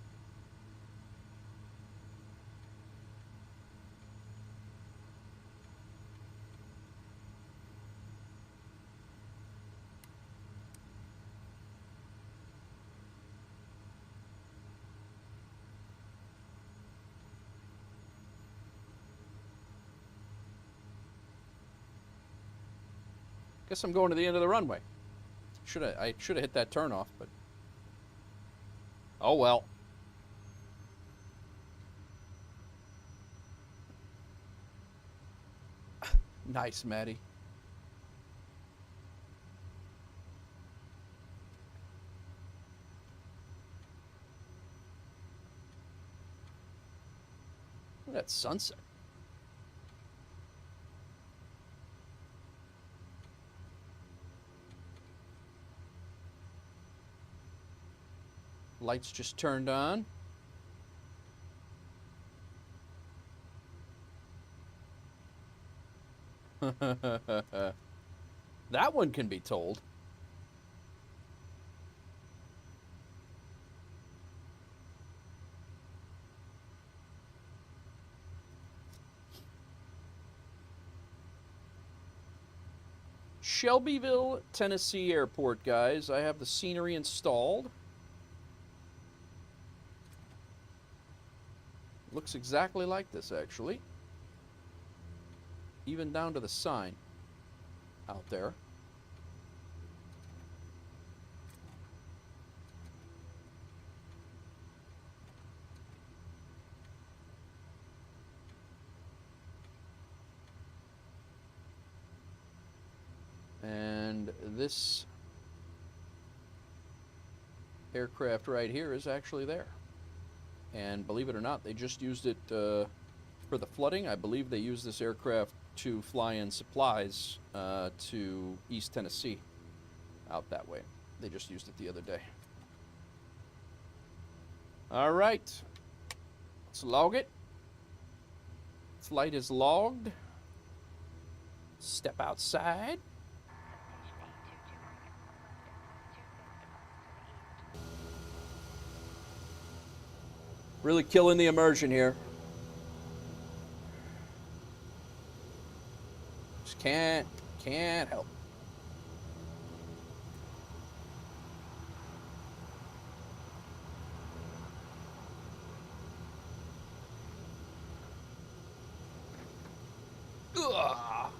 guess I'm going to the end of the runway. I should have hit that turn off, but oh well. Nice, Maddie. Look at that sunset. Lights just turned on. That one can be told. Shelbyville, Tennessee Airport, guys. I have the scenery installed. Looks exactly like this, actually. Even down to the sign out there. And this aircraft right here is actually there. And believe it or not, they just used it for the flooding. I believe they used this aircraft to fly in supplies to East Tennessee out that way. They just used it the other day. All right. Let's log it. Flight is logged. Step outside. Really killing the immersion here. Just can't help. Ugh.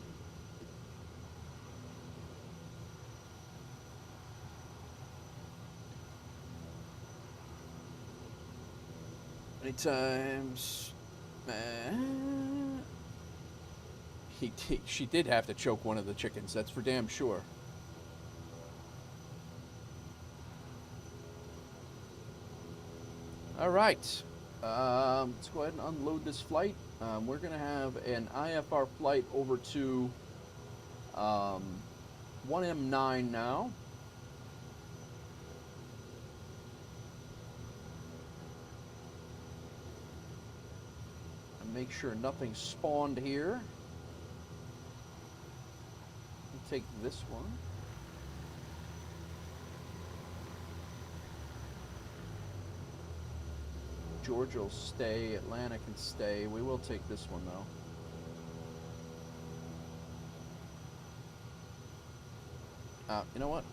Many times, she did have to choke one of the chickens. That's for damn sure. All right, let's go ahead and unload this flight. We're gonna have an IFR flight over to 1M9 now. Make sure nothing spawned here. We'll take this one. Georgia will stay. Atlanta can stay. We will take this one though. You know what?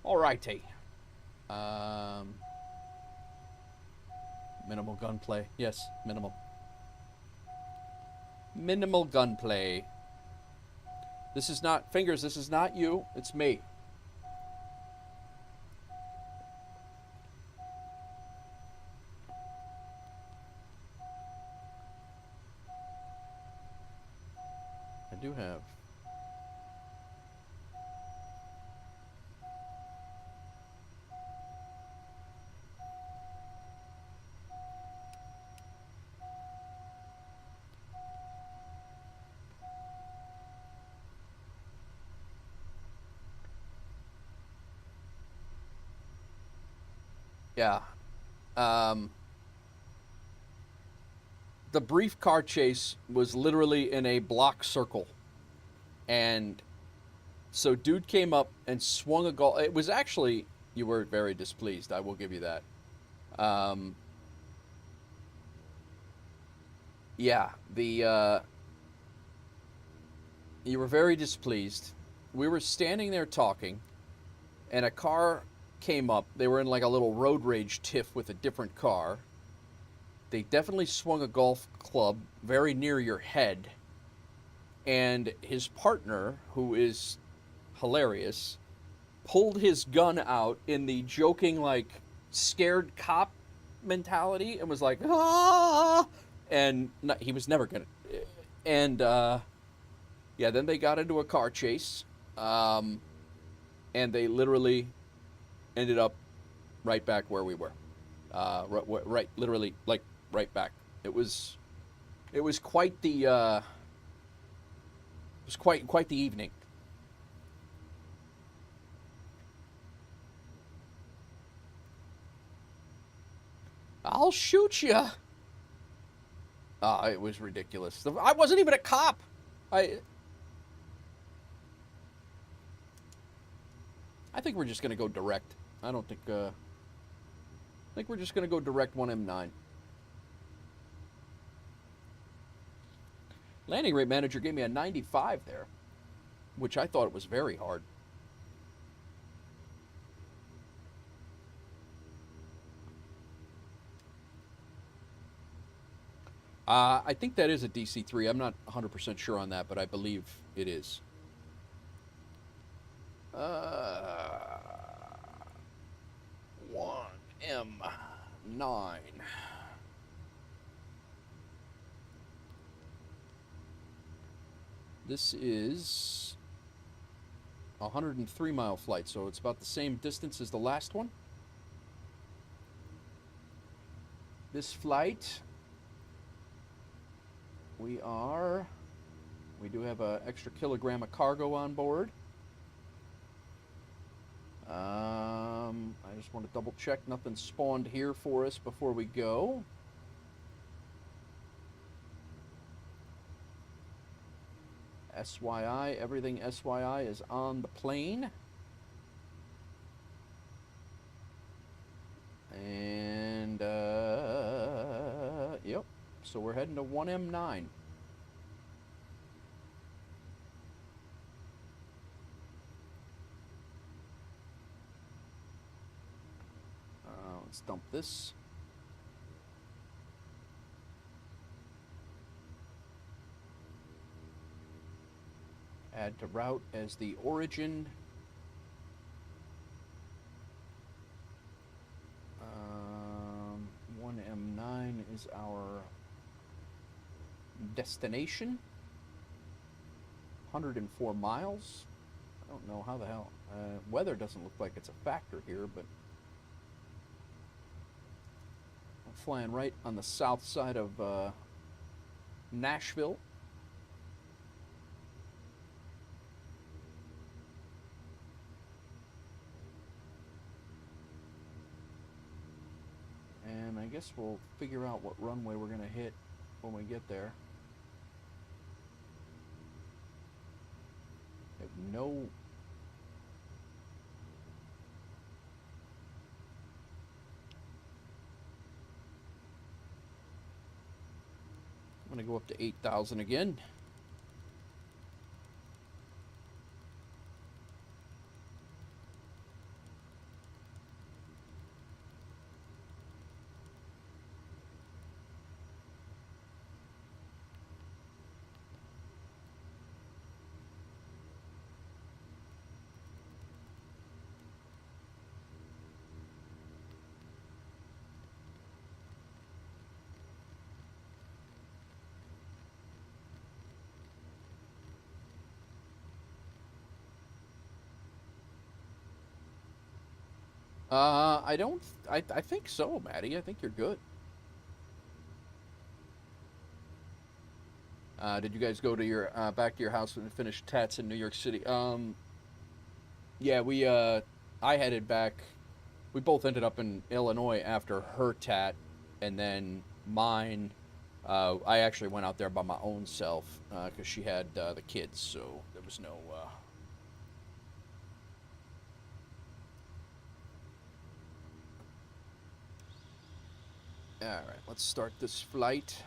Alrighty. Minimal gunplay. Yes, minimal. Minimal gunplay. This is not, Fingers, this is not you. It's me. I do have. Yeah. The brief car chase was literally in a block circle. And So dude came up and swung a golf. It was actually, you were very displeased. I will give you that. Yeah, you were very displeased. We were standing there talking, and a car came up. They were in like a little road rage tiff with a different car. They definitely swung a golf club very near your head. And his partner, who is hilarious, pulled his gun out in the joking, like, scared cop mentality and was like, ah! And he was never going to. And, yeah, then they got into a car chase. And they literally ended up right back where we were. Right, literally, like, right back. It was quite the, it was quite the evening. I'll shoot you. It was ridiculous. I wasn't even a cop. I think we're just gonna go direct. I don't think. I think we're just gonna go direct 1M9. Landing rate manager gave me a 95 there, which I thought it was very hard. I think that is a DC-3. I'm not 100% sure on that, but I believe it is. 1M9. This is a 103-mile flight, so it's about the same distance as the last one. This flight, we do have an extra kilogram of cargo on board. I just want to double check nothing spawned here for us before we go. SYI, everything SYI is on the plane. And, yep, so we're heading to 1M9. Let's dump this. Add to route as the origin. 1M9 is our destination. 104 miles. I don't know how the hell. Weather doesn't look like it's a factor here, but I'm flying right on the south side of Nashville. And I guess we'll figure out what runway we're going to hit when we get there. I have no... I'm going to go up to 8,000 again. I think so, Maddie. I think you're good. Did you guys go to your, back to your house and finish tats in New York City? Yeah, I headed back. We both ended up in Illinois after her tat, and then mine, I actually went out there by my own self, because she had, the kids, so there was no, All right, let's start this flight.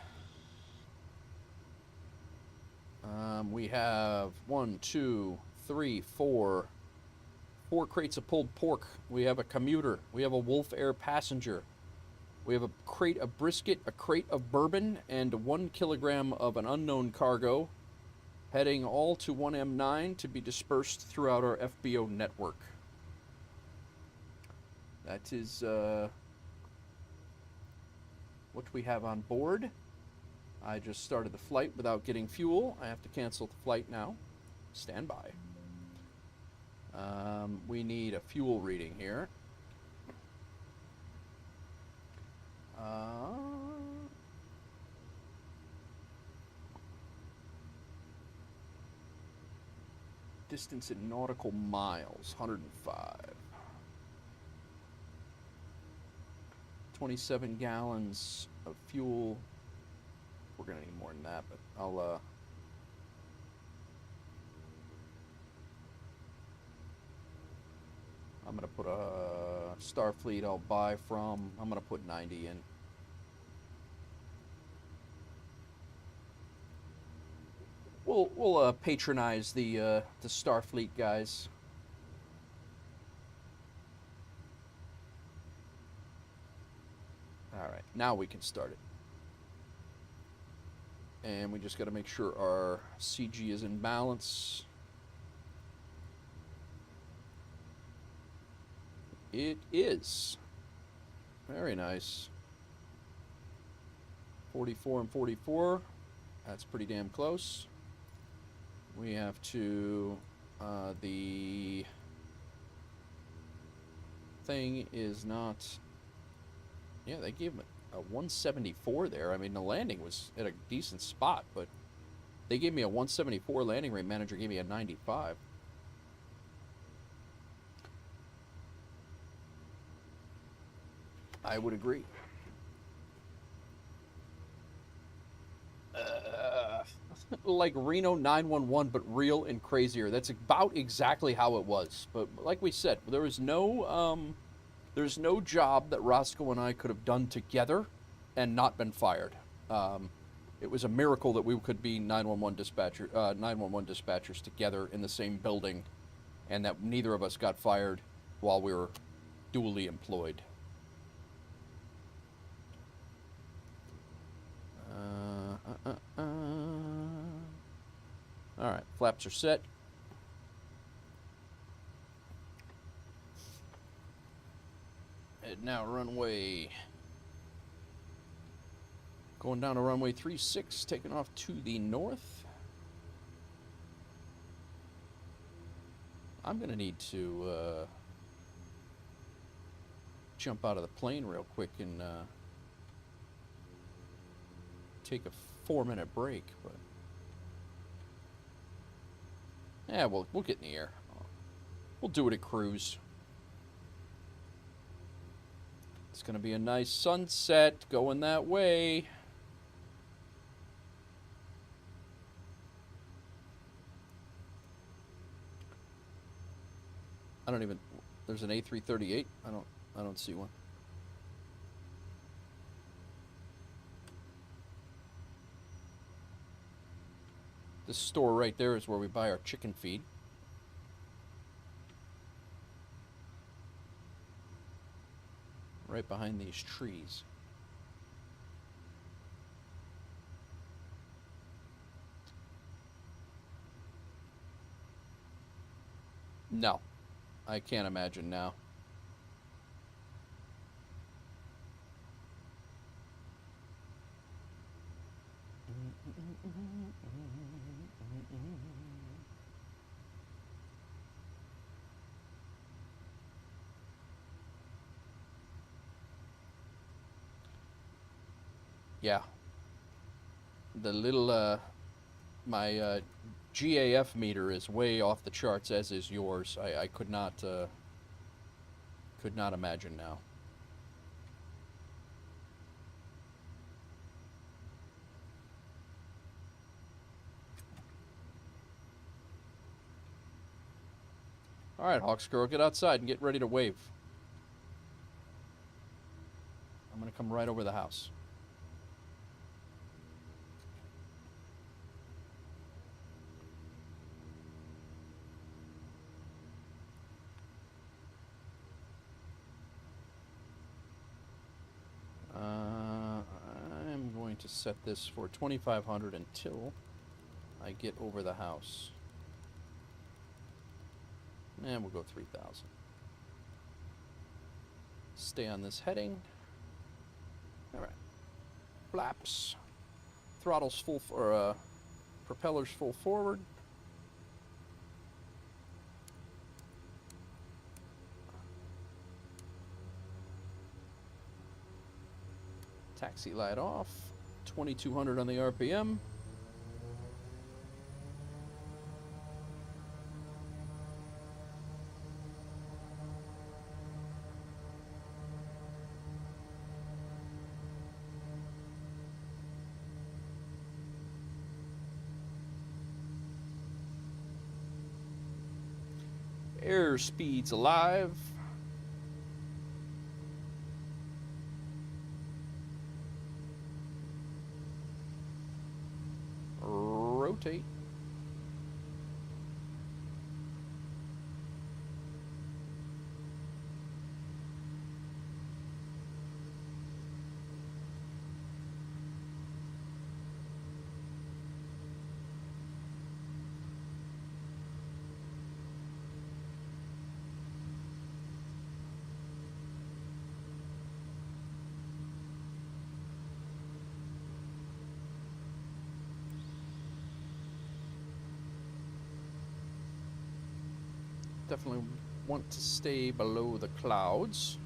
We have 1, 2, 3, 4 crates of pulled pork. We have a commuter. We have a Wolf Air passenger. We have a crate of brisket, a crate of bourbon, and 1 kilogram of an unknown cargo, heading all to 1M9 to be dispersed throughout our FBO network. That is what we have on board. I just started the flight without getting fuel. I have to cancel the flight now. Stand by. We need a fuel reading here. Distance in nautical miles, 105. 27 gallons of fuel. We're gonna need more than that, but I'll I'm gonna put a Starfleet I'll buy from. I'm gonna put 90 in. We'll patronize the Starfleet guys. All right, now we can start it. And we just got to make sure our CG is in balance. It is. Very nice. 44 and 44. That's pretty damn close. We have to, the thing is not, yeah, they gave me a 174 there. I mean, the landing was at a decent spot, but they gave me a 174, landing rate manager gave me a 95. I would agree. Like Reno 911, but real and crazier. That's about exactly how it was. But like we said, there's no job that Roscoe and I could have done together and not been fired. It was a miracle that we could be 911 dispatchers together in the same building, and that neither of us got fired while we were dually employed. All right, flaps are set. And now runway. Going down to runway 36, taking off to the north. I'm going to need to jump out of the plane real quick and take a 4-minute break, but yeah, we'll get in the air. We'll do it at cruise. It's gonna be a nice sunset going that way. I don't even. There's an A338. I don't see one. This store right there is where we buy our chicken feed. Right behind these trees. No, I can't imagine now. Yeah. The little, my GAF meter is way off the charts, as is yours. I could not imagine now. All right, Hawks girl, get outside and get ready to wave. I'm gonna come right over the house. I'm going to set this for 2,500 until I get over the house. And we'll go 3,000. Stay on this heading. All right. Flaps. Throttles full, or propellers full forward. Taxi light off. 2,200 on the RPM. Airspeed's alive. Rotate. Definitely want to stay below the clouds.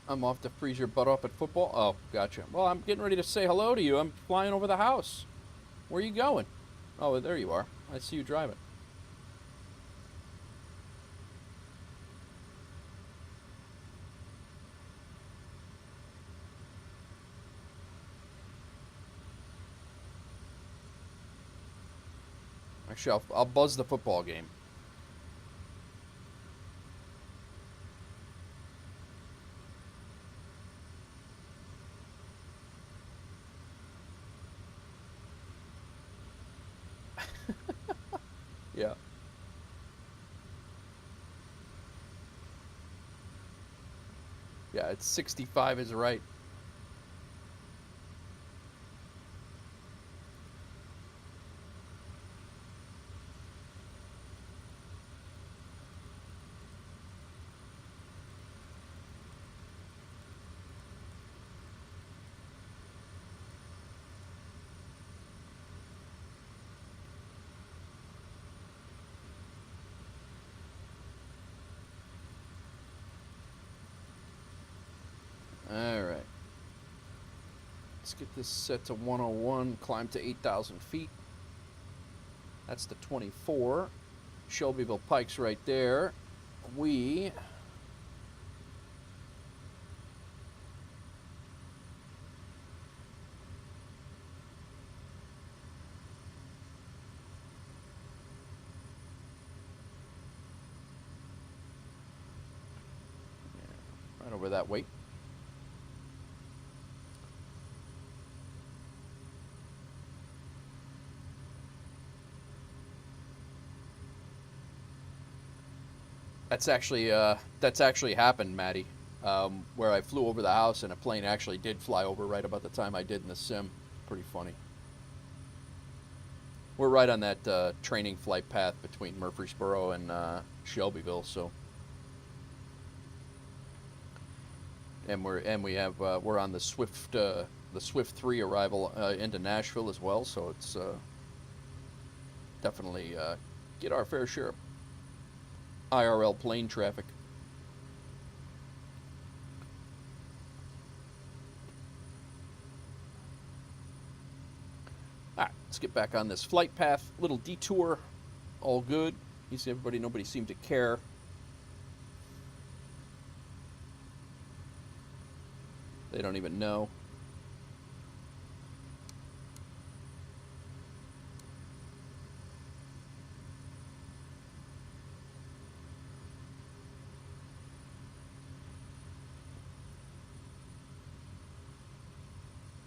I'm off to freeze your butt off at football. Oh, gotcha. Well, I'm getting ready to say hello to you. I'm flying over the house. Where are you going? Oh, there you are. I see you driving. Actually, I'll buzz the football game. Yeah. Yeah, it's 65 is right. Let's get this set to 101, climb to 8,000 feet. That's the 24. Shelbyville Pike's right there. We right over that weight. That's actually happened, Maddie, where I flew over the house and a plane actually did fly over right about the time I did in the sim. Pretty funny. We're right on that training flight path between Murfreesboro and Shelbyville, so. And we're on the Swift 3 arrival into Nashville as well, so it's definitely get our fair share of IRL plane traffic. All right, let's get back on this flight path. Little detour, all good. You see everybody, nobody seemed to care. They don't even know.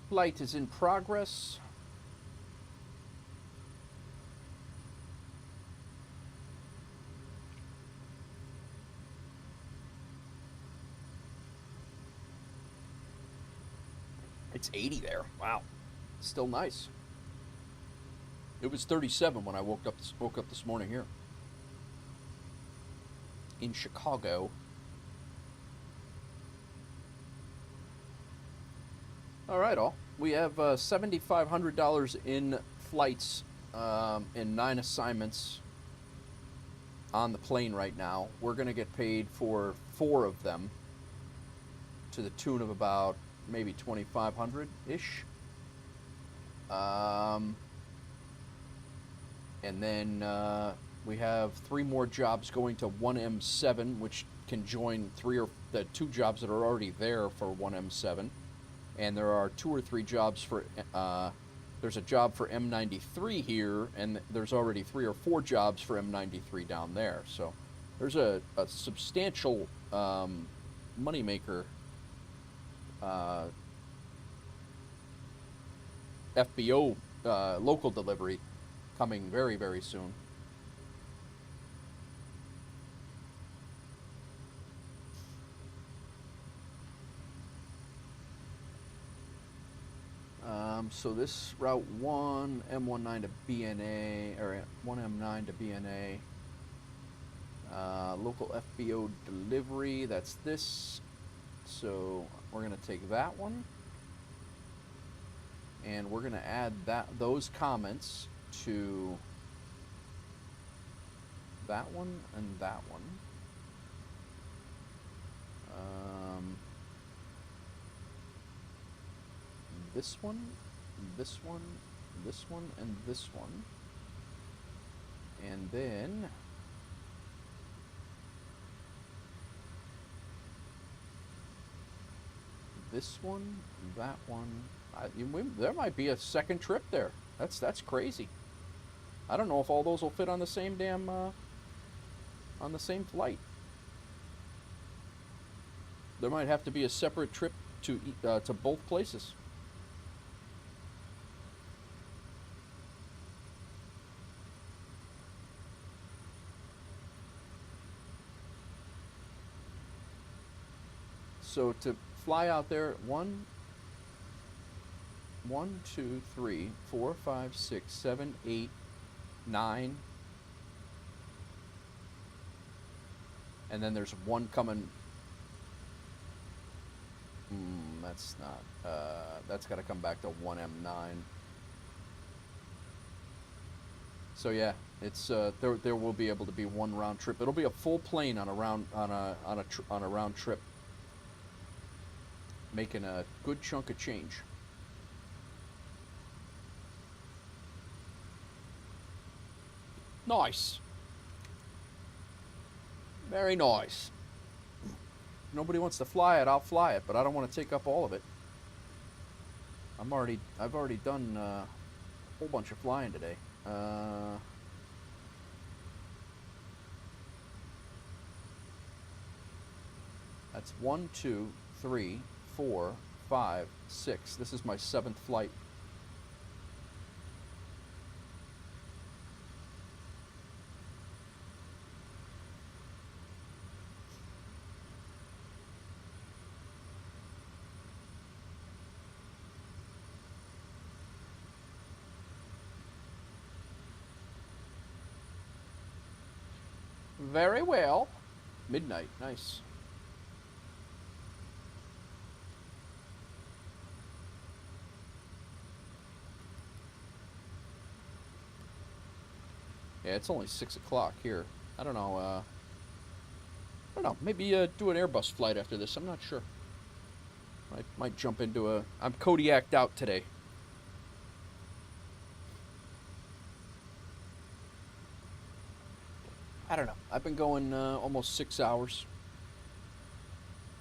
Flight is in progress. It's 80 there. Wow. Still nice. It was 37 when I woke up this morning here in Chicago. All right, all. We have $7,500 in flights in 9 assignments on the plane right now. We're going to get paid for 4 of them to the tune of about maybe $2,500-ish. And then we have 3 more jobs going to 1M7, which can join the 2 jobs that are already there for 1M7. And there are 2 or 3 jobs for, there's a job for M93 here, and there's already 3 or 4 jobs for M93 down there. So there's a substantial moneymaker FBO local delivery coming very, very soon. So this route 1, M19 to BNA, or 1M9 to BNA, local FBO delivery, that's this. So we're going to take that one, and we're going to add those comments to that one and that one. This one, this one, this one, and this one. And then this one, that one. There might be a second trip there. That's crazy. I don't know if all those will fit on the same damn on the same flight. There might have to be a separate trip to both places. So to fly out there, 1, 2, 3, 4, 5, 6, 7, 8, 9, and then there's 1 coming. That's not. That's got to come back to 1M9. So yeah, it's there will be able to be 1 round trip. It'll be a full plane on a round trip, making a good chunk of change. Nice. Very nice. Nobody wants to fly it, I'll fly it, but I don't want to take up all of it. I've already done a whole bunch of flying today. That's 1, 2, 3, 4, 5, 6. This is my 7th flight. Very well. Midnight, nice. Yeah, it's only 6 o'clock here. I don't know, maybe do an Airbus flight after this, I'm not sure. I might jump into a... I'm Kodiaked out today. I don't know. I've been going almost 6 hours.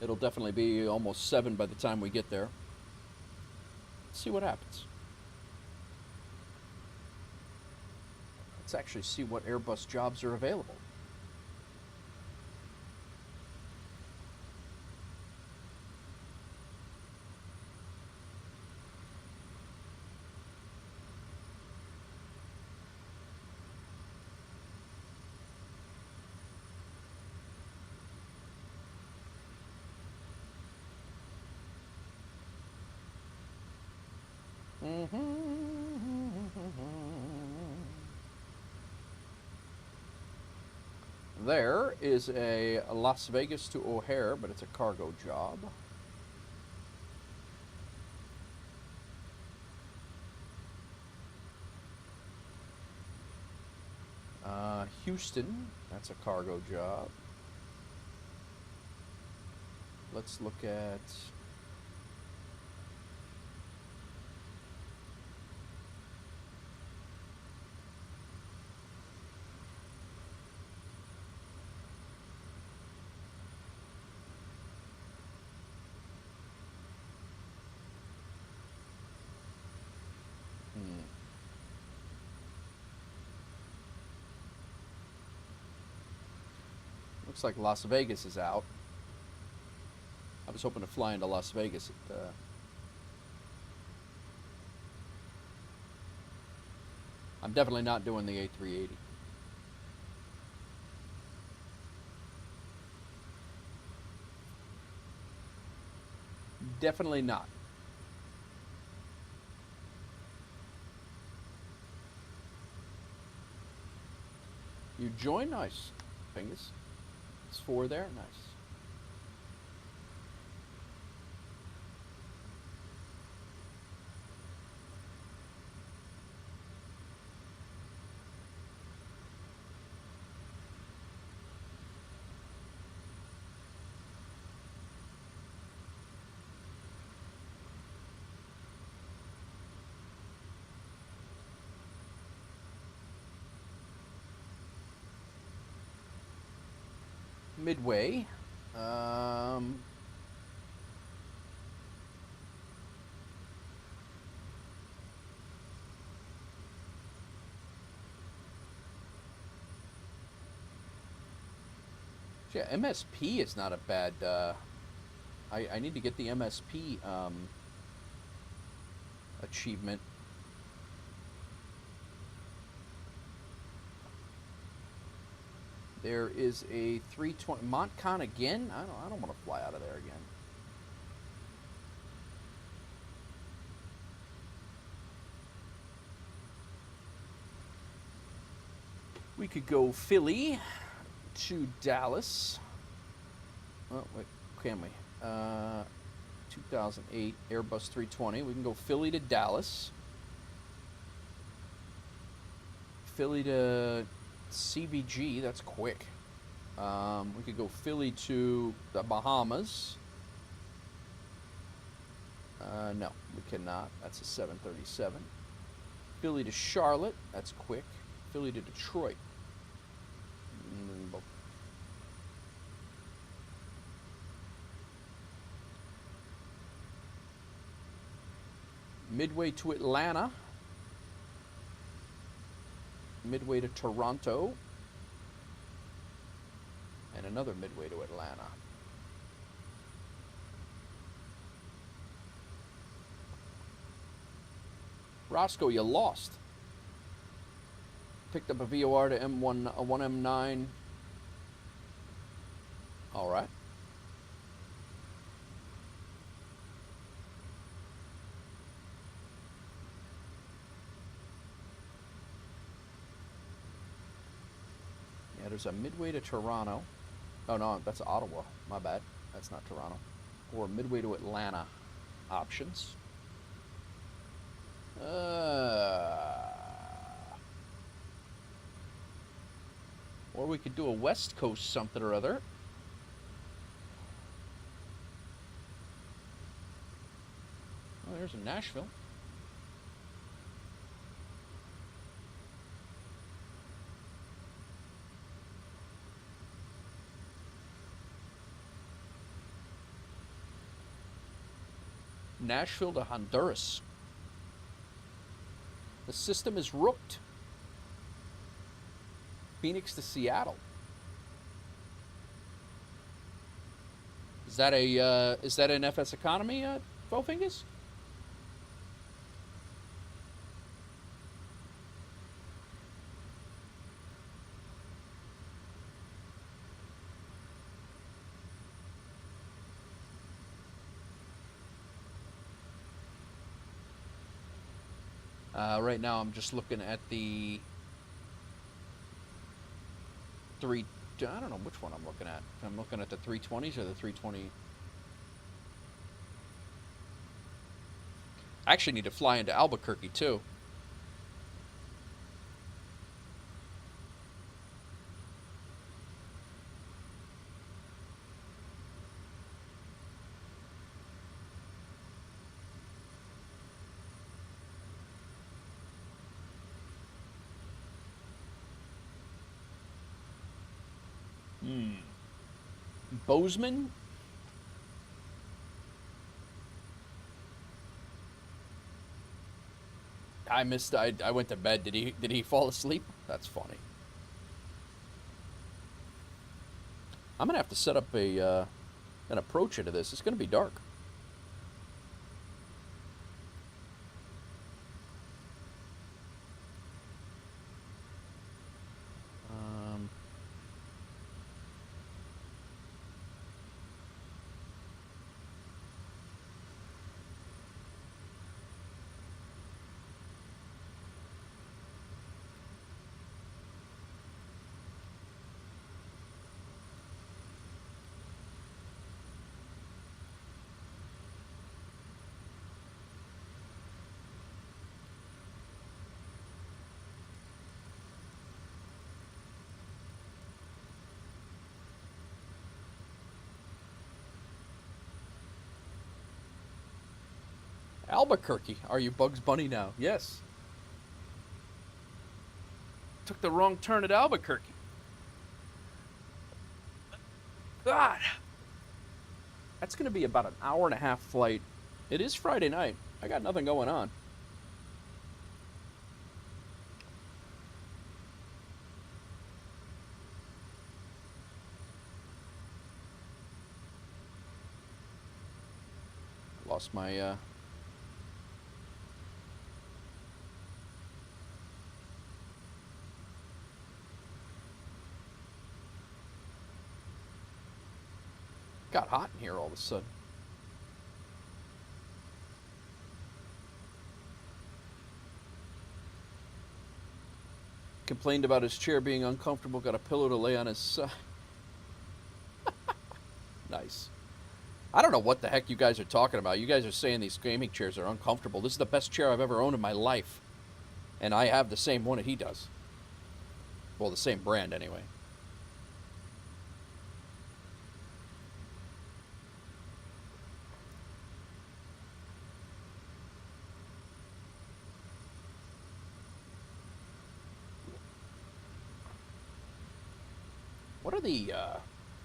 It'll definitely be almost 7 by the time we get there. Let's see what happens. Let's actually see what Airbus jobs are available. There is a Las Vegas to O'Hare, but it's a cargo job. Houston, that's a cargo job. Let's look at... Looks like Las Vegas is out. I was hoping to fly into Las Vegas at, I'm definitely not doing the A380. Definitely not. You join? Nice. Fingers. It's 4 there. Nice. Midway. Yeah, MSP is not a bad, I need to get the MSP, achievement. There is a 320 Montcon again. I don't want to fly out of there again. We could go Philly to Dallas. Oh wait, can we? 2008 Airbus 320. We can go Philly to Dallas. Philly to CVG, that's quick. We could go Philly to the Bahamas. No, we cannot. That's a 737. Philly to Charlotte, that's quick. Philly to Detroit. midway to Atlanta, midway to Toronto, and another midway to Atlanta. Roscoe, you lost. Picked up a VOR to M1, a 1M9. All right. Yeah, there's a midway to Toronto. Oh, no, that's Ottawa. My bad. That's not Toronto. Or midway to Atlanta options. Or we could do a West Coast something or other. Oh, there's a Nashville. Nashville to Honduras. The system is rooked. Phoenix to Seattle. Is that an FSEconomy, Bowfingers? Right now, I'm just looking at the I don't know which one I'm looking at. I'm looking at the 320s or the 320. I actually need to fly into Albuquerque, too. Bozeman? I went to bed. Did he fall asleep? That's funny. I'm gonna have to set up an approach into this. It's gonna be dark. Albuquerque. Are you Bugs Bunny now? Yes. Took the wrong turn at Albuquerque. God. That's going to be about an hour-and-a-half flight. It is Friday night. I got nothing going on. Lost my, got hot in here all of a sudden. Complained about his chair being uncomfortable, got a pillow to lay on his side. Nice. I don't know what the heck you guys are talking about. You guys are saying these gaming chairs are uncomfortable. This is the best chair I've ever owned in my life. And I have the same one that he does. Well, the same brand anyway. What are the,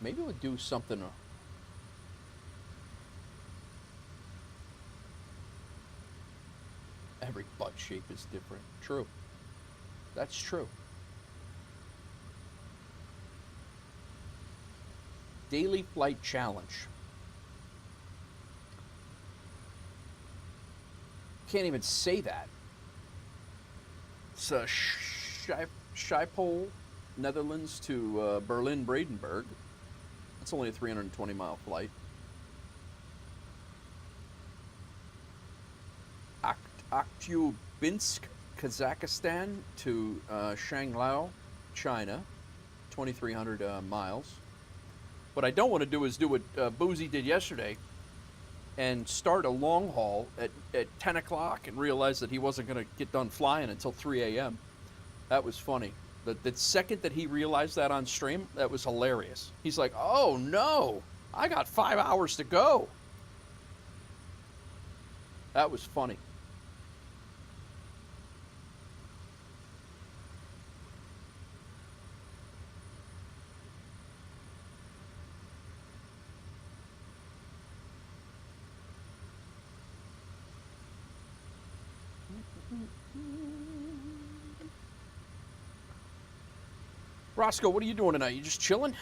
maybe we'll do something. Every butt shape is different. True. That's true. Daily flight challenge. Can't even say that. It's Schiphol, Netherlands to Berlin Brandenburg. It's only a 320-mile flight. Aktyubinsk, Kazakhstan to Shanglao, China, 2,300 miles. What I don't want to do is do what Boozy did yesterday and start a long haul at 10 o'clock and realize that he wasn't going to get done flying until 3 a.m. That was funny. The second that he realized that on stream, that was hilarious. He's like, oh no, I got 5 hours to go. That was funny. Roscoe, what are you doing tonight? You just chilling?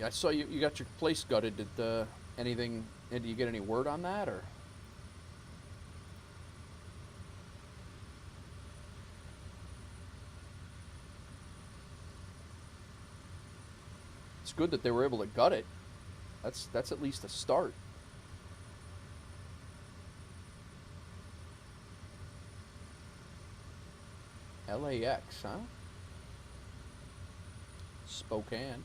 I saw you got your place gutted. Did did you get any word on that, or? It's good that they were able to gut it. That's at least a start. LAX, huh? Spokane.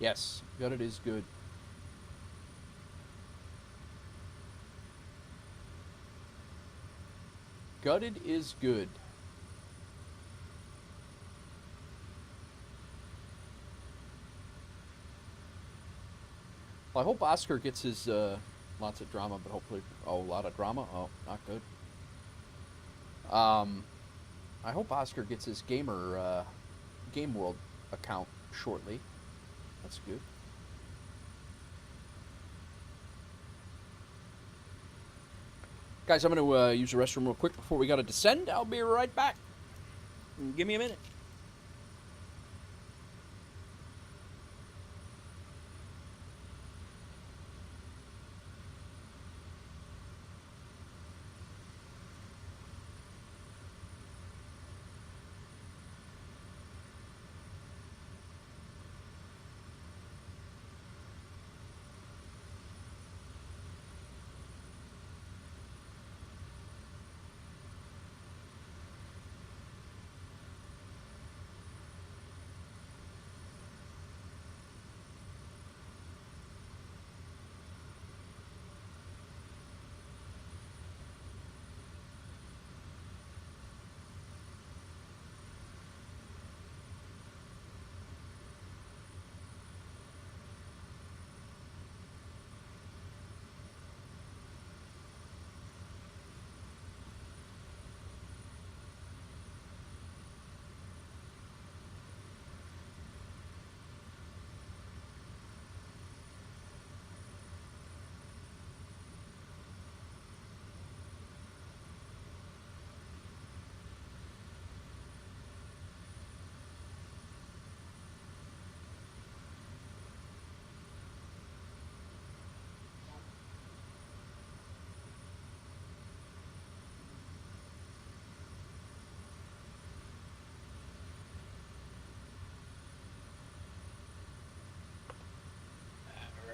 Yes, gutted is good. Gutted is good. Well, I hope Oscar gets his lots of drama, but hopefully, a lot of drama. Oh, not good. I hope Oscar gets his Game World account shortly. That's good. Guys, I'm going to use the restroom real quick before we got to descend. I'll be right back. Give me a minute.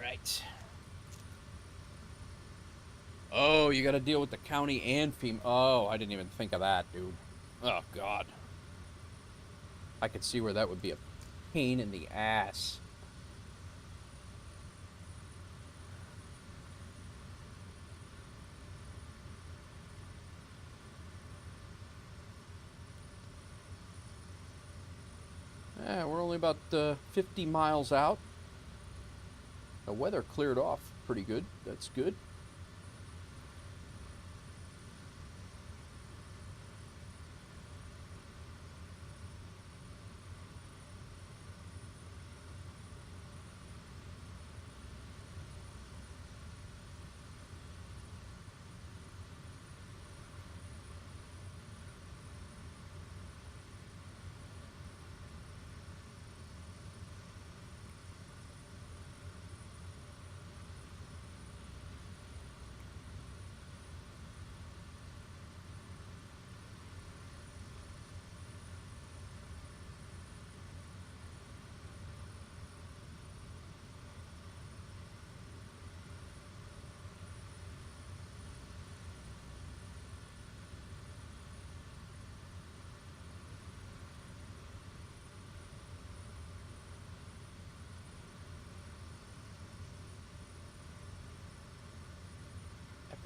Right. Oh, you got to deal with the county and FEMA. Oh, I didn't even think of that, dude. Oh, God. I could see where that would be a pain in the ass. Yeah, we're only about 50 miles out. The weather cleared off pretty good. That's good.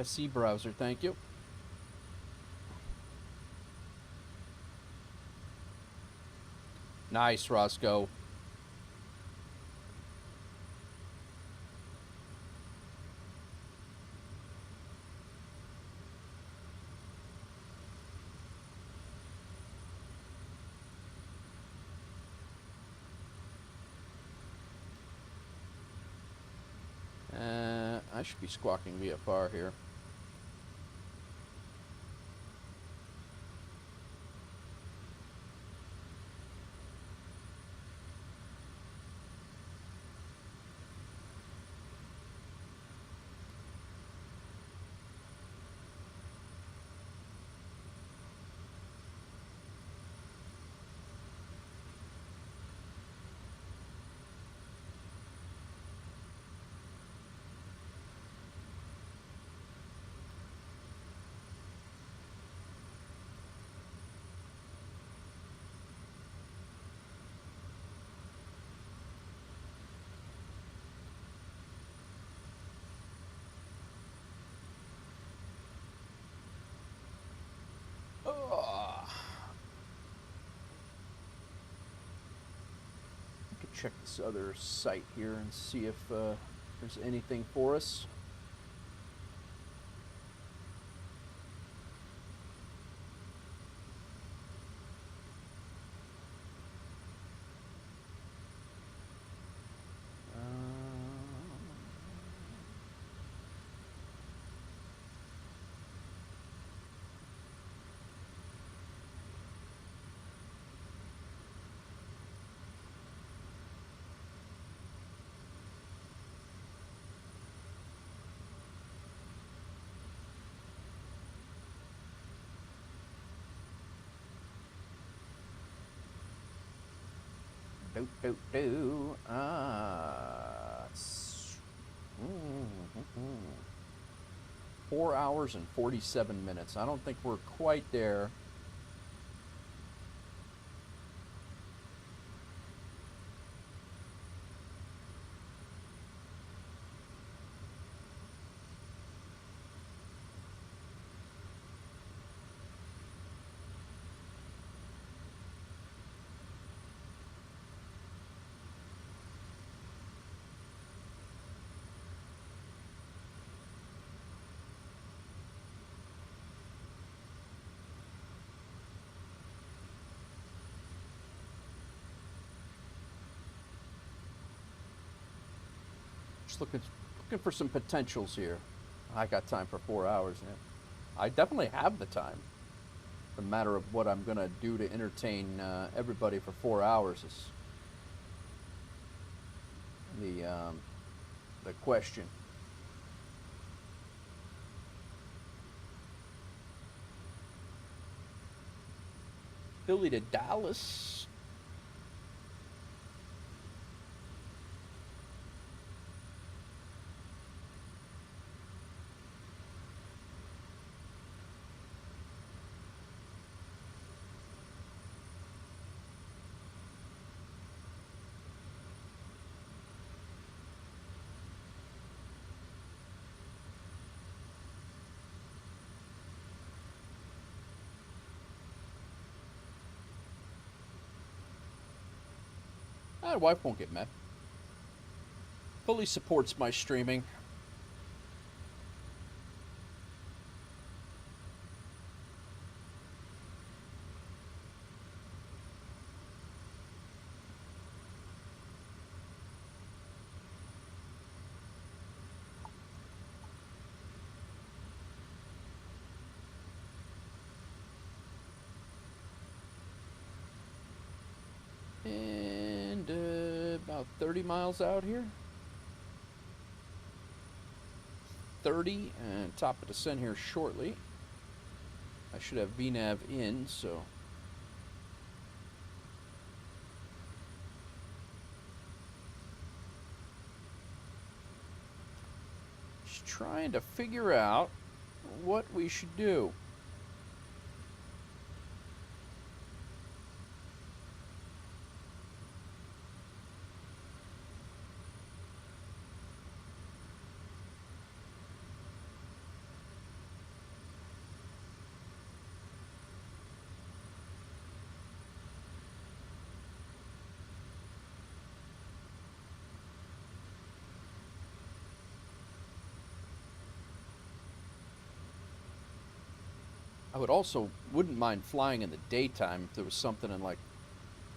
FSE browser, thank you. Nice, Roscoe. I should be squawking VFR here. Check this other site here and see if there's anything for us. Do. 4 hours and 47 minutes. I don't think we're quite there. Just looking for some potentials here. I got time for 4 hours. Yeah. I definitely have the time. The matter of what I'm gonna do to entertain everybody for 4 hours is the question. Philly to Dallas. My wife won't get mad. Fully supports my streaming. And about 30 miles out here. 30 and top of descent here shortly. I should have VNAV in, so just trying to figure out what we should do. I wouldn't mind flying in the daytime if there was something in like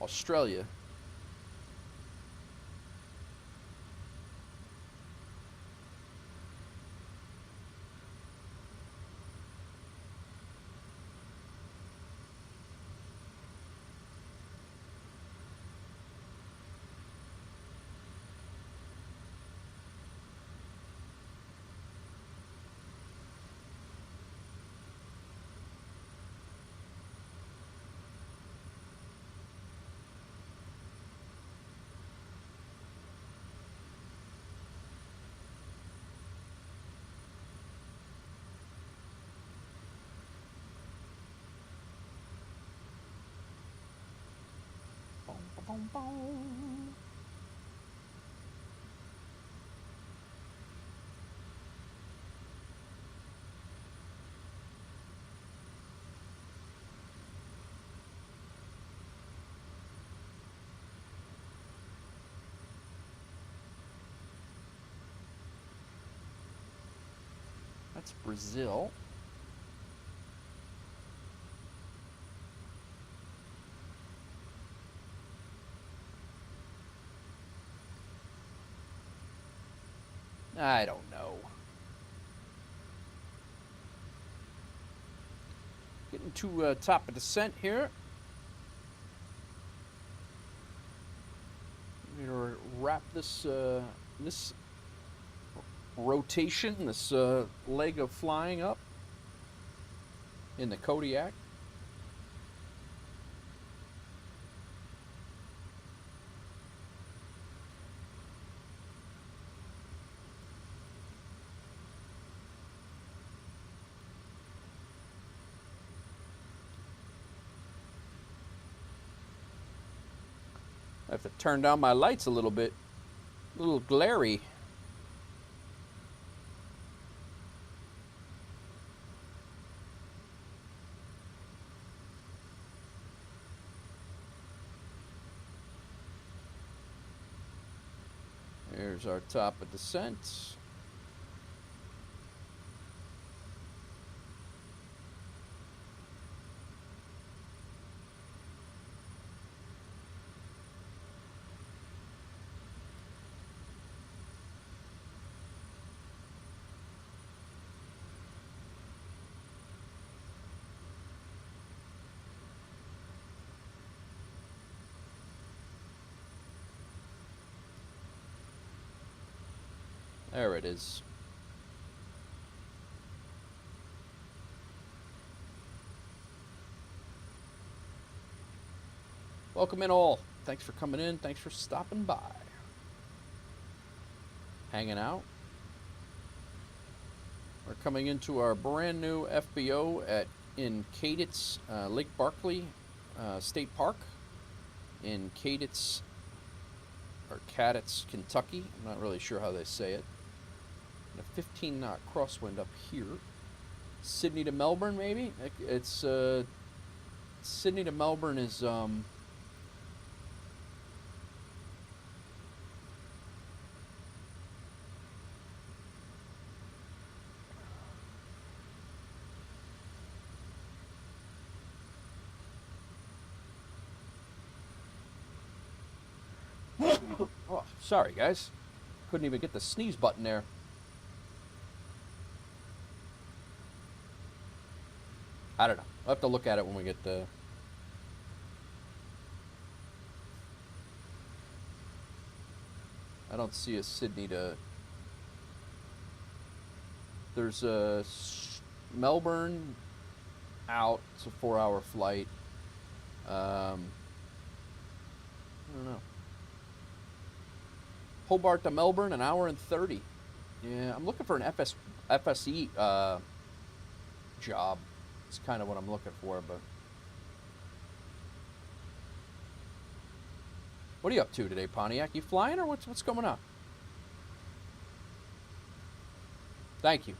Australia. Boom, boom. That's Brazil. I don't know. Getting to top of descent here. I'm going to wrap this this rotation, this leg of flying up in the Kodiak. I have to turn down my lights a little bit. A little glary. There's our top of descent. There it is. Welcome in all. Thanks for coming in. Thanks for stopping by. Hanging out. We're coming into our brand new FBO in Cadence, Lake Barkley State Park in Cadence, or Cadence, Kentucky. I'm not really sure how they say it. And a 15-knot crosswind up here. Sydney to Melbourne, maybe? It's Sydney to Melbourne is Oh, sorry, guys. Couldn't even get the sneeze button there. I don't know. I'll have to look at it when we get the... I don't see a Sydney to... There's a Melbourne out. It's a 4-hour flight. I don't know. Hobart to Melbourne, 1 hour and 30. Yeah, I'm looking for an FSE job. It's kind of what I'm looking for, but... What are you up to today, Pontiac? You flying or what's going on? Thank you.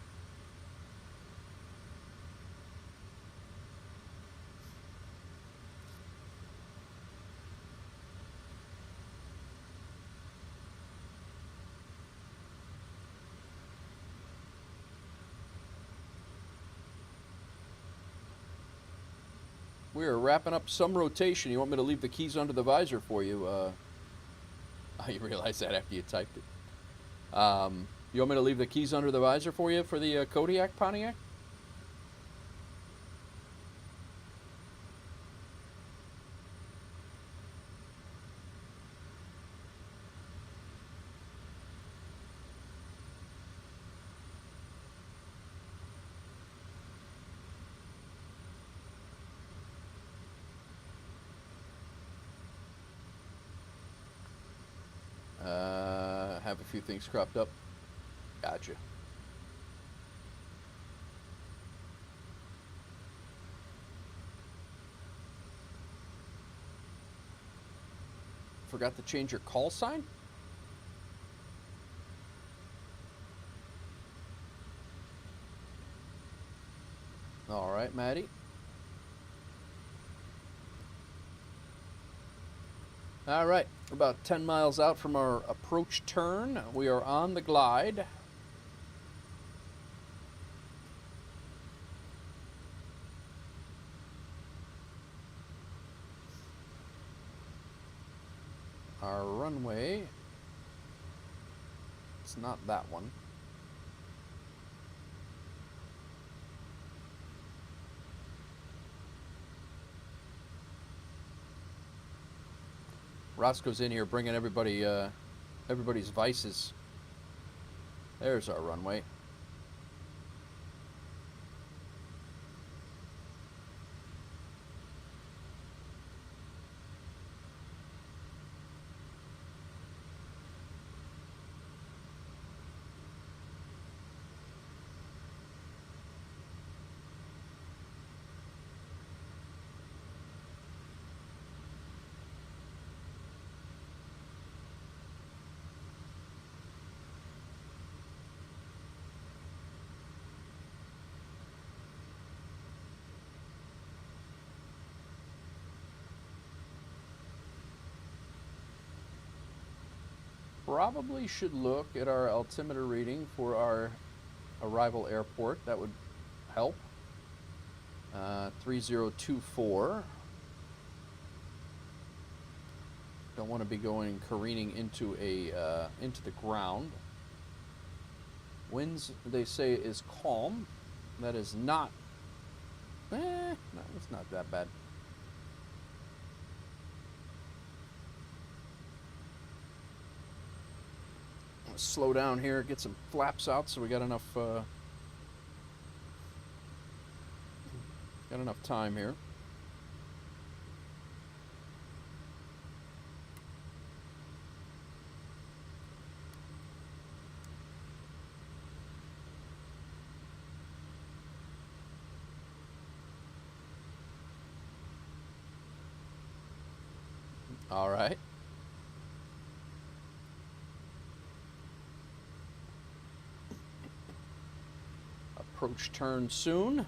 We are wrapping up some rotation. You want me to leave the keys under the visor for you? Oh, you realize that after you typed it. You want me to leave the keys under the visor for you for the Kodiak, Pontiac? Have a few things cropped up. Gotcha. Forgot to change your call sign? All right, Maddie. All right, about 10 miles out from our approach turn. We are on the glide. Our runway, it's not that one. Roscoe's in here bringing everybody, everybody's vices. There's our runway. Probably should look at our altimeter reading for our arrival airport. That would help. 3024. Don't want to be going careening into a into the ground. Winds, they say, is calm. That is not. No, it's not that bad. Slow down here, get some flaps out so we got enough time here. All right. Approach turn soon.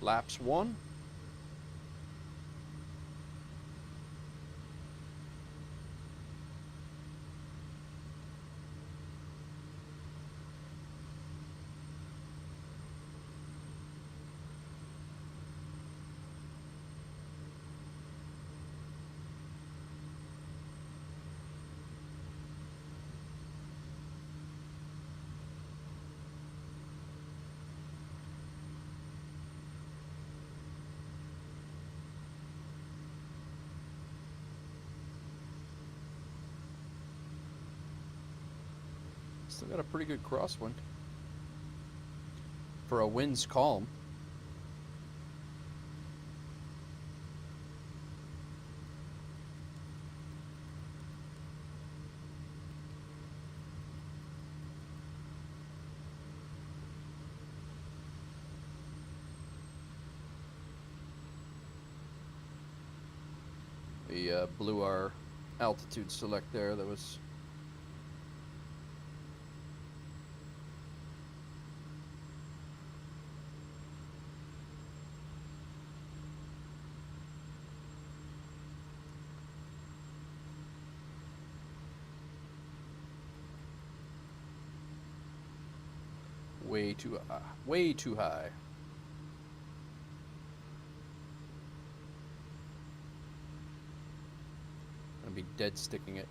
Flaps 1. Still got a pretty good crosswind for a wind's calm. We blew our altitude select there. That was way too high. Way too high. Gonna be dead sticking it.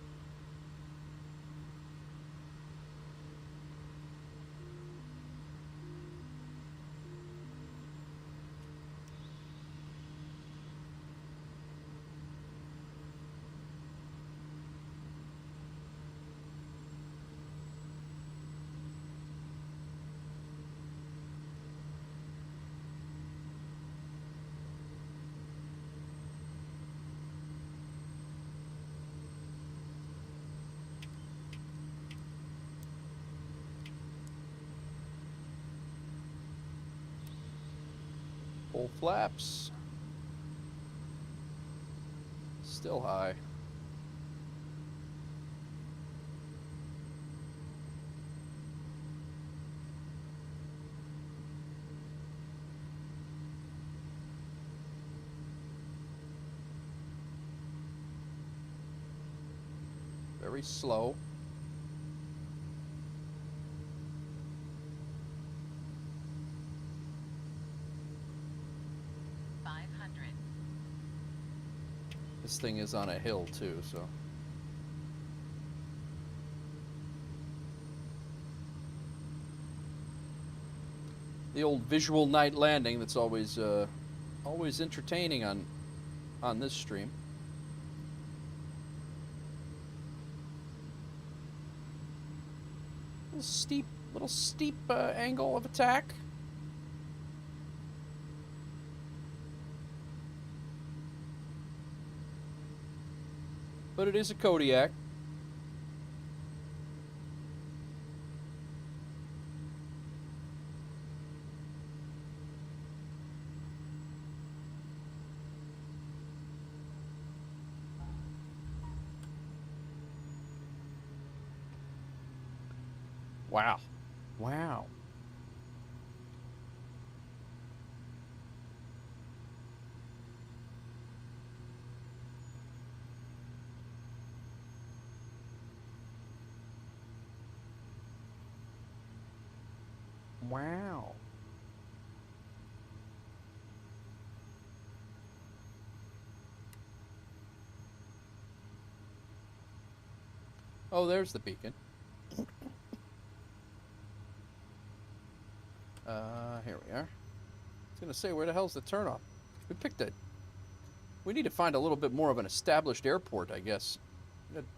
Full flaps. Still high. Very slow. This thing is on a hill too, so. The old visual night landing that's always always entertaining on this stream. Little steep angle of attack. But it is a Kodiak. Wow. Wow. Wow. Oh, there's the beacon. Here we are. I was gonna say, where the hell's the turnoff? We need to find a little bit more of an established airport, I guess.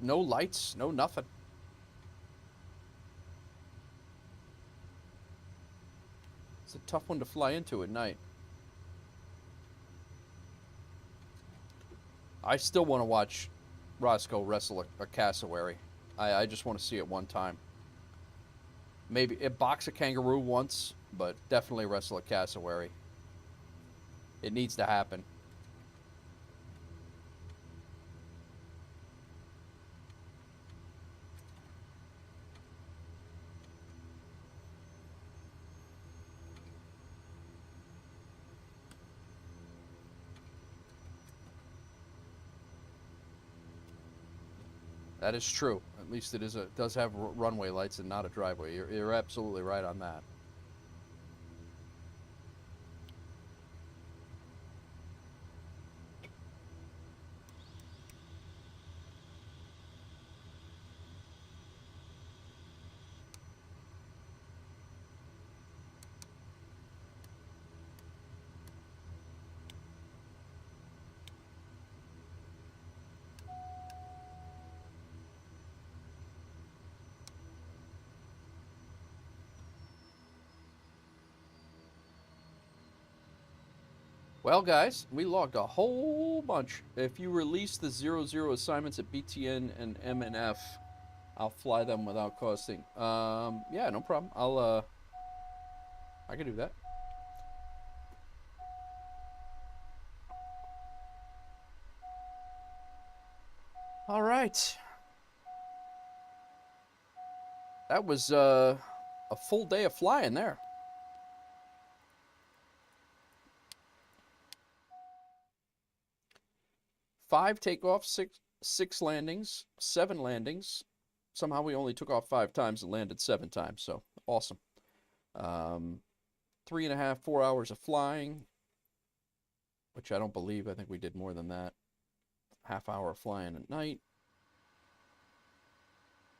No lights, no nothing. It's a tough one to fly into at night. I still want to watch Roscoe wrestle a cassowary. I just want to see it one time. Maybe box a kangaroo once, but definitely wrestle a cassowary. It needs to happen. That is true. At least it does have runway lights and not a driveway. You're absolutely right on that. Well, guys, we logged a whole bunch. If you release the 00 assignments at BTN and MNF, I'll fly them without costing. Yeah, no problem. I can do that. All right. That was a full day of flying there. Five takeoffs, six landings, 7 landings. Somehow we only took off 5 times and landed 7 times, so awesome. 3.5, 4 hours of flying, which I don't believe. I think we did more than that. Half hour of flying at night.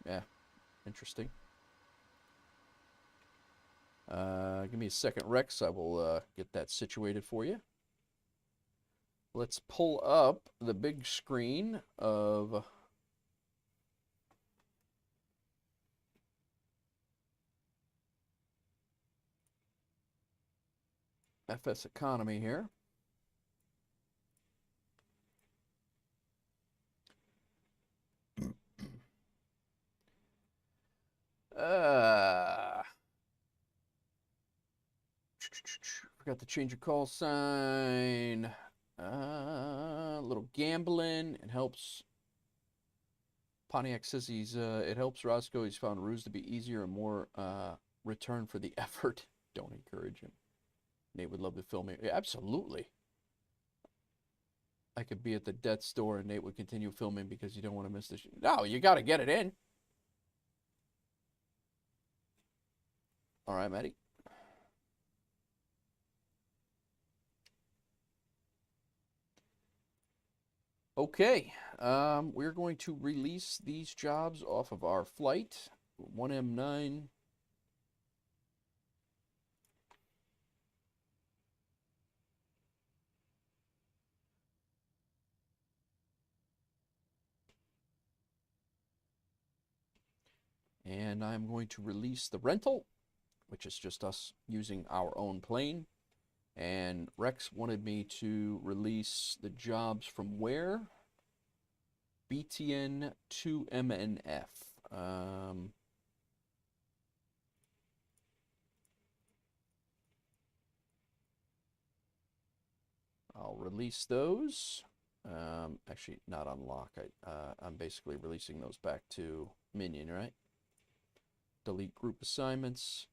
Yeah, interesting. Give me a second, Rex. I will get that situated for you. Let's pull up the big screen of FSEconomy here. Forgot to change your call sign. A little gambling. It helps. Pontiac says it helps Roscoe. He's found Ruse to be easier and more return for the effort. Don't encourage him. Nate would love to film it. Yeah, absolutely. I could be at the debt store and Nate would continue filming because you don't want to miss the show. No, you got to get it in. All right, Maddie. Okay, we're going to release these jobs off of our flight. 1M9. And I'm going to release the rental, which is just us using our own plane. And Rex wanted me to release the jobs from where? BTN to MNF. I'll release those. Actually, not unlock. I'm basically releasing those back to Minion, right? Delete group assignments.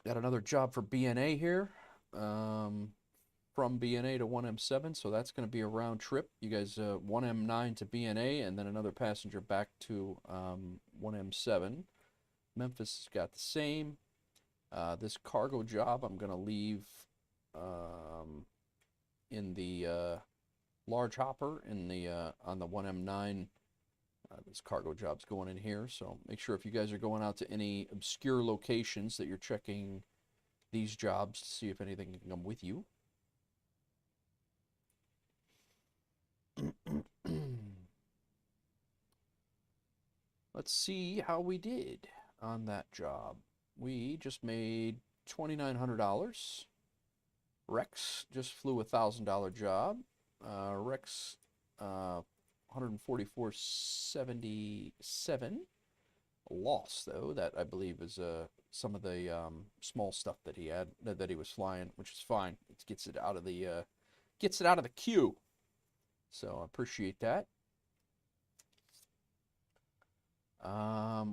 Got another job for BNA here. From BNA to 1M7, so that's going to be a round trip. You guys, 1M9 to BNA, and then another passenger back to 1M7. Memphis has got the same. This cargo job I'm going to leave in the large hopper in the on the 1M9. This cargo job's going in here, so make sure if you guys are going out to any obscure locations that you're checking these jobs to see if anything can come with you. Let's see how we did on that job. We just made $2,900. Rex just flew a $1,000 job. Rex 144.77. Loss though, that I believe is some of the small stuff that he had that he was flying, which is fine. It gets it out of the queue. So I appreciate that.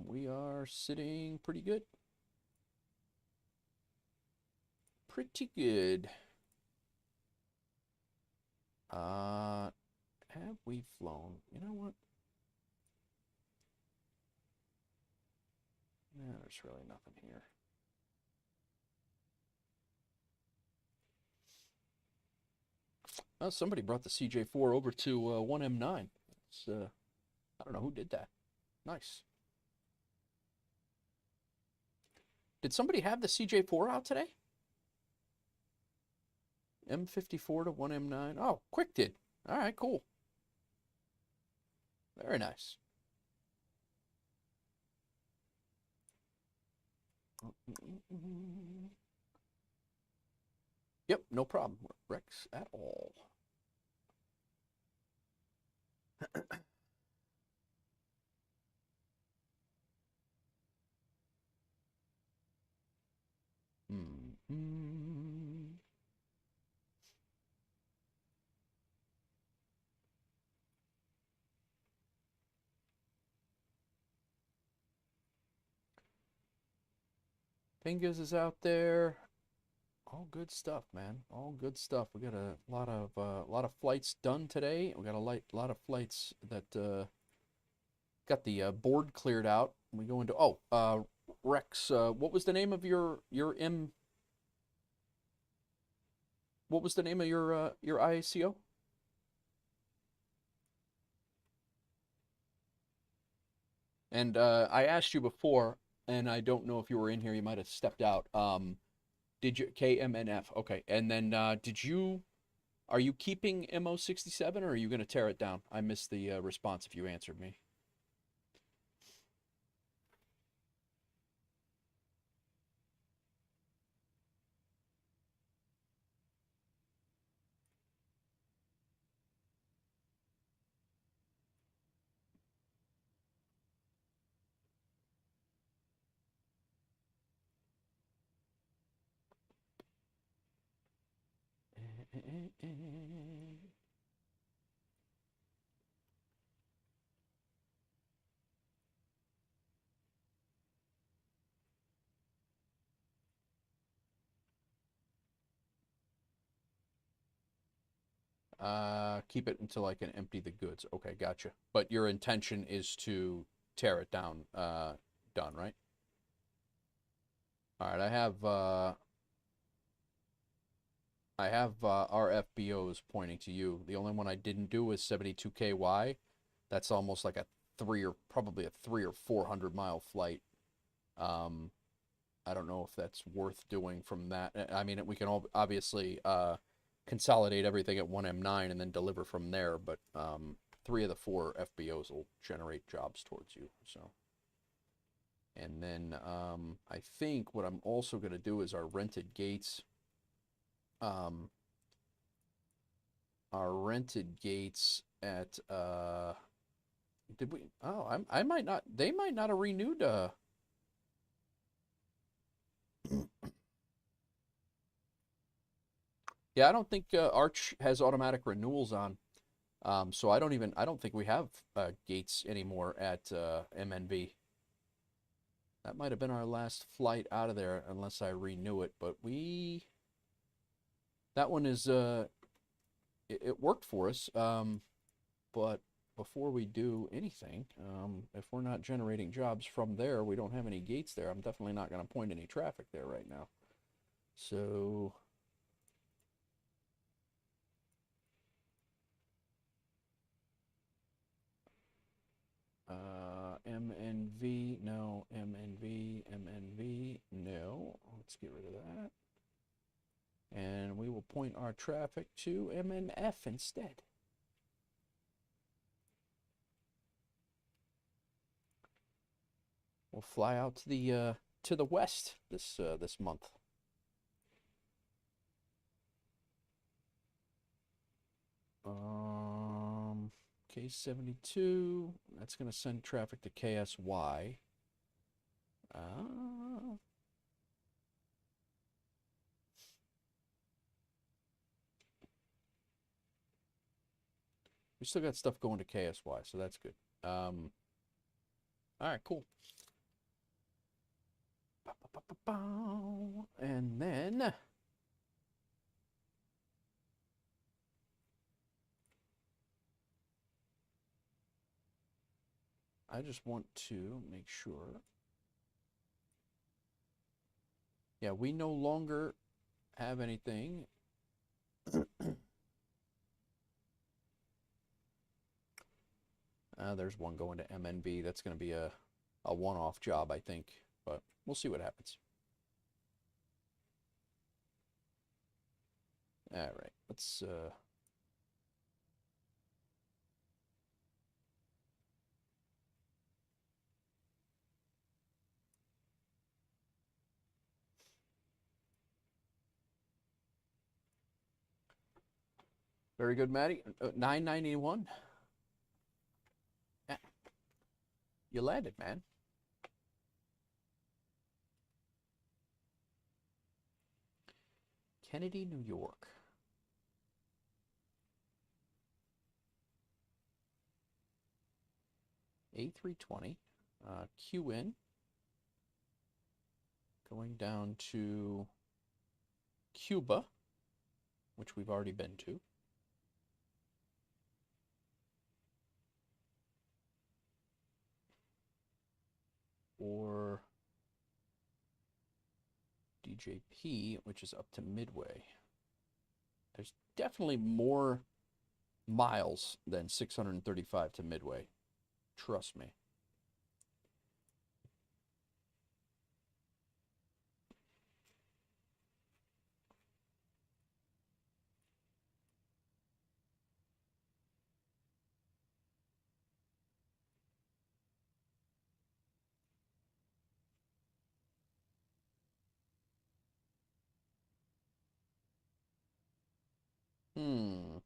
We are sitting pretty good. Pretty good. Have we flown? You know what? there's really nothing here. Oh, somebody brought the CJ4 over to 1M9. It's, I don't know who did that. Nice. Did somebody have the CJ4 out today? M54 to 1M9. Oh, Quick did. All right, cool. Very nice. Yep, no problem. Rex at all. Fingers is out there. All good stuff, man. All good stuff. We got a lot of flights done today. We got a lot of flights that got the board cleared out. We go into Rex. What was the name of your M? What was the name of your IACO? And I asked you before, and I don't know if you were in here. You might have stepped out. Did you KMNF? Okay, and then are you keeping MO67 or are you going to tear it down? I missed the response if you answered me. Keep it until I can empty the goods. Okay, gotcha. But your intention is to tear it down, done, right? All right, I have our FBOs pointing to you. The only one I didn't do is 72KY. That's almost like probably a 300 or 400 mile flight. I don't know if that's worth doing from that. I mean, we can all obviously consolidate everything at 1M9 and then deliver from there, but 3 of the 4 FBOs will generate jobs towards you. So, and then I think what I'm also going to do is our rented gates. Our rented gates at did we? Oh, I might not. They might not have renewed. Yeah, I don't think Arch has automatic renewals on. So I don't think we have gates anymore at MNV. That might have been our last flight out of there unless I renew it, but that one is it worked for us. But before we do anything, if we're not generating jobs from there, we don't have any gates there. I'm definitely not going to point any traffic there right now. So MNV, no, MNV, no. Let's get rid of that. And we will point our traffic to MNF instead. We'll fly out to the west this month. K72, that's going to send traffic to KSY. We still got stuff going to KSY, so that's good. All right, cool. And then I just want to make sure Yeah, we no longer have anything. There's one going to MNB. That's going to be a one-off job, I think, but we'll see what happens. All right, let's very good, Maddie. 991. Yeah. You landed, man. Kennedy, New York. A320. Q in. Going down to Cuba, which we've already been to. Or DJP, which is up to Midway. There's definitely more miles than 635 to Midway. Trust me. Hmm.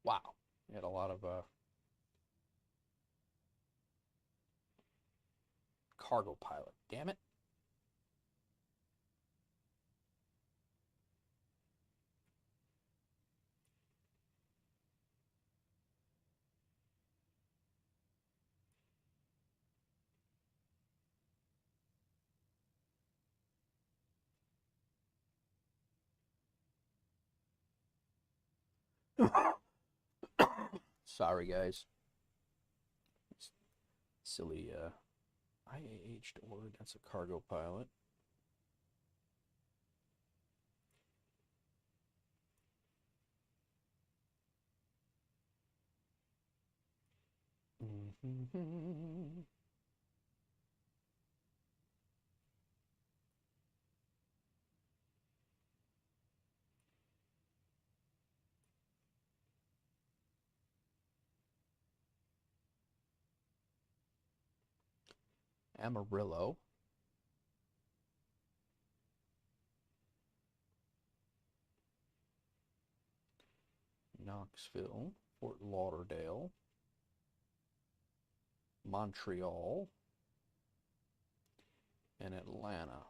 Wow. We had a lot of cargo pilot. Damn it. Sorry, guys. Silly IAH order. That's a cargo pilot. Amarillo. Knoxville, Fort Lauderdale, Montreal, and Atlanta.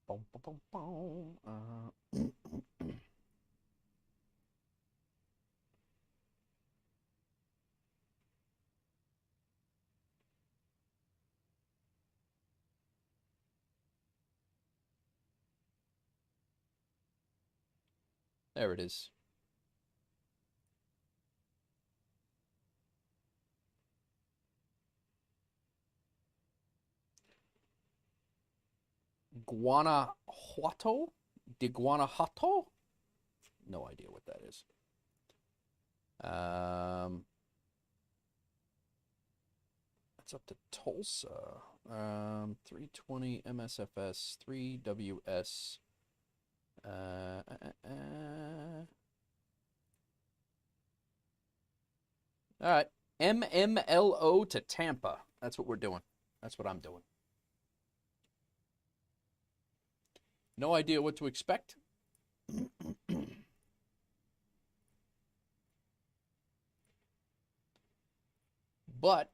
Boom, boom, boom, boom. There it is. Guanajuato? De Guanajuato? No idea what that is. That's up to Tulsa. 320 MSFS, 3WS, All right. MMLO to Tampa. That's what we're doing. That's what I'm doing. No idea what to expect. But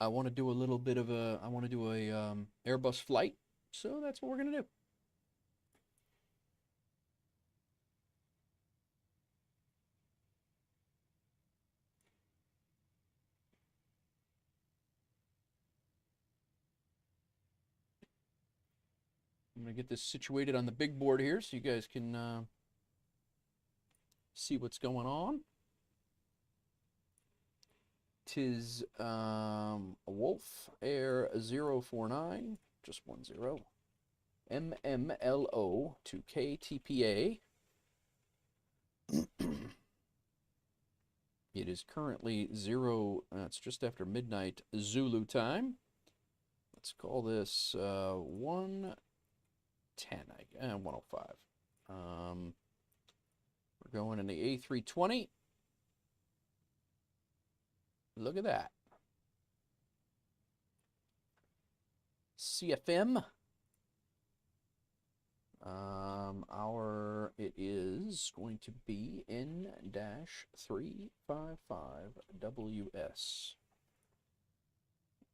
I want to do a little bit of a, I want to do a Airbus flight. So that's what we're going to do. I'm going to get this situated on the big board here so you guys can see what's going on. Tis Wolf Air 049, just 10. MMLO to KTPA. It is currently it's just after midnight Zulu time. Let's call this 110, 105. We're going in the A-320. Look at that. CFM. It is going to be N-355WS.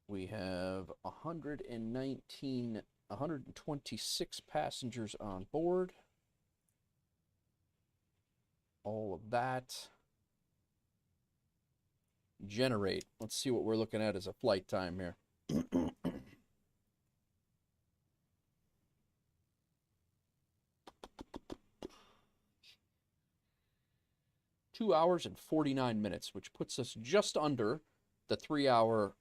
We have 126 passengers on board. All of that. Generate. Let's see what we're looking at as a flight time here. 2 hours and 49 minutes, which puts us just under the 3-hour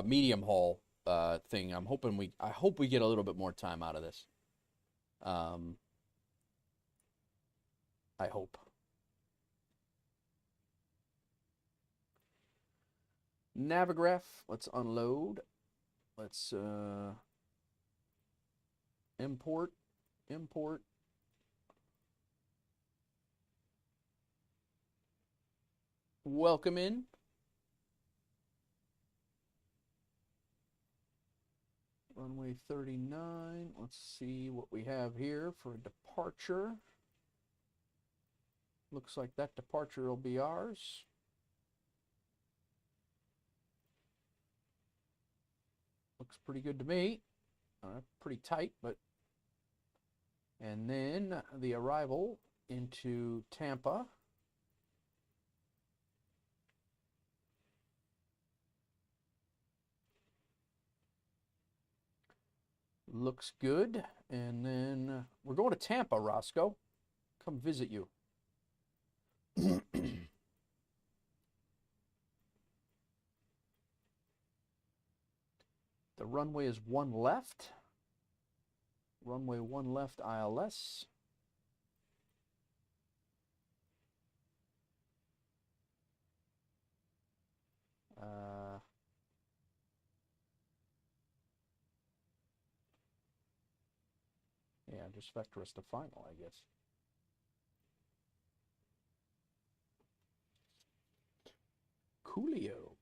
medium haul thing. I hope we get a little bit more time out of this. I hope. Navigraph, let's unload. Let's import. Welcome in. Runway 39. Let's see what we have here for a departure. Looks like that departure will be ours. Looks pretty good to me. Pretty tight, but... And then the arrival into Tampa. Looks good. And then we're going to Tampa, Roscoe. Come visit you. The runway is 1 left. Runway 1 left ILS. Yeah, just vector us to final, I guess. Coolio.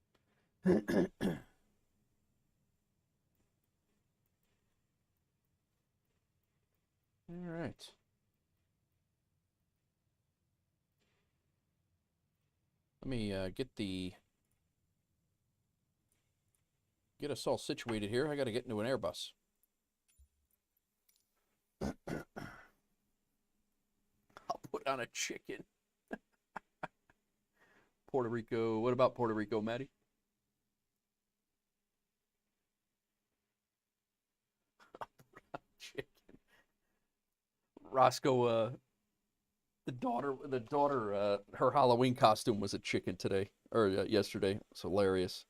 All right. Let me get us all situated here. I got to get into an Airbus. I'll put on a chicken. Puerto Rico. What about Puerto Rico, Maddie? Chicken. Roscoe, the daughter, her Halloween costume was a chicken today, or yesterday. It's hilarious.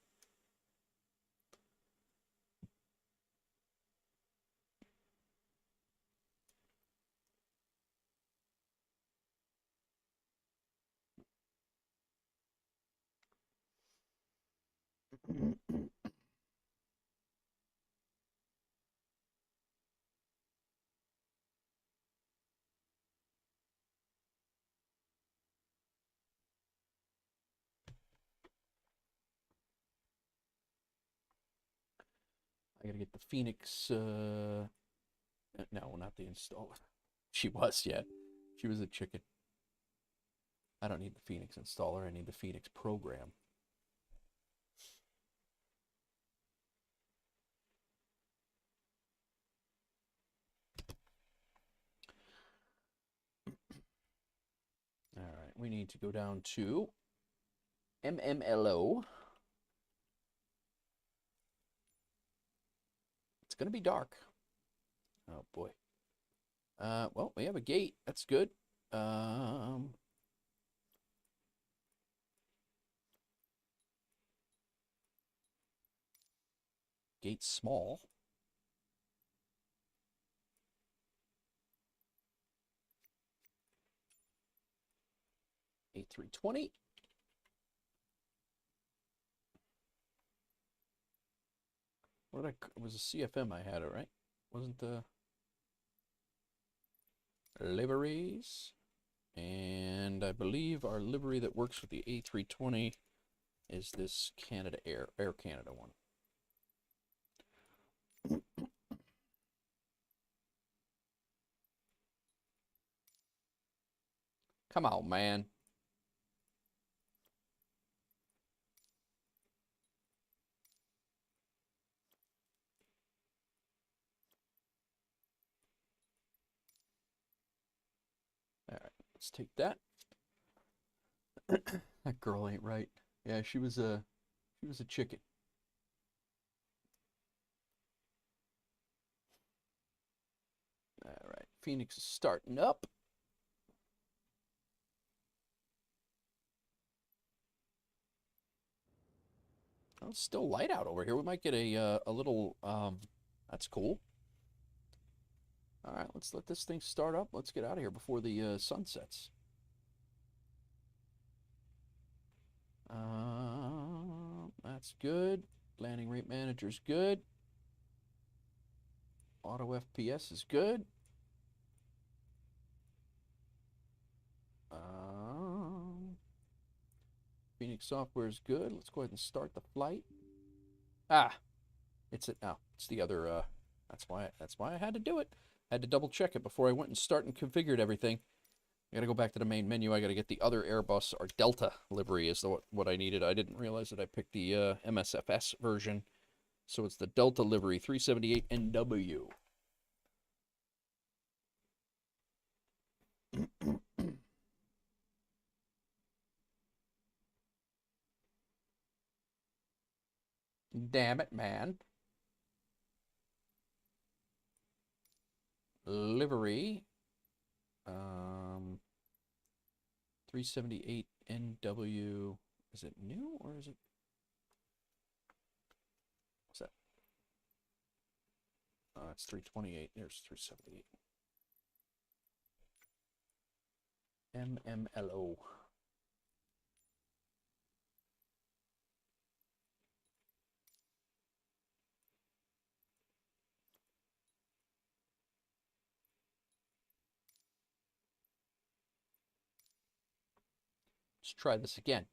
I gotta get the Phoenix, no, not the installer. She was, yeah. She was a chicken. I don't need the Phoenix installer, I need the Phoenix program. All right, we need to go down to MMLO. It's gonna be dark. Oh boy. Well, we have a gate. That's good. Gate small. A-320. What did it was a CFM I had it, right? Wasn't the liveries? And I believe our livery that works with the A320 is this Canada Air Canada one. Come on, man. All right, let's take that. That girl ain't right. Yeah, she was a chicken. All right, Phoenix is starting up. Oh, it's still light out over here. We might get a little, that's cool. All right, let's let this thing start up. Let's get out of here before the sun sets. That's good. Landing rate manager's good. Auto FPS is good. Phoenix software is good. Let's go ahead and start the flight. Ah, it's it now. It's the other. That's why I had to do it. I had to double check it before I went and start and configured everything. I gotta go back to the main menu. I gotta get the other Airbus or Delta livery is what I needed. I didn't realize that I picked the MSFS version, so it's the Delta livery 378 NW. Damn it, man. Livery. 378 NW. Is it new or is it? What's that? It's 328. There's 378. MMLO. Let's try this again.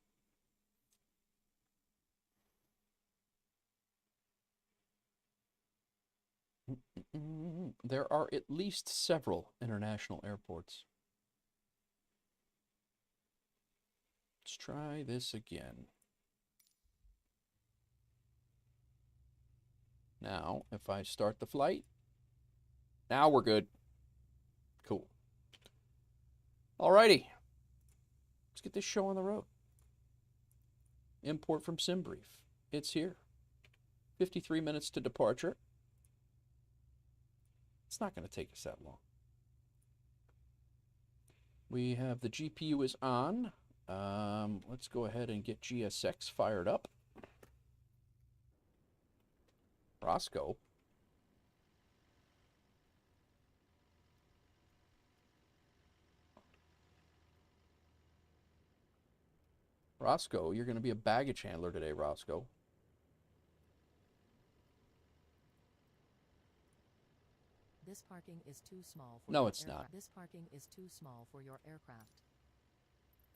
There are at least several international airports. Let's try this again. Now, if I start the flight, now we're good. Cool. Alrighty. Let's get this show on the road. Import from SimBrief. It's here. 53 minutes to departure. It's not going to take us that long. We have the GPU is on. Let's go ahead and get GSX fired up. Roscoe. Roscoe, you're going to be a baggage handler today, Roscoe. This parking is too small for No, your it's not. This parking is too small for your aircraft.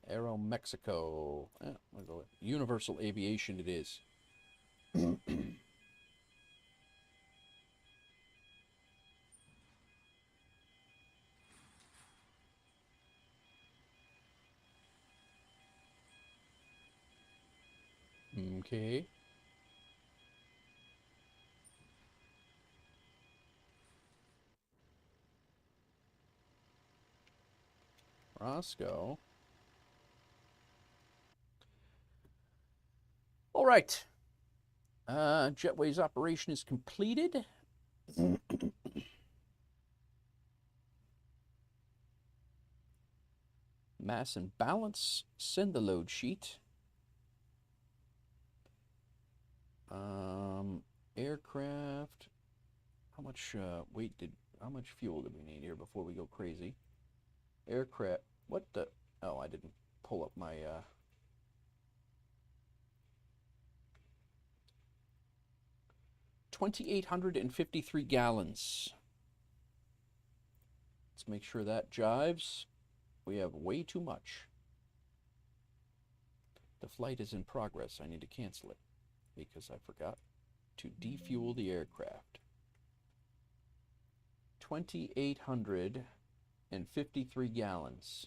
Aero Mexico. We'll go with Universal Aviation it is. Okay. Roscoe. All right. Jetway's operation is completed. Mass and balance. Send the load sheet. Aircraft. How much how much fuel did we need here before we go crazy? Aircraft. What the? Oh, I didn't pull up my 2,853 gallons. Let's make sure that jives. We have way too much. The flight is in progress. I need to cancel it because I forgot to defuel the aircraft. 2,853 gallons.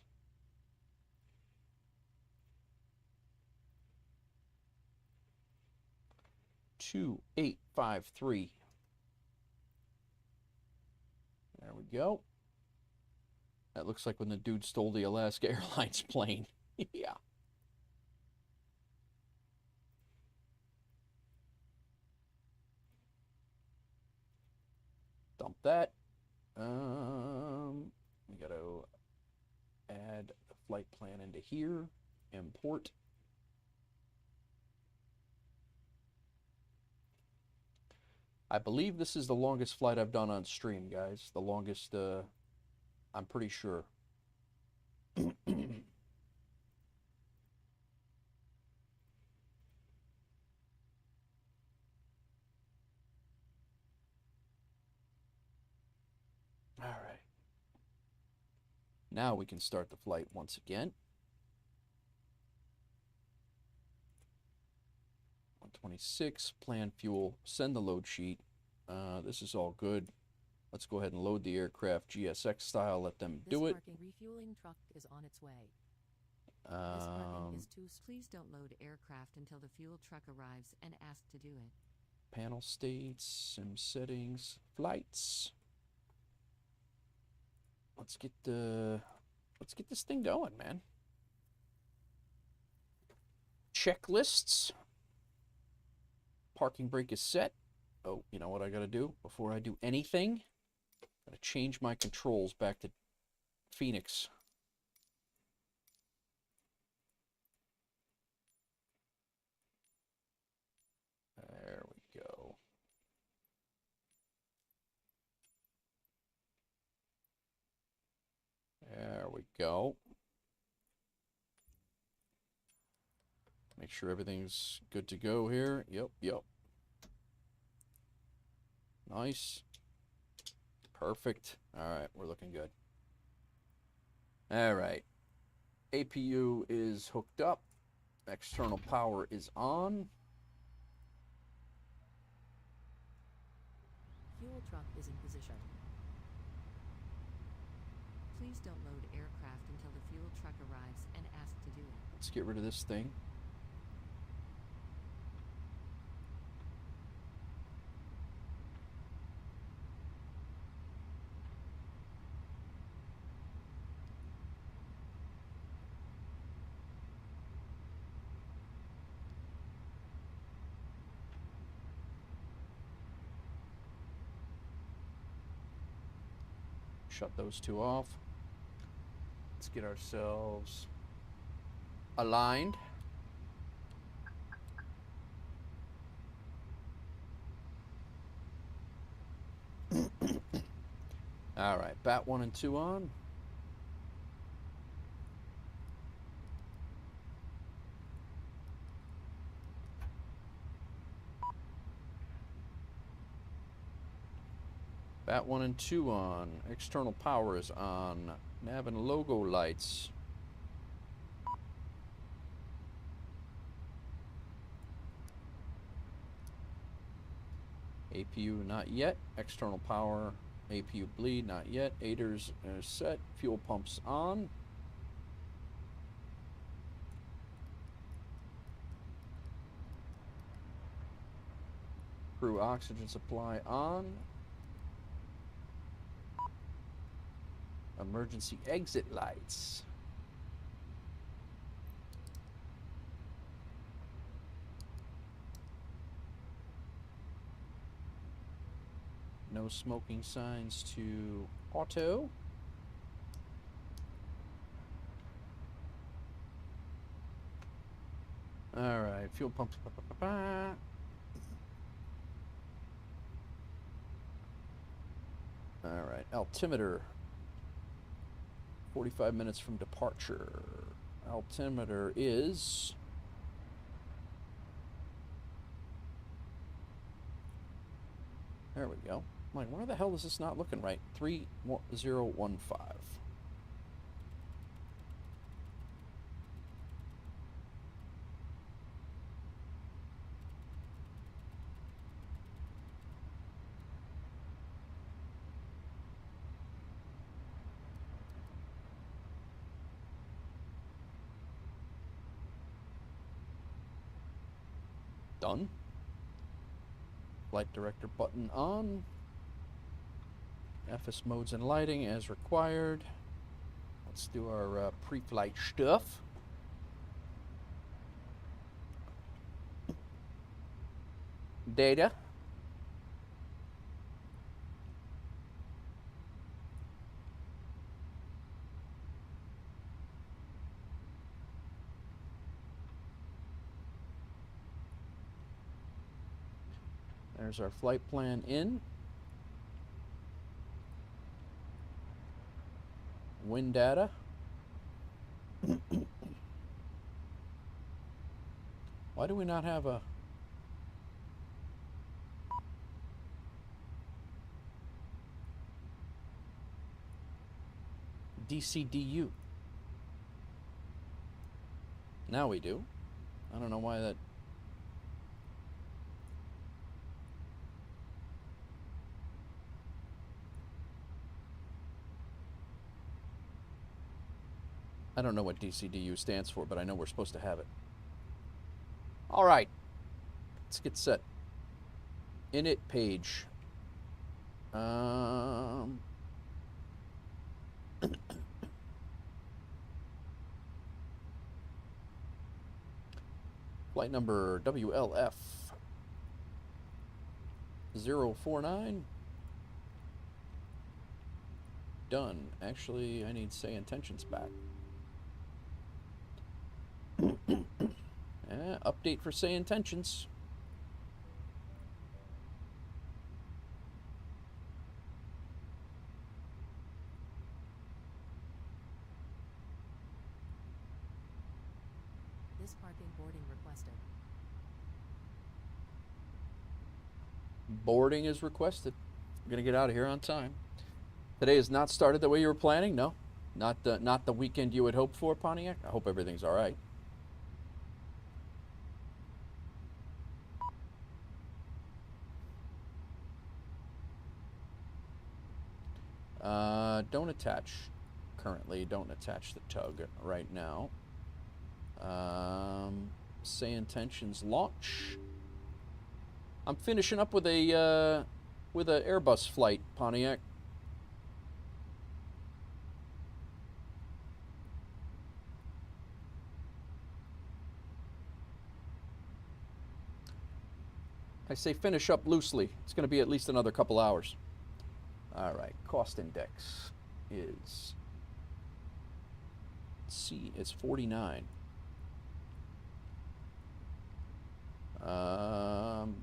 Two, 853. There we go. That looks like when the dude stole the Alaska Airlines plane. Yeah. Dump that. We got to add the flight plan into here. Import. I believe this is the longest flight I've done on stream, guys. The longest, I'm pretty sure. All right. Now we can start the flight once again. 126, plan fuel, send the load sheet. This is all good. Let's go ahead and load the aircraft GSX style, let them do it. This parking refueling truck is on its way. This parking is too. Please don't load aircraft until the fuel truck arrives and ask to do it. Panel states, sim settings, flights. Let's get this thing going, man. Checklists. Parking brake is set. Oh, you know what I gotta do before I do anything? Gotta change my controls back to Phoenix. There we go. There we go. Make sure everything's good to go here. Yep. Nice. Perfect. All right, we're looking good. All right. APU is hooked up. External power is on. Fuel truck is in position. Please don't load aircraft until the fuel truck arrives and ask to do it. Let's get rid of this thing. Shut those two off. Let's get ourselves aligned. All right, bat 1 and 2 on. Bat 1 and 2 on. External power is on. Nav and logo lights. APU not yet. External power. APU bleed not yet. Aiders are set. Fuel pumps on. Crew oxygen supply on. Emergency exit lights. No smoking signs to auto. All right, fuel pumps. All right, altimeter. 45 minutes from departure. Altimeter is... There we go. I'm like, why the hell is this not looking right? 3015. Done. Flight director button on. FS modes and lighting as required. Let's do our pre-flight stuff. Data. There's our flight plan in. Wind data. Why do we not have a... DCDU? Now we do. I don't know why that... I don't know what DCDU stands for, but I know we're supposed to have it. All right. Let's get set. Init page. Flight number WLF 049. Done. Actually, I need Say Intentions back. Update for Say Intentions. This parking boarding requested. Boarding is requested. We're gonna get out of here on time. Today has not started the way you were planning. No, not the weekend you had hoped for, Pontiac. I hope everything's all right. Don't attach. Currently, don't attach the tug right now. Say Intentions launch. I'm finishing up with a Airbus flight, Pontiac. I say finish up loosely. It's going to be at least another couple hours. All right, cost index is C. It's 49.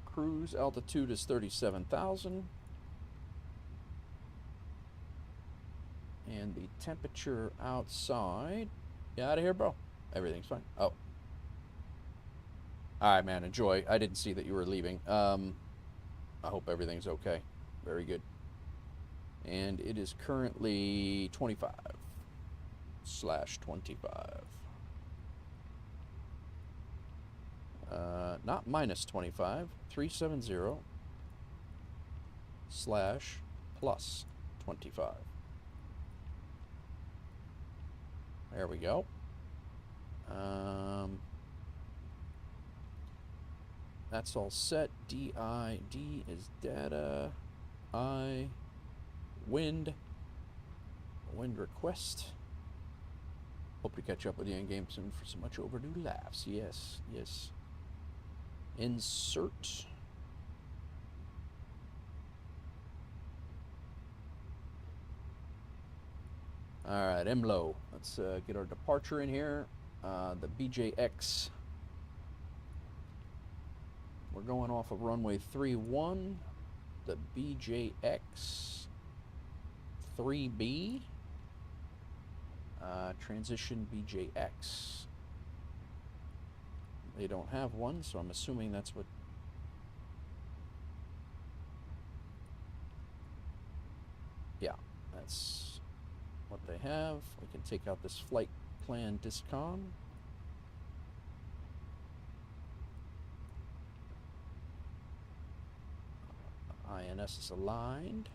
Cruise altitude is 37,000, and the temperature outside. Get out of here, bro. Everything's fine. Oh. All right, man. Enjoy. I didn't see that you were leaving. I hope everything's okay. Very good. And it is currently 25/25. Not minus 25. 370/+25. There we go. That's all set. D is data. I, wind request. Hope to catch up with you in game soon for some much overdue laughs. Yes, yes. Insert. All right, MLO. Let's get our departure in here. The BJX. We're going off of runway 31. The BJX 3B. Transition BJX. They don't have one, so I'm assuming that's what... Yeah, that's what they have. We can take out this flight plan discom. INS is aligned.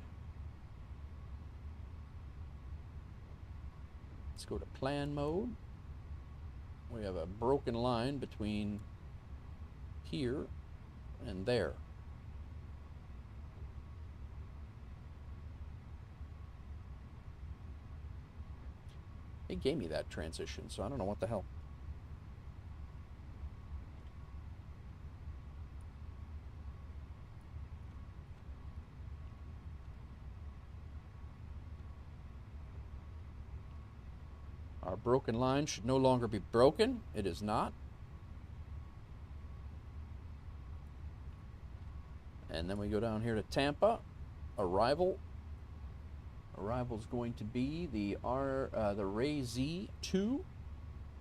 Let's go to plan mode. We have a broken line between here and there. He gave me that transition, so I don't know what the hell. Our broken line should no longer be broken. It is not. And then we go down here to Tampa. Arrival. Arrival is going to be the Ray Z2,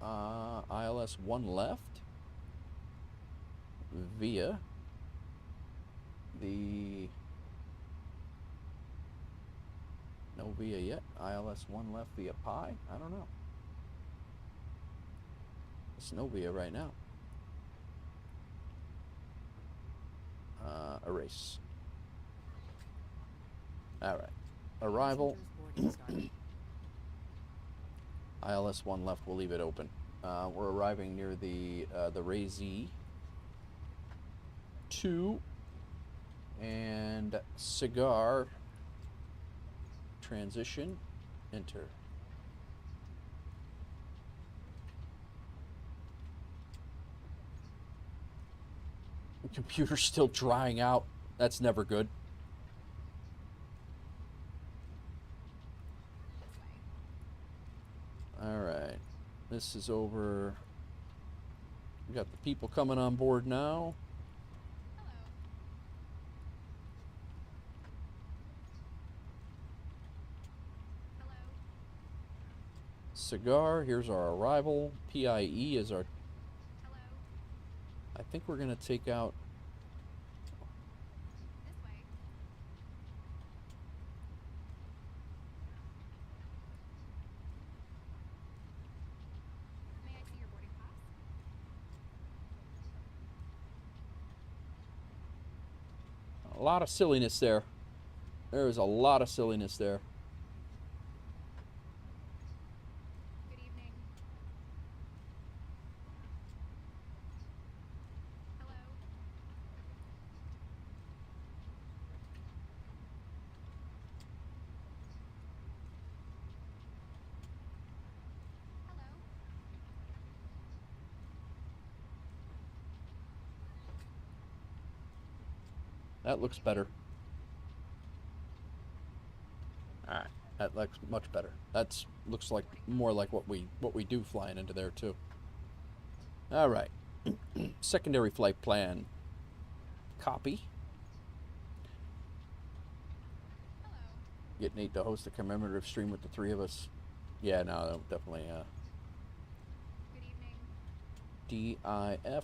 ILS 1 left, via the, no via yet, ILS 1 left via Pi, I don't know. It's no via right now. Erase. All right. Arrival. ILS 1 left, we'll leave it open. We're arriving near the Ray Z2 and cigar. Transition. Enter. The computer's still drying out. That's never good. All right, this is over. We got the people coming on board now. Hello. Cigar, here's our arrival. PIE is our... Hello. I think we're going to take out... This way. May I see your boarding pass? A lot of silliness there. There is a lot of silliness there. Good evening. Hello. Hello. That looks better. Alright, that looks much better. That's looks like more like what we do flying into there too. Alright. Secondary flight plan. Copy. Hello. Get Nate to host a commemorative stream with the three of us. Yeah, no, definitely Good evening. DIFSR.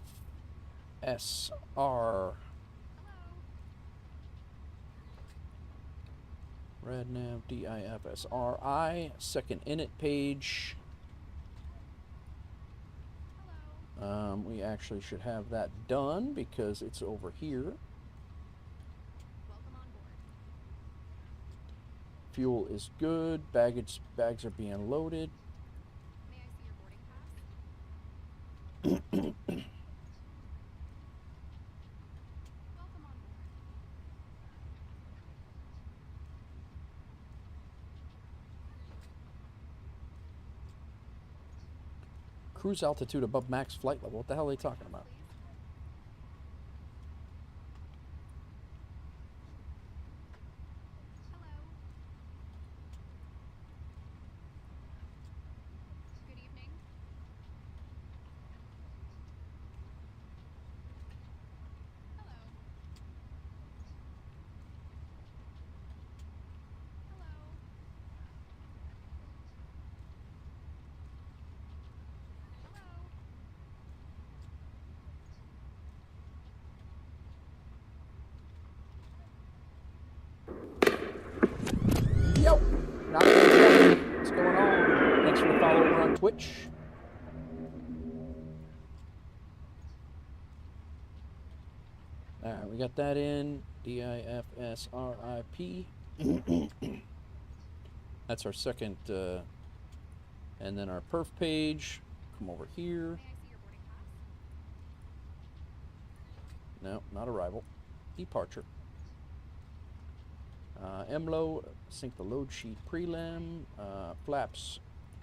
Hello. RadNav DIFSRI. Second init page. Hello. We actually should have that done because it's over here. Welcome on board. Fuel is good. Bags are being loaded. May I see your boarding pass? Cruise altitude above max flight level. What the hell are they talking about? Good evening. Hello. Yo! Not good. What's going on? Thanks for the follow over on Twitch. Alright, we got that in. DIFSRIP. That's our second, and then our perf page. Come over here. May I see your boarding pass? No, not arrival. Departure. MLO, sync the load sheet prelim. Flaps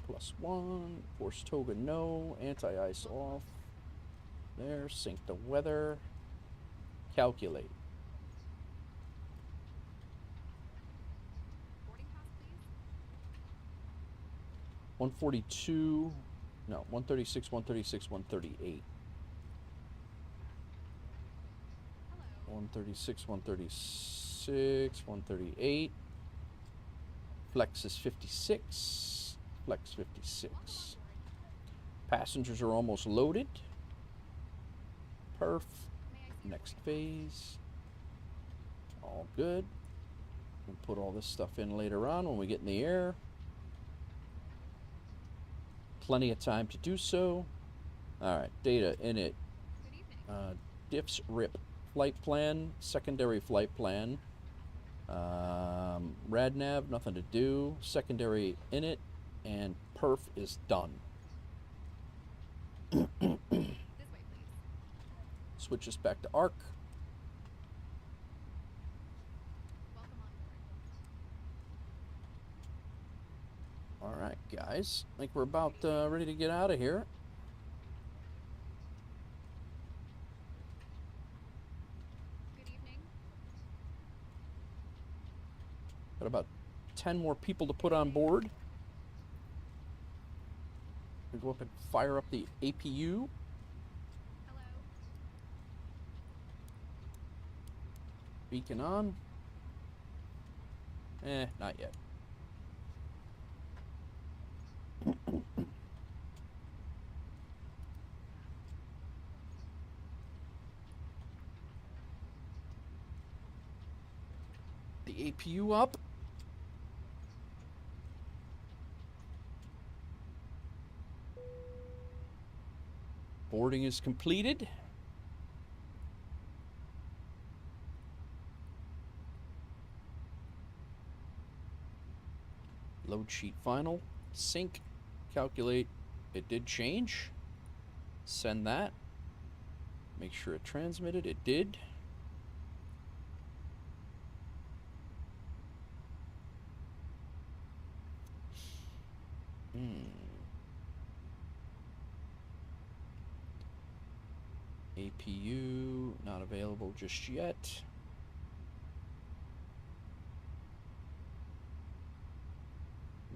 +1. Force toga no. Anti-ice off. There. Sync the weather. Calculate. Boarding pass, please. 142. No, 136, 136, 138. Hello. 136, 136, 138. Flex is 56. Flex 56. Passengers are almost loaded. Perf. Next phase. All good. We'll put all this stuff in later on when we get in the air. Plenty of time to do so. Alright, data in it. Good evening. Diffs RIP. Flight plan, secondary flight plan. RadNav, nothing to do. Secondary init, and perf is done. This way, please. Switch us back to ARC. Welcome on board. Alright, guys. I think we're about ready to get out of here. Good evening. Got about 10 more people to put on board. We go up and fire up the APU. Hello. Beacon on. Not yet. The APU up. Boarding is completed. Load sheet final. Sync. Calculate. It did change. Send that. Make sure it transmitted. It did. APU not available just yet.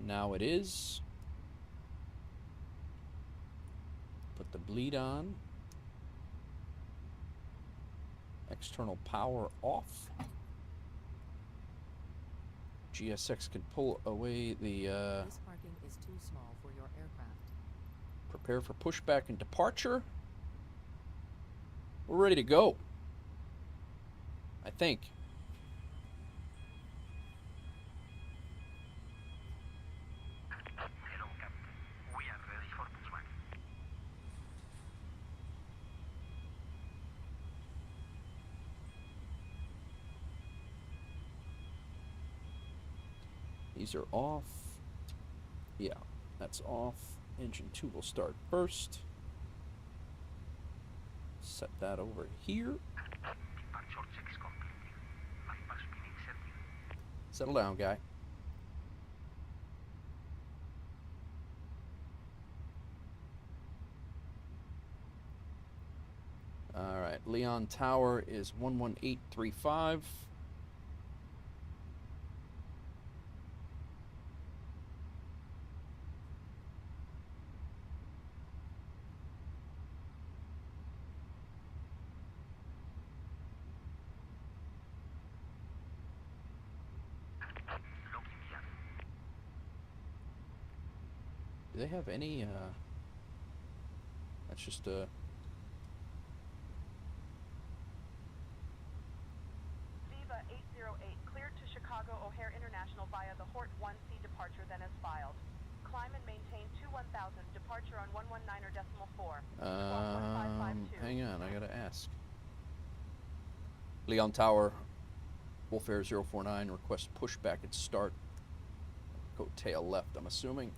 Now it is. Put the bleed on. External power off. GSX can pull away the This parking is too small for your aircraft. prepare for pushback and departure. We're ready to go. I think. Hello, Captain. We are ready for pushback. These are off. Yeah, that's off. Engine 2 will start first. Set that over here. Departure checks completed. Manual speed inserted. Settle down, guy. Leon Tower is 11835. Do they have any, that's just a... Viva 808, cleared to Chicago O'Hare International via the Hort 1C departure, then as filed. Climb and maintain 21000, departure on 119.4. Squawk 1552. Hang on, I gotta ask. Leon Tower, Wolf Air 049, request pushback at start. Go tail left, I'm assuming.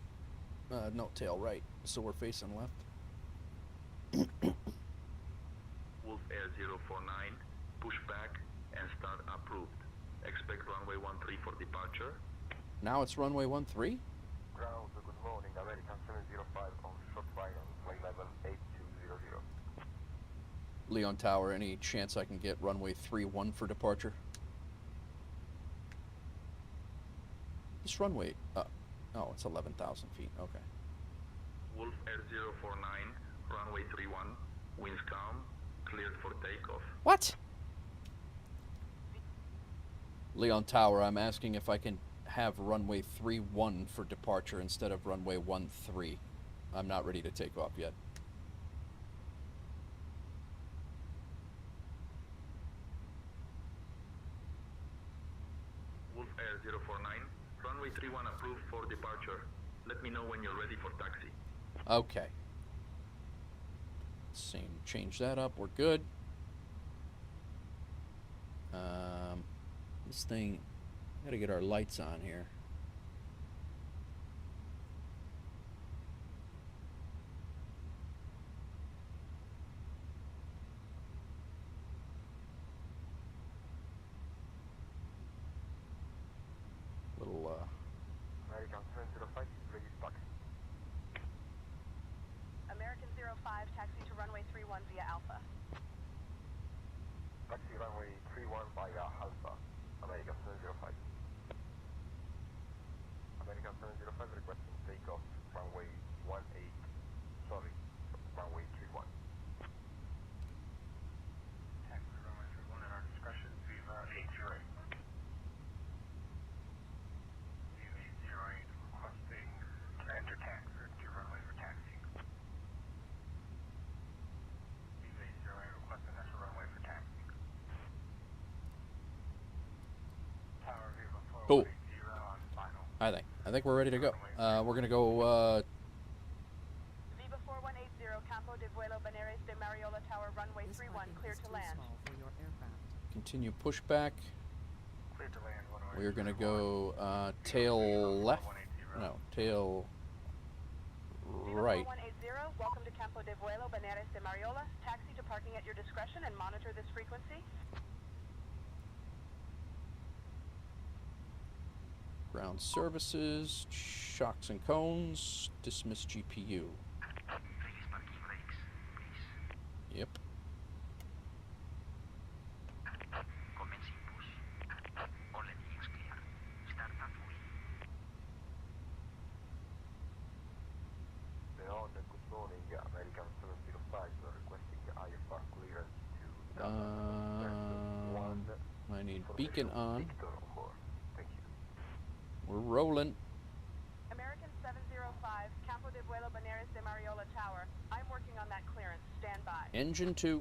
No, tail right, so we're facing left. Wolf Air 049, pushback and start approved. Expect runway 13 for departure. Now it's runway 13? Ground, good morning. American 705 on short flight on flight level 8200. Leon Tower, any chance I can get runway 31 for departure? This runway, oh, it's 11,000 feet, okay. Wolf Air 049, runway 31, winds calm, cleared for takeoff. What? Leon Tower, I'm asking if I can have runway 31 for departure instead of runway 13. I'm not ready to take off yet. Wolf Air 049, runway 31 approved for departure. Let me know when you're ready for taxi. Okay. Same, change that up, we're good. This thing, gotta get our lights on here. Little, American 705 is ready to taxi. American 05, taxi to runway 31 via Alpha. Taxi runway 31 via Alpha. American 705. American 705 requesting takeoff runway runway 31. Taxi runway 31 at our discretion, Viva 808. Viva 808 requesting to enter taxi to runway for taxi. Viva 808 requesting enter runway for taxi. Tower Viva 480 Cool. on final. I think we're ready to go. We're gonna go, Viva 4180, Campo de Vuelo Benares de Mariola Tower, runway This 31, parking clear is to too land. small for your aircraft. continue pushback. Clear to land, runway We're gonna 31. go, tail left, 4180. no, tail Viva right. 4180, welcome to Campo de Vuelo Benares de Mariola. Taxi to parking at your discretion and monitor this frequency. Ground services, shocks and cones, dismiss GPU. Yep. Leon, good morning. American 705 requesting IFR clearance to I need beacon on. Victor on board. Thank you. We're rolling. American 705, Campo de Vuelo Benares de Mariola Tower. I'm working on that clearance. Stand by. Engine 2.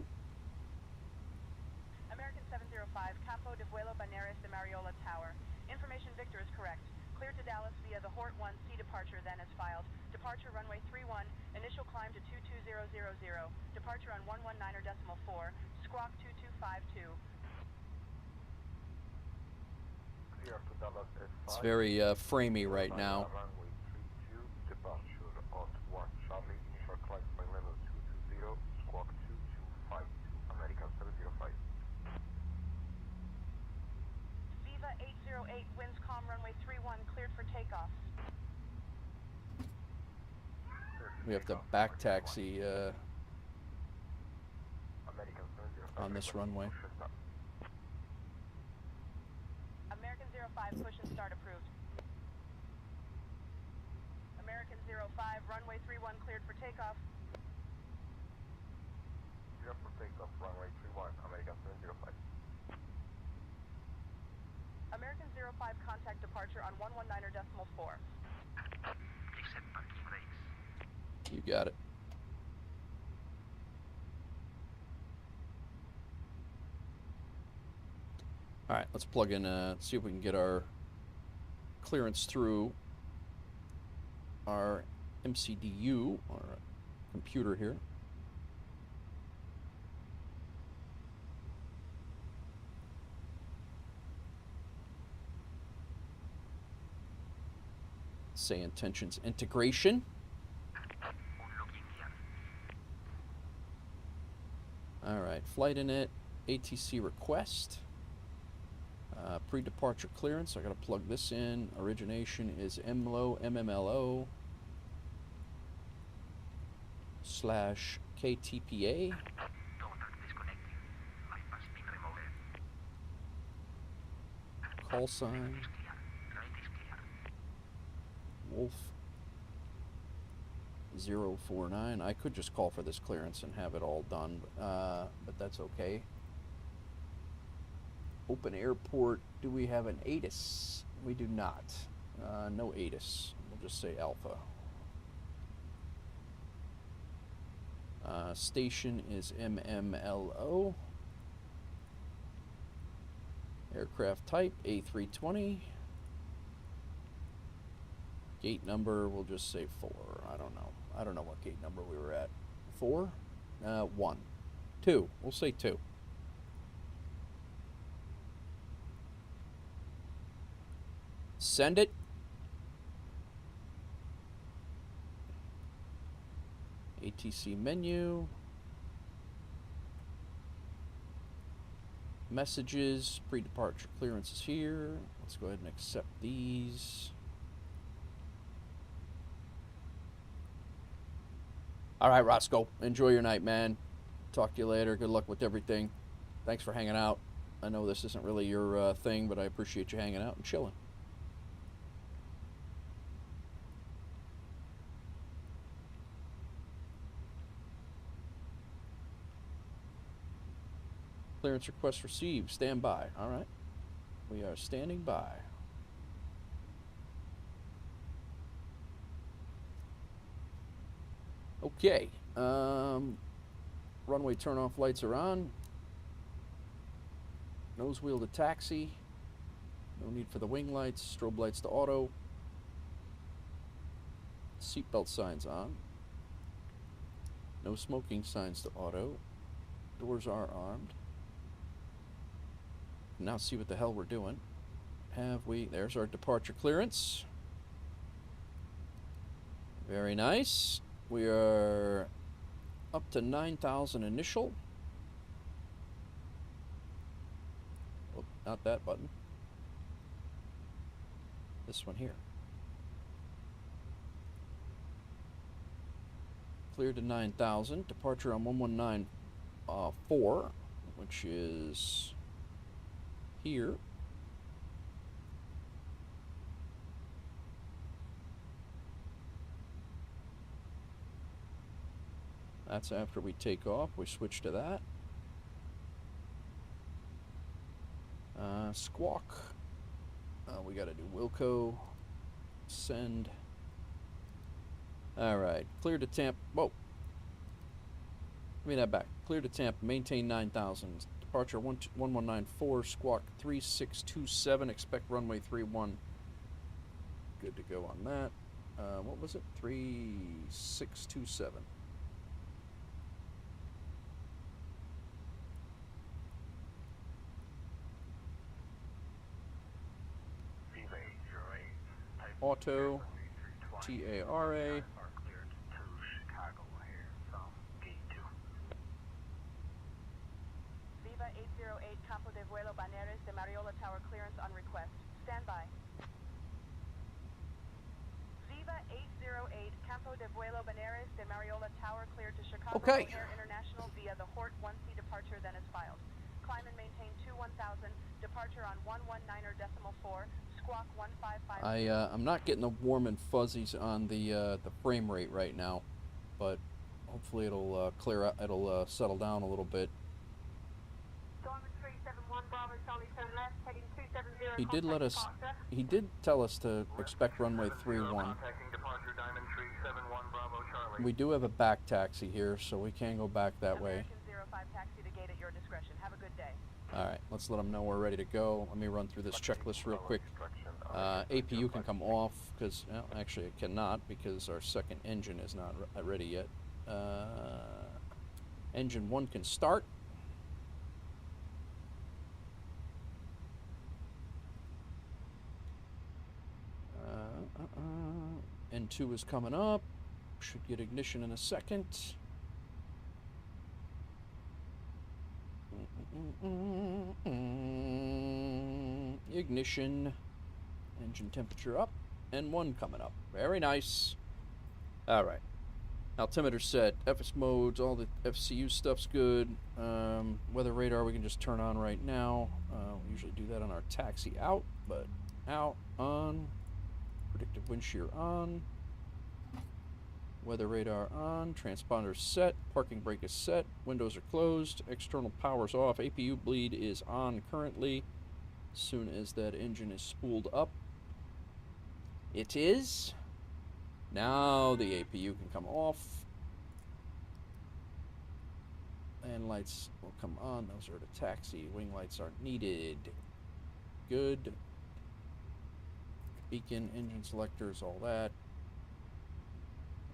American 705, Campo de Vuelo Benares de Mariola Tower. Information Victor is correct. Clear to Dallas via the Hort 1C departure, then as filed. Departure runway 31, initial climb to 22000. Departure on 119.4, squawk 2252. Clear to Dallas S5. It's very framey right now. Runway 32, departure on 1 Charlie, initial climb by level 220, squawk 2252, American 705. Viva 808, winds calm, runway 31, cleared for takeoff. We have to back taxi. American 705. on this runway. American 05, push and start approved. American 05, runway 31 cleared for takeoff. Clear for takeoff, runway 31, American 705. American 05, contact departure on 119.4. Except parking brakes. You got it. All right, let's plug in, see if we can get our clearance through our MCDU, or computer here. Say Intentions integration. All right, flight init, ATC request. Pre-departure clearance, I gotta plug this in. Origination is MMLO / KTPA. Call sign. Wolf 049. I could just call for this clearance and have it all done, but that's okay. Open airport. Do we have an ATIS? We do not. No ATIS. We'll just say Alpha. Station is MMLO. Aircraft type A-320. Gate number, we'll just say 4. I don't know. I don't know what gate number we were at. 4? 1. 2. We'll say 2. Send it. ATC menu. Messages. Pre-departure clearance is here. Let's go ahead and accept these. All right, Roscoe. Enjoy your night, man. Talk to you later. Good luck with everything. Thanks for hanging out. I know this isn't really your thing, but I appreciate you hanging out and chilling. Clearance request received. Stand by. All right. We are standing by. Okay. Runway turn-off lights are on. Nose wheel to taxi. No need for the wing lights. Strobe lights to auto. Seatbelt signs on. No smoking signs to auto. Doors are armed. Now see what the hell we're doing. Have we? There's our departure clearance. Very nice. We are up to 9,000 initial. Oh, not that button. This one here. Cleared to 9,000. Departure on 119.4, which is here. That's after we take off. We switch to that. Squawk. We got to do Wilco. Send. All right. Clear to Tampa. Whoa. Give me that back. Clear to Tampa. Maintain 9,000. Departure 1194. Squawk 3627. Expect runway 31. Good to go on that. What was it? 3627. Auto, TARA. Viva 808, Campo de Vuelo Baneres de Mariola Tower clearance on request. Stand by. Viva 08, Campo de Vuelo Benares de Mariola Tower cleared to Chicago Okay. O'Hare International via the Hort 1C departure, then is filed. Climb and maintain 21000, departure on 119.4, squawk 155. I'm not getting the warm and fuzzies on the frame rate right now, but hopefully it'll clear out. It'll settle down a little bit. Diamond 371 Bravo Charlie, turn left, heading 270. He did let us. He did tell us to expect runway 31. Contacting departure Diamond 371 Bravo Charlie. We do have a back taxi here, so we can go back that way. American 05 taxi to gate at your discretion. Have a good day. All right, let's let them know we're ready to go. Let me run through this checklist real quick. APU can come off because, well, actually it cannot because our second engine is not ready yet. Engine 1 can start. N2 is coming up. Should get ignition in a second. Ignition. Engine temperature up. N1 coming up. Very nice. Alright. Altimeter set. FS modes. All the FCU stuff's good. Weather radar we can just turn on right now. We usually do that on our taxi out. But out. On. Predictive wind shear on. Weather radar on. Transponder set. Parking brake is set. Windows are closed. External power's off. APU bleed is on currently. As soon as that engine is spooled up. It is. Now the APU can come off. And lights will come on. Those are the taxi. Wing lights aren't needed. Good. Beacon, engine selectors, all that.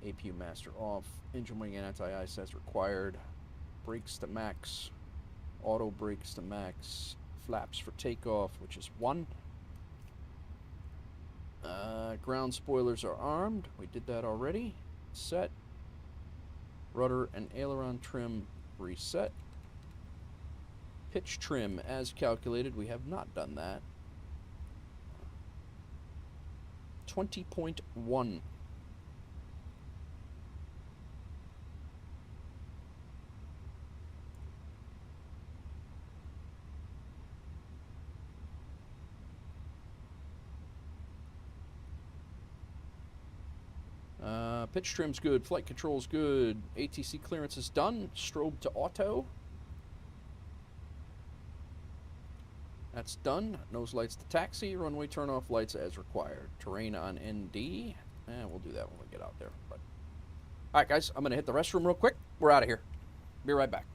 APU master off. Engine wing and anti-ice as required. Brakes to max. Auto brakes to max. Flaps for takeoff, which is 1. Ground spoilers are armed. We did that already. Set. Rudder and aileron trim reset. Pitch trim as calculated. We have not done that. 20.1. Pitch trim's good. Flight control's good. ATC clearance is done. Strobe to auto. That's done. Nose lights to taxi. Runway turn-off lights as required. Terrain on ND. We'll do that when we get out there. But all right, guys. I'm going to hit the restroom real quick. We're out of here. Be right back.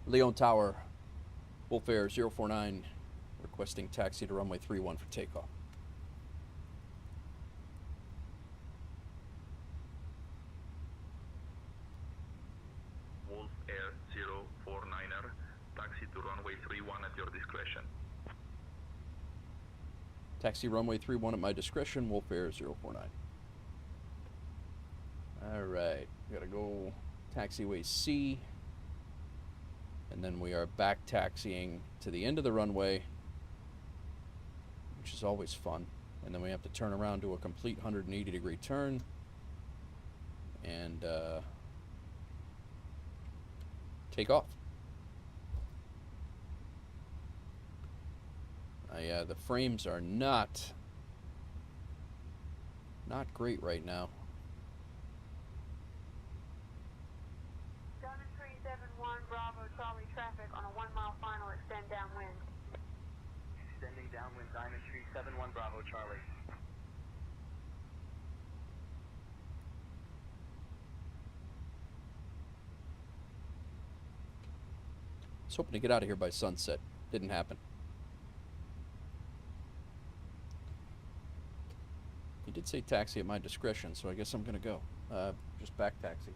Leon Tower, Wolf Air 049, requesting taxi to runway 31 for takeoff. Taxi runway 31 at my discretion, Wolf Air 049. Alright, we gotta go taxiway C. And then we are back taxiing to the end of the runway, which is always fun. And then we have to turn around, do a complete 180-degree turn. And take off. Yeah, the frames are not great right now. Gunner 371 Bravo Charlie traffic on a 1-mile final, extend downwind. Extending downwind, Diamond 371 Bravo Charlie. I was hoping to get out of here by sunset. Didn't happen. He did say taxi at my discretion, so I guess I'm gonna go. Just back taxi.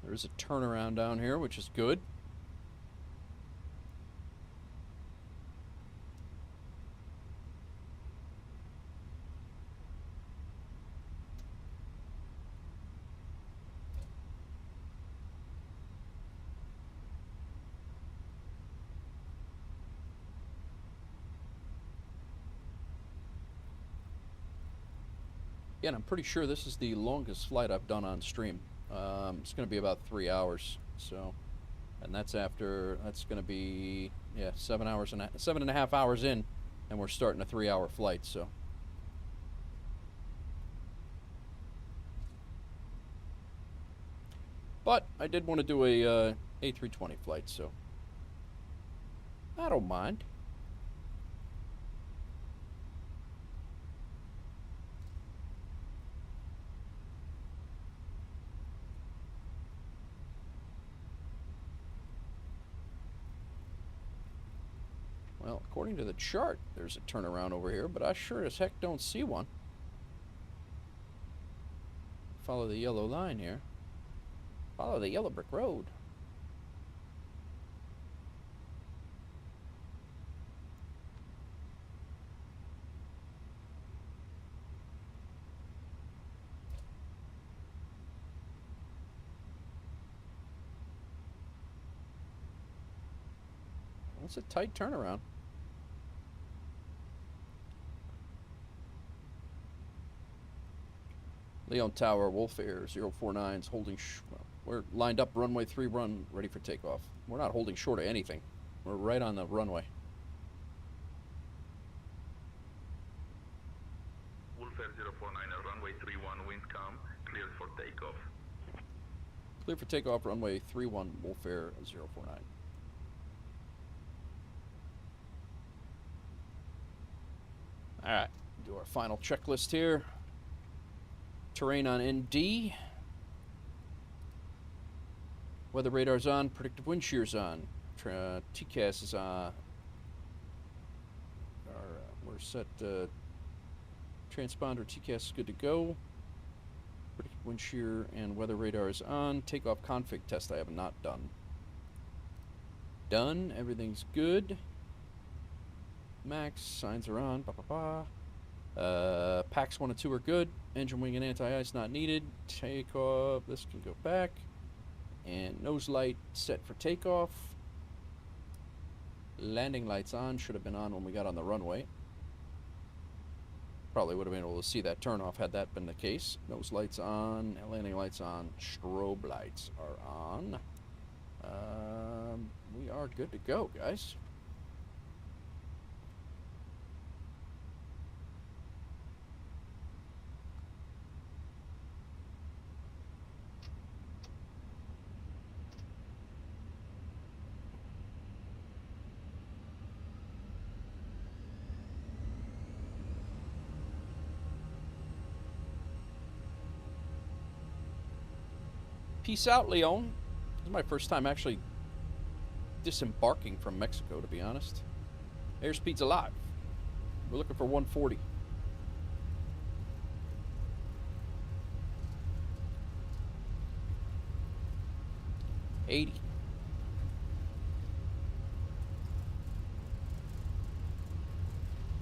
There's a turnaround down here, which is good. Yeah, and I'm pretty sure this is the longest flight I've done on stream. It's going to be about 3 hours. So, and that's going to be 7.5 hours in, and we're starting a 3-hour flight. So, but I did want to do a A320 flight, so I don't mind. Well, according to the chart, there's a turnaround over here, but I sure as heck don't see one. Follow the yellow line here. Follow the yellow brick road. It's a tight turnaround. Leon Tower, Wolf Air 049's holding. Well, we're lined up runway 31, ready for takeoff. We're not holding short of anything. We're right on the runway. Wolf Air 049, runway 31, winds calm, cleared for takeoff. Clear for takeoff, runway 31, Wolf Air 049. Alright, do our final checklist here. Terrain on ND. Weather radar's on, predictive wind shear's on. TCAS is on. We're set. Transponder TCAS is good to go. Predictive wind shear and weather radar is on. Takeoff config test I have not done. Done. Everything's good. Max signs are on. Packs 1 and 2 are good. Engine wing and anti-ice not needed. Takeoff. This can go back. And nose light set for takeoff. Landing lights on. Should have been on when we got on the runway. Probably would have been able to see that turn off had that been the case. Nose lights on. Landing lights on. Strobe lights are on. We are good to go, guys. Peace out, Leon. This is my first time actually disembarking from Mexico, to be honest. Airspeed's alive. We're looking for 140. $80.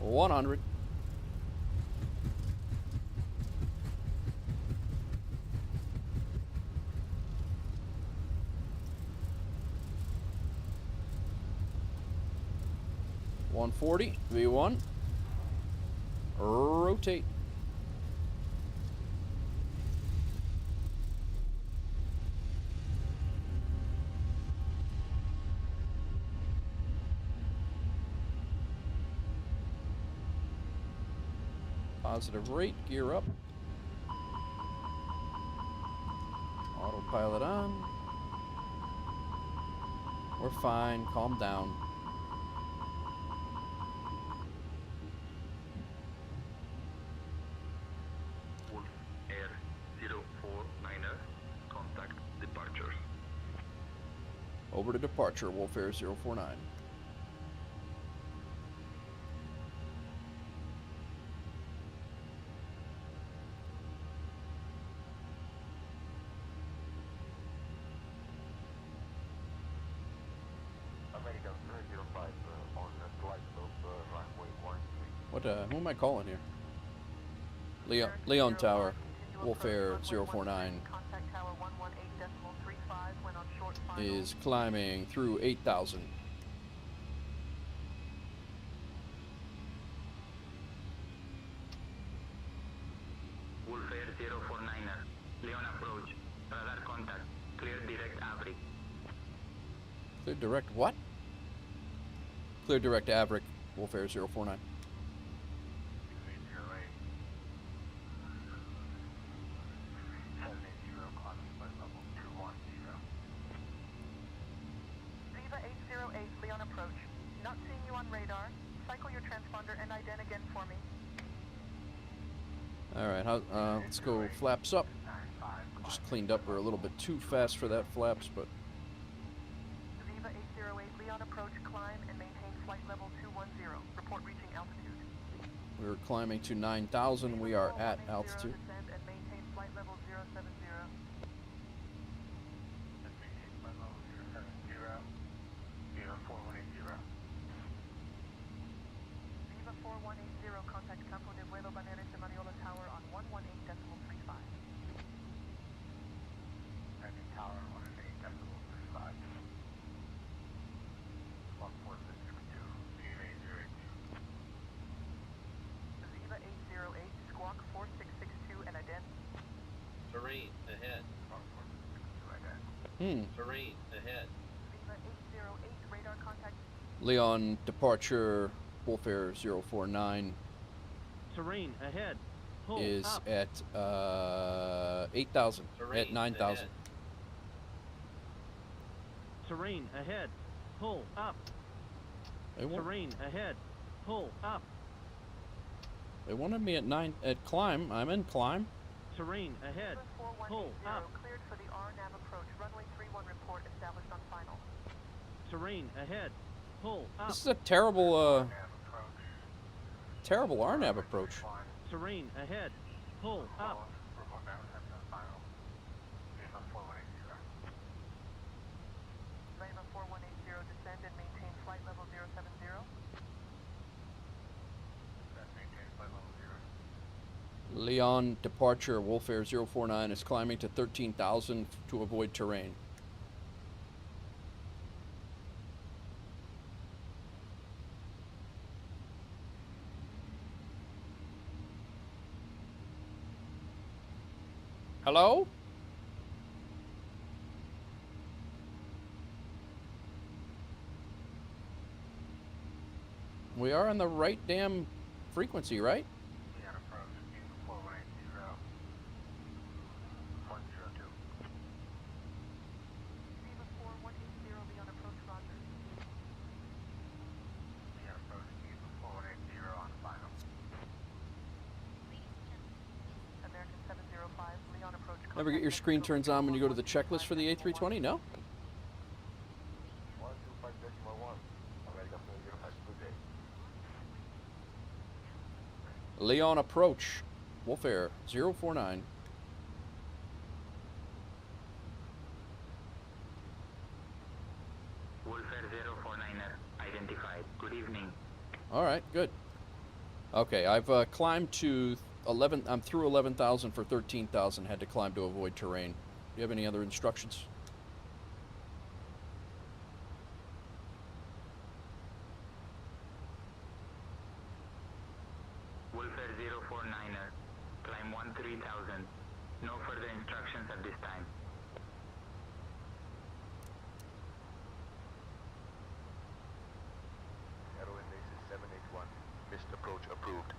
$100. $140. V1. Rotate. Positive rate, gear up. Autopilot on. We're fine, calm down. Wolf Air 049er, contact departures. Over to departure, Wolf Air 049. American 305 on the flight of runway 13. What, who am I calling here? Leon Tower, Wolf Air 049 Contact tower 118.35 when on short final. is climbing through 8,000. Wolf Air 049er, Leon approach, radar contact, clear direct Averick. Clear direct what? Clear direct Averick, Wolf Air 049. 780, climbing flight level 210. Viva 808, Leon approach. Not seeing you on radar. Cycle your transponder and ident again for me. Alright, let's go flaps up. Just cleaned up. We're a little bit too fast for that flaps, but Viva 808, Leon approach, climb and maintain flight level 210. Report reaching altitude. we're climbing to 9,000. We are at altitude. Descend and maintain flight level 070. Maintain flight level 070. Viva 4180. Viva 4180, contact Campo de Vuelo Bananes de Mariola Tower on 118.35. Landing tower 118.35. 14662. Viva 802. Viva 808, squawk 4662 and ident. Terrain ahead. 14662 again. Terrain ahead. Viva 808, radar contact. Leon departure, Wolf Air 049 Terrain ahead. Pull is up. at 8,000. Terrain At 9,000. ahead. Terrain ahead. Pull up. They, Terrain ahead. Pull up. they wanted me at climb. I'm in climb. Terrain ahead. Viva 4180, Pull up. cleared for the RNAV approach. Runway 31 report established on final. Terrain ahead. Pull up. This is a terrible, Nav approach. terrible RNAV approach. Terrain ahead. Pull up. Report now reception on final. Viva 4180. Viva 4180, descend and maintain flight level 070. Then maintain flight level 0. Leon departure, Wolf Air 049 is climbing to 13,000 to avoid terrain. Hello? We are on the right damn frequency, right? Leon approach. Viva 4180. 102. Viva 4180, Leon approach roger. Leon approach. Viva 4180 on final. American 705, Leon approach. Never get your screen turns on when you go to the checklist for the A320? No? 1250 Leon approach. Wolf Air 049. Wolf Air 049er identified. Good evening. All right, good. Okay, I've climbed to 11. I'm through 11,000 for 13,000. Had to climb to avoid terrain. Do you have any other instructions? Wolf Air 049er. Climb 13,000. No further instructions at this time. Airwind basis 781. Missed approach approved.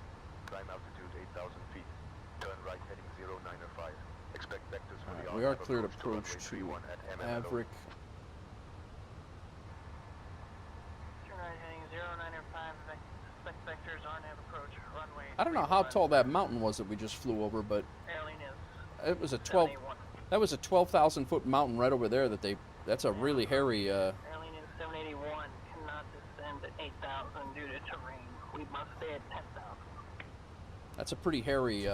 Climb altitude 8,000 feet. Turn right heading 095. Expect vectors for the We are RNAV cleared approach approach to runway 31 to at MMLO. Averick. Turn right heading 095, expect vectors RNAV approach, runway. I don't know how tall that mountain was that we just flew over, but Airline is it was a 12. 781. That was a 12,000 foot mountain right over there. That's a really hairy. Airline is 781, cannot descend to 8,000 due to terrain. We must stay at 10,000. That's a pretty hairy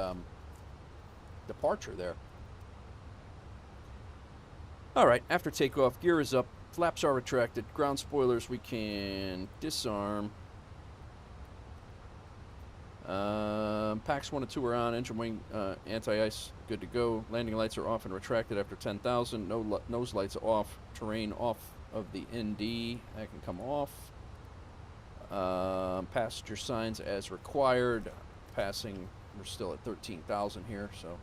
departure there. All right, after takeoff, gear is up, flaps are retracted, ground spoilers we can disarm. Packs 1 and 2 are on, engine wing anti-ice good to go. Landing lights are off and retracted after 10,000. No nose lights off. Terrain off of the ND. That can come off. Passenger signs as required. Passing, we're still at 13,000 here, so.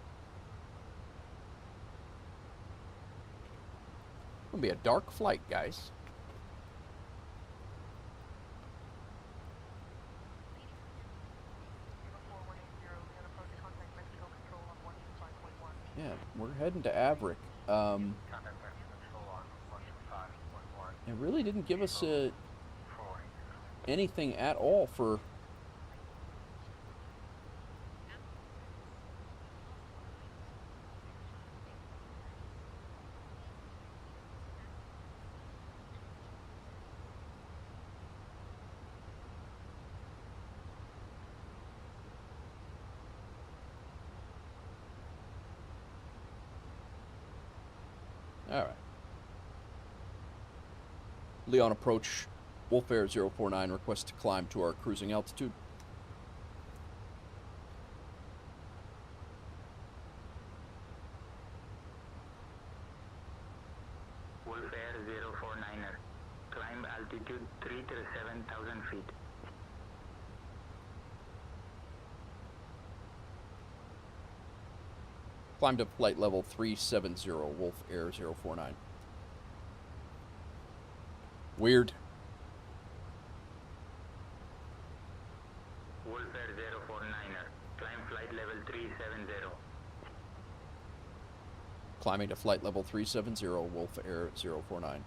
Gonna be a dark flight, guys. Yeah, we're heading to Averick. It really didn't give us anything at all for. All right. Leon approach. Wolf Air 049 request to climb to our cruising altitude. Wolf Air 049er. Climb altitude 3 to 7,000 feet. Climb to flight level 370, Wolf Air 049. Weird. Wolf Air 049er. Climb flight level 370. Climbing to flight level 370, Wolf Air 049.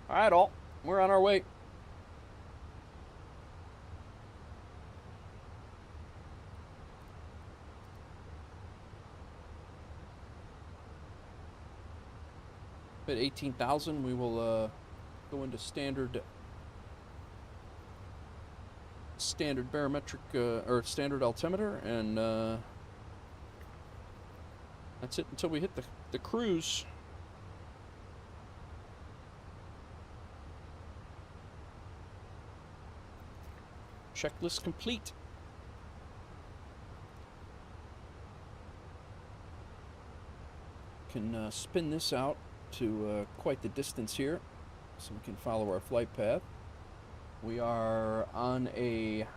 All right, all. We're on our way. At 18,000, we will go into standard barometric or standard altimeter, and that's it until we hit the cruise. Checklist complete. Can spin this out to quite the distance here, so we can follow our flight path. We are on a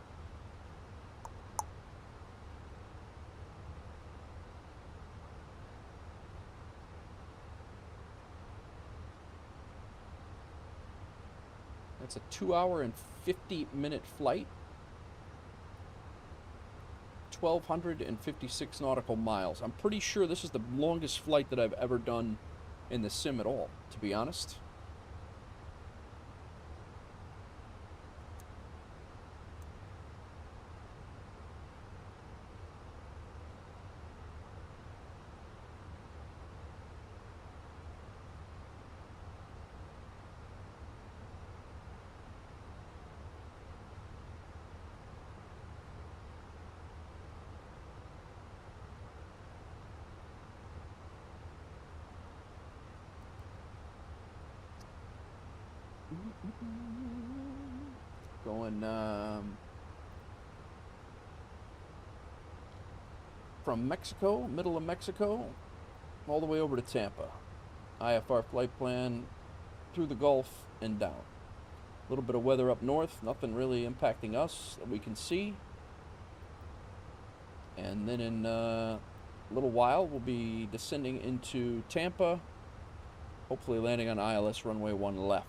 that's a 2 hour and 50-minute flight. 1,256 nautical miles. I'm pretty sure this is the longest flight that I've ever done in the sim at all, to be honest. Going from Mexico, middle of Mexico, all the way over to Tampa. IFR flight plan through the Gulf and down. A little bit of weather up north, nothing really impacting us that we can see. And then in a little while, we'll be descending into Tampa, hopefully landing on ILS runway 1 left.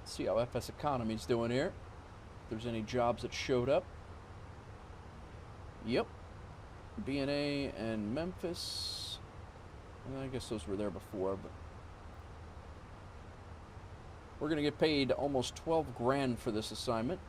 See how FSEconomy's doing here. If there's any jobs that showed up. Yep. BNA and Memphis. I guess those were there before, but we're going to get paid almost 12 grand for this assignment.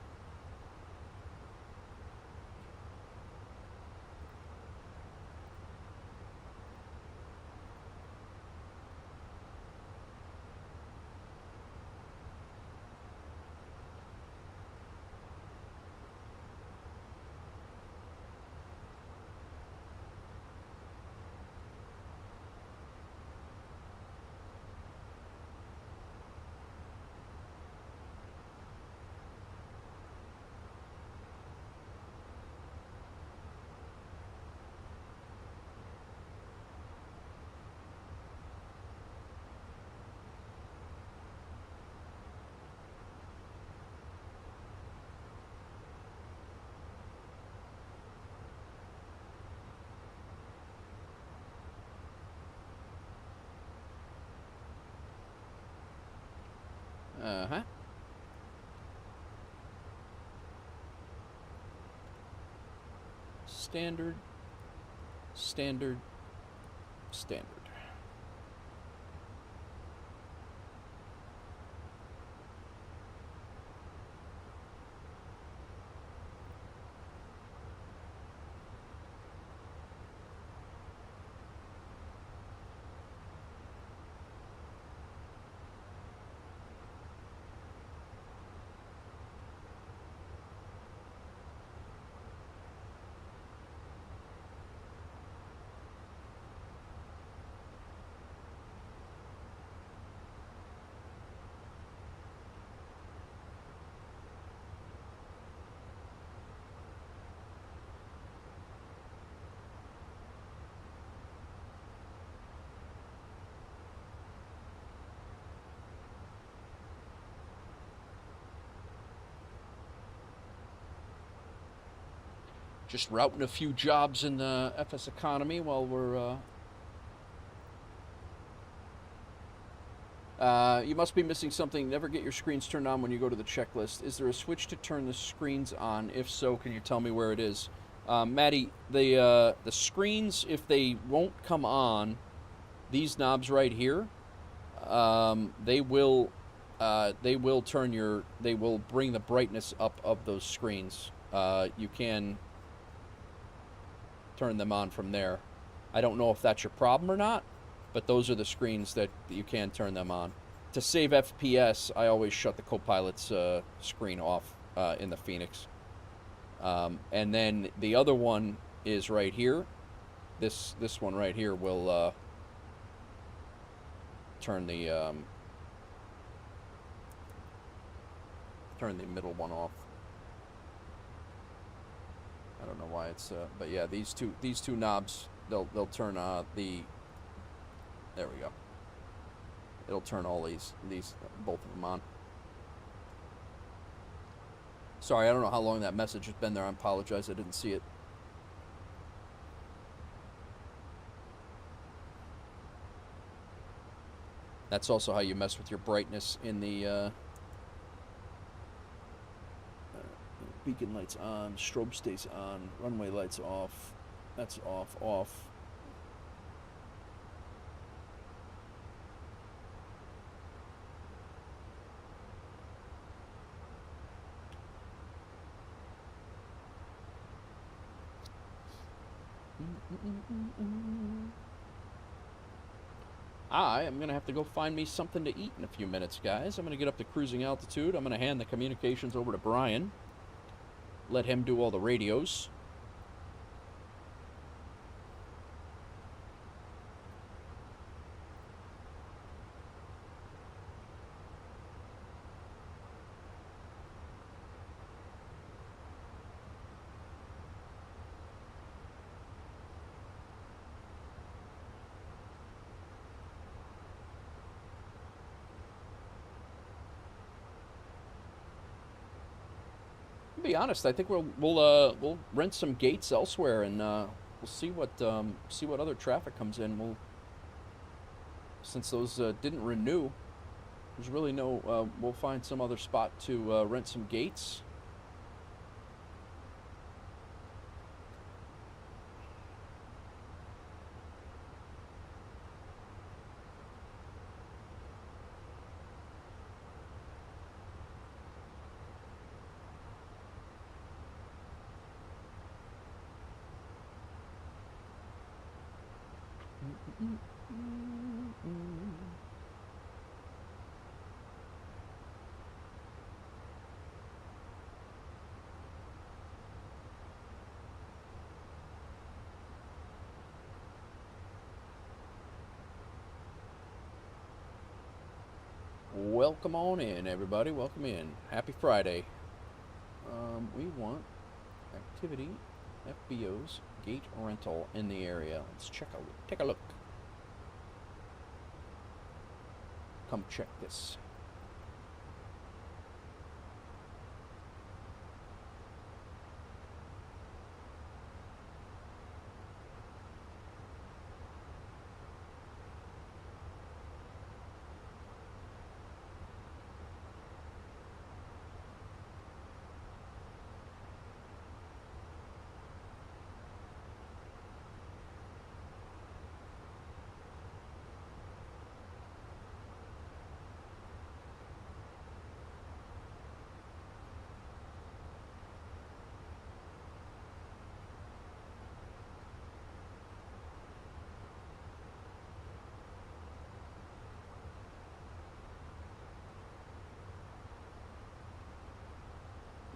Uh-huh. Standard, standard, standard. Just routing a few jobs in the FSEconomy while we're you must be missing something. Never get your screens turned on when you go to the checklist. Is there a switch to turn the screens on? If so, can you tell me where it is? Maddie, the screens, if they won't come on, these knobs right here, they will bring the brightness up of those screens. You can turn them on from there. I don't know if that's your problem or not, but those are the screens that you can turn them on. To save FPS, I always shut the co-pilot's screen off in the Phoenix. And then the other one is right here. This one right here will turn the middle one off. I don't know why it's, but yeah, these two knobs, they'll turn the. There we go. It'll turn all these both of them on. Sorry, I don't know how long that message has been there. I apologize, I didn't see it. That's also how you mess with your brightness in the beacon lights on, strobe stays on, runway lights off. That's off. I am going to have to go find me something to eat in a few minutes, guys. I'm going to get up to cruising altitude. I'm going to hand the communications over to Brian. Let him do all the radios. To be honest, I think we'll rent some gates elsewhere, and we'll see what other traffic comes in. Since those didn't renew, there's really no. We'll find some other spot to rent some gates. Welcome on in, everybody. Welcome in. Happy Friday. We want activity, FBOs, gate rental in the area. Let's take a look. Come check this.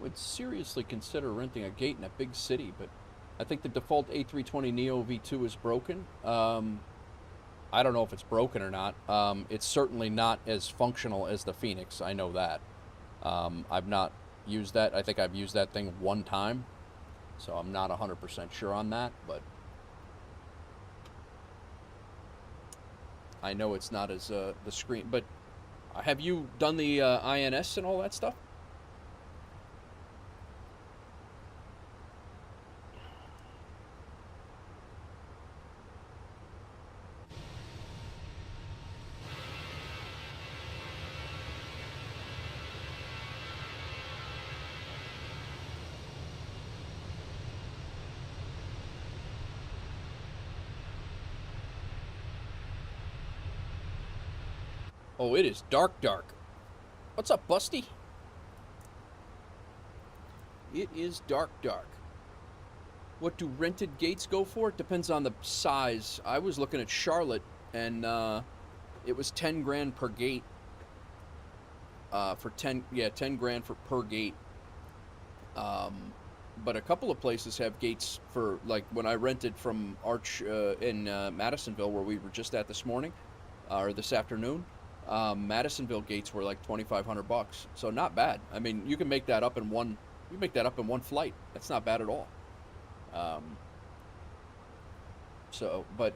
Would seriously consider renting a gate in a big city, but I think the default A320 Neo V2 is broken. I don't know if it's broken or not. It's certainly not as functional as the Fenix. I know that. I've not used that. I think I've used that thing one time, so I'm not 100% sure on that, but I know it's not as the screen. But have you done the INS and all that stuff? Oh, it is dark. What's up, Busty? It is dark. What do rented gates go for? It depends on the size. I was looking at Charlotte, and it was 10 grand per gate. For 10 grand per gate. But a couple of places have gates for, like when I rented from Arch in Madisonville, where we were just at this morning, or this afternoon. Madisonville gates were like $2,500, so not bad. I mean, you can make that up in one. You make that up in one flight. That's not bad at all. So, but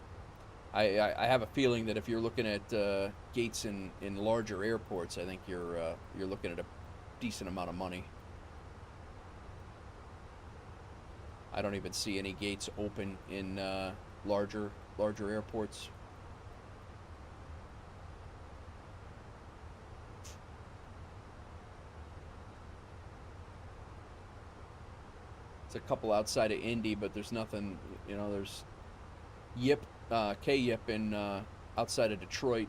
I have a feeling that if you're looking at gates in larger airports, I think you're looking at a decent amount of money. I don't even see any gates open in larger airports. It's a couple outside of Indy, but there's nothing, you know, there's Yip, K-Yip in outside of Detroit.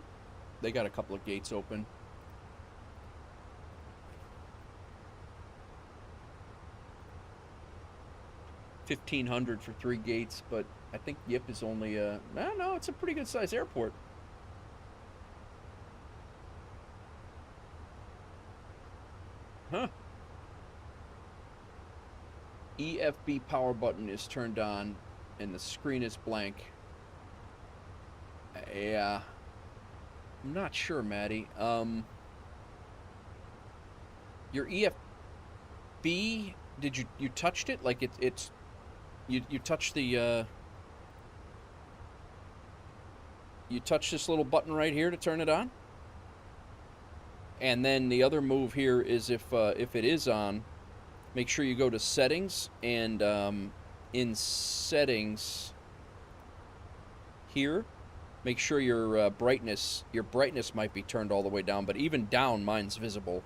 They got a couple of gates open. $1,500 for 3 gates, but I think Yip is only no, it's a pretty good size airport. Huh. EFB power button is turned on and the screen is blank. Yeah. I'm not sure, Maddie. Your EFB, did you touched it? Like it's you touched the you touch this little button right here to turn it on? And then the other move here is if it is on, make sure you go to settings, and in settings here, make sure your brightness might be turned all the way down, but even down, mine's visible.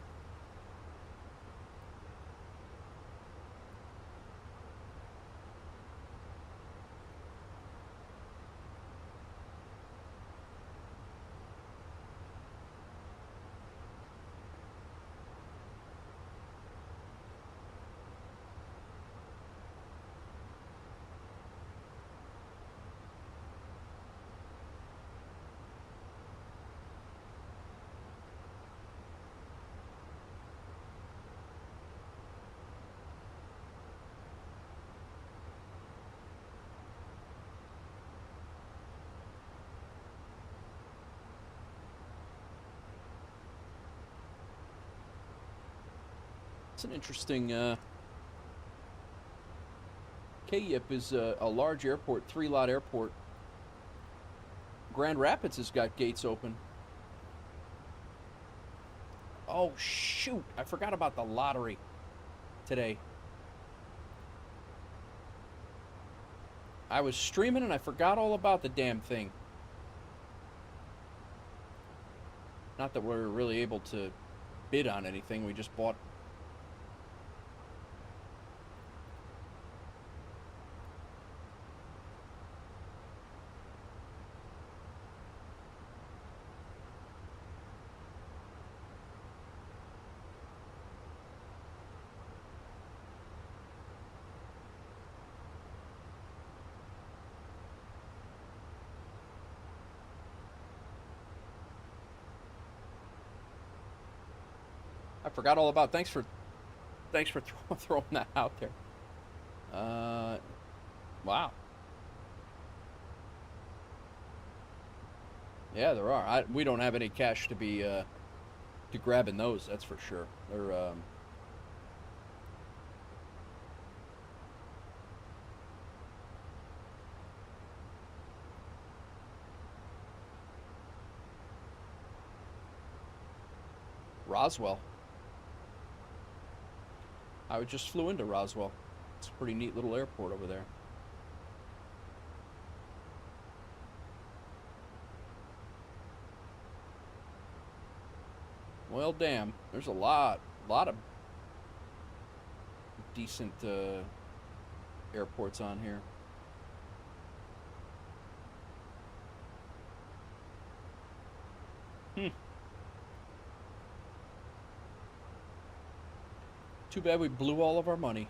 It's an interesting, K-Yip is a large airport, 3-lot airport. Grand Rapids has got gates open. Oh, shoot. I forgot about the lottery today. I was streaming and I forgot all about the damn thing. Not that we're really able to bid on anything. We just bought. I forgot all about. Thanks for throwing that out there. Wow. Yeah, there are. We don't have any cash to be to grabbing those. That's for sure. They're Roswell. I just flew into Roswell. It's a pretty neat little airport over there. Well, damn. There's a lot of decent airports on here. Too bad we blew all of our money.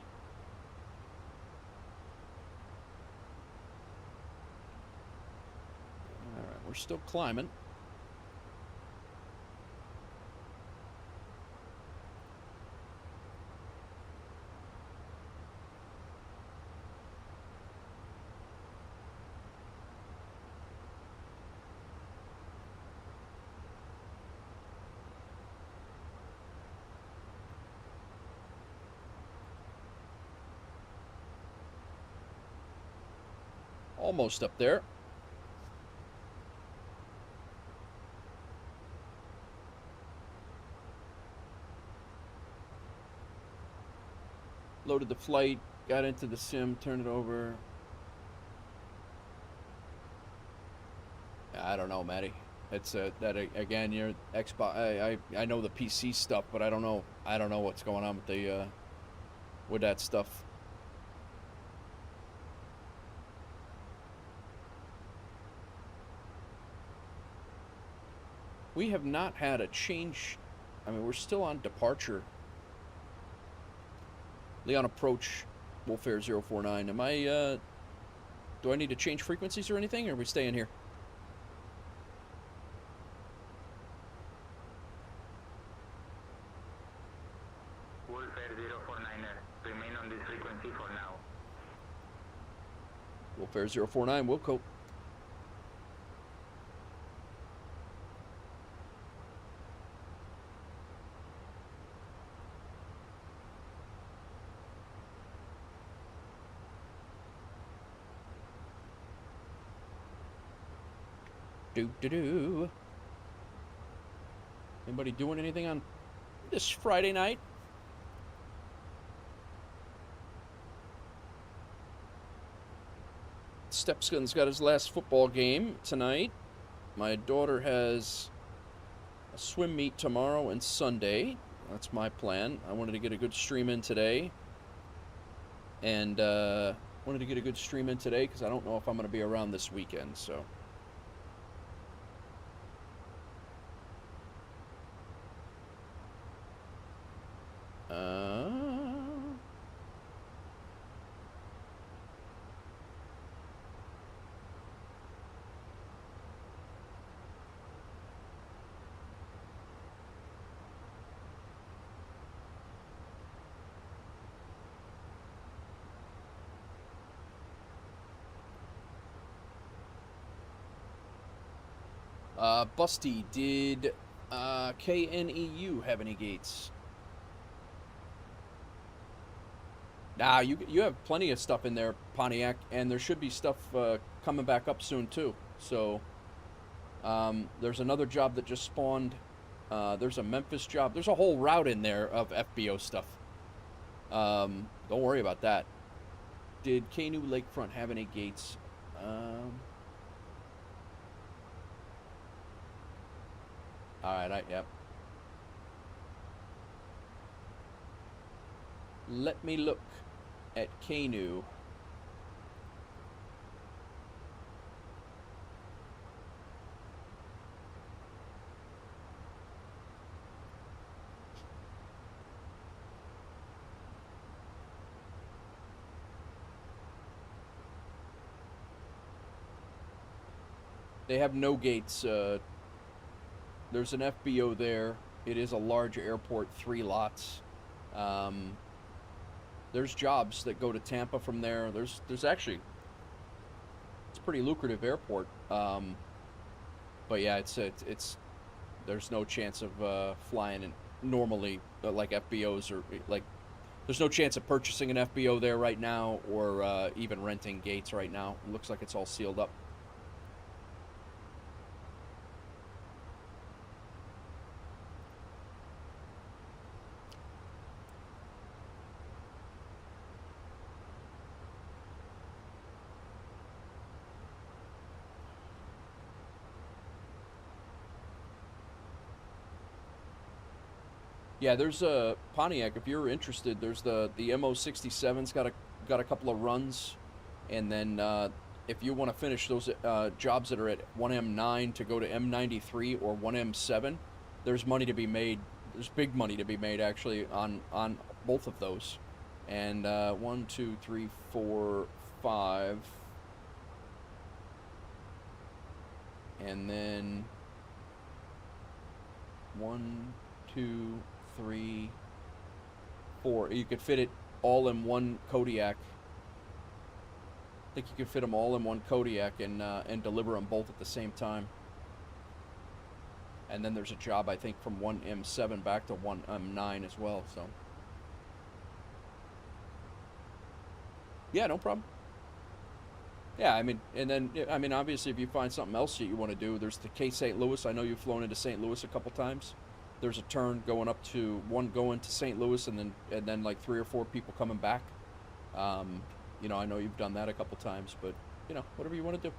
All right, we're still climbing. Almost up there. Loaded the flight, got into the sim, turned it over. I don't know, Matty. It's that again. You're Xbox. I know the PC stuff, but I don't know what's going on with the with that stuff. We have not had a change. I mean, we're still on departure. Leon approach, Wolfair 049. Am I, do I need to change frequencies or anything, or are we staying here? Wolfair 049er, remain on this frequency for now. Wolfair 049, Wilco. Do. Anybody doing anything on this Friday night? Stepson's got his last football game tonight. My daughter has a swim meet tomorrow and Sunday. That's my plan. I wanted to get a good stream in today. And wanted to get a good stream in today because I don't know if I'm going to be around this weekend, so... Busty, did KNEU have any gates? Nah, you have plenty of stuff in there, Pontiac, and there should be stuff coming back up soon too. So there's another job that just spawned. There's a Memphis job. There's a whole route in there of FBO stuff. Don't worry about that. Did KNEU Lakefront have any gates? Alright, yep. Let me look at KNEU. They have no gates. There's an FBO there. It is a large airport, 3 lots. There's jobs that go to Tampa from there. There's actually, it's a pretty lucrative airport. But yeah, it's there's no chance of flying in normally like FBOs or like there's no chance of purchasing an FBO there right now or even renting gates right now. It looks like it's all sealed up. Yeah, there's a Pontiac. If you're interested, there's the MO67's got a couple of runs, and then if you want to finish those jobs that are at 1M9 to go to M93 or 1M7, there's money to be made. There's big money to be made actually on both of those. And 1, 2, 3, 4, 5, and then 1, 2, 3, 4. You could fit it all in one Kodiak. I think you could fit them all in one Kodiak and deliver them both at the same time. And then there's a job I think from 1M7 back to 1M9 as well. So yeah, no problem. Yeah, I mean, and then, I mean, obviously, if you find something else that you want to do, there's the K St. Louis. I know you've flown into St. Louis a couple times. There's a turn going up to one going to St. Louis, and then like 3 or 4 people coming back. You know, I know you've done that a couple times, but you know, whatever you want to do.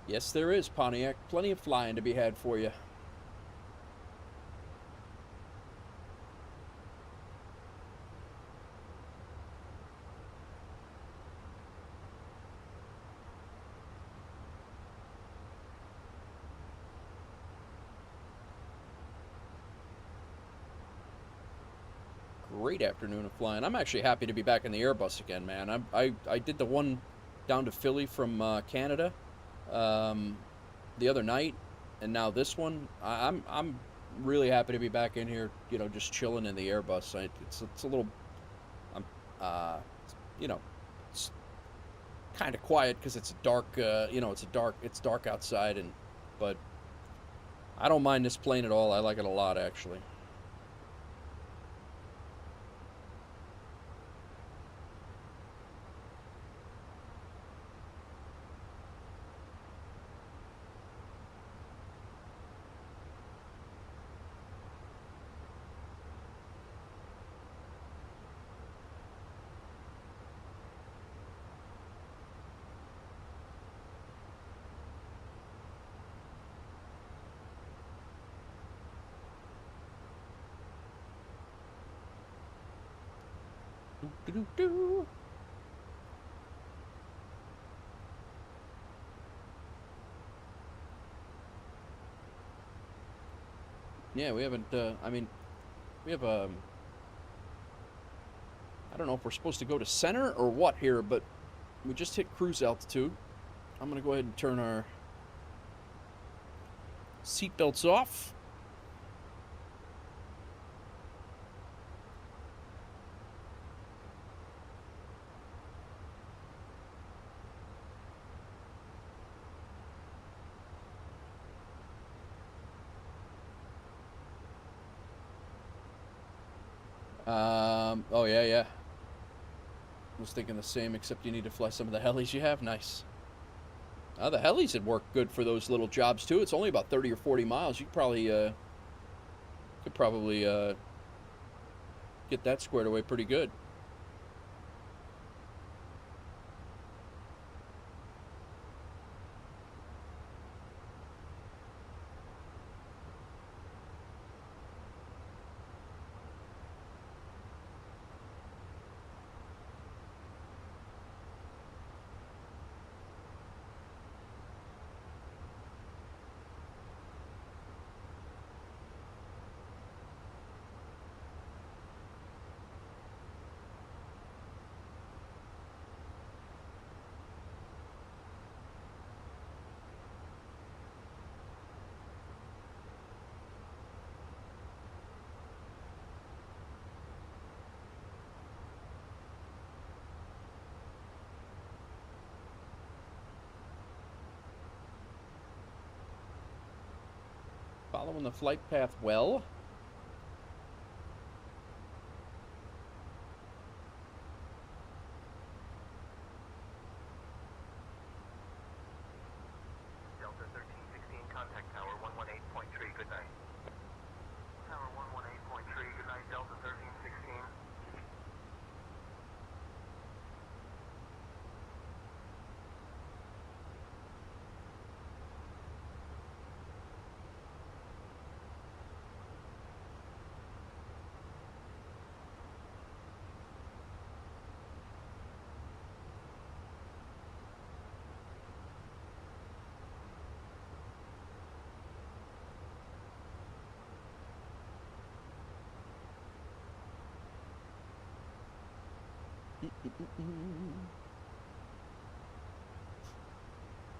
Yes, there is, Pontiac. Plenty of flying to be had for you. Great afternoon of flying. I'm actually happy to be back in the Airbus again, man. I did the one down to Philly from Canada the other night, and now this one. I'm really happy to be back in here. You know, just chilling in the Airbus. It's a little, you know, it's kind of quiet because it's dark. You know, it's dark outside, but I don't mind this plane at all. I like it a lot, actually. Do-do-do. Yeah, we haven't. I mean, we have I don't know if we're supposed to go to center or what here, but we just hit cruise altitude. I'm gonna go ahead and turn our seatbelts off. Oh yeah. I was thinking the same, except you need to fly some of the helis you have. Nice. The helis would work good for those little jobs too. It's only about 30 or 40 miles. You could probably get that squared away pretty good. Following the flight path well. Delta 1316, contact tower 118.3, good night. Tower 118.3, good night, Delta 1316.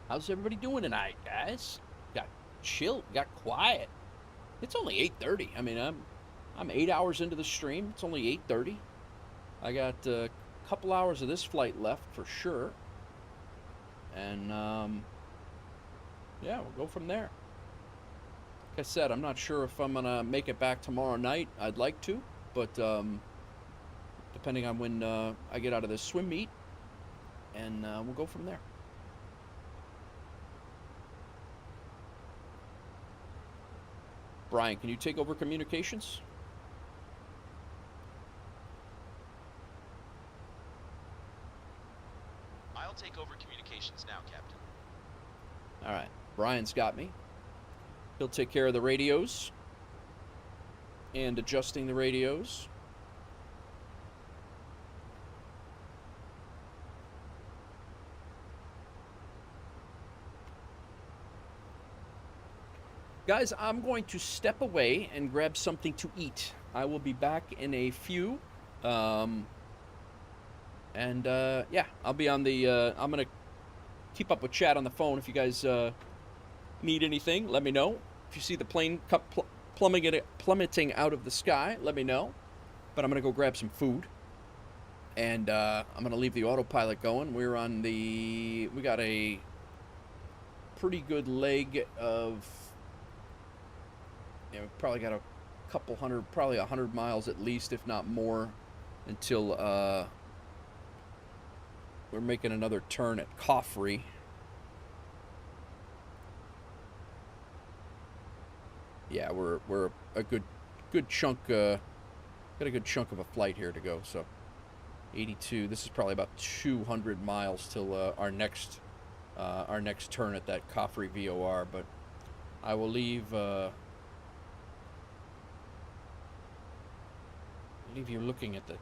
How's everybody doing tonight, guys? Got chill, got quiet. It's only 8:30. I mean, I'm 8 hours into the stream. It's only 8:30. I got a couple hours of this flight left for sure. And yeah, we'll go from there. Like I said, I'm not sure if I'm gonna make it back tomorrow night. I'd like to, but depending on when I get out of this swim meet, and we'll go from there. Brian, can you take over communications? I'll take over communications now, Captain. All right, Brian's got me. He'll take care of the radios and adjusting the radios. Guys, I'm going to step away and grab something to eat. I will be back in a few. Yeah, I'll be on the, I'm going to keep up with chat on the phone. If you guys need anything, let me know. If you see the plane plummeting out of the sky, let me know. But I'm going to go grab some food. And I'm going to leave the autopilot going. We're on the, we got a pretty good leg of, yeah, we've probably got a couple hundred, probably 100 miles at least, if not more, until we're making another turn at Coffrey. Yeah, we're a good chunk, got a good chunk of a flight here to go. So 82. This is probably about 200 miles till our next turn at that Coffrey VOR. But I will leave you looking at the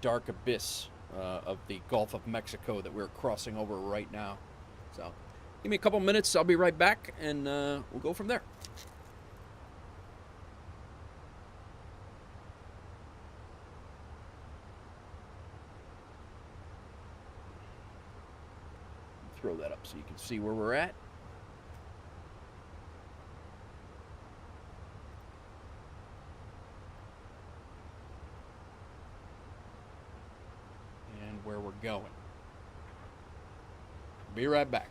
dark abyss of the Gulf of Mexico that we're crossing over right now. So give me a couple minutes. I'll be right back, and we'll go from there. Throw that up so you can see where we're at. And where we're going. Be right back.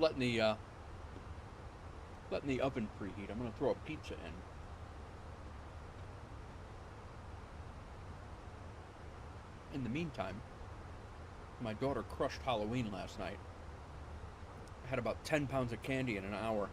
letting the oven preheat. I'm gonna throw a pizza in. In the meantime, my daughter crushed Halloween last night. I had about 10 pounds of candy in an hour.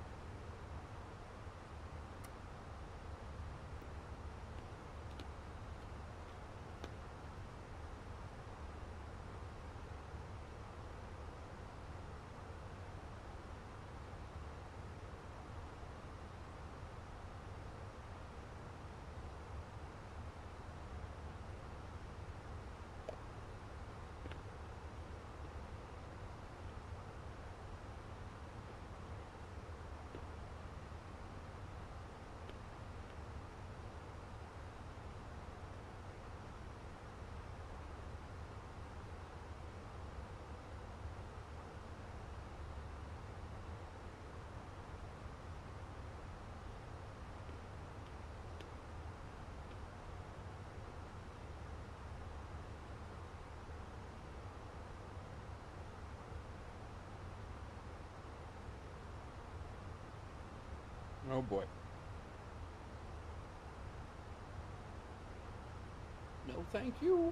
Oh boy. No, thank you.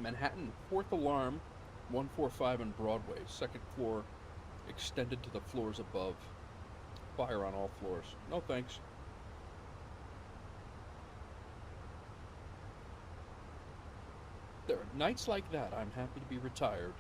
Manhattan, 4th alarm, 145 on Broadway. 2nd floor, extended to the floors above. Fire on all floors. No thanks. There are nights like that. I'm happy to be retired.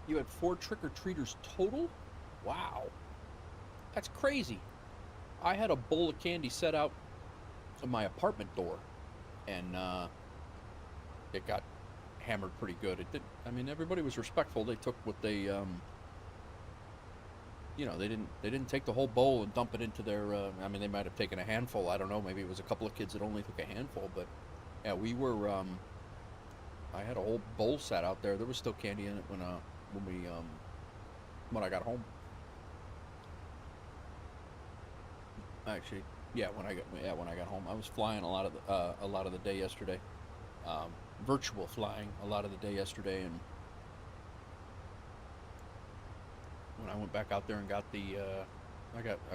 You had 4 trick-or-treaters total? Wow. That's crazy. I had a bowl of candy set out of my apartment door, and it got hammered pretty good. It did. I mean, everybody was respectful. They took what they, you know, they didn't take the whole bowl and dump it into their. I mean, they might have taken a handful. I don't know. Maybe it was a couple of kids that only took a handful. But yeah, we were. I had a whole bowl sat out there. There was still candy in it when I got home. Actually, yeah, when I got home, I was flying a lot of the day yesterday, virtual flying a lot of the day yesterday, and when I went back out there and got I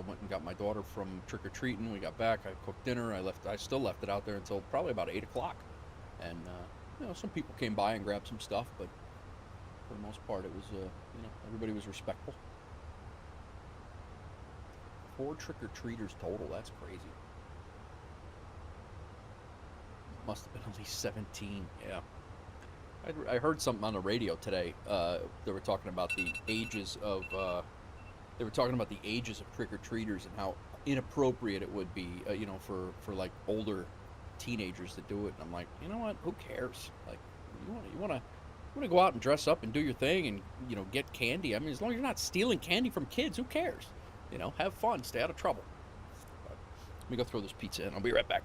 went and got my daughter from trick or treating. We got back. I cooked dinner. I still left it out there until probably about 8 o'clock, and you know, some people came by and grabbed some stuff, but for the most part, it was you know, everybody was respectful. 4 trick-or-treaters total. That's crazy. Must have been at least 17. Yeah. I heard something on the radio today. They were talking about the ages of trick-or-treaters and how inappropriate it would be, you know, for like older teenagers to do it. And I'm like, you know what? Who cares? Like, you want to go out and dress up and do your thing and, you know, get candy. I mean, as long as you're not stealing candy from kids, who cares? You know, have fun, stay out of trouble. But let me go throw this pizza in. I'll be right back.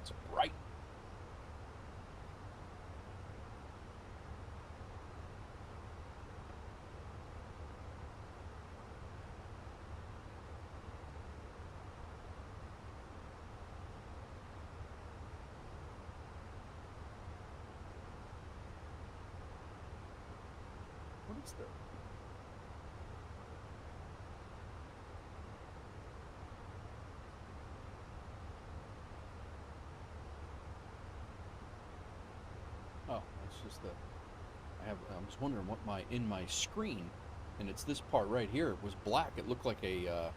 Lights are bright. What is that? Oh, that's just the. I was wondering what in my screen, and it's this part right here. It was black. It looked like a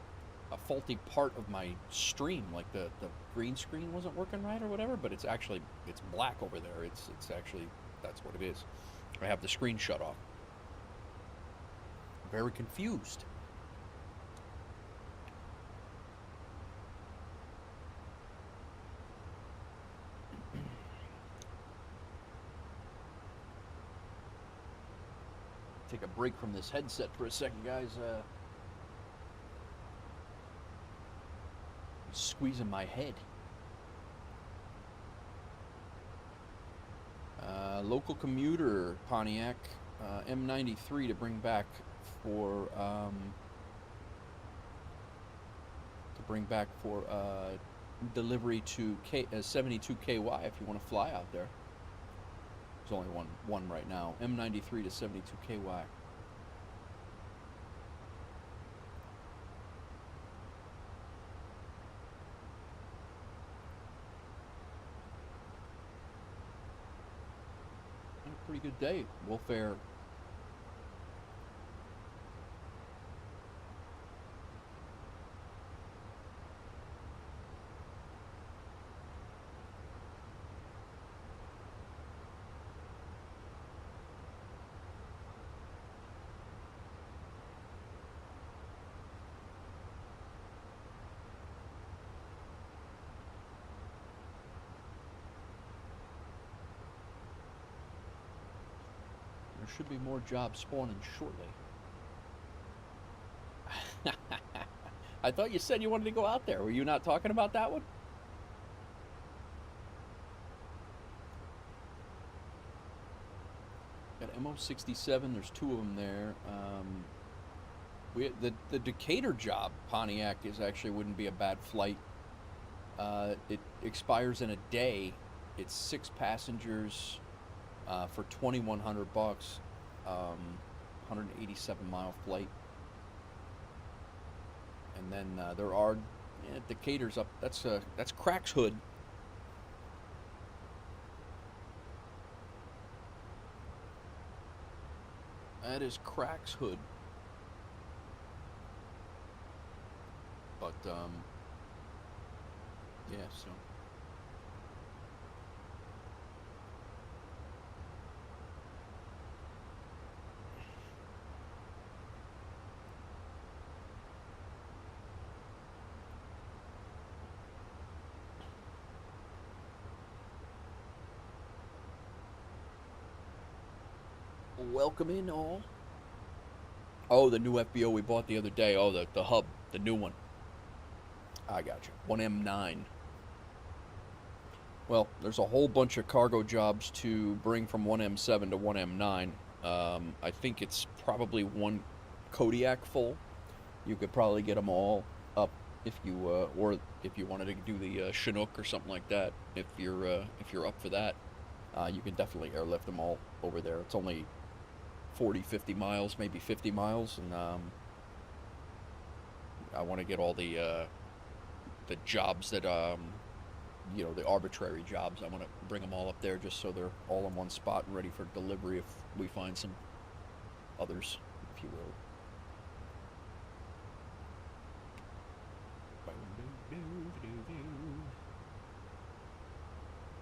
faulty part of my stream, like the green screen wasn't working right or whatever. But it's black over there. It's actually that's what it is. I have the screen shut off. Very confused. Take a break from this headset for a second, guys. Squeezing my head. Local commuter Pontiac M93 to bring back for delivery to 72KY if you want to fly out there. There's only one right now. M93 to 72KY. Pretty good day. We'll fare. There should be more jobs spawning shortly. I thought you said you wanted to go out there. Were you not talking about that one? Got MO67. There's 2 of them there. The Decatur job, Pontiac, wouldn't be a bad flight. It expires in a day. It's 6 passengers. For $2,100, 187-mile flight, and then there are Decatur's up. That's Crack's Hood. That is Crack's Hood. But yeah, so. Welcome in all. Oh, the new FBO we bought the other day. Oh, the hub, the new one. I got you. 1M9. Well, there's a whole bunch of cargo jobs to bring from 1M7 to 1M9. I think it's probably one Kodiak full. You could probably get them all up if you or if you wanted to do the Chinook or something like that. If you're up for that, you can definitely airlift them all over there. It's only 40, 50 miles, maybe 50 miles, and I want to get all the jobs that the arbitrary jobs. I want to bring them all up there just so they're all in one spot and ready for delivery if we find some others, if you will.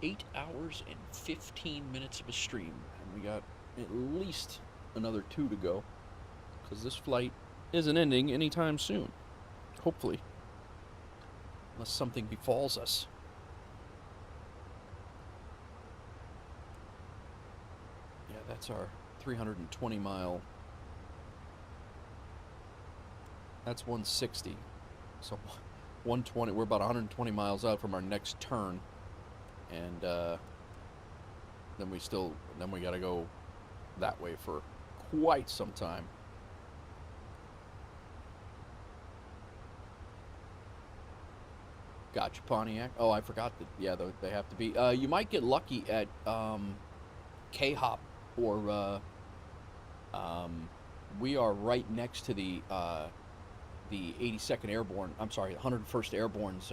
8 hours and 15 minutes of a stream, and we got at least another 2 to go, because this flight isn't ending anytime soon, hopefully, unless something befalls us. Yeah, that's our 320 mile. That's 160, so 120. We're about 120 miles out from our next turn. and then we got to go that way for quite some time. Gotcha, Pontiac. Oh, I forgot that. Yeah, they have to be. You might get lucky at K-Hop, or we are right next to the 82nd Airborne. I'm sorry, 101st Airborne's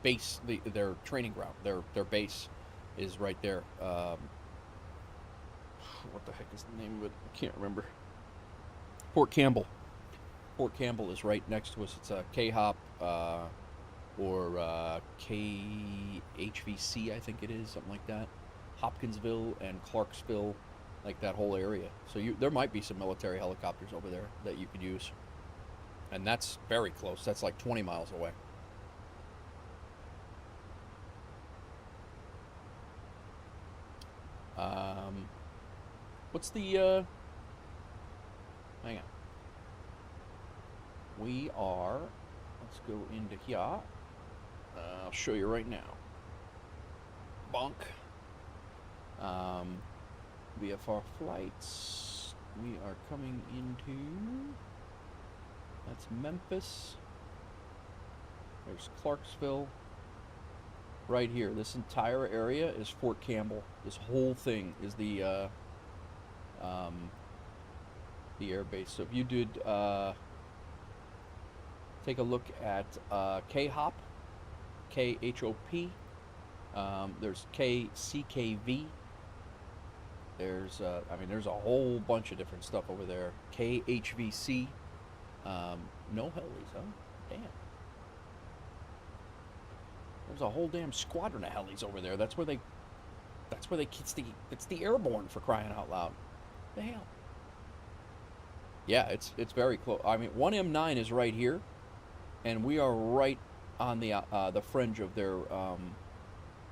base. Their training ground. Their base is right there. What the heck is the name of it? I can't remember. Fort Campbell. Fort Campbell is right next to us. It's a K-Hop or KHVC, I think it is, something like that. Hopkinsville and Clarksville, like that whole area. So there might be some military helicopters over there that you could use. And that's very close. That's like 20 miles away. What's the, hang on. We are, let's go into here. I'll show you right now. Bonk. VFR flights. We are coming into, that's Memphis. There's Clarksville. Right here, this entire area is Fort Campbell. This whole thing is the air base. So if you did take a look at K-Hop, K-H-O-P, there's KCKV. There's I mean, there's a whole bunch of different stuff over there. KHVC. No helis, huh? Damn. There's a whole damn squadron of helis over there. That's where they it's the airborne, for crying out loud. The hell? Yeah, it's very close. I mean, 1M9 is right here, and we are right on the fringe of their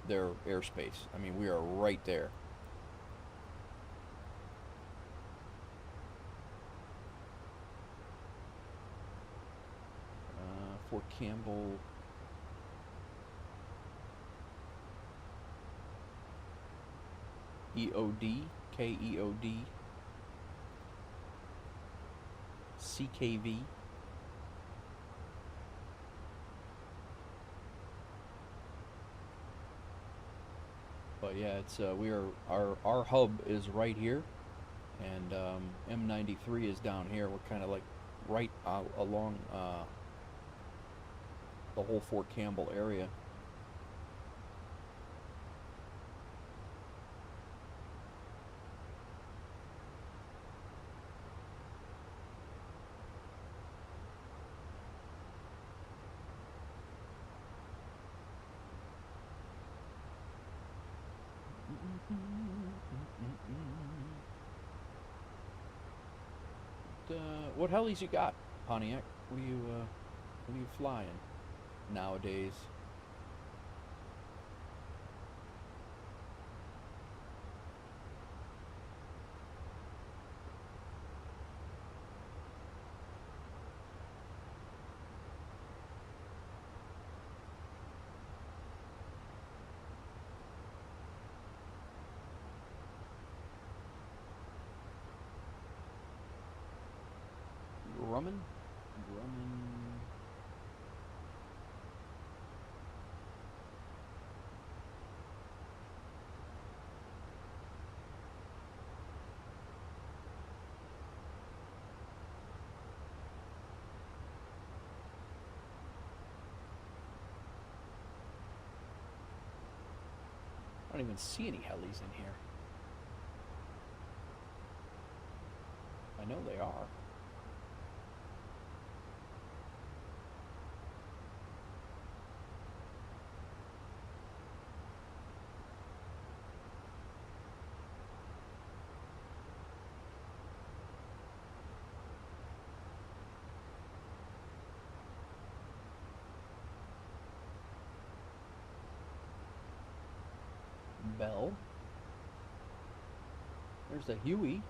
airspace. I mean, we are right there. Fort Campbell. EOD, KEOD, CKV. But yeah, it's our hub is right here, and M93 is down here. We're kind of like right along the whole Fort Campbell area. What helis you got, Pontiac? What are you flying nowadays? Grumman? I don't even see any helis in here. I know they are. Bell. There's the Huey.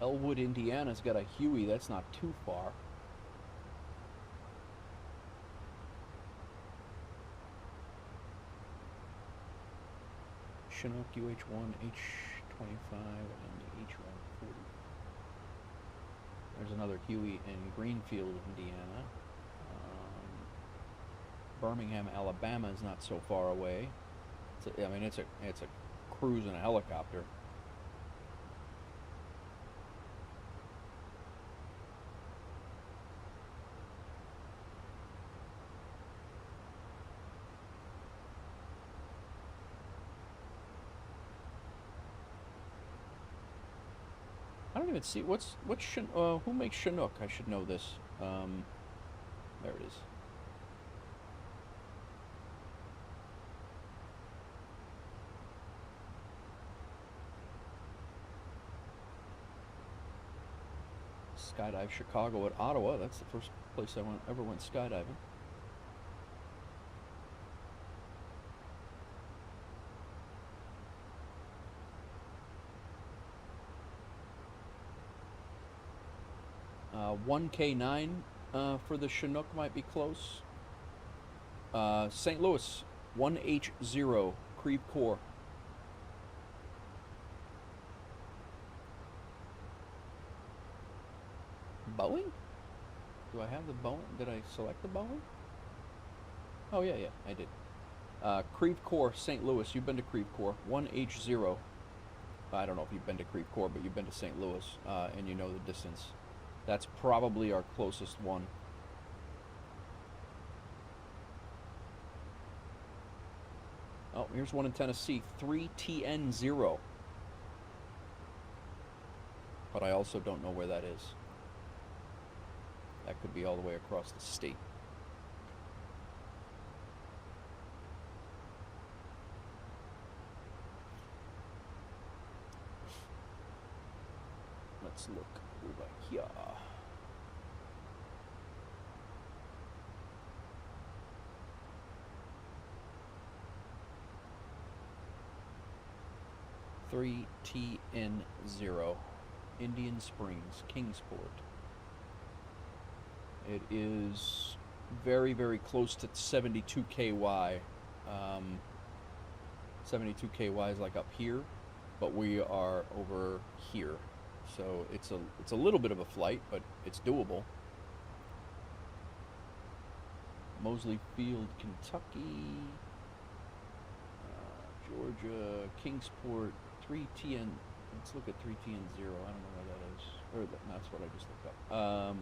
Elwood, Indiana's got a Huey. That's not too far. Chinook UH-1, H-25, and H-140. There's another Huey in Greenfield, Indiana. Birmingham, Alabama is not so far away. I mean, it's a cruise and a helicopter. I don't even see what's who makes Chinook? I should know this. There it is. Skydive Chicago at Ottawa. That's the first place I ever went skydiving. Uh, 1K9 for the Chinook might be close. St. Louis, 1H0, Creve Coeur. Boeing? Do I have the Boeing? Did I select the Boeing? Oh, yeah, I did. Creve Coeur, St. Louis. You've been to Creve Coeur. 1H0. I don't know if you've been to Creve Coeur, but you've been to St. Louis, and you know the distance. That's probably our closest one. Oh, here's one in Tennessee. 3TN0. But I also don't know where that is. That could be all the way across the state. Let's look over here. TN0, Indian Springs, Kingsport. It is very, very close to 72 KY. 72 KY is like up here, but we are over here. So it's a little bit of a flight, but it's doable. Mosley Field, Kentucky, Georgia, Kingsport, 3TN. Let's look at 3TN0. I don't know where that is. Or that's what I just looked up.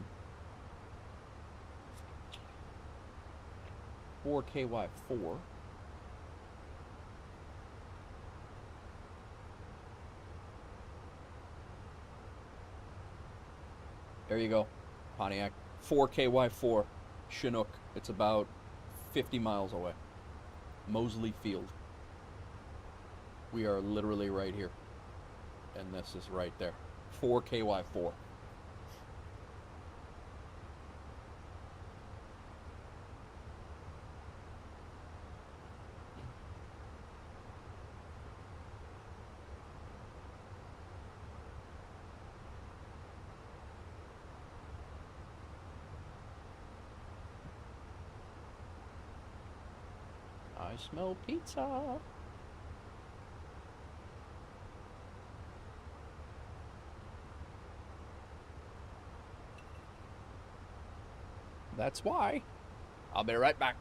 4KY4. There you go, Pontiac. 4KY4, Chinook. It's about 50 miles away. Mosley Field. We are literally right here. And this is right there. 4KY4. I smell pizza. That's why. I'll be right back.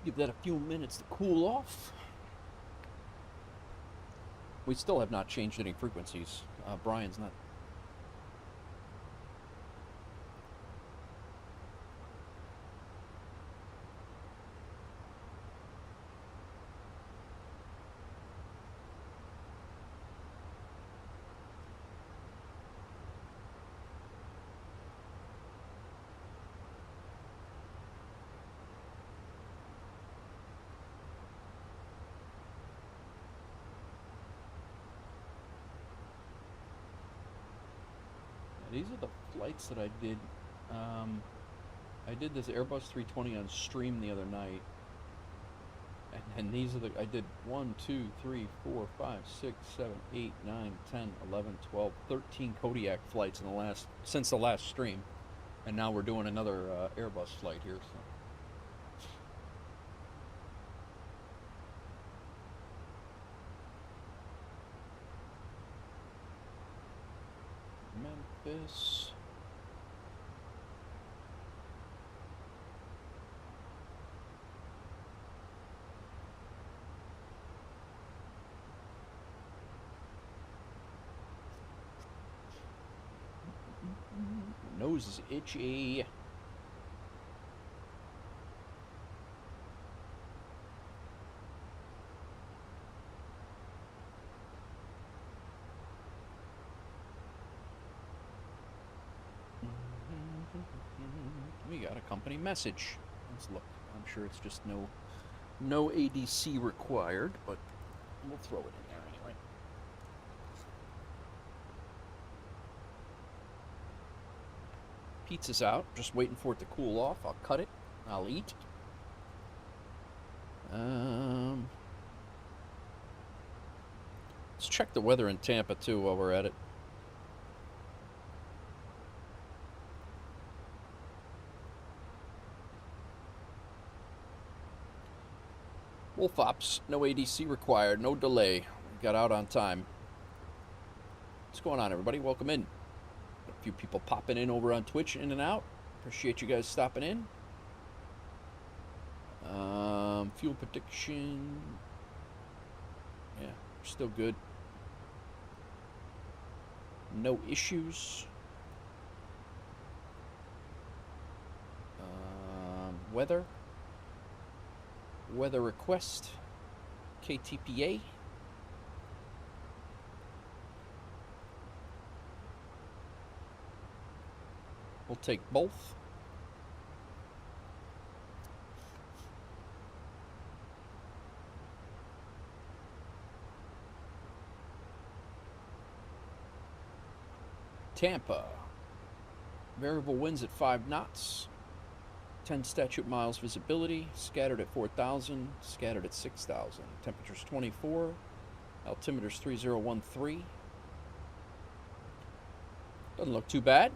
Give that a few minutes to cool off. We still have not changed any frequencies. Brian's not. These are the flights that I did. I did this Airbus 320 on stream the other night. And these are the, I did 1, 2, 3, 4, 5, 6, 7, 8, 9, 10, 11, 12, 13 Kodiak flights in the last, since the last stream. And now we're doing another Airbus flight here, so. Memphis. Nose is itchy. We got a company message. Let's look. I'm sure it's just no ADC required, but we'll throw it in there anyway. Pizza's out, just waiting for it to cool off. I'll cut it, I'll eat. Let's check the weather in Tampa too while we're at it. Wolf Ops, no ADC required, no delay. We got out on time. What's going on, everybody? Welcome in. A few people popping in over on Twitch, in and out. Appreciate you guys stopping in. Fuel prediction. Yeah, still good. No issues. Weather. Weather request. KTPA. We'll take both. Tampa. Variable winds at 5 knots. 10 statute miles visibility. Scattered at 4,000. Scattered at 6,000. Temperatures 24. Altimeter's 3013. Doesn't look too bad.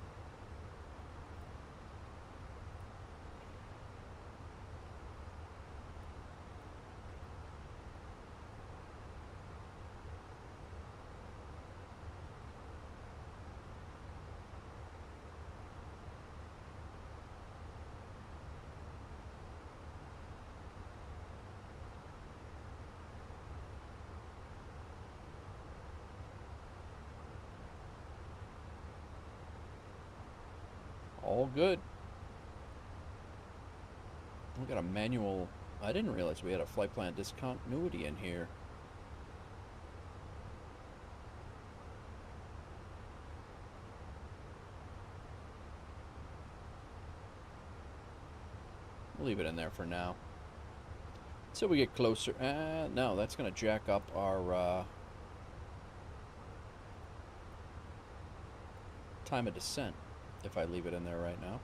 All good. We got a manual. I didn't realize we had a flight plan discontinuity in here. We'll leave it in there for now. Until we get closer. No, that's going to jack up our time of descent if I leave it in there right now.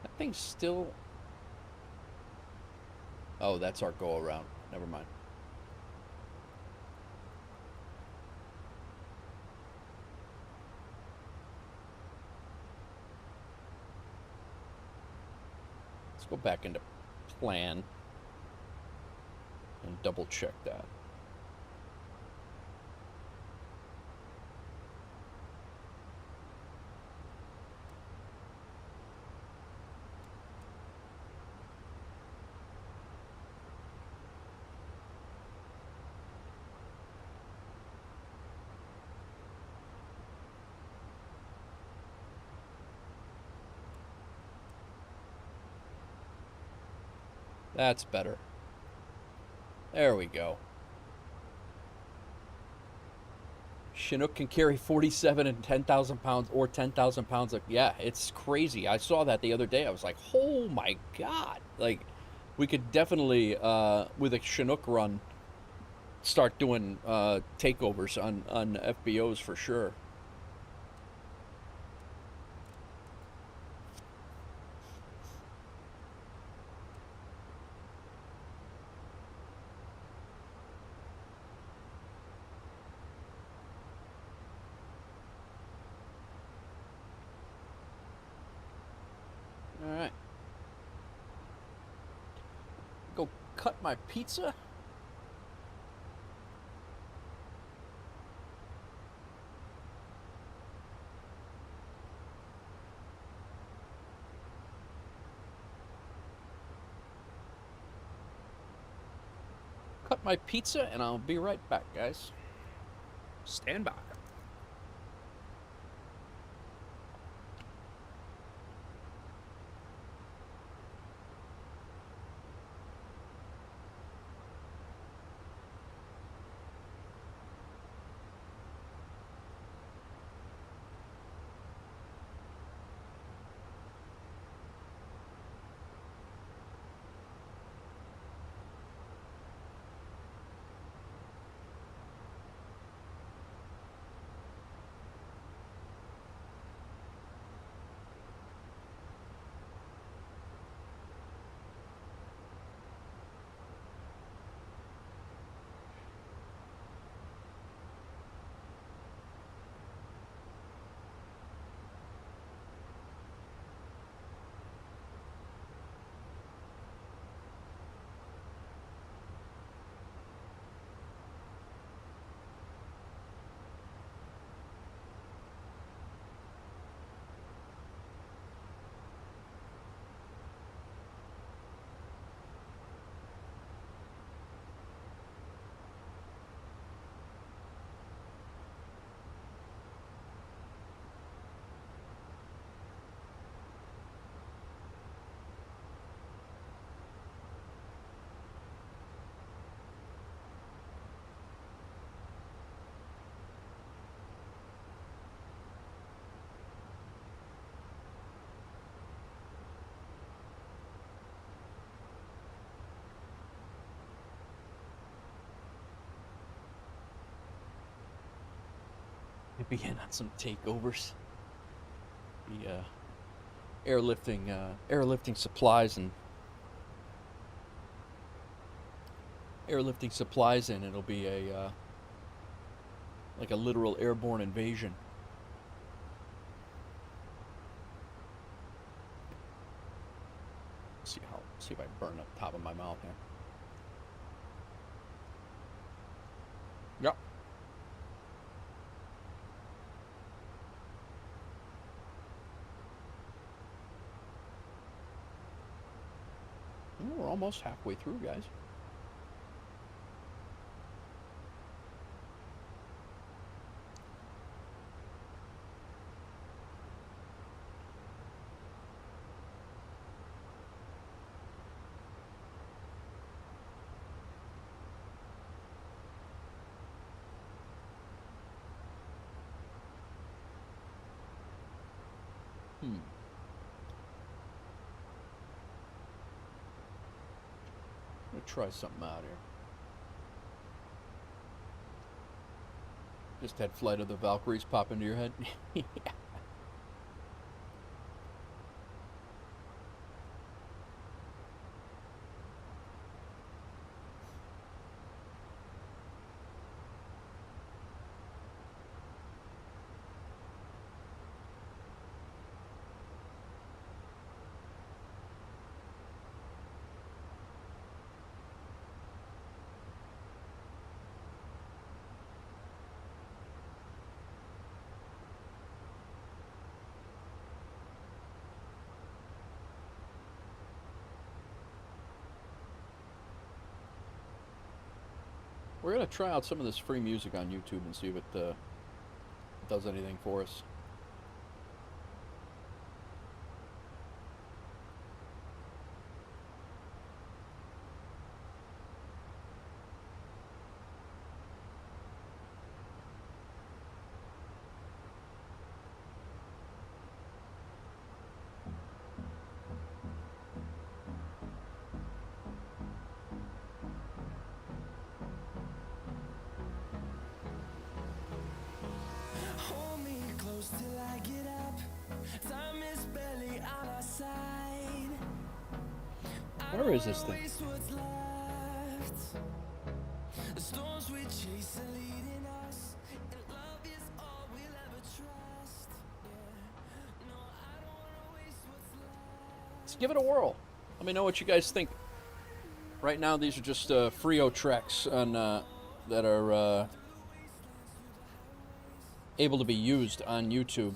That thing's still... Oh, that's our go around. Never mind. Let's go back into plan and double check that. That's better. There we go. Chinook can carry 47 and 10,000 pounds or 10,000 pounds. Yeah, it's crazy. I saw that the other day. I was like, oh my God. Like, we could definitely, with a Chinook run, start doing takeovers on FBOs for sure. All right. Go cut my pizza. Cut my pizza and I'll be right back, guys. Stand by. Begin on some takeovers. The airlifting supplies and it'll be a like a literal airborne invasion. See if I burn up the top of my mouth here. Yep. We're almost halfway through, guys. I'm gonna try something out here. Just had Flight of the Valkyries pop into your head. Yeah. We're gonna try out some of this free music on YouTube and see if it does anything for us. Hold me close till I get up. Time is barely on our side. Where is this thing? Waste what's left. The storms we chase are leading us, and love is all we'll ever trust. Yeah. No, I don't wanna waste what's left. Let's give it a whirl. Let me know what you guys think. Right now, these are just Frio tracks on that are able to be used on YouTube.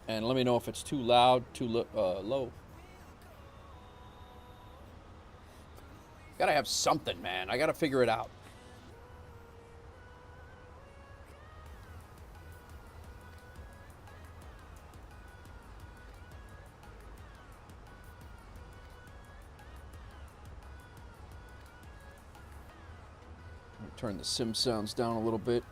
And let me know if it's too loud, too low. Gotta have something, man. I gotta figure it out. Turn the sim sounds down a little bit.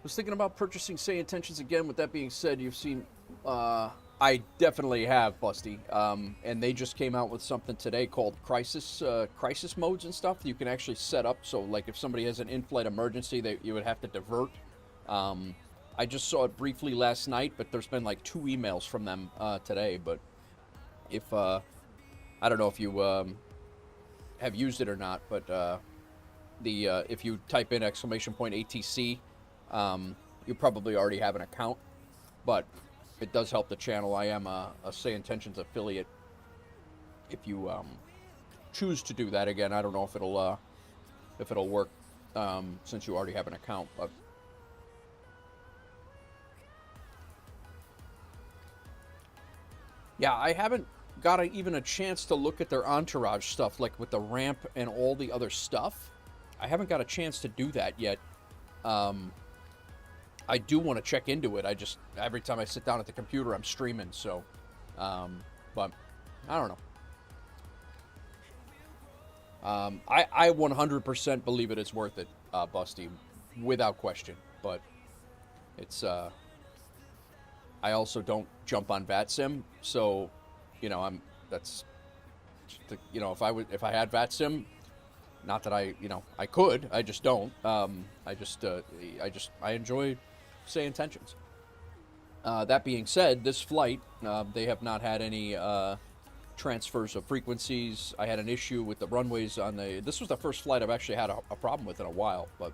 Was thinking about purchasing Say Intentions again. With that being said, you've seen, I definitely have, Busty. And they just came out with something today called crisis modes and stuff that you can actually set up. So, like, if somebody has an in-flight emergency, you would have to divert. I just saw it briefly last night, but there's been like 2 emails from them today. But if I don't know if you have used it or not, but if you type in !ATC. You probably already have an account, but it does help the channel. I am a Say Intentions affiliate. If you choose to do that again, I don't know if it'll work since you already have an account. But yeah, I haven't got even a chance to look at their entourage stuff, like with the ramp and all the other stuff. I haven't got a chance to do that yet. I do want to check into it. Every time I sit down at the computer, I'm streaming, so, but I don't know. I 100% believe it is worth it, Busty, without question, but it's, I also don't jump on VATSIM, so, you know, if I had VATSIM, not that I could, I just don't. I enjoy Say Intentions. That being said, this flight, they have not had any transfers of frequencies. I had an issue with the runways this was the first flight I've actually had a problem with in a while, but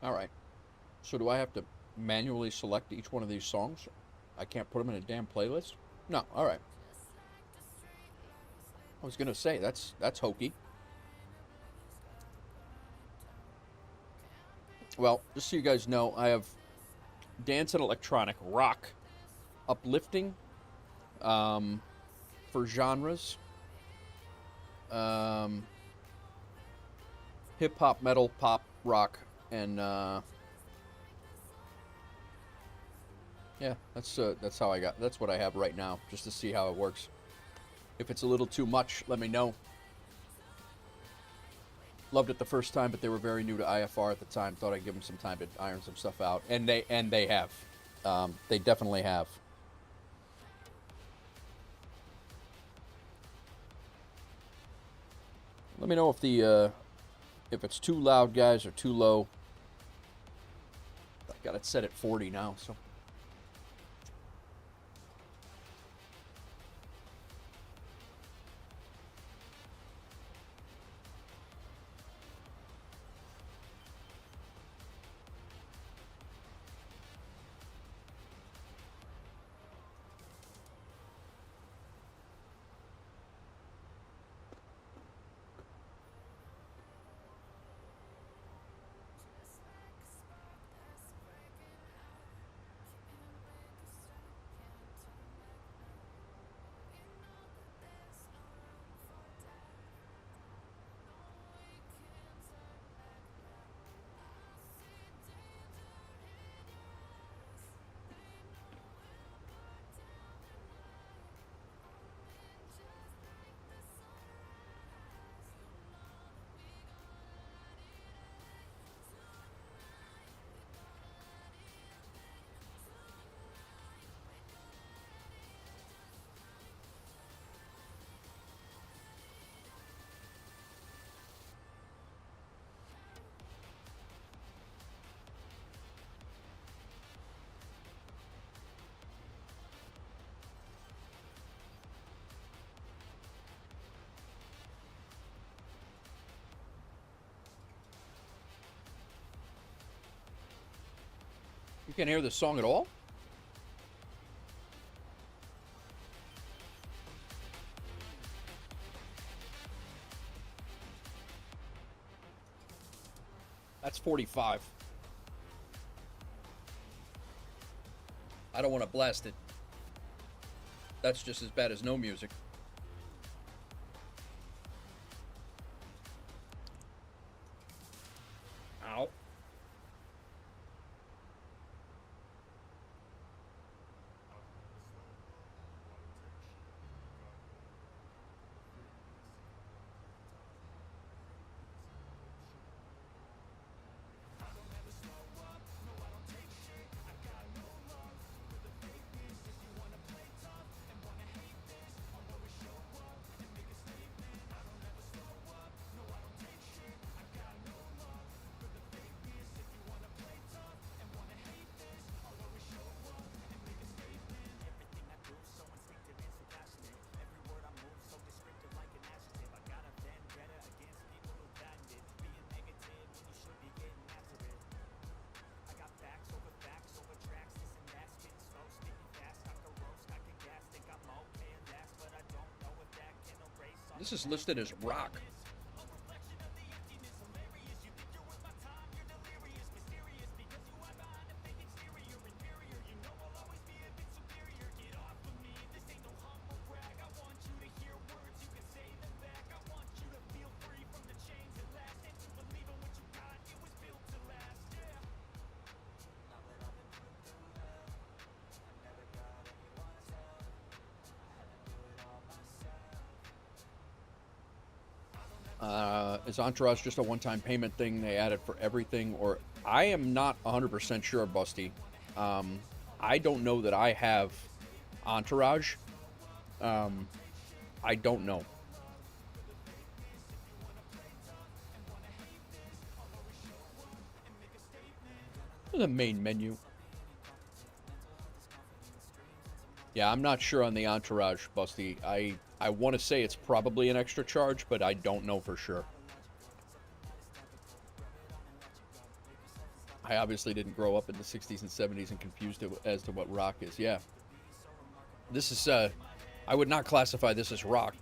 all right. So do I have to manually select each one of these songs? I can't put them in a damn playlist? No, all right. I was going to say, that's hokey. Well, just so you guys know, I have dance and electronic, rock, uplifting, for genres, hip-hop, metal, pop, rock, and yeah, that's what I have right now, just to see how it works. If it's a little too much, let me know. Loved it the first time, but they were very new to IFR at the time. Thought I'd give them some time to iron some stuff out, and they have. They definitely have. Let me know if it's too loud, guys, or too low. I got it set at 40 now, so. Can't hear this song at all? That's 45. I don't want to blast it. That's just as bad as no music. Ow. This is listed as rock. Is Entourage just a one-time payment thing they added for everything? Or I am not 100% sure, Busty. I don't know that I have Entourage. I don't know. The main menu. Yeah, I'm not sure on the Entourage, Busty. I want to say it's probably an extra charge, but I don't know for sure. I obviously didn't grow up in the 60s and 70s and confused as to what rock is. Yeah. This is, I would not classify this as rock.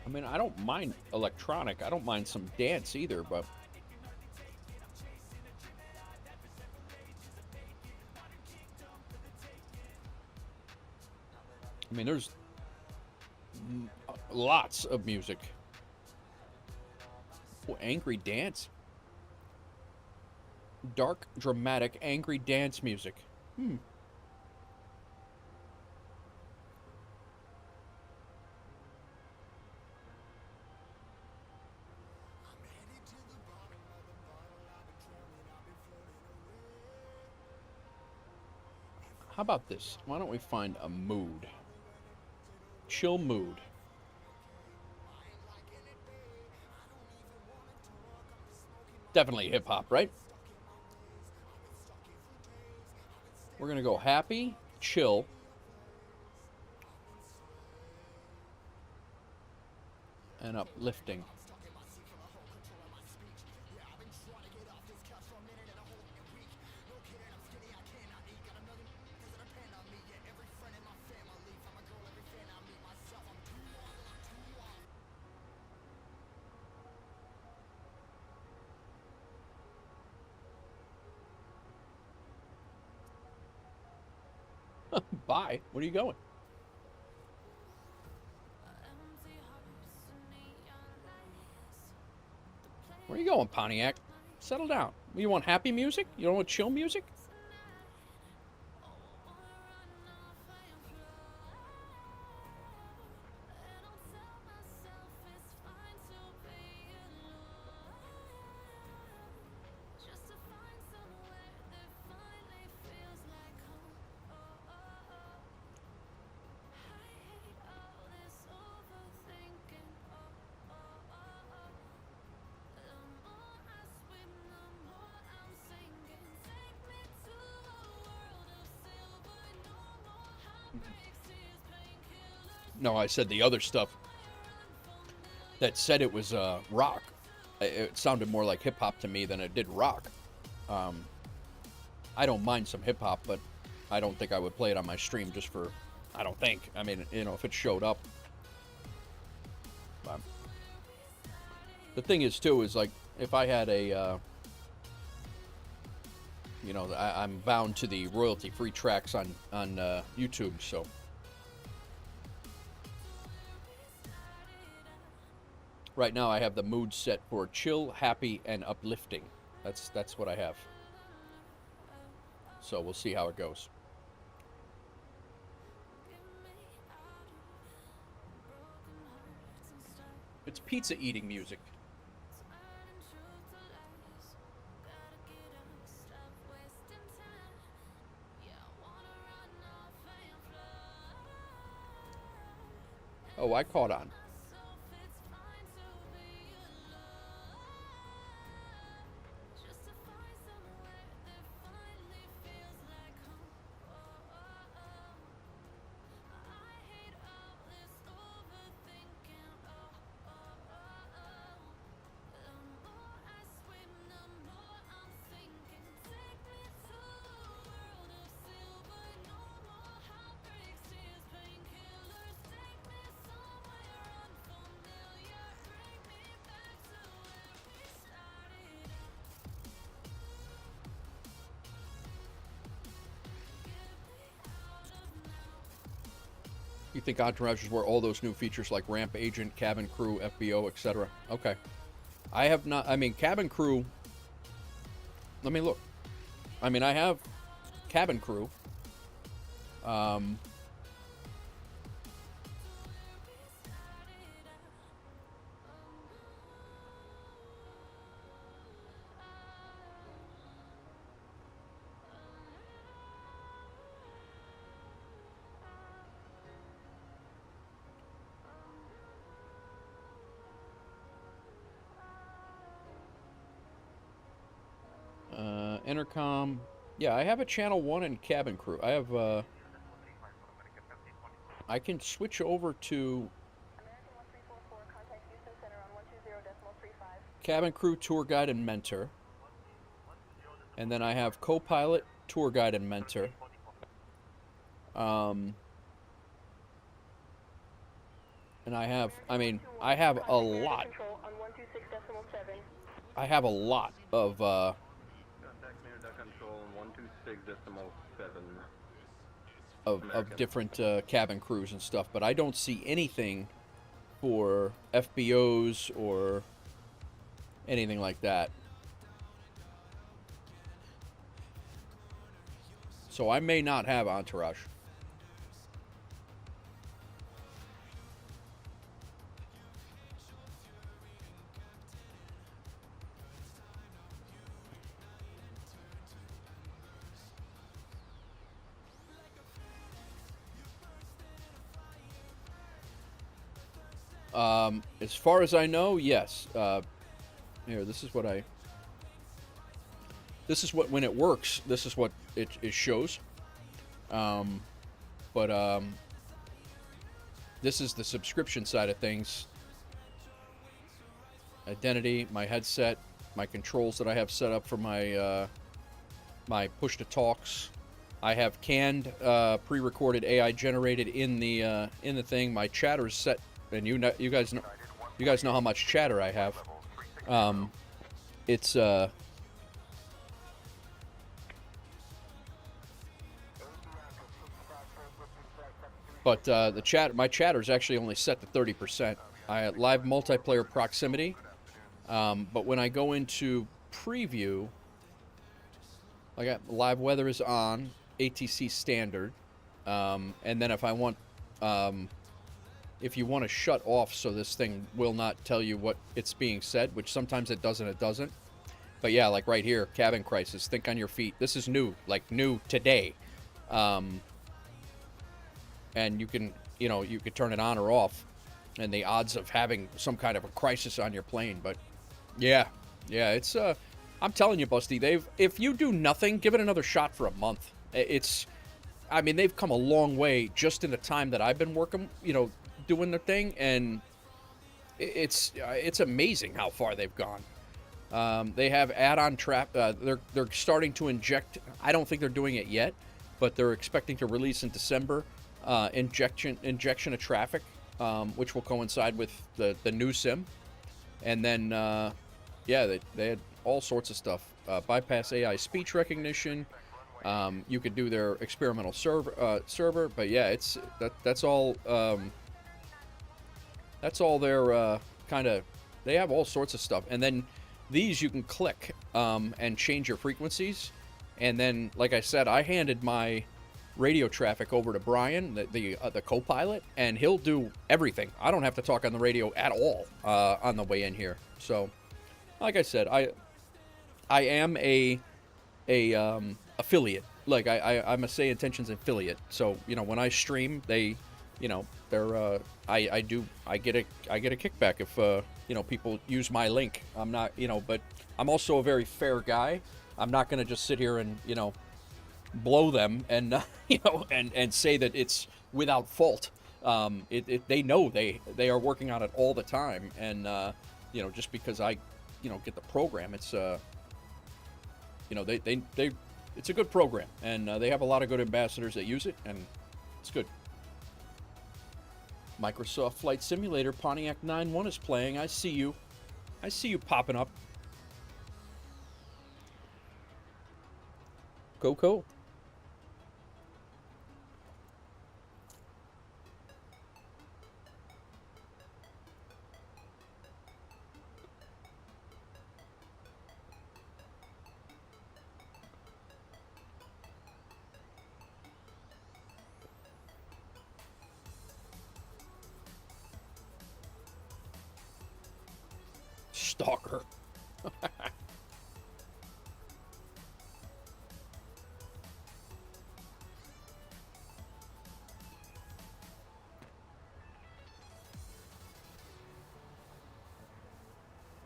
I mean, I don't mind electronic. I don't mind some dance either, but... I mean, there's lots of music. Oh, angry dance. Dark, dramatic, angry dance music. How about this? Why don't we find a mood? Chill mood. Definitely hip hop, right? We're gonna go happy, chill, and uplifting. Bye. Where are you going? Where are you going, Pontiac? Settle down. You want happy music? You don't want chill music? No, I said the other stuff. that said it was rock. It sounded more like hip hop to me than it did rock. I don't mind some hip hop, but I don't think I would play it on my stream just for. I don't think. I mean, you know, if it showed up. The thing is, too, is like if I had a, you know, I'm bound to the royalty-free tracks on YouTube, so. Right now, I have the mood set for chill, happy, and uplifting. That's what I have. So we'll see how it goes. It's pizza eating music. Oh, I caught on. You think Entourage is where all those new features like ramp agent, cabin crew, FBO, etc. Okay. I have not, I mean, cabin crew, let me look. I mean, I have cabin crew. Intercom. Yeah, I have a channel 1 and cabin crew. I have, I can switch over to cabin crew, tour guide, and mentor. And then I have co-pilot, tour guide, and mentor. And I have, I mean, I have a lot. I have a lot of, of different cabin crews and stuff, but I don't see anything for FBOs or anything like that. So I may not have Entourage. As far as I know, yes. Here, this is what when it works, this is what it shows. This is the subscription side of things. Identity, my headset, my controls that I have set up for my my push-to-talks. I have canned, pre-recorded AI generated in the thing. My chatter is set. And you guys know how much chatter I have. It's but my chatter is actually only set to 30%. I have live multiplayer proximity, but when I go into preview, I got live weather is on, ATC standard, and then if I want. If you want to shut off so this thing will not tell you what it's being said, which sometimes it does and it doesn't. But yeah, like right here, cabin crisis, think on your feet. This is new, like new today. And you can, you could turn it on or off and the odds of having some kind of a crisis on your plane. But yeah, it's, I'm telling you, Busty, if you do nothing, give it another shot for a month. I mean, they've come a long way just in the time that I've been working, doing the thing, and it's amazing how far they've gone. They have add-on trap. They're starting to inject. I don't think they're doing it yet, but they're expecting to release in December injection of traffic, which will coincide with the new sim. And then yeah, they had all sorts of stuff. Bypass AI speech recognition. You could do their experimental server, but yeah, that's all. That's all their kind of. They have all sorts of stuff, and then these you can click and change your frequencies. And then, like I said, I handed my radio traffic over to Brian, the co-pilot, and he'll do everything. I don't have to talk on the radio at all on the way in here. So, like I said, I am a affiliate. Like I'm a Say Intentions affiliate. So when I stream, they, they're I get a kickback if people use my link. I'm not but I'm also a very fair guy. I'm not going to just sit here and blow them and and say that it's without fault. They know they are working on it all the time, and just because I get the program, it's they it's a good program, and they have a lot of good ambassadors that use it, and it's good. Microsoft Flight Simulator Pontiac 9.1 is playing. I see you popping up. Go. Stalker.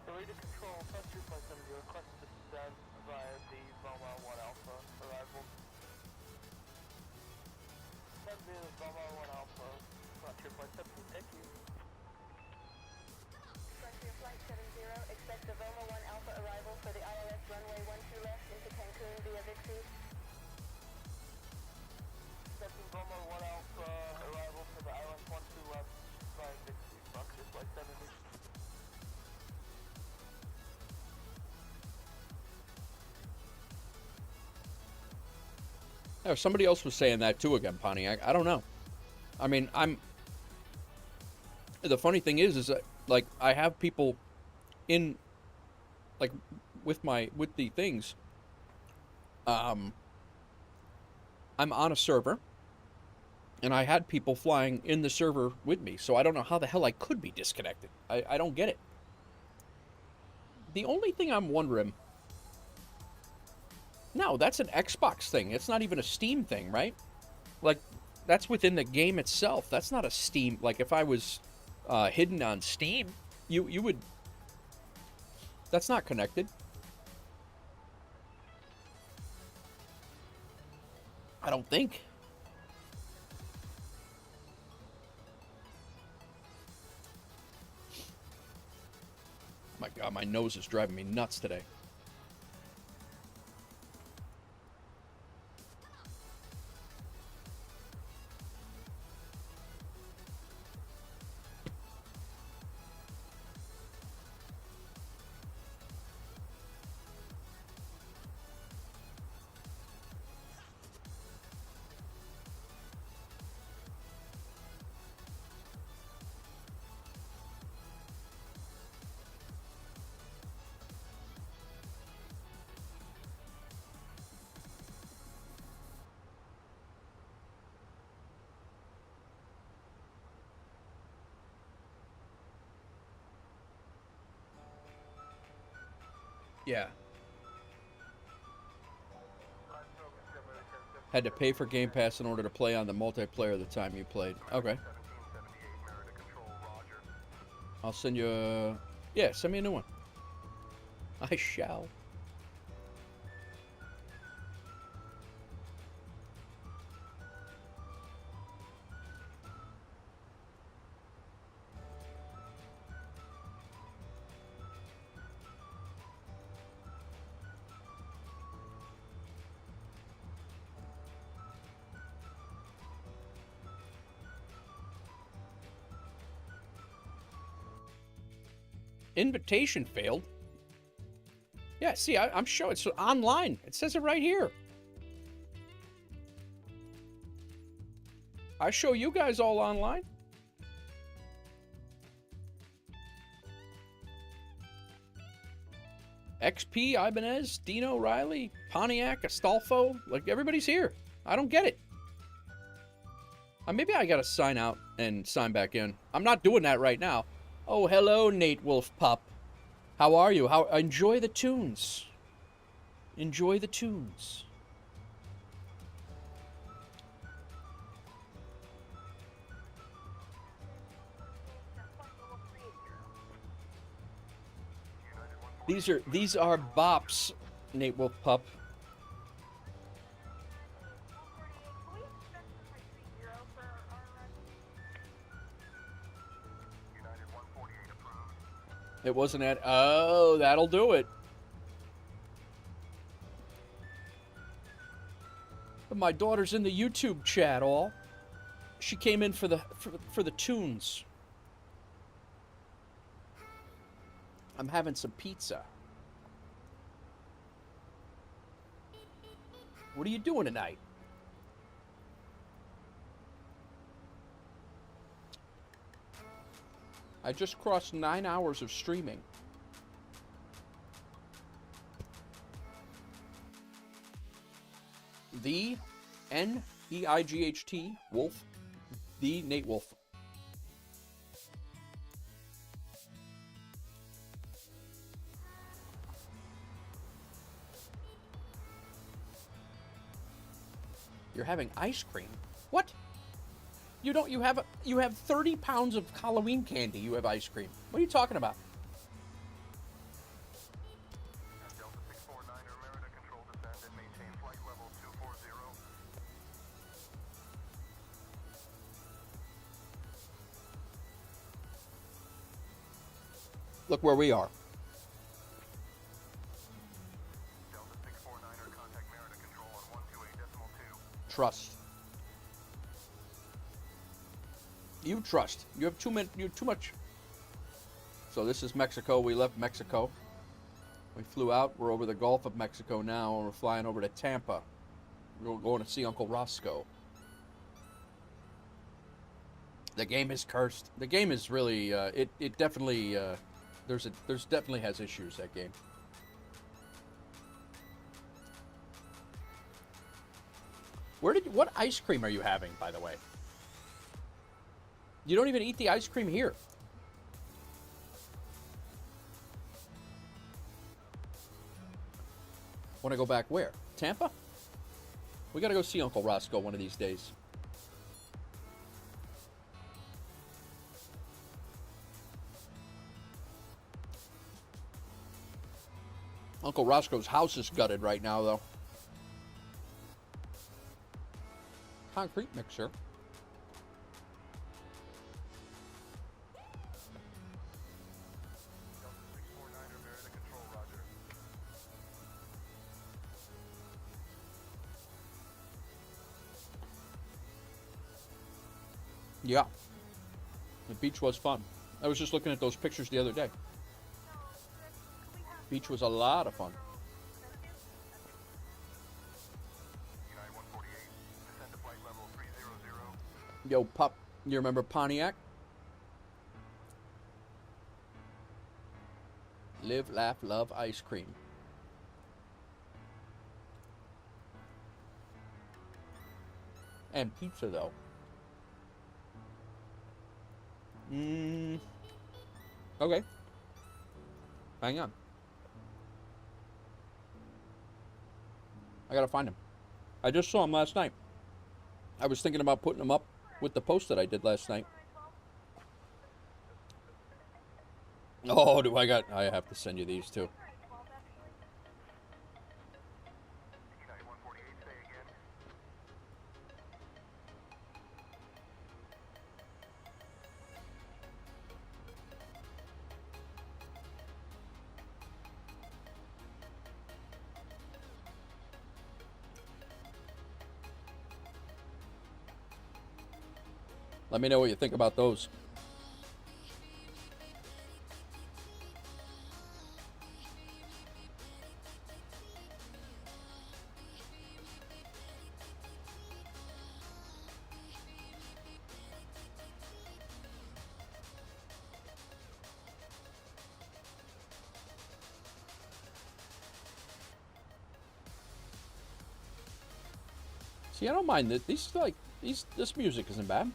Area control, First 2.7, request to descend via the Loma 1 Alpha arrival. Descend via the Loma 1 Alpha, Flight 2.7, thank you. Frontier Flight 70, expect the Voma 1 Alpha arrival for the ILS runway 12 left into Cancun via Vixie. Expecting Voma 1 Alpha arrival for the ILS 12 left via Vixie, Frontier Flight 70. Somebody else was saying that too again, Pontiac. I don't know. I mean, the funny thing is that, like, I have people in, like, with the things. I'm on a server, and I had people flying in the server with me, so I don't know how the hell I could be disconnected. I don't get it. The only thing I'm wondering. No, that's an Xbox thing. It's not even a Steam thing, right? Like, that's within the game itself. That's not a Steam. Like, if I was hidden on Steam, you would. That's not connected. I don't think. Oh my God, my nose is driving me nuts today. Yeah. Had to pay for Game Pass in order to play on the multiplayer the time you played. Okay. I'll send you a... Yeah, send me a new one. I shall. Invitation failed. Yeah, see, I'm showing it's online. It says it right here. I show you guys all online. XP, Ibanez, Dino, Riley, Pontiac, Astolfo. Like, everybody's here. I don't get it. Maybe I gotta sign out and sign back in. I'm not doing that right now. Oh, hello, Nate Wolf Pup. How are you? Enjoy the tunes. Enjoy the tunes. These are bops, Nate Wolf Pup. It wasn't at... Oh, that'll do it. But my daughter's in the YouTube chat, all. She came in for the tunes. I'm having some pizza. What are you doing tonight? I just crossed 9 hours of streaming. The N-E-I-G-H-T Wolf. The Nate Wolf. You're having ice cream? What? You don't, you have 30 pounds of Halloween candy, you have ice cream. What are you talking about? Delta 649 Merida, control descend and maintain flight level 240. Look where we are. Delta 649 contact Merida control on 128.2. Trust. You trust. You have too much. So this is Mexico. We left Mexico. We flew out. We're over the Gulf of Mexico now, and we're flying over to Tampa. We're going to see Uncle Roscoe. The game is cursed. The game is really. It definitely. There's definitely has issues, that game. What ice cream are you having, by the way? You don't even eat the ice cream here. Want to go back where? Tampa? We got to go see Uncle Roscoe one of these days. Uncle Roscoe's house is gutted right now, though. Concrete mixer. Yeah. The beach was fun. I was just looking at those pictures the other day. Beach was a lot of fun. United 148, descend to flight level 300. Yo, Pup, you remember Pontiac? Live, laugh, love, ice cream. And pizza, though. Okay. Hang on. I gotta find him. I just saw him last night. I was thinking about putting him up with the post that I did last night. Oh, I have to send you these too. United 148, say again. Let me know what you think about those. See, I don't mind that. This music isn't bad.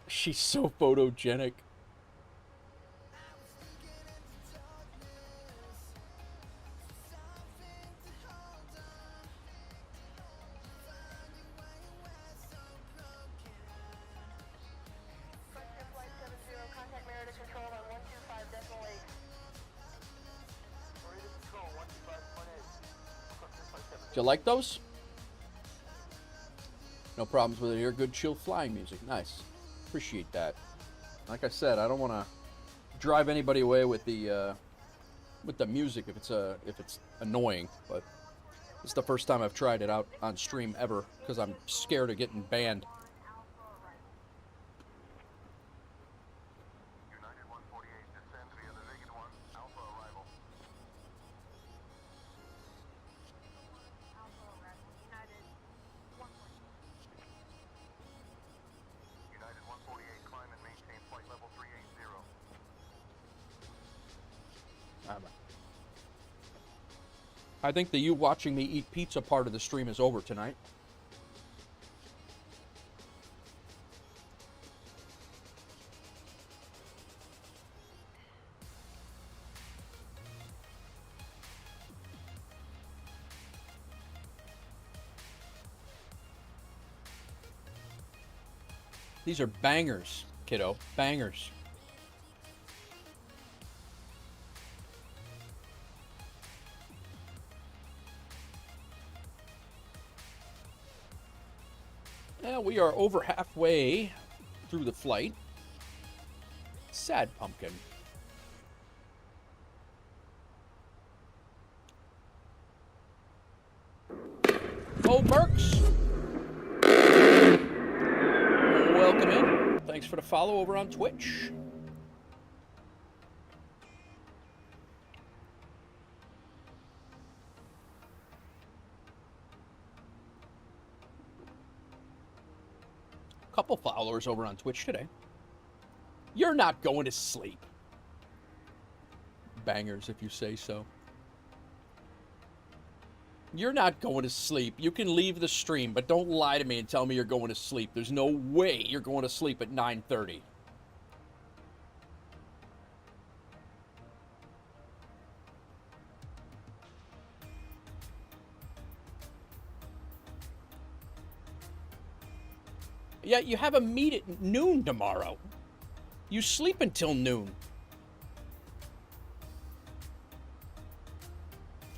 She's so photogenic. Flight 70, contact Merida Control on 125.8. Merida Control, 125.8. Do you like those? No problems with it here. Good chill flying music. Nice. Appreciate that. Like I said, I don't want to drive anybody away with the music if it's annoying, but it's the first time I've tried it out on stream ever because I'm scared of getting banned. United 148, descend via the Vegan 1, Alpha arrival. United 148, climb and maintain flight level 380. I think the you watching me eat pizza part of the stream is over tonight. These are bangers, kiddo. Bangers. Well, we are over halfway through the flight. Sad pumpkin. Oh, Mercs! Welcome in. Thanks for the follow over on Twitch. Couple followers over on Twitch today. You're not going to sleep. Bangers, if you say so. You're not going to sleep. You can leave the stream, but don't lie to me and tell me you're going to sleep. There's no way you're going to sleep at 9:30. Yeah, you have a meet at noon tomorrow. You sleep until noon.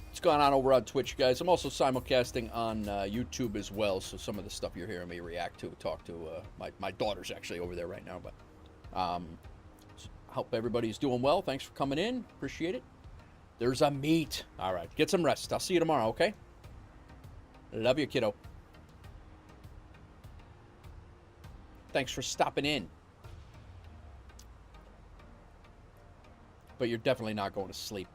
What's going on over on Twitch, guys? I'm also simulcasting on YouTube as well, so some of the stuff you're hearing me react to, talk to, my daughter's actually over there right now, but hope everybody's doing well. Thanks for coming in. Appreciate it. There's a meet. All right, get some rest. I'll see you tomorrow, okay? Love you, kiddo. Thanks for stopping in. But you're definitely not going to sleep.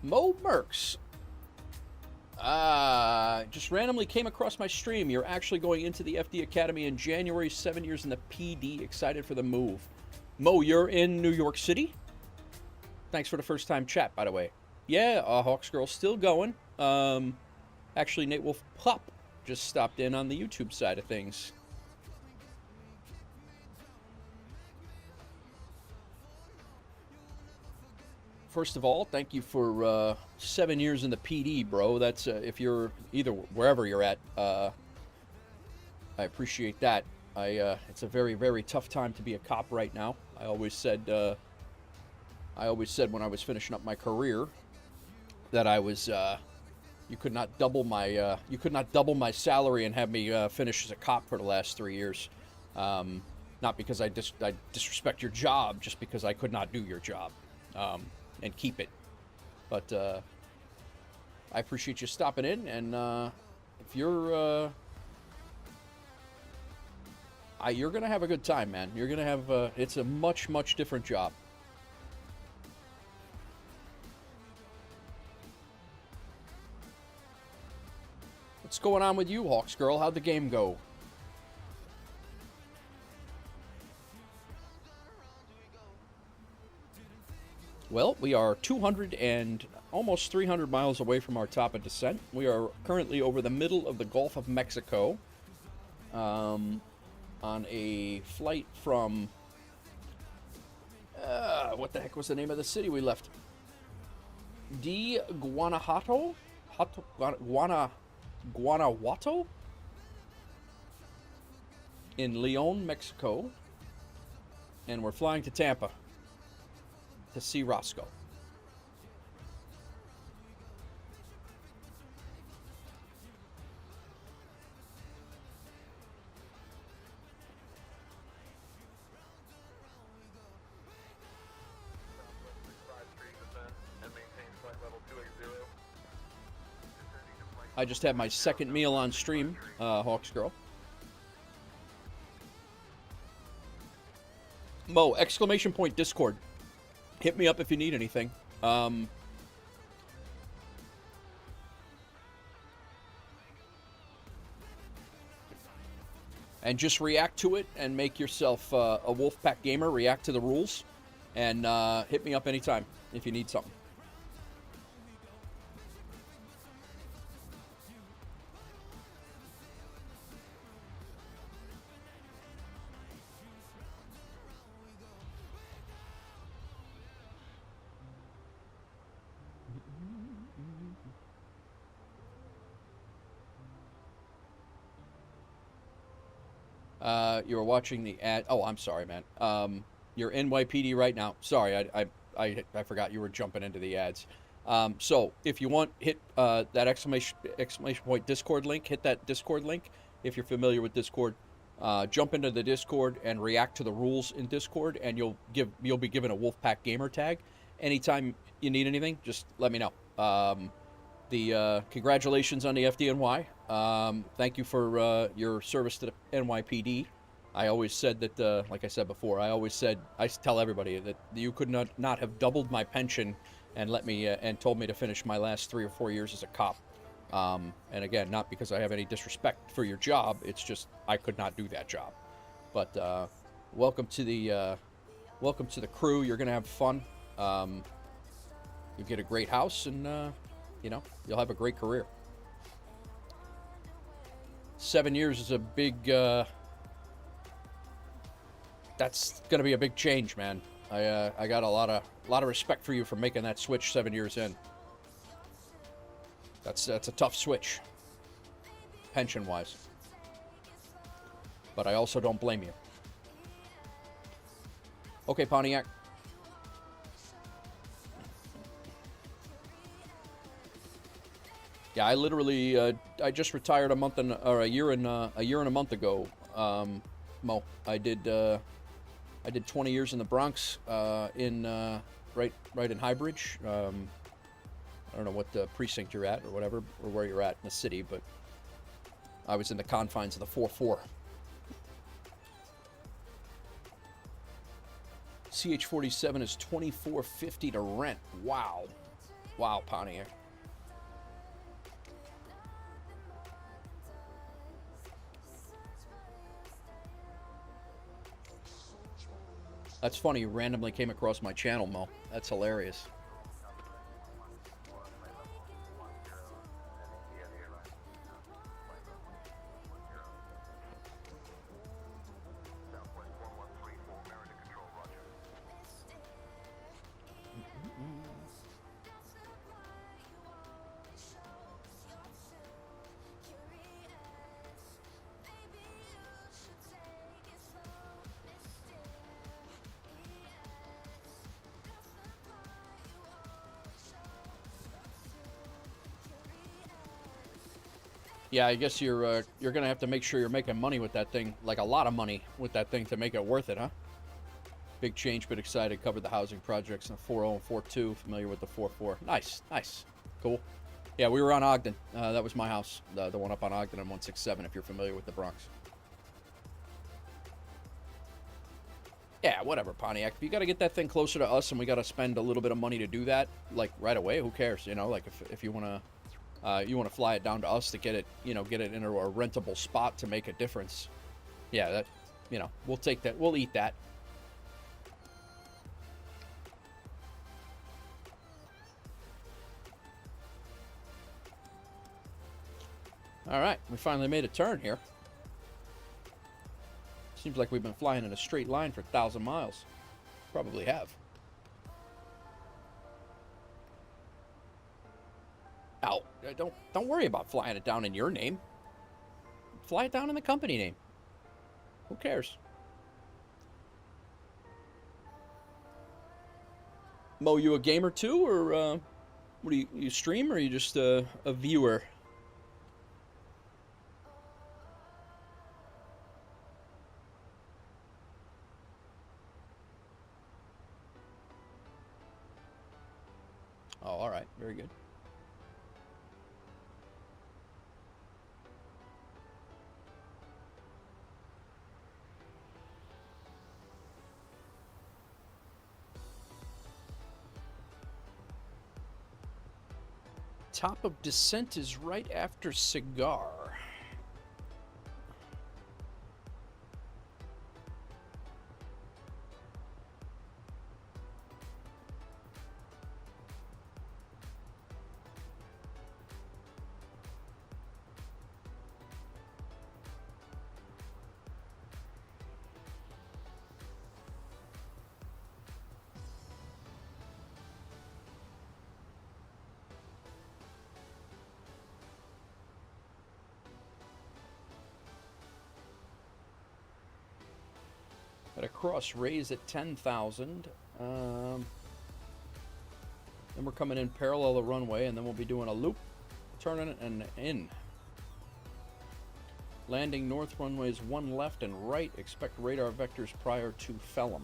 Mo Merks. Just randomly came across my stream. You're actually going into the FD Academy in January, 7 years in the PD. Excited for the move. Mo, you're in New York City? Thanks for the first time chat, by the way. Yeah, Hawks Girl still going. Actually, Nate Wolf Pup just stopped in on the YouTube side of things. first of all, thank you for 7 years in the PD, bro. That's if you're either wherever you're at. I appreciate that. It's a very, very tough time to be a cop right now. I always said when I was finishing up my career that I was you could not double my salary and have me finish as a cop for the last 3 years. Not because I disrespect your job, just because I could not do your job and keep it. But I appreciate you stopping in, and if you're gonna have a good time, man. You're gonna have it's a much, much different job. What's going on with you, Hawks girl? How'd the game go? Well, we are 200 and almost 300 miles away from our top of descent. We are currently over the middle of the Gulf of Mexico on a flight from... what the heck was the name of the city we left? Guanajuato? Guanajuato? In Leon, Mexico. And we're flying to Tampa to see Roscoe. I just had my second meal on stream, Hawks girl. Mo, exclamation point Discord. Hit me up if you need anything. And just react to it and make yourself a Wolfpack gamer. React to the rules. And hit me up anytime if you need something. You were watching the ad. Oh, I'm sorry, man. You're NYPD right now. Sorry, I forgot you were jumping into the ads. So if you want, hit that exclamation point Discord link. Hit that Discord link if you're familiar with Discord. Jump into the Discord and react to the rules in Discord, and you'll be given a Wolfpack gamer tag. Anytime you need anything, just let me know. Congratulations on the FDNY. Thank you for your service to the NYPD. I always said that, like I said before, I tell everybody that you could not have doubled my pension and let me and told me to finish my last 3 or 4 years as a cop. And again, not because I have any disrespect for your job. It's just I could not do that job. But welcome to the crew. You're gonna have fun. You get a great house, and you'll have a great career. 7 years is a big. That's gonna be a big change, man. I got a lot of respect for you for making that switch 7 years in. That's a tough switch, pension-wise. But I also don't blame you. Okay, Pontiac. Yeah, I literally I just retired a year and a month ago. Mo, I did 20 years in the Bronx, right in Highbridge. I don't know what precinct you're at or whatever, or where you're at in the city, but I was in the confines of the 4-4. CH-47 is $24.50 to rent. Wow. Wow, Pontiac. That's funny, you randomly came across my channel, Mo. That's hilarious. Yeah, I guess you're gonna have to make sure you're making money with that thing, like a lot of money with that thing to make it worth it, huh? Big change, but excited. Covered the housing projects in the 4.0 and 4.2. Familiar with the 4.4. Nice, nice, cool. Yeah, we were on Ogden. That was my house, the one up on Ogden on 167. If you're familiar with the Bronx. Yeah, whatever, Pontiac. If you got to get that thing closer to us, and we got to spend a little bit of money to do that, like right away, who cares? You know, like if you wanna fly it down to us to get it, get it into a rentable spot to make a difference. Yeah, that, we'll take that. We'll eat that. All right, we finally made a turn here. Seems like we've been flying in a straight line for 1,000 miles. Probably have. Ow, don't worry about flying it down in your name. Fly it down in the company name. Who cares? Mo, you a gamer too, or what do you stream, or are you just a viewer? Oh, all right, very good. Top of descent is right after Cigar. Got a cross raise at 10,000. Then we're coming in parallel the runway, and then we'll be doing a loop, turning and in. Landing north runways 1 left and right. Expect radar vectors prior to Phelim.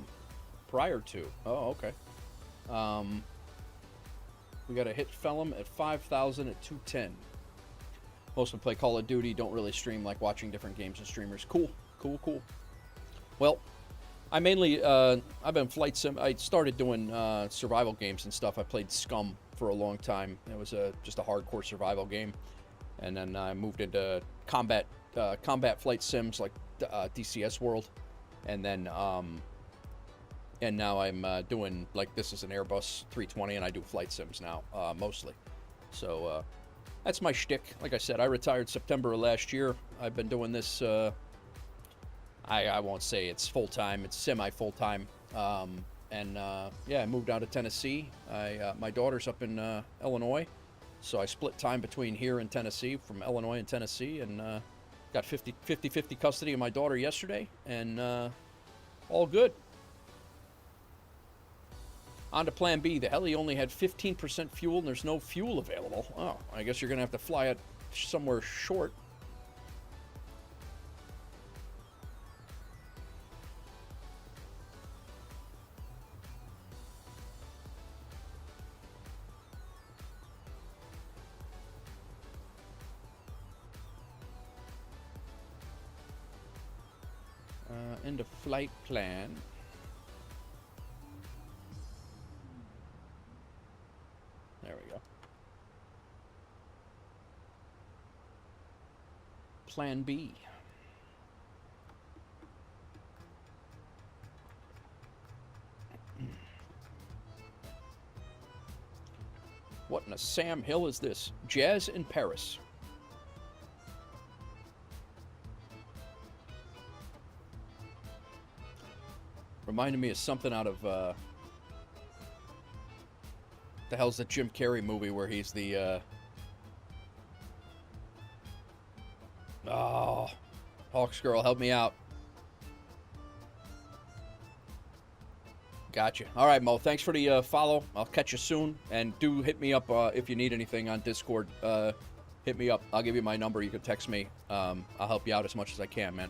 Prior to. Oh, okay. We got to hit Phelim at 5,000 at 210. Most of them play Call of Duty, don't really stream, like watching different games and streamers. Cool, cool, cool. Well, I mainly, I've been flight sim. I started doing survival games and stuff. I played Scum for a long time. It was just a hardcore survival game. And then I moved into combat flight sims like DCS World. And then, and now I'm doing, like, this is an Airbus 320, and I do flight sims now, mostly. So, that's my shtick. Like I said, I retired September of last year. I've been doing this, I won't say it's full-time, it's semi-full-time. Yeah, I moved out to Tennessee. My daughter's up in Illinois, so I split time between here and Tennessee, from Illinois and Tennessee, and got 50-50 custody of my daughter yesterday, and all good. On to plan B. The heli only had 15% fuel, and there's no fuel available. Oh, I guess you're going to have to fly it somewhere short. Into flight plan. There we go. Plan B. What in a Sam Hill is this? Jazz in Paris. Reminded me of something out of, the hell's the Jim Carrey movie where he's the, oh, Hawks Girl, help me out. Gotcha. All right, Mo, thanks for the follow. I'll catch you soon, and do hit me up if you need anything on Discord. hit me up. I'll give you my number. You can text me. I'll help you out as much as I can, man.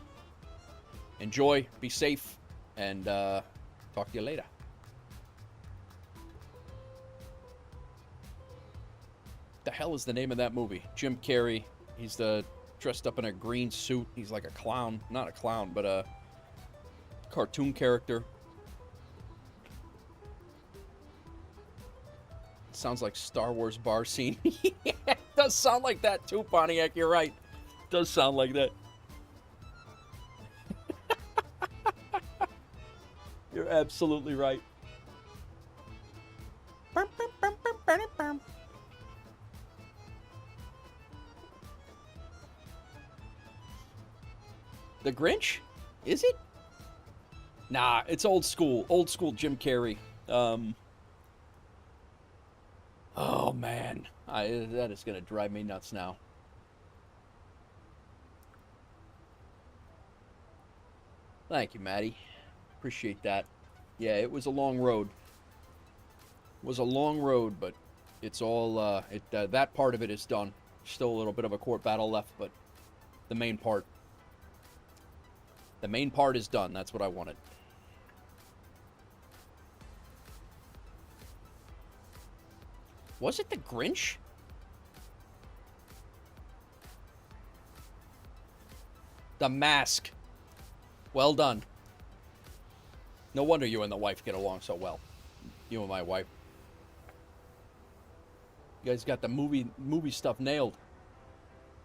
Enjoy, be safe, and talk to you later. The hell is the name of that movie? Jim Carrey. He's dressed up in a green suit. He's like a clown. Not a clown, but a cartoon character. Sounds like Star Wars bar scene. Yeah, it does sound like that too, Pontiac. You're right. It does sound like that. You're absolutely right. The Grinch? Is it? Nah, it's old school. Old school Jim Carrey. Oh, man. That is going to drive me nuts now. Thank you, Maddie. Appreciate that. Yeah, it was a long road. It was a long road, but it's all, that part of it is done. Still a little bit of a court battle left, but the main part is done. That's what I wanted. Was it the Grinch? The Mask. Well done. No wonder you and the wife get along so well. You and my wife. You guys got the movie stuff nailed.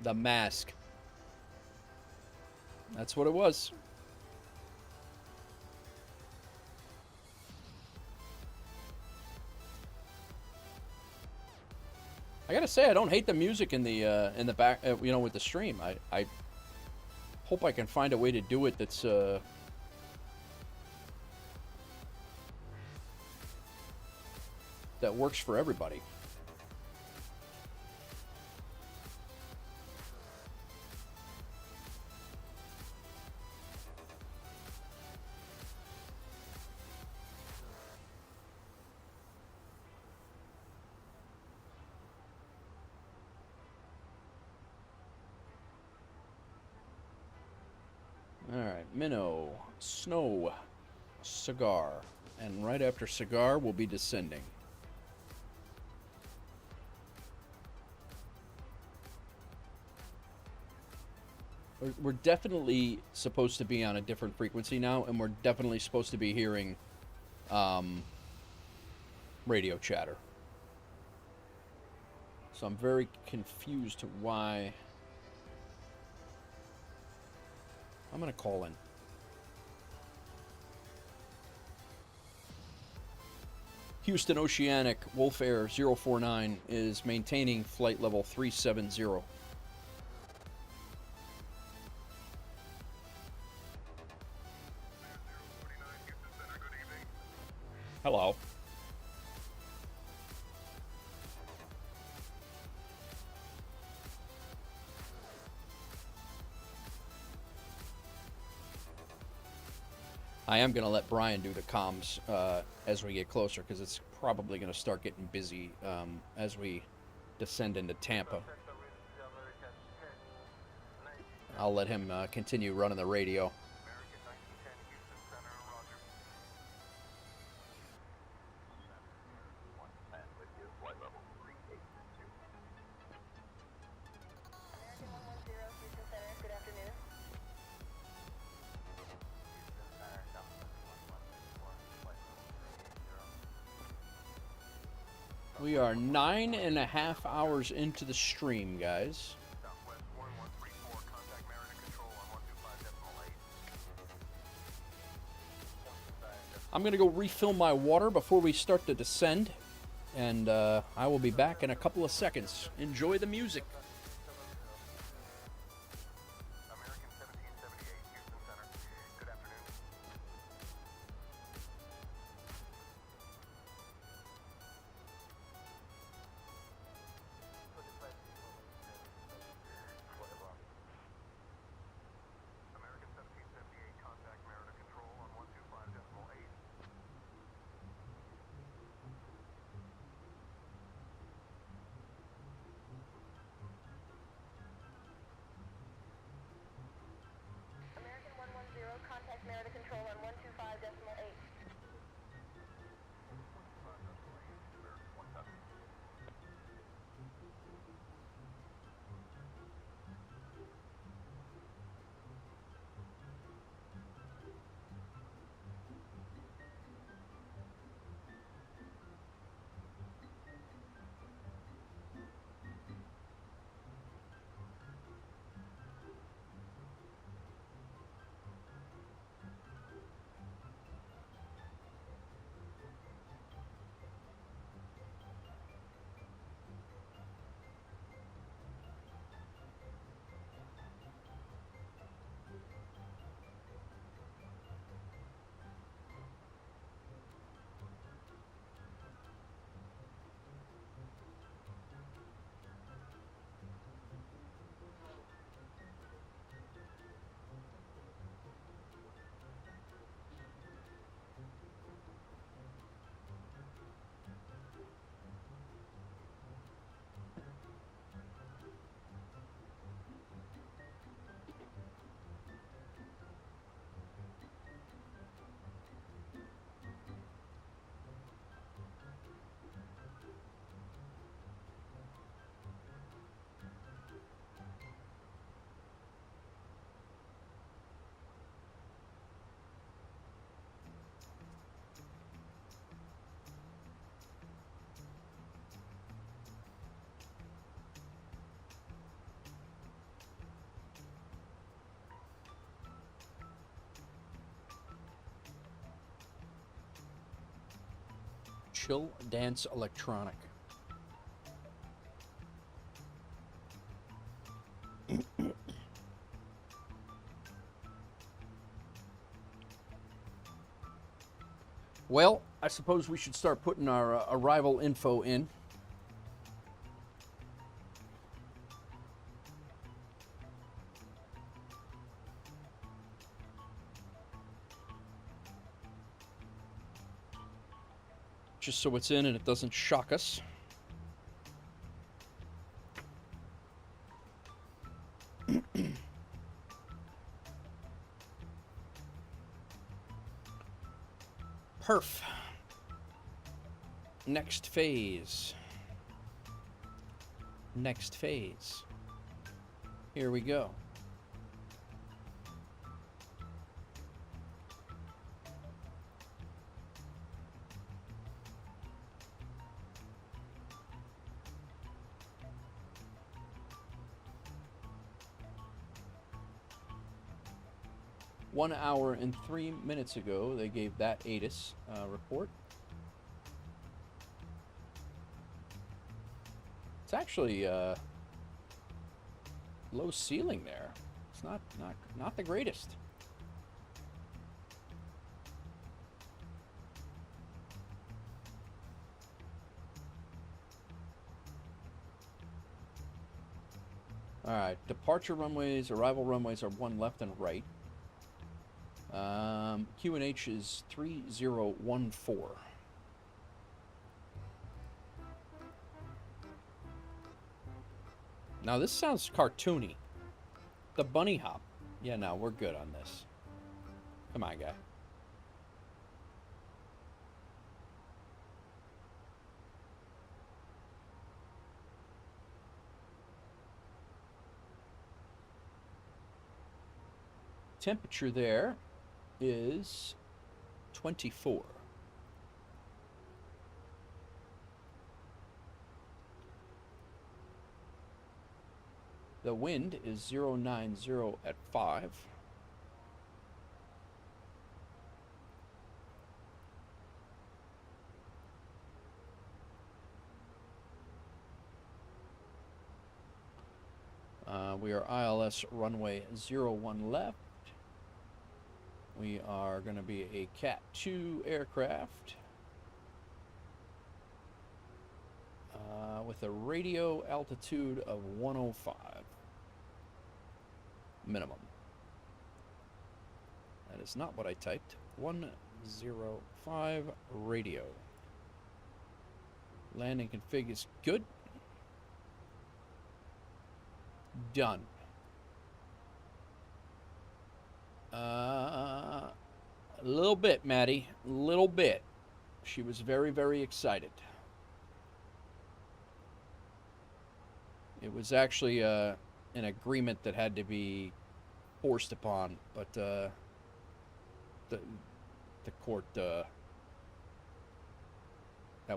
The Mask. That's what it was. I gotta say, I don't hate the music in the back, you know, with the stream. I hope I can find a way to do it that's that works for everybody. Alright, Minnow, Snow, Cigar. And right after Cigar, we'll be descending. We're definitely supposed to be on a different frequency now, and we're definitely supposed to be hearing radio chatter. So I'm very confused to why... I'm going to call in. Houston Oceanic Wolf Air 049 is maintaining flight level 370. Hello. I am going to let Brian do the comms as we get closer, because it's probably going to start getting busy as we descend into Tampa. I'll let him continue running the radio. We are 9.5 hours into the stream, guys. I'm going to go refill my water before we start to descend, and I will be back in a couple of seconds. Enjoy the music. Chill Dance Electronic. Well, I suppose we should start putting our arrival info in. Just so it's in and it doesn't shock us. Perf. Next phase. Next phase. Here we go. One hour and 3 minutes ago, they gave that ATIS report. It's actually low ceiling there. It's not the greatest. All right, departure runways, arrival runways are one left and right. QNH is 3014. Now this sounds cartoony. The bunny hop. Yeah, no, we're good on this. Come on, guy. Temperature there is 24. The wind is 090 at 5. We are ILS runway 01 left. We are going to be a Cat 2 aircraft with a radio altitude of 105 minimum. That is not what I typed. 105 radio. Landing config is good. Done. A little bit, Maddie. A little bit. She was very, very excited. It was actually an agreement that had to be forced upon, but the court that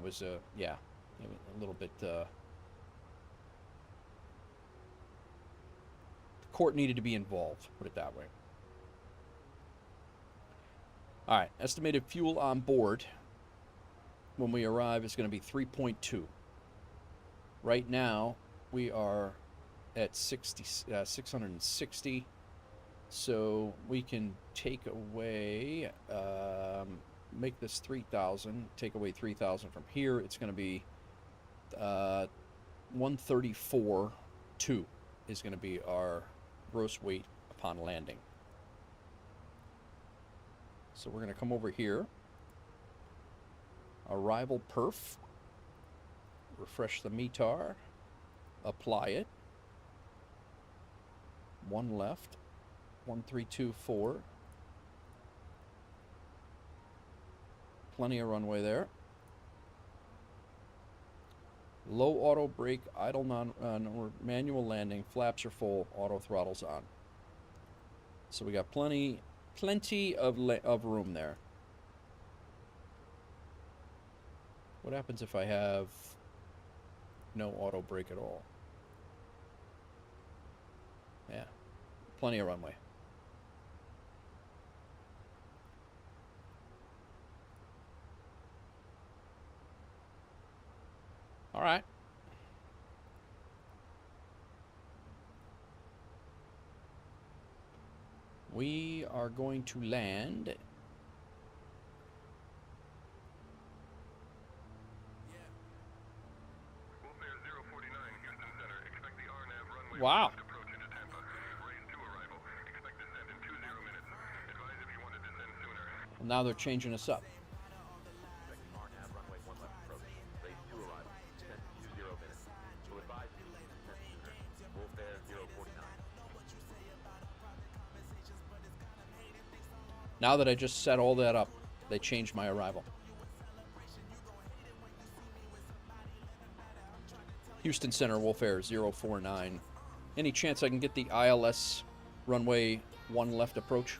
was yeah, a little bit. The court needed to be involved. Put it that way. All right, estimated fuel on board when we arrive is going to be 3.2. Right now, we are at 660, so we can take away, make this 3,000, take away 3,000 from here. It's going to be 134.2 is going to be our gross weight upon landing. So we're going to come over here, arrival perf, refresh the METAR, apply it, one left, 1324, plenty of runway there, low auto brake, idle or manual landing, flaps are full, auto throttles on. So we got plenty of room there. What happens if I have no auto brake at all? Yeah, plenty of runway. right. We are going to land. Wow. Well, now they're changing us up. Now that I just set all that up, they changed my arrival. Houston Center, Wolf Air 049. Any chance I can get the ILS runway 1 left approach?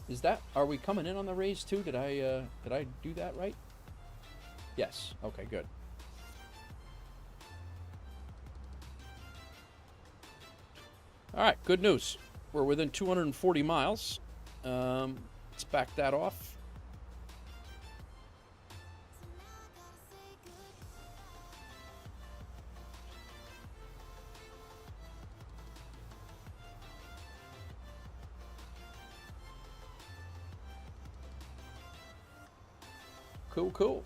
Is that, are we coming in on the raise too? Did I do that right? Yes. Okay, good. All right, good news. We're within 240 miles. Let's back that off. Cool, cool.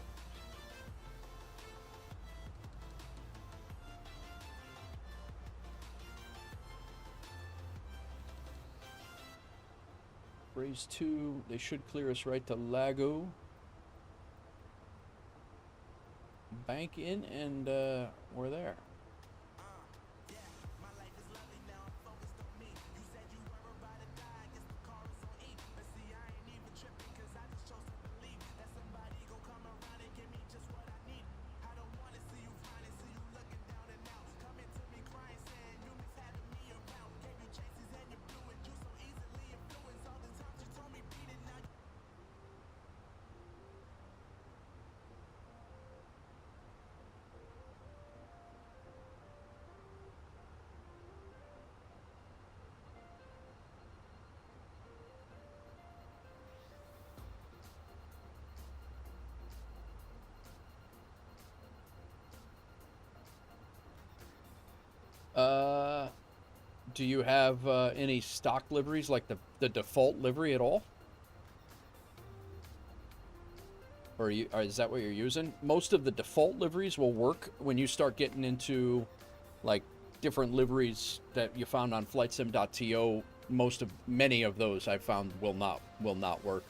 Raise 2, they should clear us right to Lago. Bank in, and we're there. Do you have any stock liveries, like the default livery at all? Or is that what you're using? Most of the default liveries will work when you start getting into like different liveries that you found on flightsim.to. Many of those I found will not work.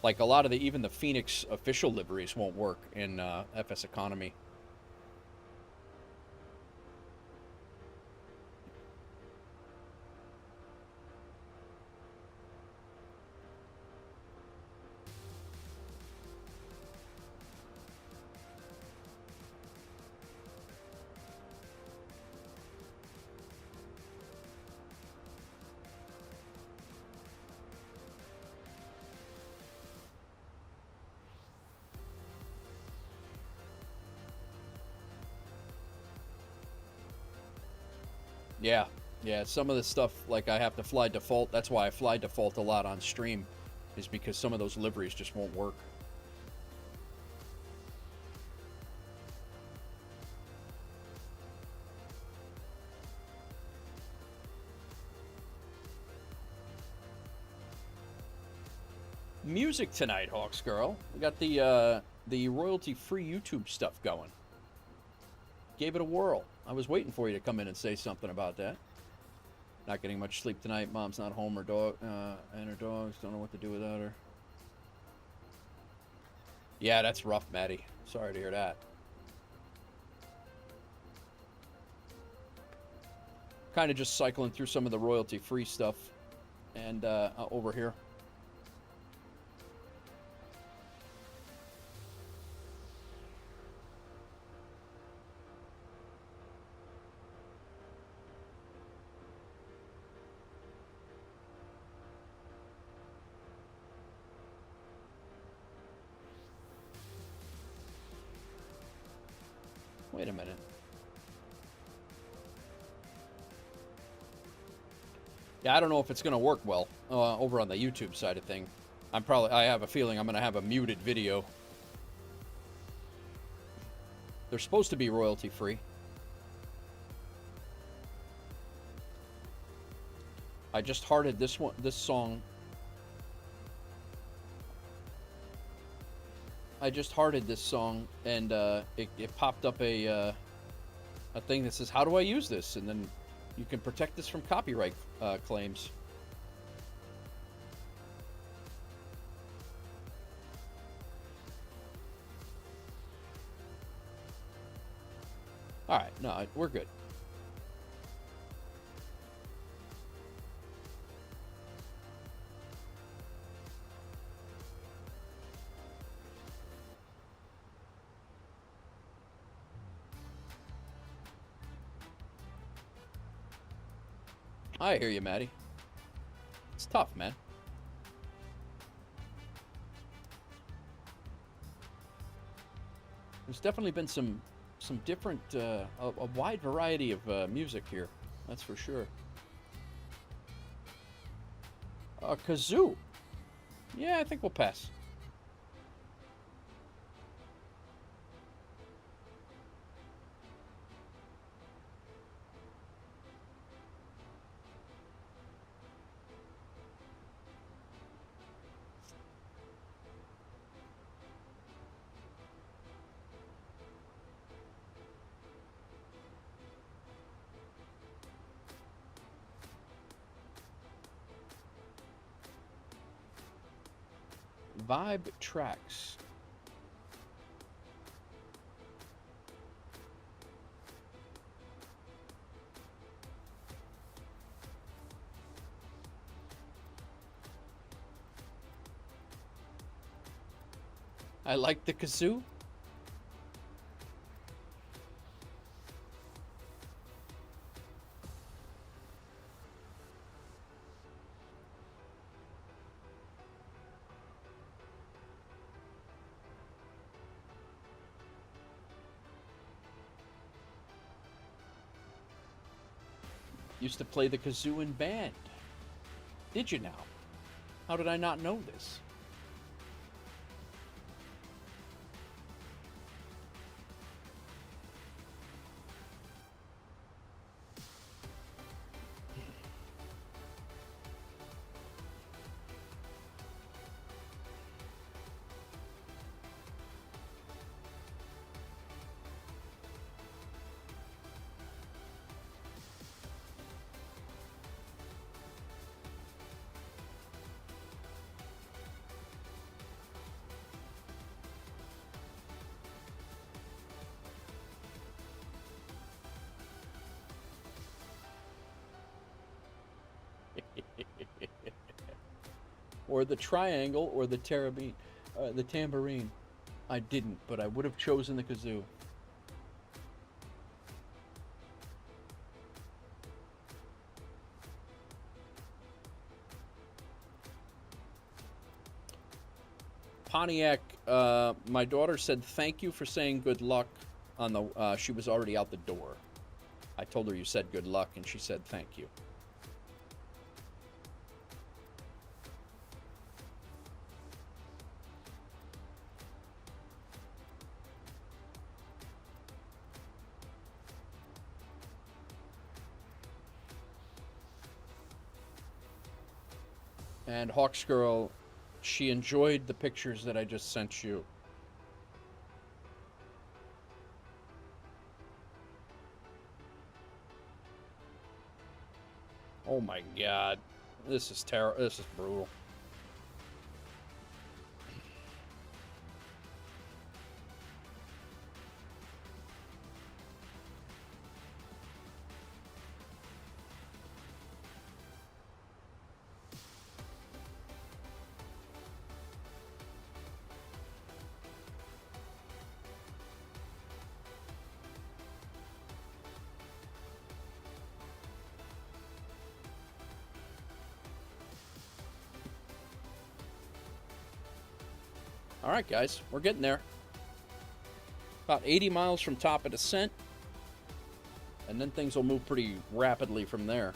Like a lot of even the Phoenix official liveries won't work in FSEconomy. Yeah, some of the stuff, like I have to fly default. That's why I fly default a lot on stream, is because some of those liveries just won't work. Music tonight, Hawks Girl. We got the royalty-free YouTube stuff going. Gave it a whirl. I was waiting for you to come in and say something about that. Not getting much sleep tonight. Mom's not home. Her dog and her dogs don't know what to do without her. Yeah, that's rough, Maddie. Sorry to hear that. Kind of just cycling through some of the royalty-free stuff, and over here. Wait a minute. Yeah, I don't know if it's going to work well over on the YouTube side of thing. I have a feeling I'm going to have a muted video. They're supposed to be royalty free. I just hearted this song. I just hearted this song, and it popped up a thing that says, "How do I use this?" And then you can protect this from copyright claims. All right, no, we're good. I hear you, Maddie. It's tough, man. There's definitely been some different, a wide variety of music here. That's for sure. Kazoo. Yeah, I think we'll pass. Vibe tracks. I like the kazoo. Used to play the kazoo in band. Did you now? How did I not know this? Or the triangle, or the tambourine. I didn't, but I would have chosen the kazoo. Pontiac, my daughter said thank you for saying good luck on the, she was already out the door. I told her you said good luck, and she said thank you. And Hawks Girl, she enjoyed the pictures that I just sent you. Oh my God, this is terrible. This is brutal. All right, guys, we're getting there. About 80 miles from top of descent. And then things will move pretty rapidly from there.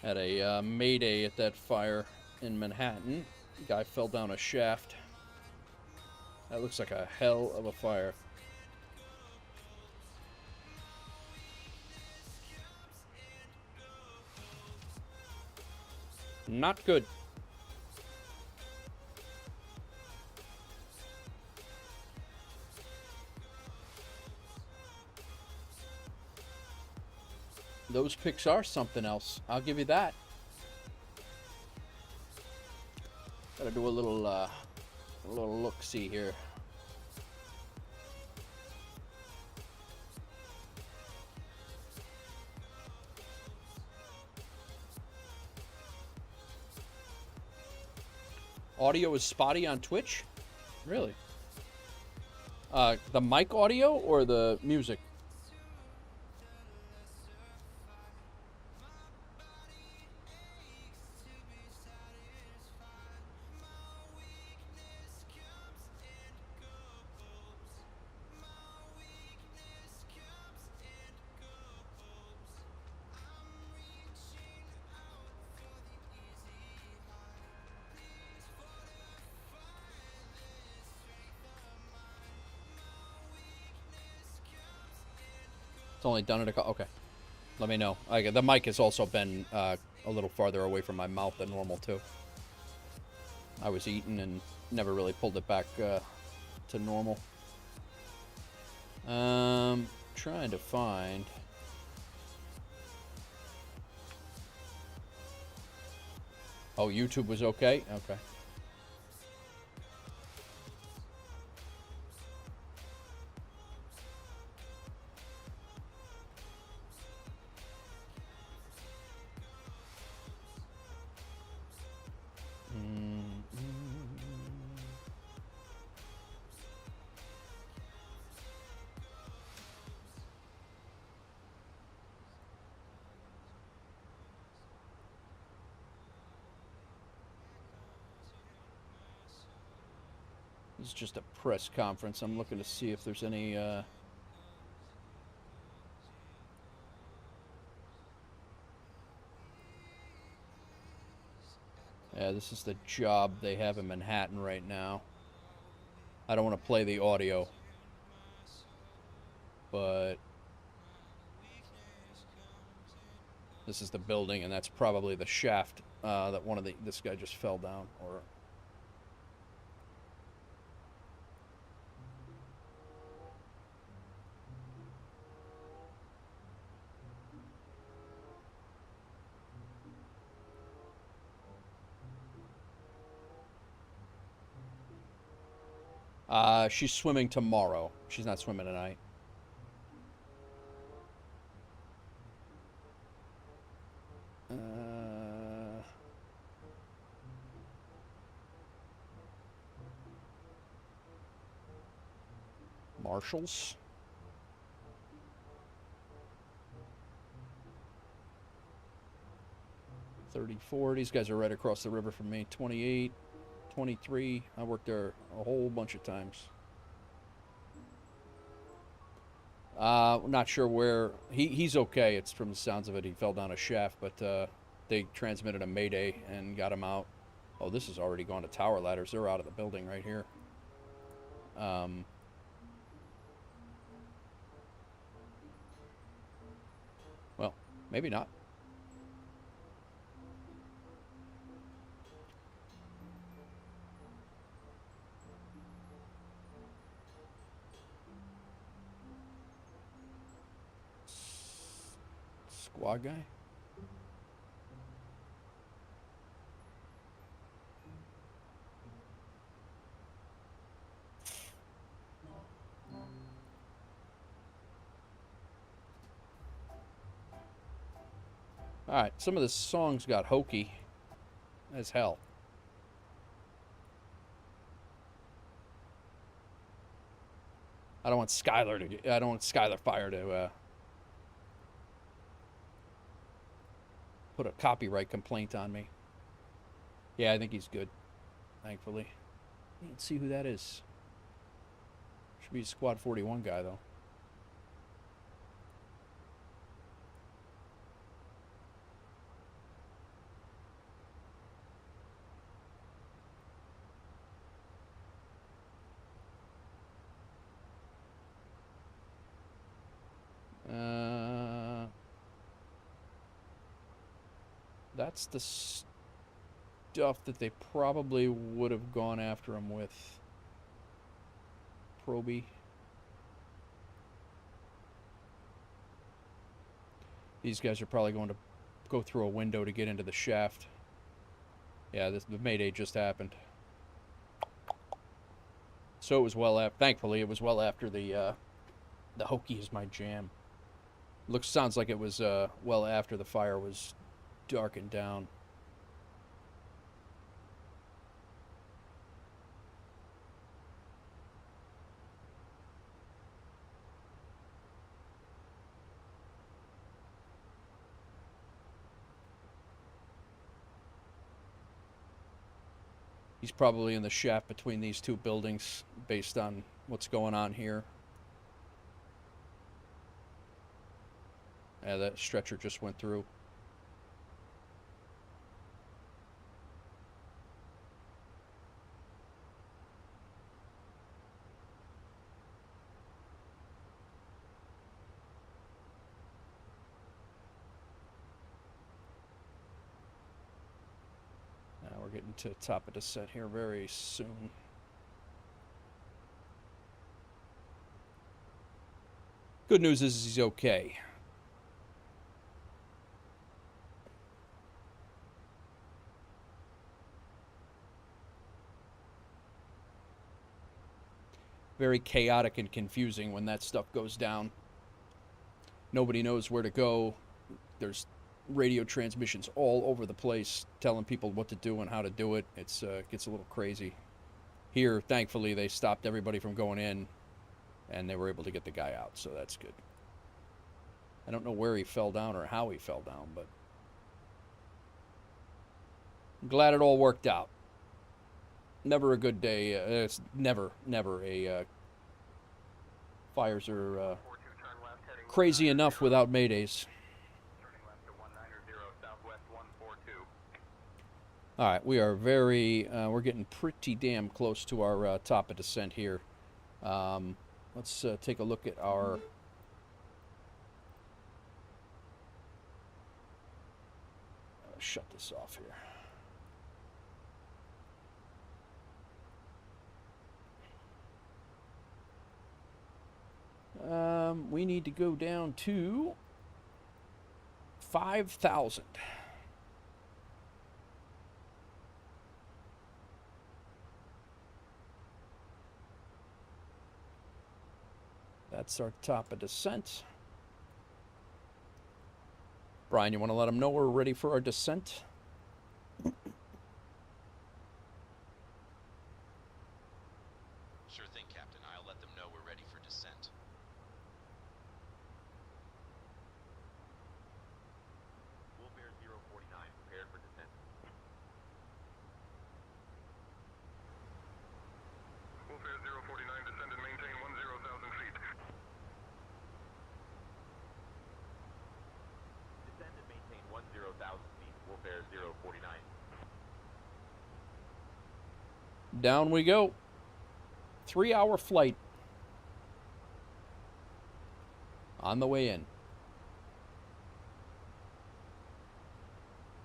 Had a mayday at that fire in Manhattan. Guy fell down a shaft. That looks like a hell of a fire. Not good. Those pics are something else. I'll give you that. Gotta do a little look-see here. Audio is spotty on Twitch? Really? The mic audio or the music? It's only done it okay. Let me know. The mic has also been a little farther away from my mouth than normal, too. I was eating and never really pulled it back to normal. Trying to find... Oh, YouTube was okay? Okay. This is just a press conference. I'm looking to see if there's any... Yeah, this is the job they have in Manhattan right now. I don't want to play the audio, but this is the building, and that's probably the shaft that this guy just fell down, or... She's swimming tomorrow. She's not swimming tonight. Marshals. 34. These guys are right across the river from me. 28. 23. I worked there a whole bunch of times. Not sure where he's okay. It's from the sounds of it. He fell down a shaft, but they transmitted a mayday and got him out. Oh, this has already gone to tower ladders. They're out of the building right here. Well, maybe not. Squad guy? Alright, some of the songs got hokey as hell. I don't want Skylar Fire to put a copyright complaint on me. Yeah, I think he's good, thankfully. Let's see who that is. Should be a Squad 41 guy, though. That's the stuff that they probably would have gone after him with. Proby. These guys are probably going to go through a window to get into the shaft. Yeah, the Mayday just happened. So it was well after. Thankfully, it was well after the hokey is my jam. Sounds like it was well after the fire was darkened down. He's probably in the shaft between these two buildings based on what's going on here. Yeah, that stretcher just went through. Now we're getting to the top of descent here very soon. Good news is he's okay. Very chaotic and confusing when that stuff goes down. Nobody knows where to go. There's radio transmissions all over the place telling people what to do and how to do it. It's gets a little crazy. Here, thankfully, they stopped everybody from going in, and they were able to get the guy out, so that's good. I don't know where he fell down or how he fell down, but I'm glad it all worked out. Never a good day. It's never a... fires are crazy enough without Maydays. All right, we are we're getting pretty damn close to our top of descent here. Let's take a look at our... shut this off here. We need to go down to 5,000. That's our top of descent. Brian, you want to let them know we're ready for our descent? Sure thing, Captain. I'll let them know we're ready for descent. Wolf Air 049, prepared for descent. Wolf Air 049, descend and maintain 10,000 feet. Descend and maintain 10,000 feet, Wolf Air 049. Down we go. 3-hour flight. On the way in.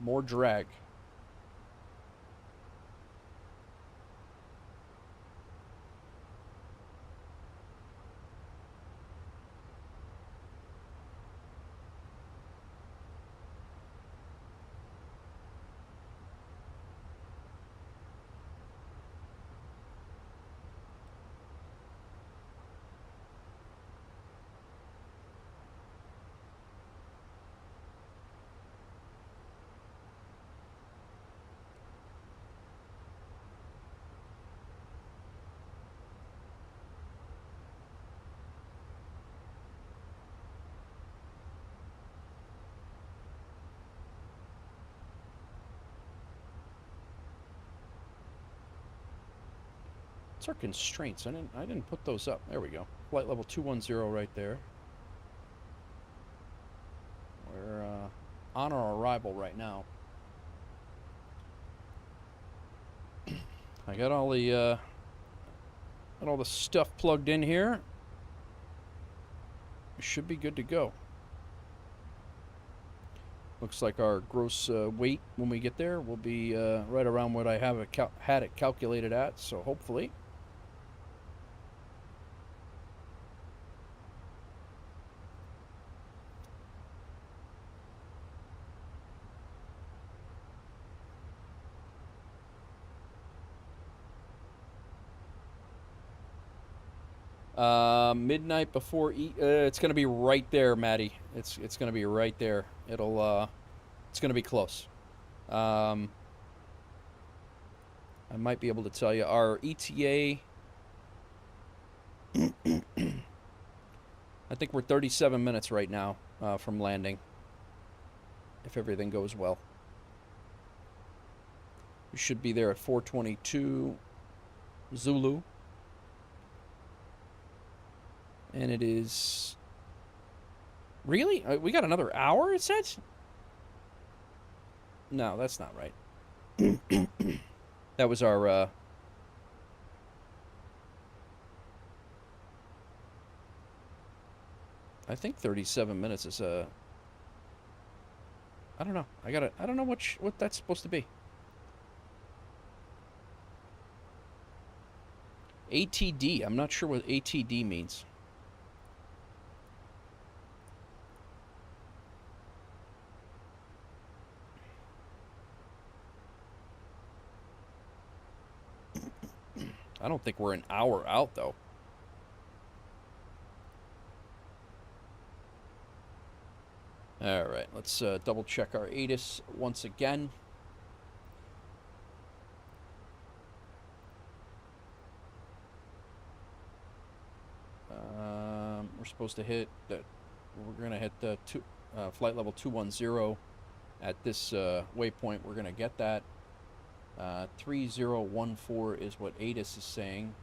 More drag. What's our constraints? I didn't put those up. There we go. Flight level 210 right there. We're on our arrival right now. I got all the stuff plugged in here. We should be good to go. Looks like our gross weight when we get there will be right around what I have it had it calculated at. So hopefully. Midnight before it's gonna be right there, Maddie. It's gonna be right there. It's gonna be close. I might be able to tell you our ETA. I think we're 37 minutes right now from landing, if everything goes well. We should be there at 4:22 Zulu. And it is... Really? We got another hour, it says? No, that's not right. That was our... I think 37 minutes is I don't know. I don't know what that's supposed to be. ATD. I'm not sure what ATD means. I don't think we're an hour out, though. All right, let's double check our ATIS once again. We're supposed to hit that. We're gonna hit the flight level 210 at this waypoint. We're gonna get that. 3014 is what ATIS is saying.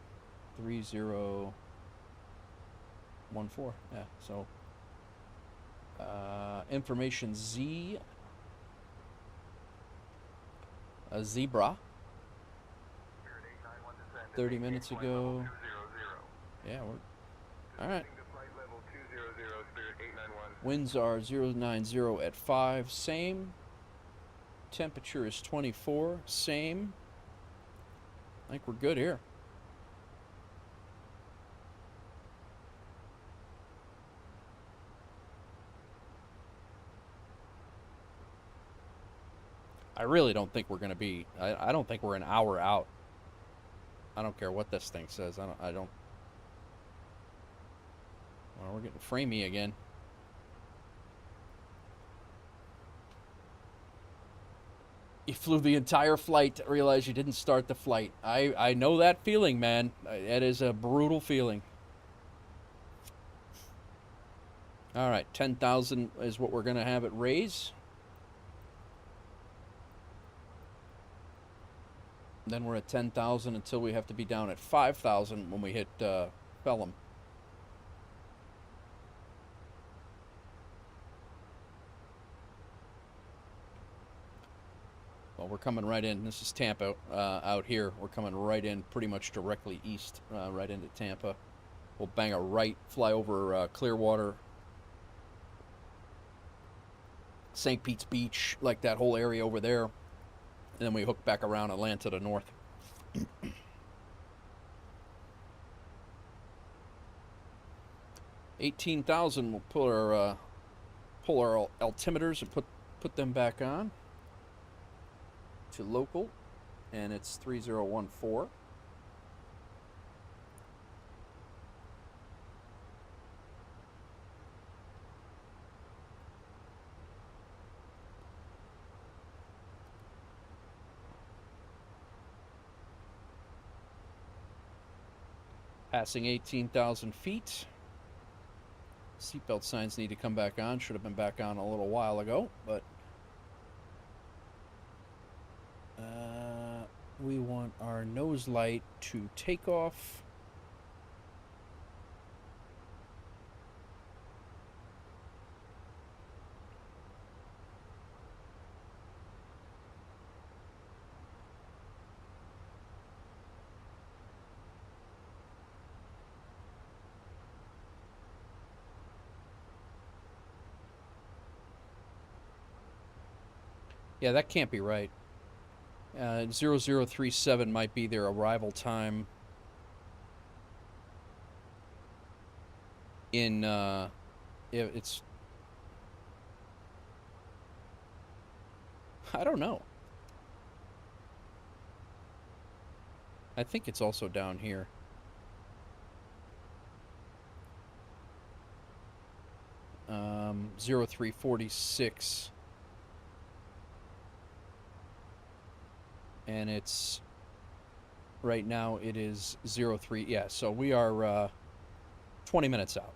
3014. Yeah. So information Z. A zebra. 30 minutes ago. Yeah, we're all right. Winds are 090 at 5. Same. Temperature is 24. Same. I think we're good here. I really don't think we're going to be... I don't think we're an hour out. I don't care what this thing says. I don't... Well, we're getting framey again. You flew the entire flight to realize you didn't start the flight. I know that feeling, man. That is a brutal feeling. All right, 10,000 is what we're going to have it raise. Then we're at 10,000 until we have to be down at 5,000 when we hit Pelham. Well, we're coming right in. This is Tampa out here. We're coming right in pretty much directly east, right into Tampa. We'll bang a right, fly over Clearwater, St. Pete's Beach, like that whole area over there. And then we hook back around and land to the north. 18,000. We'll pull our altimeters and put them back on to local, and it's 3014. Passing 18,000 feet. Seatbelt signs need to come back on. Should have been back on a little while ago, but we want our nose light to take off. Yeah, that can't be right. 0037 might be their arrival time in, it's... I don't know. I think it's also down here. Um, 0346. And it's right now it is 03. Yeah, so we are 20 minutes out.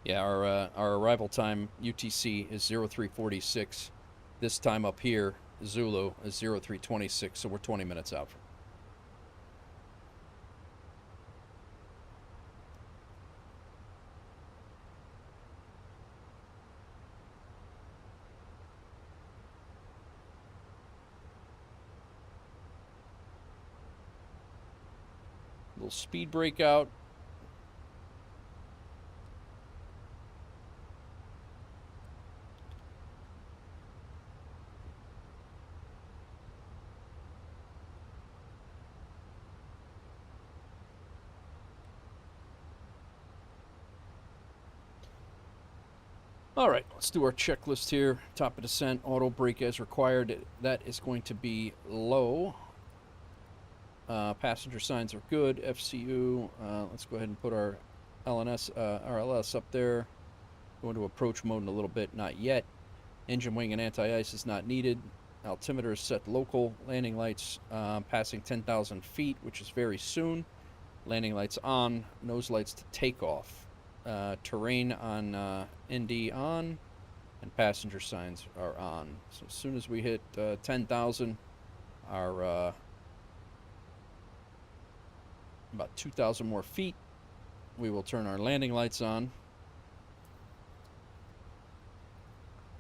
Yeah, our arrival time UTC is 0346. This time up here, Zulu is 0326, so we're 20 minutes out. Little speed breakout. All right, let's do our checklist here. Top of descent, auto brake as required. That is going to be low. Passenger signs are good. FCU. Let's go ahead and put our RLS up there. Go into approach mode in a little bit. Not yet. Engine wing and anti-ice is not needed. Altimeter is set local. Landing lights passing 10,000 feet, which is very soon. Landing lights on. Nose lights to takeoff. Terrain on ND on. And passenger signs are on. So as soon as we hit 10,000, our about 2,000 more feet, we will turn our landing lights on.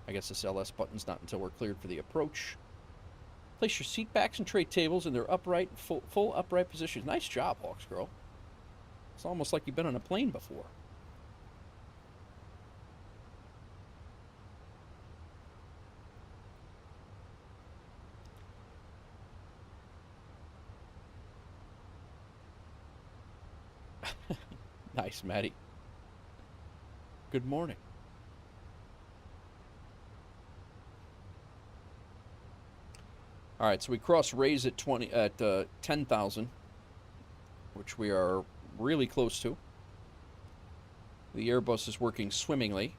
I guess this LS button's not until we're cleared for the approach. Place your seat backs and tray tables in their upright, full upright positions. Nice job, Hawks Girl. It's almost like you've been on a plane before. Nice, Maddie. Good morning. All right, so we cross Rays at 10,000, which we are really close to. The Airbus is working swimmingly.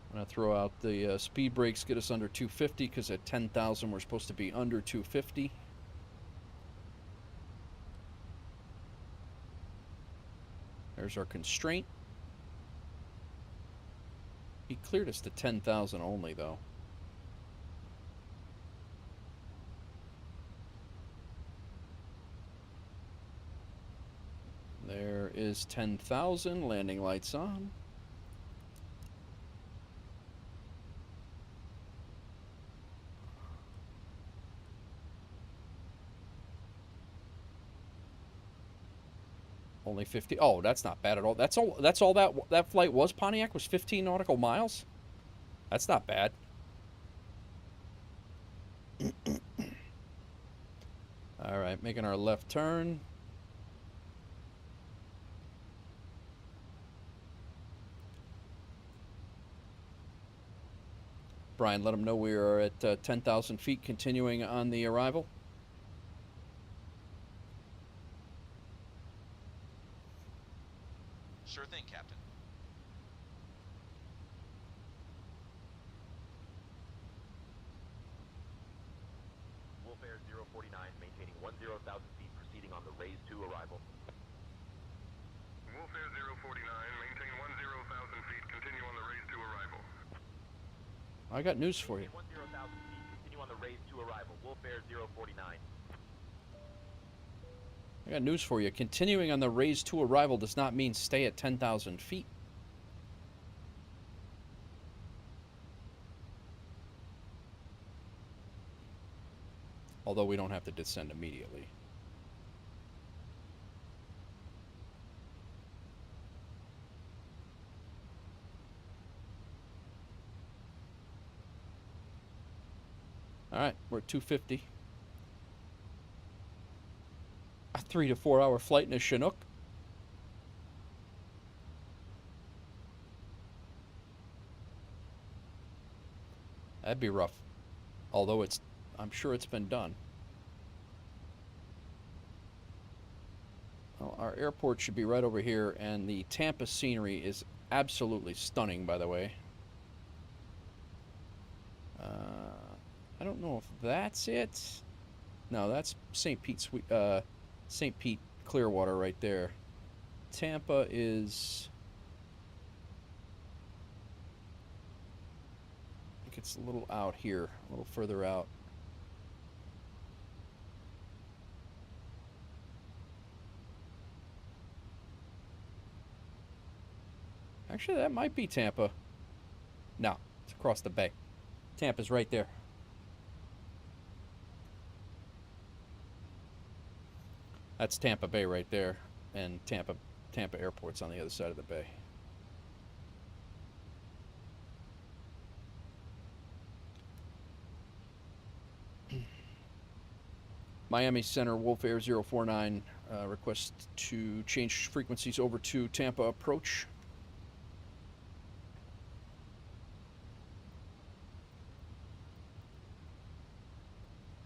I'm going to throw out the speed brakes, get us under 250, because at 10,000 we're supposed to be under 250. There's our constraint. He cleared us to 10,000 only, though. There is 10,000, landing lights on. Only 50. Oh, that's not bad at all. That's all that flight was, Pontiac, was 15 nautical miles. That's not bad. All right, making our left turn. Brian, let them know we are at 10,000 feet, continuing on the arrival. Sure thing, Captain. arrival. Wolf Air 049, maintain 10,000 feet, continue on the raise to arrival. I got news for you. 10,000 feet, continue on the raise to arrival. Wolf Air 049. I got news for you. Continuing on the raise to arrival does not mean stay at 10,000 feet. Although we don't have to descend immediately. All right, we're at 250. A 3 to 4 hour flight in a Chinook. That'd be rough. Although I'm sure it's been done. Well, our airport should be right over here, and the Tampa scenery is absolutely stunning, by the way. I don't know if that's it. No, that's St. Pete Clearwater right there. Tampa is, I think it's a little out here, a little further out. Actually, that might be Tampa. No, it's across the bay. Tampa's right there. That's Tampa Bay right there, and Tampa Airport's on the other side of the bay. Miami Center, Wolf Air 049, request to change frequencies over to Tampa approach.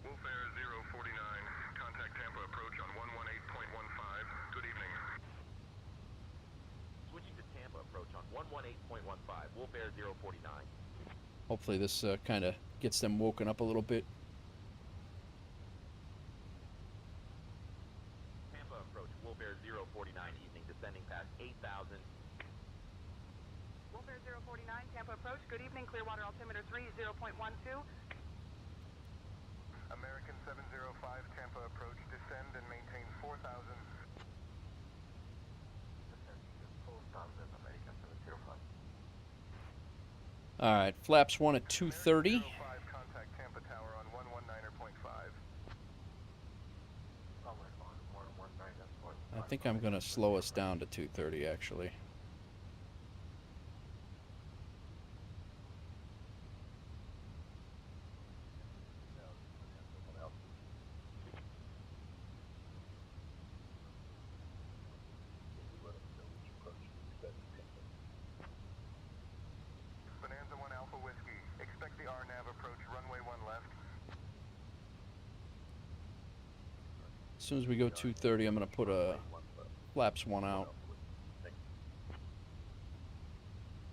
Wolf Air 049, contact Tampa approach on 118.15. Good evening. Switching to Tampa approach on 118.15. Wolf Air 049. Hopefully this kind of gets them woken up a little bit. Tampa approach, Wolf Air 049, evening, descending past 8,000. Wolf Air 049, Tampa approach. Good evening. Clearwater altimeter 30.12. American 705, Tampa approach, descend and maintain 4,000. All right, flaps 1 at 230. Contact Tampa Tower on 119.5. I think I'm going to slow us down to 230, actually. Bonanza 1 Alpha Whiskey, expect the RNAV approach, runway 1 left. As soon as we go 230, I'm going to put a flaps 1 out.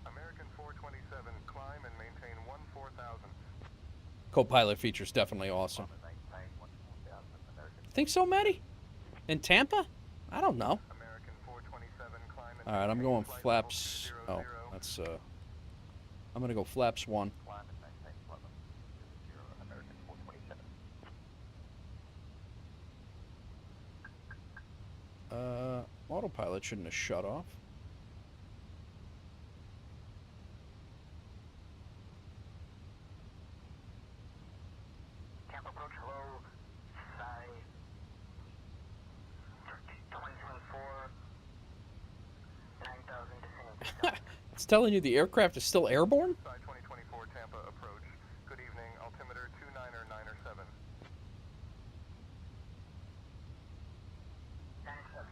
American 427, climb and maintain 14,000. Co-pilot feature's definitely awesome. Think so, Maddie? In Tampa? I don't know. American 427, climb and All right, I'm maintain going flight flaps. level 20. Oh, that's I'm going to go flaps 1. Autopilot shouldn't have shut off. Tampa approach, hello. Say 2024. 9,000 descending. It's telling you the aircraft is still airborne? Side 2024, Tampa approach. Good evening, altimeter 2997. 97.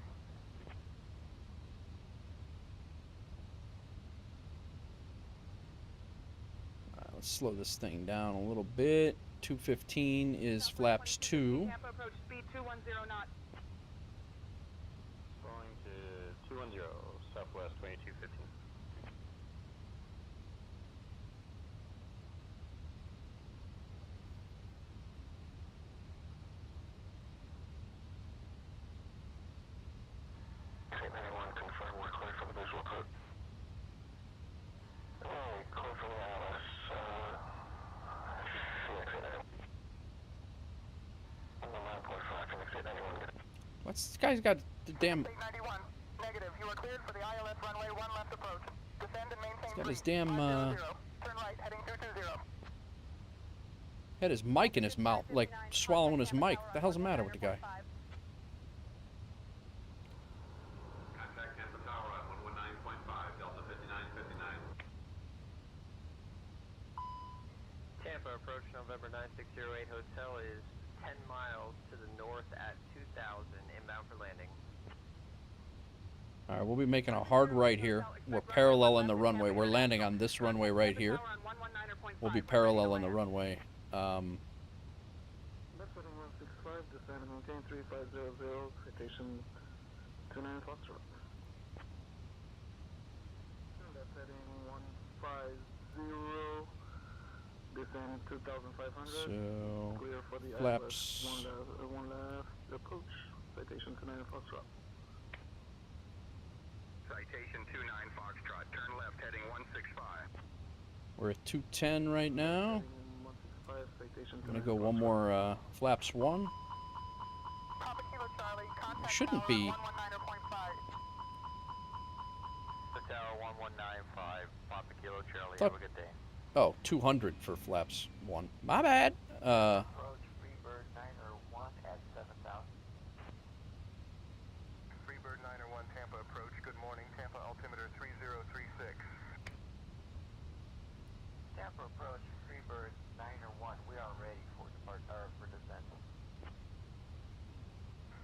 Let's slow this thing down a little bit. 215 is flaps 2. Tampa approach speed 210 knots. Going to 210, Southwest 2215. What's this guy's got the damn? 891. Negative. You are cleared for the ILS runway 1 left approach. Descend and maintain He's got his 3. damn 500. Turn right, heading 220. had his mic in his mouth, like swallowing his mic. What the hell's the matter with the guy? Contact Tampa Tower on 119.5, Delta 5959. Tampa approach November 9608 hotel is 10 miles to the north at 2000, inbound for landing. All right, we'll be making a hard right here. We're paralleling the runway. We're landing on this runway right here. We'll be paralleling the runway. Left heading 165, descend and maintain 3500, citation 29 Foxtrot. Left heading 150, descend 2500. So, Clear for the flaps. ILS, one left approach, citation 29 Foxtrot. Citation 29 Foxtrot. Turn left, heading 165. We're at 210 right now. Heading 165, citation I'm gonna 29 go one more flaps 1. Papa Kilo Charlie, contact Shouldn't tower be. 119.5. The tower 1195, Papa Kilo Charlie, Thought- have a good day. Oh, 200 for flaps 1. My bad. Approach Freebird 901 at 7000. Freebird 901 Tampa approach. Good morning. Tampa altimeter 3036. Tampa approach Freebird 901. We are ready for for descent.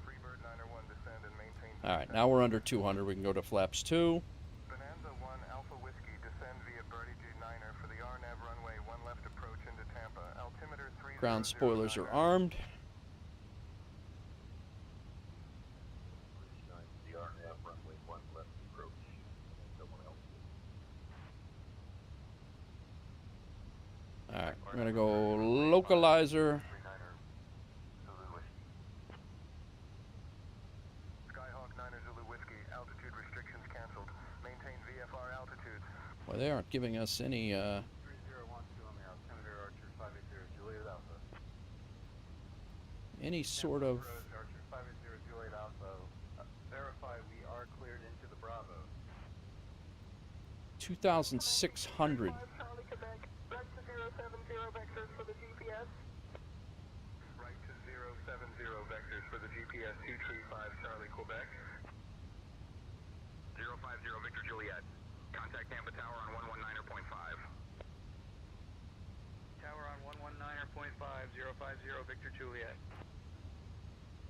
Freebird 901 descend and maintain. All right, now we're under 200. We can go to flaps 2. Bonanza 1 Alpha Whiskey descend via Birdie G9er for the RNAV runway 1 left approach into Tampa. Altimeter 3009. Ground spoilers are armed. The RNAV runway 1 left approach. Someone else. All right, we're gonna go localizer. Skyhawk 9er Zulu Whiskey. Altitude restrictions canceled. Maintain VFR altitudes. Well, they aren't giving us any 3012 on the altimeter Archer 580 Juliet Alpha. any sort of. Archer 580 Juliet Alpha. Verify we are cleared into the Bravo. 2,600. Charlie, Quebec. Right to 070 vectors for the GPS. Right to 070 vectors for the GPS 235 Charlie, Quebec. 050 Victor Juliet. Contact Tampa Tower on 119.5. Tower on 119.5, 050 Victor Juliet.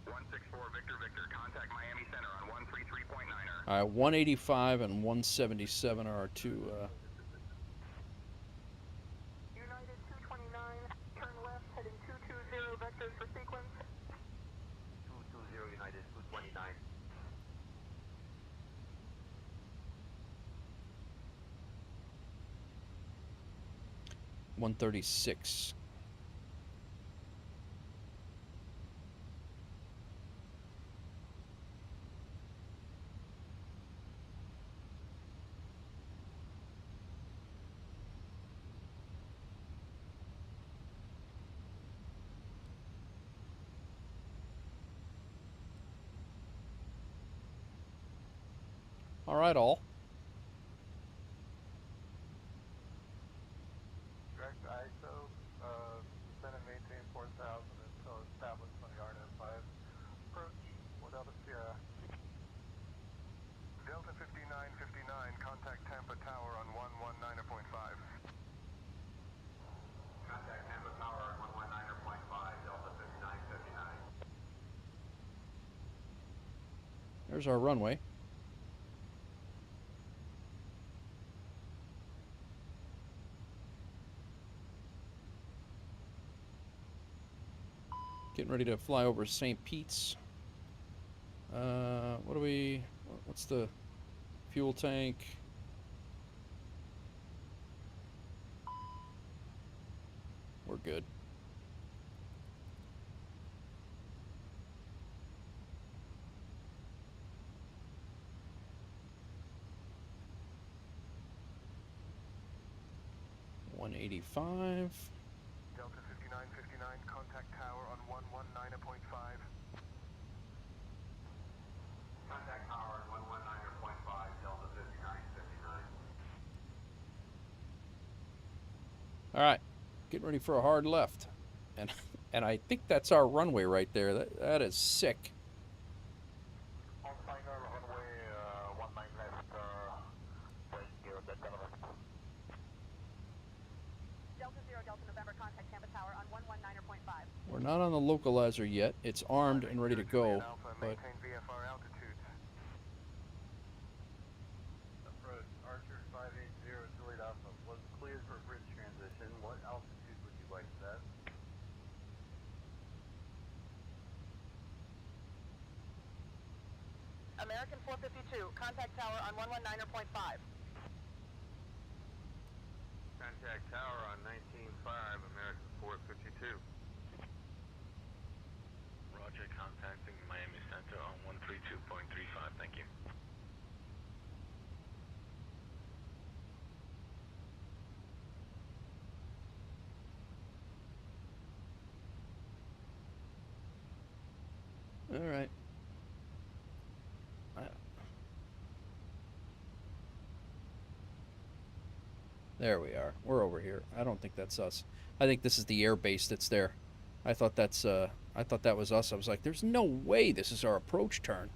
164 Victor Victor. Contact Miami Center on 133.9er. All right, 185 and 177 are our two. United 229, turn left, heading 220 vectors for sequence. 220 United 229. $136. All right, all. Direct ISO, descend and maintain 4000 until established on the RNF 5. Approach, 4 Delta Sierra. Delta 5959. Contact Tampa Tower on 119.5. Contact Tampa Tower on 119.5, Delta 5959. There's our runway. Getting ready to fly over St. Pete's. What do we? What's the fuel tank? We're good. $185. Delta 5959. Contact Tower on 119.5. All right, getting ready for a hard left, and I think that's our runway right there. That is sick. On final runway 19 left, right here, Delta Zero Delta November, contact Tampa Tower on 119.5. We're not on the localizer yet. It's armed and ready to go, but Maintain VFR altitudes. Approach Archer 580 Juliet Alpha was cleared for bridge transition. What altitude would you like set? American 452, contact tower on 119.5. Contact tower on 19.5, American 452. Roger, contacting Miami Center on 132.35, thank you. all right. There we are. We're over here. I don't think that's us. I think this is the air base that's there. I thought that was us. I was like, there's no way this is our approach turn.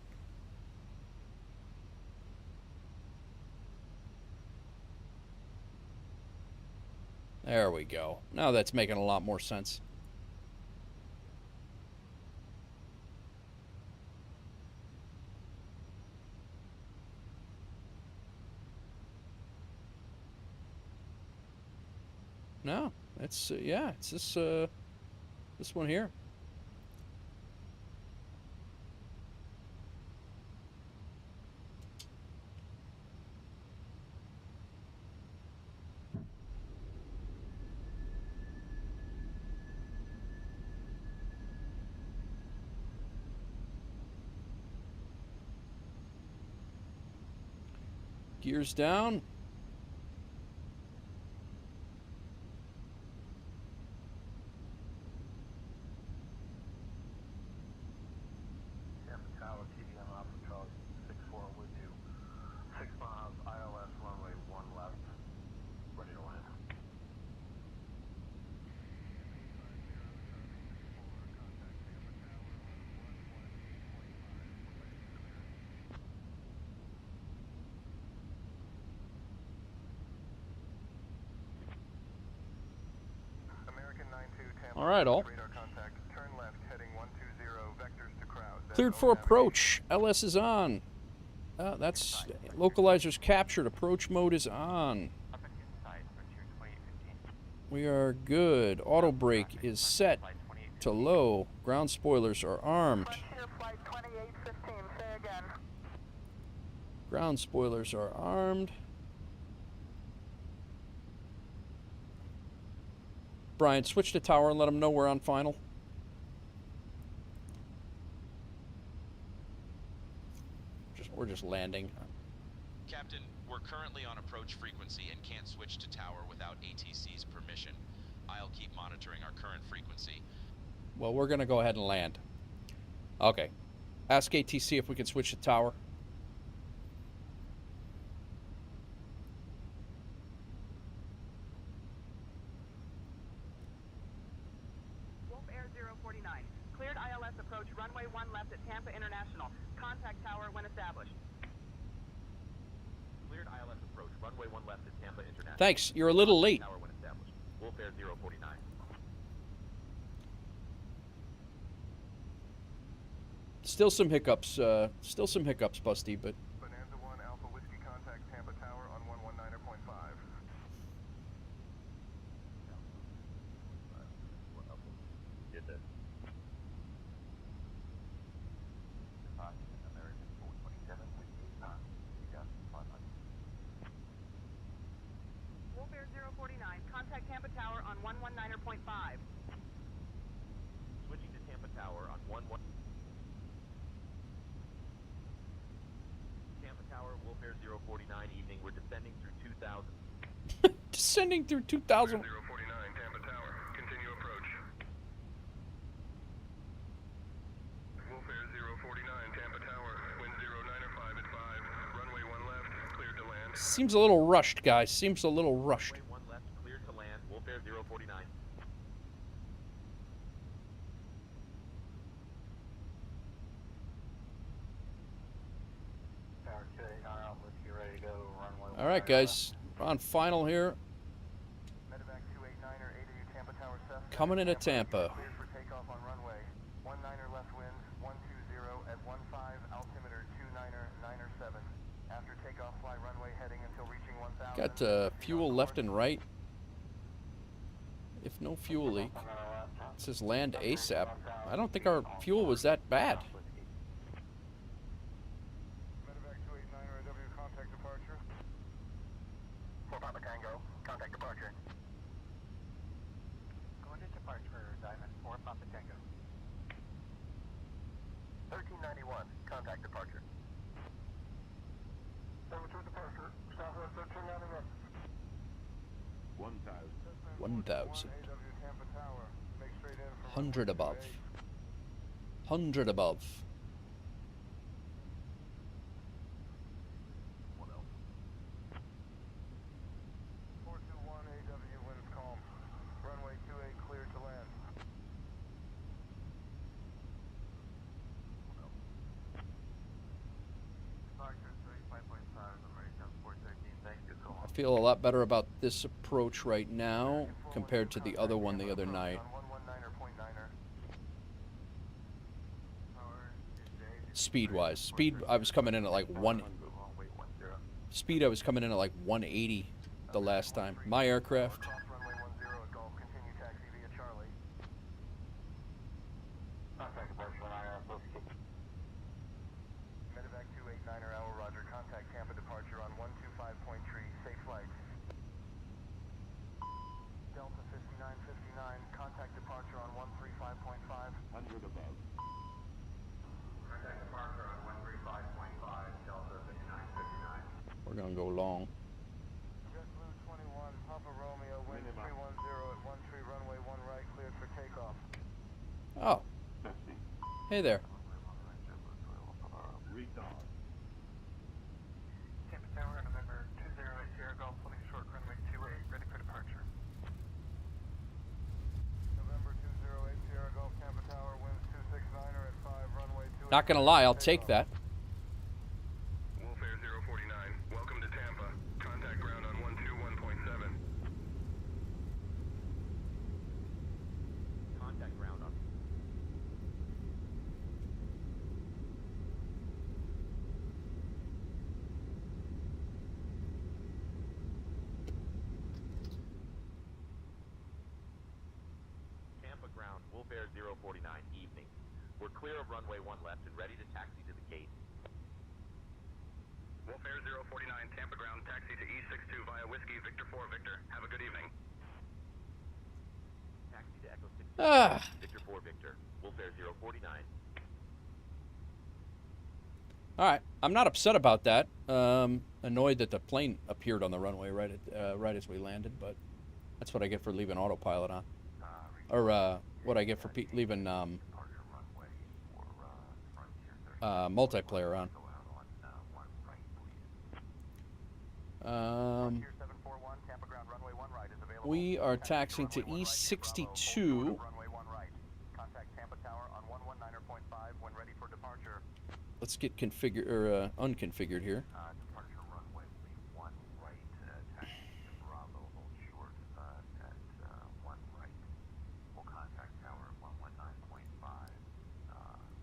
There we go. Now that's making a lot more sense. No, it's yeah, it's this one here. Gears down. Tampa Tower, TDM Alpha Charlie 64 with you. 6 miles, ILS runway 1 left. Ready to land. American 92 Tampa. All right, all. Radar contact. Turn left, heading 120. Vectors to crowd. Then Cleared for navigation. approach. LS is on. That's localizers captured. Approach mode is on. Up and inside for 22815. We are good. Auto brake is set to low. Ground spoilers are armed. Frontier flight 2815, say again. Ground spoilers are armed. Brian, switch to tower and let them know we're on final. We're just landing. Captain, we're currently on approach frequency and can't switch to tower without ATC's permission. I'll keep monitoring our current frequency. Well, we're going to go ahead and land. Okay. Ask ATC if we can switch to tower. Wolf Air 049, cleared ILS approach runway 1 left at Tampa International. Contact tower when established. Cleared ILS approach, runway 1 left at Tampa International. Thanks. You're a little late. Tower when established. Wolf Air 049. Still some hiccups. Busty, but Bonanza 1 Alpha Whiskey contact Tampa Tower on 119.5. Did this. American 427 with 8 knots. You got 500. Wolf Air 049, contact Tampa Tower on 119.5. Switching to Tampa Tower on 11. Tampa Tower, Wolf Air 049 evening. We're descending through 2000. descending through 2,000. 049 Tampa Tower. Continue approach. Wolf Air 049 Tampa Tower. Wind 095 at 5. Runway 1 left. Cleared to land. Seems a little rushed, guys. Seems a little rushed. Runway 1 left, cleared to land. Wolf Air 049. 289 Whiskey, ready to go, runway. All right, guys. We're on final here. Medevac 289er, AW Tampa Tower Cessna. Coming into Tampa. Cleared for takeoff on runway. 19er left winds, 120 at 15, altimeter 29er 7. After takeoff, fly runway heading until reaching 1000. Got fuel left and right. If no fuel leak, it says land ASAP. I don't think our fuel was that bad. Medevac 289er, AW contact departure. 4 Papa Tango, contact departure. Going to departure, Diamond 4 Papa Tango. 1391, contact departure. 72 departure, Southwest 1391. 1,000. 100 above. 100 above. 421 AW, winds calm. Runway 28 cleared to land. I feel a lot better about this approach right now compared to the other one the other night. Speed-wise. Speed, I was coming in at like 180 the last time. My aircraft. Medevac 289er, Owl Roger, contact Tampa departure on 125.3, safe flight. Delta 5959, contact departure on 135.5. 100 above. Contact departure on 135.5, Delta 5959. We're gonna go long. JetBlue 21, Papa Romeo, wind 310 at 13, runway 1 right, cleared for takeoff. Oh. Hey there. Tampa Tower, November 208 Sierra Golf, flipping short runway 28, ready for departure. November 208 Sierra Golf, Tampa Tower, winds 269er at 5, runway 28. Not gonna lie, I'll take that. Wolfair 049, welcome to Tampa. Contact ground on 121.7. Contact ground on. Tampa ground, Wolfair 049, evening. We're clear of runway 1 left and ready to taxi to the gate. Wolfair 049, Tampa ground, taxi to E62 via Whiskey, Victor 4, Victor. Have a good evening. Taxi to Echo 6, Ah. Victor 4, Victor. Wolfair 049. All right, I'm not upset about that. Annoyed that the plane appeared on the runway right as we landed, but that's what I get for leaving autopilot on, or what I get for leaving multiplayer on. We are taxiing to E62. Let's get configured or unconfigured here. Departure runway 1 right, taxi to Bravo, hold short at 1 right. Full contact tower 119.5.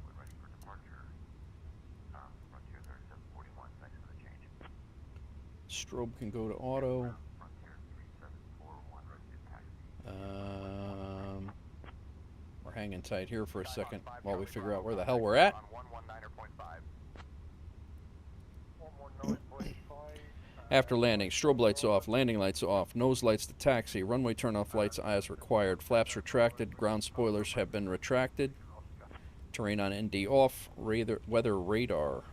We're ready for departure. Frontier 3741, thanks for the change. Strobe can go to auto. Frontier 3741, ready to taxi. We're hanging tight here for a second while we figure out where the hell we're at. After landing, strobe lights off, landing lights off, nose lights to taxi, runway turnoff lights as required, flaps retracted, ground spoilers have been retracted, terrain on ND off, weather radar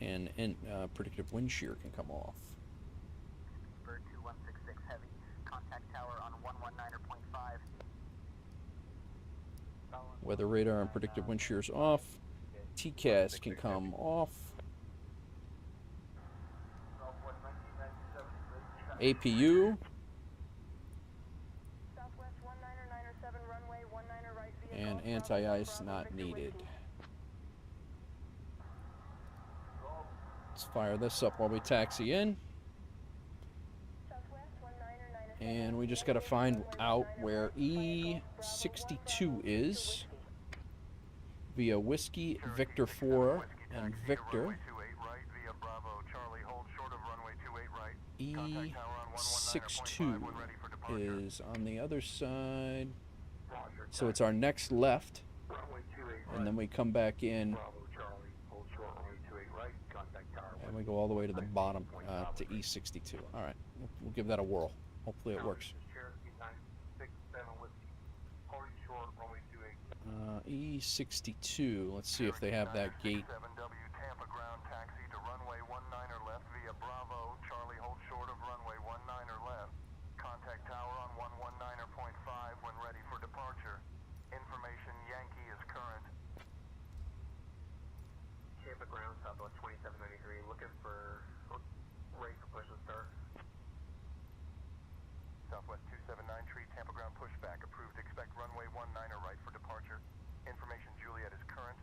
and predictive wind shear can come off. Bird 2166 heavy, contact tower on 119.5. Weather radar and predictive wind shears off. TCAS can come off. APU. And anti-ice not needed. Let's fire this up while we taxi in. And we just got to find out where E62 is via Whiskey, Victor 4, and Victor. E62 is on the other side. So it's our next left. And then we come back in. And we go all the way to the bottom to E62. All right, we'll give that a whirl. Hopefully it works. E62. Let's see if they have that gate. Tampa ground, Southwest 2793, looking for rate for push and start. Southwest 279 Tampa ground pushback approved. Expect runway 19 right for departure. Information Juliet is current.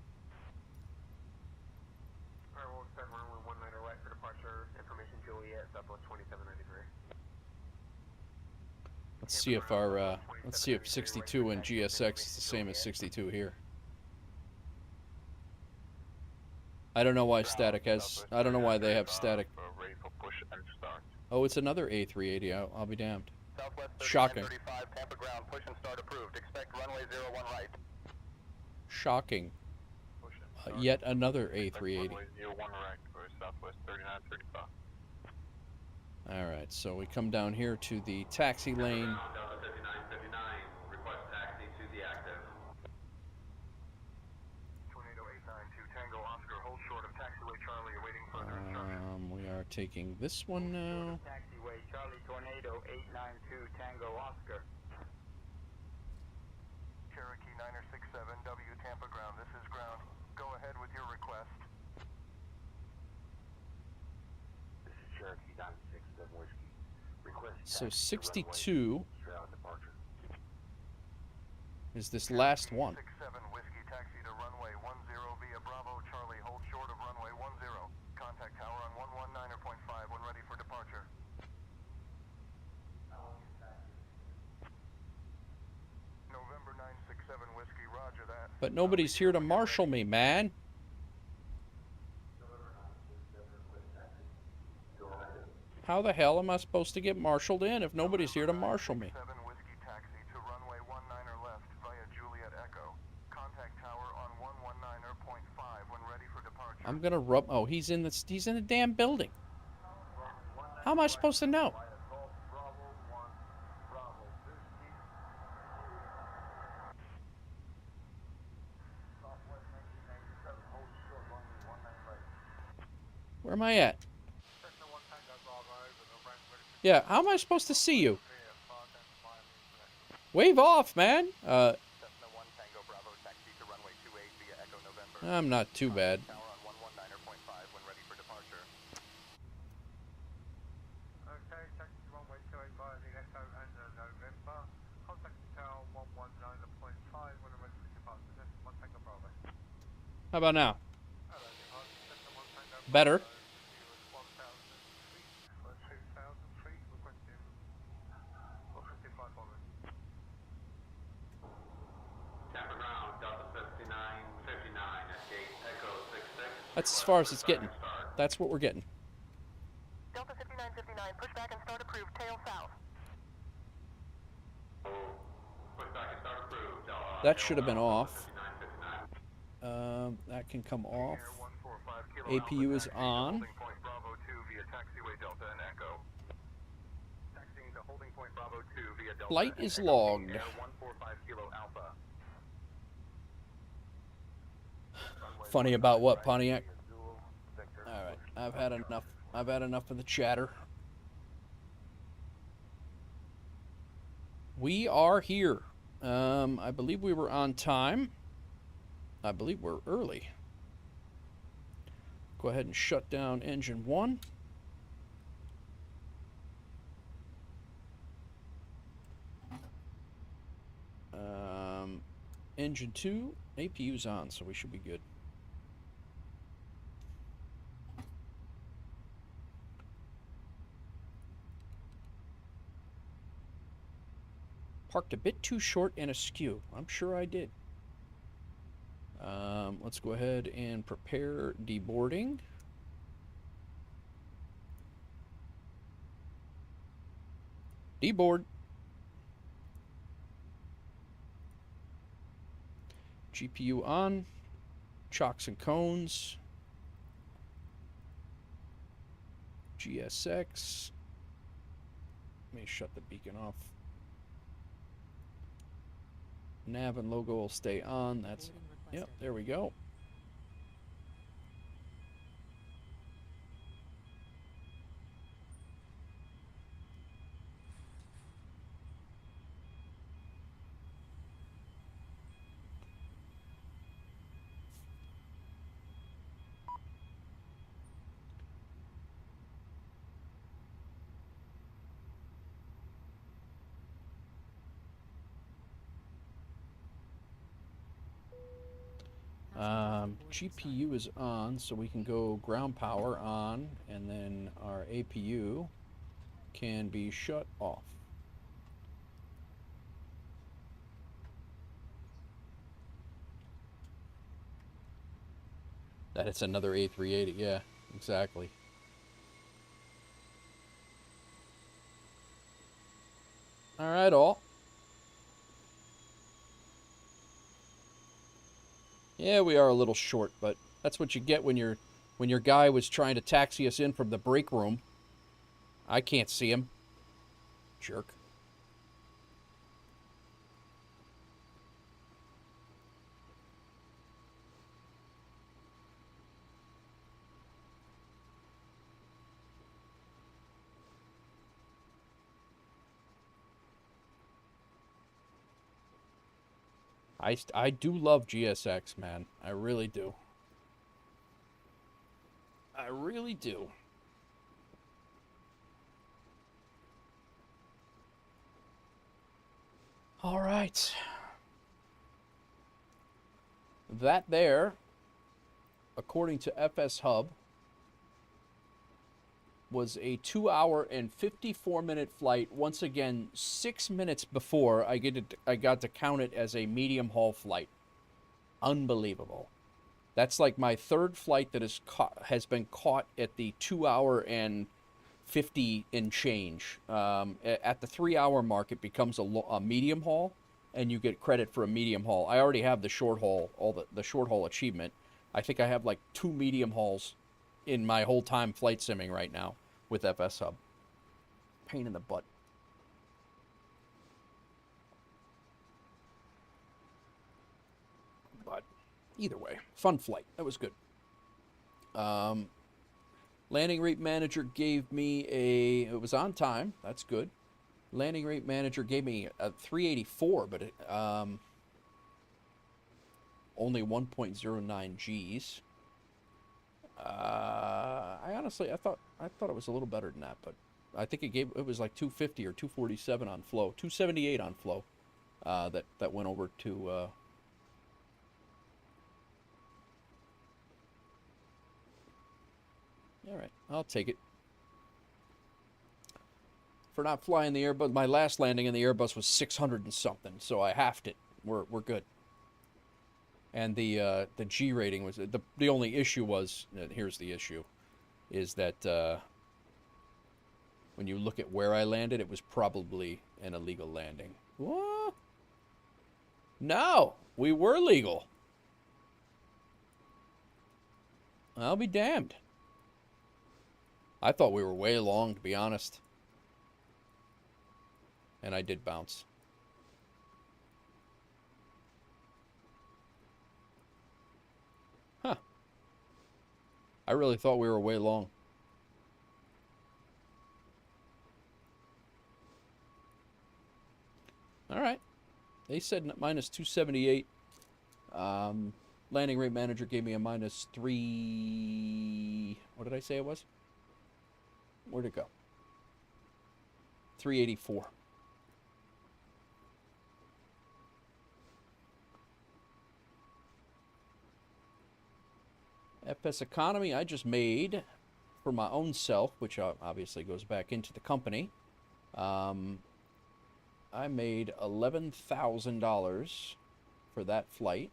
Alright, we'll expect runway 19 right for departure. Information Juliet, Southwest 2793. Let's see if our let's see if 62 in GSX is the same as 62 here. I don't know why static has. I don't know why they have static. Oh, it's another A380. I'll be damned. Shocking. Tampa ground push and start approved. Expect runway 01 right. Shocking. Yet another A380. All right, so we come down here to the taxi lane. We are taking this one now. Taxiway Charlie Tornado 892 Tango Oscar. Cherokee 967W Tampa ground. This is ground. Go ahead with your request. This is Cherokee 967 Whiskey. Request So 62 is this last one. 67 Whiskey taxi to runway 10 via Bravo Charlie. Hold short of runway 10. Contact tower on 119.5 when ready for departure. November 967 Whiskey, roger that. But nobody's here to marshal me, man. How the hell am I supposed to get marshaled in if nobody's here to marshal me? 7 Whiskey taxi to runway 19 left via Juliet Echo. Contact tower on 119.5 when ready for departure. I'm gonna rub. Oh, he's in the damn building. How am I supposed to know? Where am I at? Yeah, how am I supposed to see you? Wave off, man. I'm not too bad. How about now? Better. That's as far as it's getting. That's what we're getting. Delta 5959, pushback and start approved, tail south. That should have been off. That can come off. APU is on. Flight is logged. Funny about what, Pontiac? All right, I've had enough. I've had enough of the chatter. We are here. I believe we were on time. I believe we're early. Go ahead and shut down engine 1. Engine 2, APU's on, so we should be good. parked a bit too short and askew. I'm sure I did. Let's go ahead and prepare deboarding. Deboard. GPU on. Chocks and cones. GSX. Let me shut the beacon off. Nav and logo will stay on. That's, yep, there we go. GPU is on, so we can go ground power on, and then our APU can be shut off. That it's another A380, yeah, exactly. All right, all. Yeah, we are a little short, but that's what you get when your guy was trying to taxi us in from the break room. I can't see him. Jerk. I do love GSX, man. I really do. I really do. All right. That there, according to FS Hub, was a 2-hour and 54-minute flight. Once again, 6 minutes before I got to count it as a medium haul flight. Unbelievable. That's like my third flight that has been caught at the 2-hour and 50 and change. At the 3-hour mark, it becomes a medium haul, and you get credit for a medium haul. I already have the short haul, the short haul achievement. I think I have like 2 medium hauls in my whole time flight simming right now with FS Hub. Pain in the butt. But either way, fun flight. That was good. Landing rate manager gave me it was on time. That's good. Landing rate manager gave me a 384, but it, only 1.09 Gs. I honestly, I thought it was a little better than that, but I think it was like 250 or 247 on flow, 278 on flow. That went over to. All right, I'll take it. For not flying the Airbus, my last landing in the Airbus was 600 and something, so I halved it. We're good. And the G rating was the only issue was, here's the issue, is that when you look at where I landed, it was probably an illegal landing. What? No, we were legal. I'll be damned. I thought we were way long, to be honest. And I did bounce. Huh. I really thought we were way long. All right. They said minus 278. Landing rate manager gave me a minus 3... What did I say it was? Where'd it go? 384. FSEconomy I just made for my own self, which obviously goes back into the company. I made $11,000 for that flight.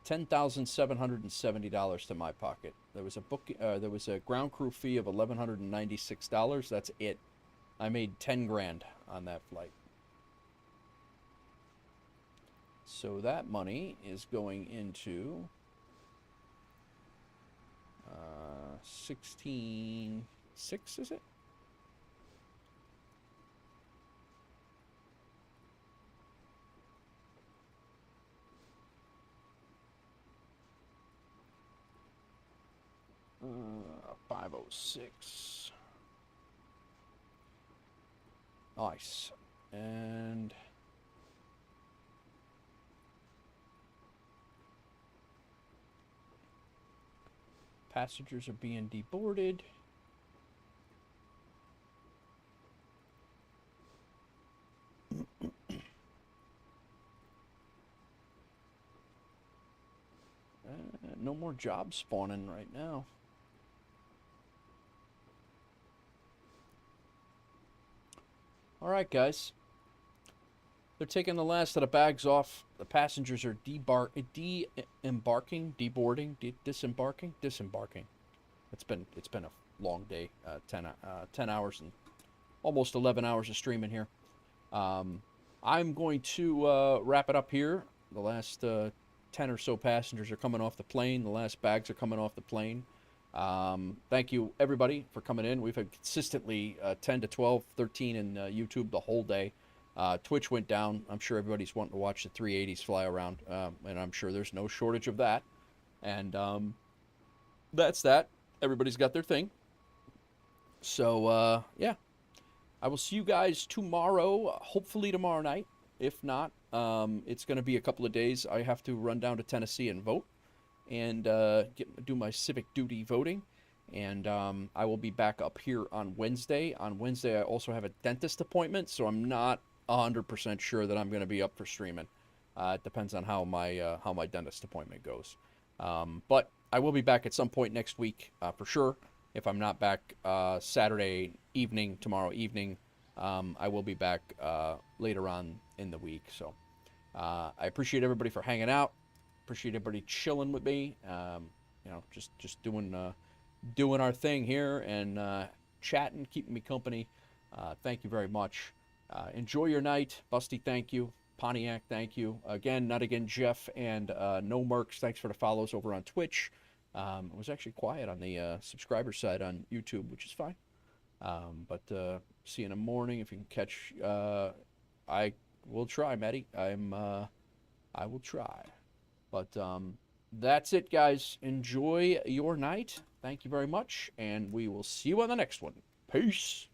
$10,770 to my pocket. There was a there was a ground crew fee of $1,196. That's it. I made 10 grand on that flight. So that money is going into 16.6, is it? Uh, 506. Nice. And passengers are being deboarded. No more jobs spawning right now. All right, guys. They're taking the last of the bags off. The passengers are de-embarking, deboarding, disembarking. It's been a long day. 10 hours and almost 11 hours of streaming here. I'm going to wrap it up here. The last 10 or so passengers are coming off the plane. The last bags are coming off the plane. Thank you, everybody, for coming in. We've had consistently 10 to 12, 13 in YouTube the whole day. Twitch went down. I'm sure everybody's wanting to watch the 380s fly around, and I'm sure there's no shortage of that. And that's that. Everybody's got their thing. So, yeah. I will see you guys tomorrow, hopefully tomorrow night. If not, it's going to be a couple of days. I have to run down to Tennessee and vote and do my civic duty voting. And I will be back up here on Wednesday. On Wednesday, I also have a dentist appointment, so I'm not 100% sure that I'm going to be up for streaming. It depends on how my dentist appointment goes. But I will be back at some point next week for sure. If I'm not back Saturday evening, tomorrow evening, I will be back later on in the week. So I appreciate everybody for hanging out. Appreciate everybody chilling with me. You know, just doing our thing here and chatting, keeping me company. Thank you very much. Enjoy your night. Busty, thank you. Pontiac, thank you. Again, Not Again Jeff and No Mercs, thanks for the follows over on Twitch. It was actually quiet on the subscriber side on YouTube, which is fine. But see you in the morning if you can catch. I will try, Maddie. I will try. But that's it, guys. Enjoy your night. Thank you very much, and we will see you on the next one. Peace.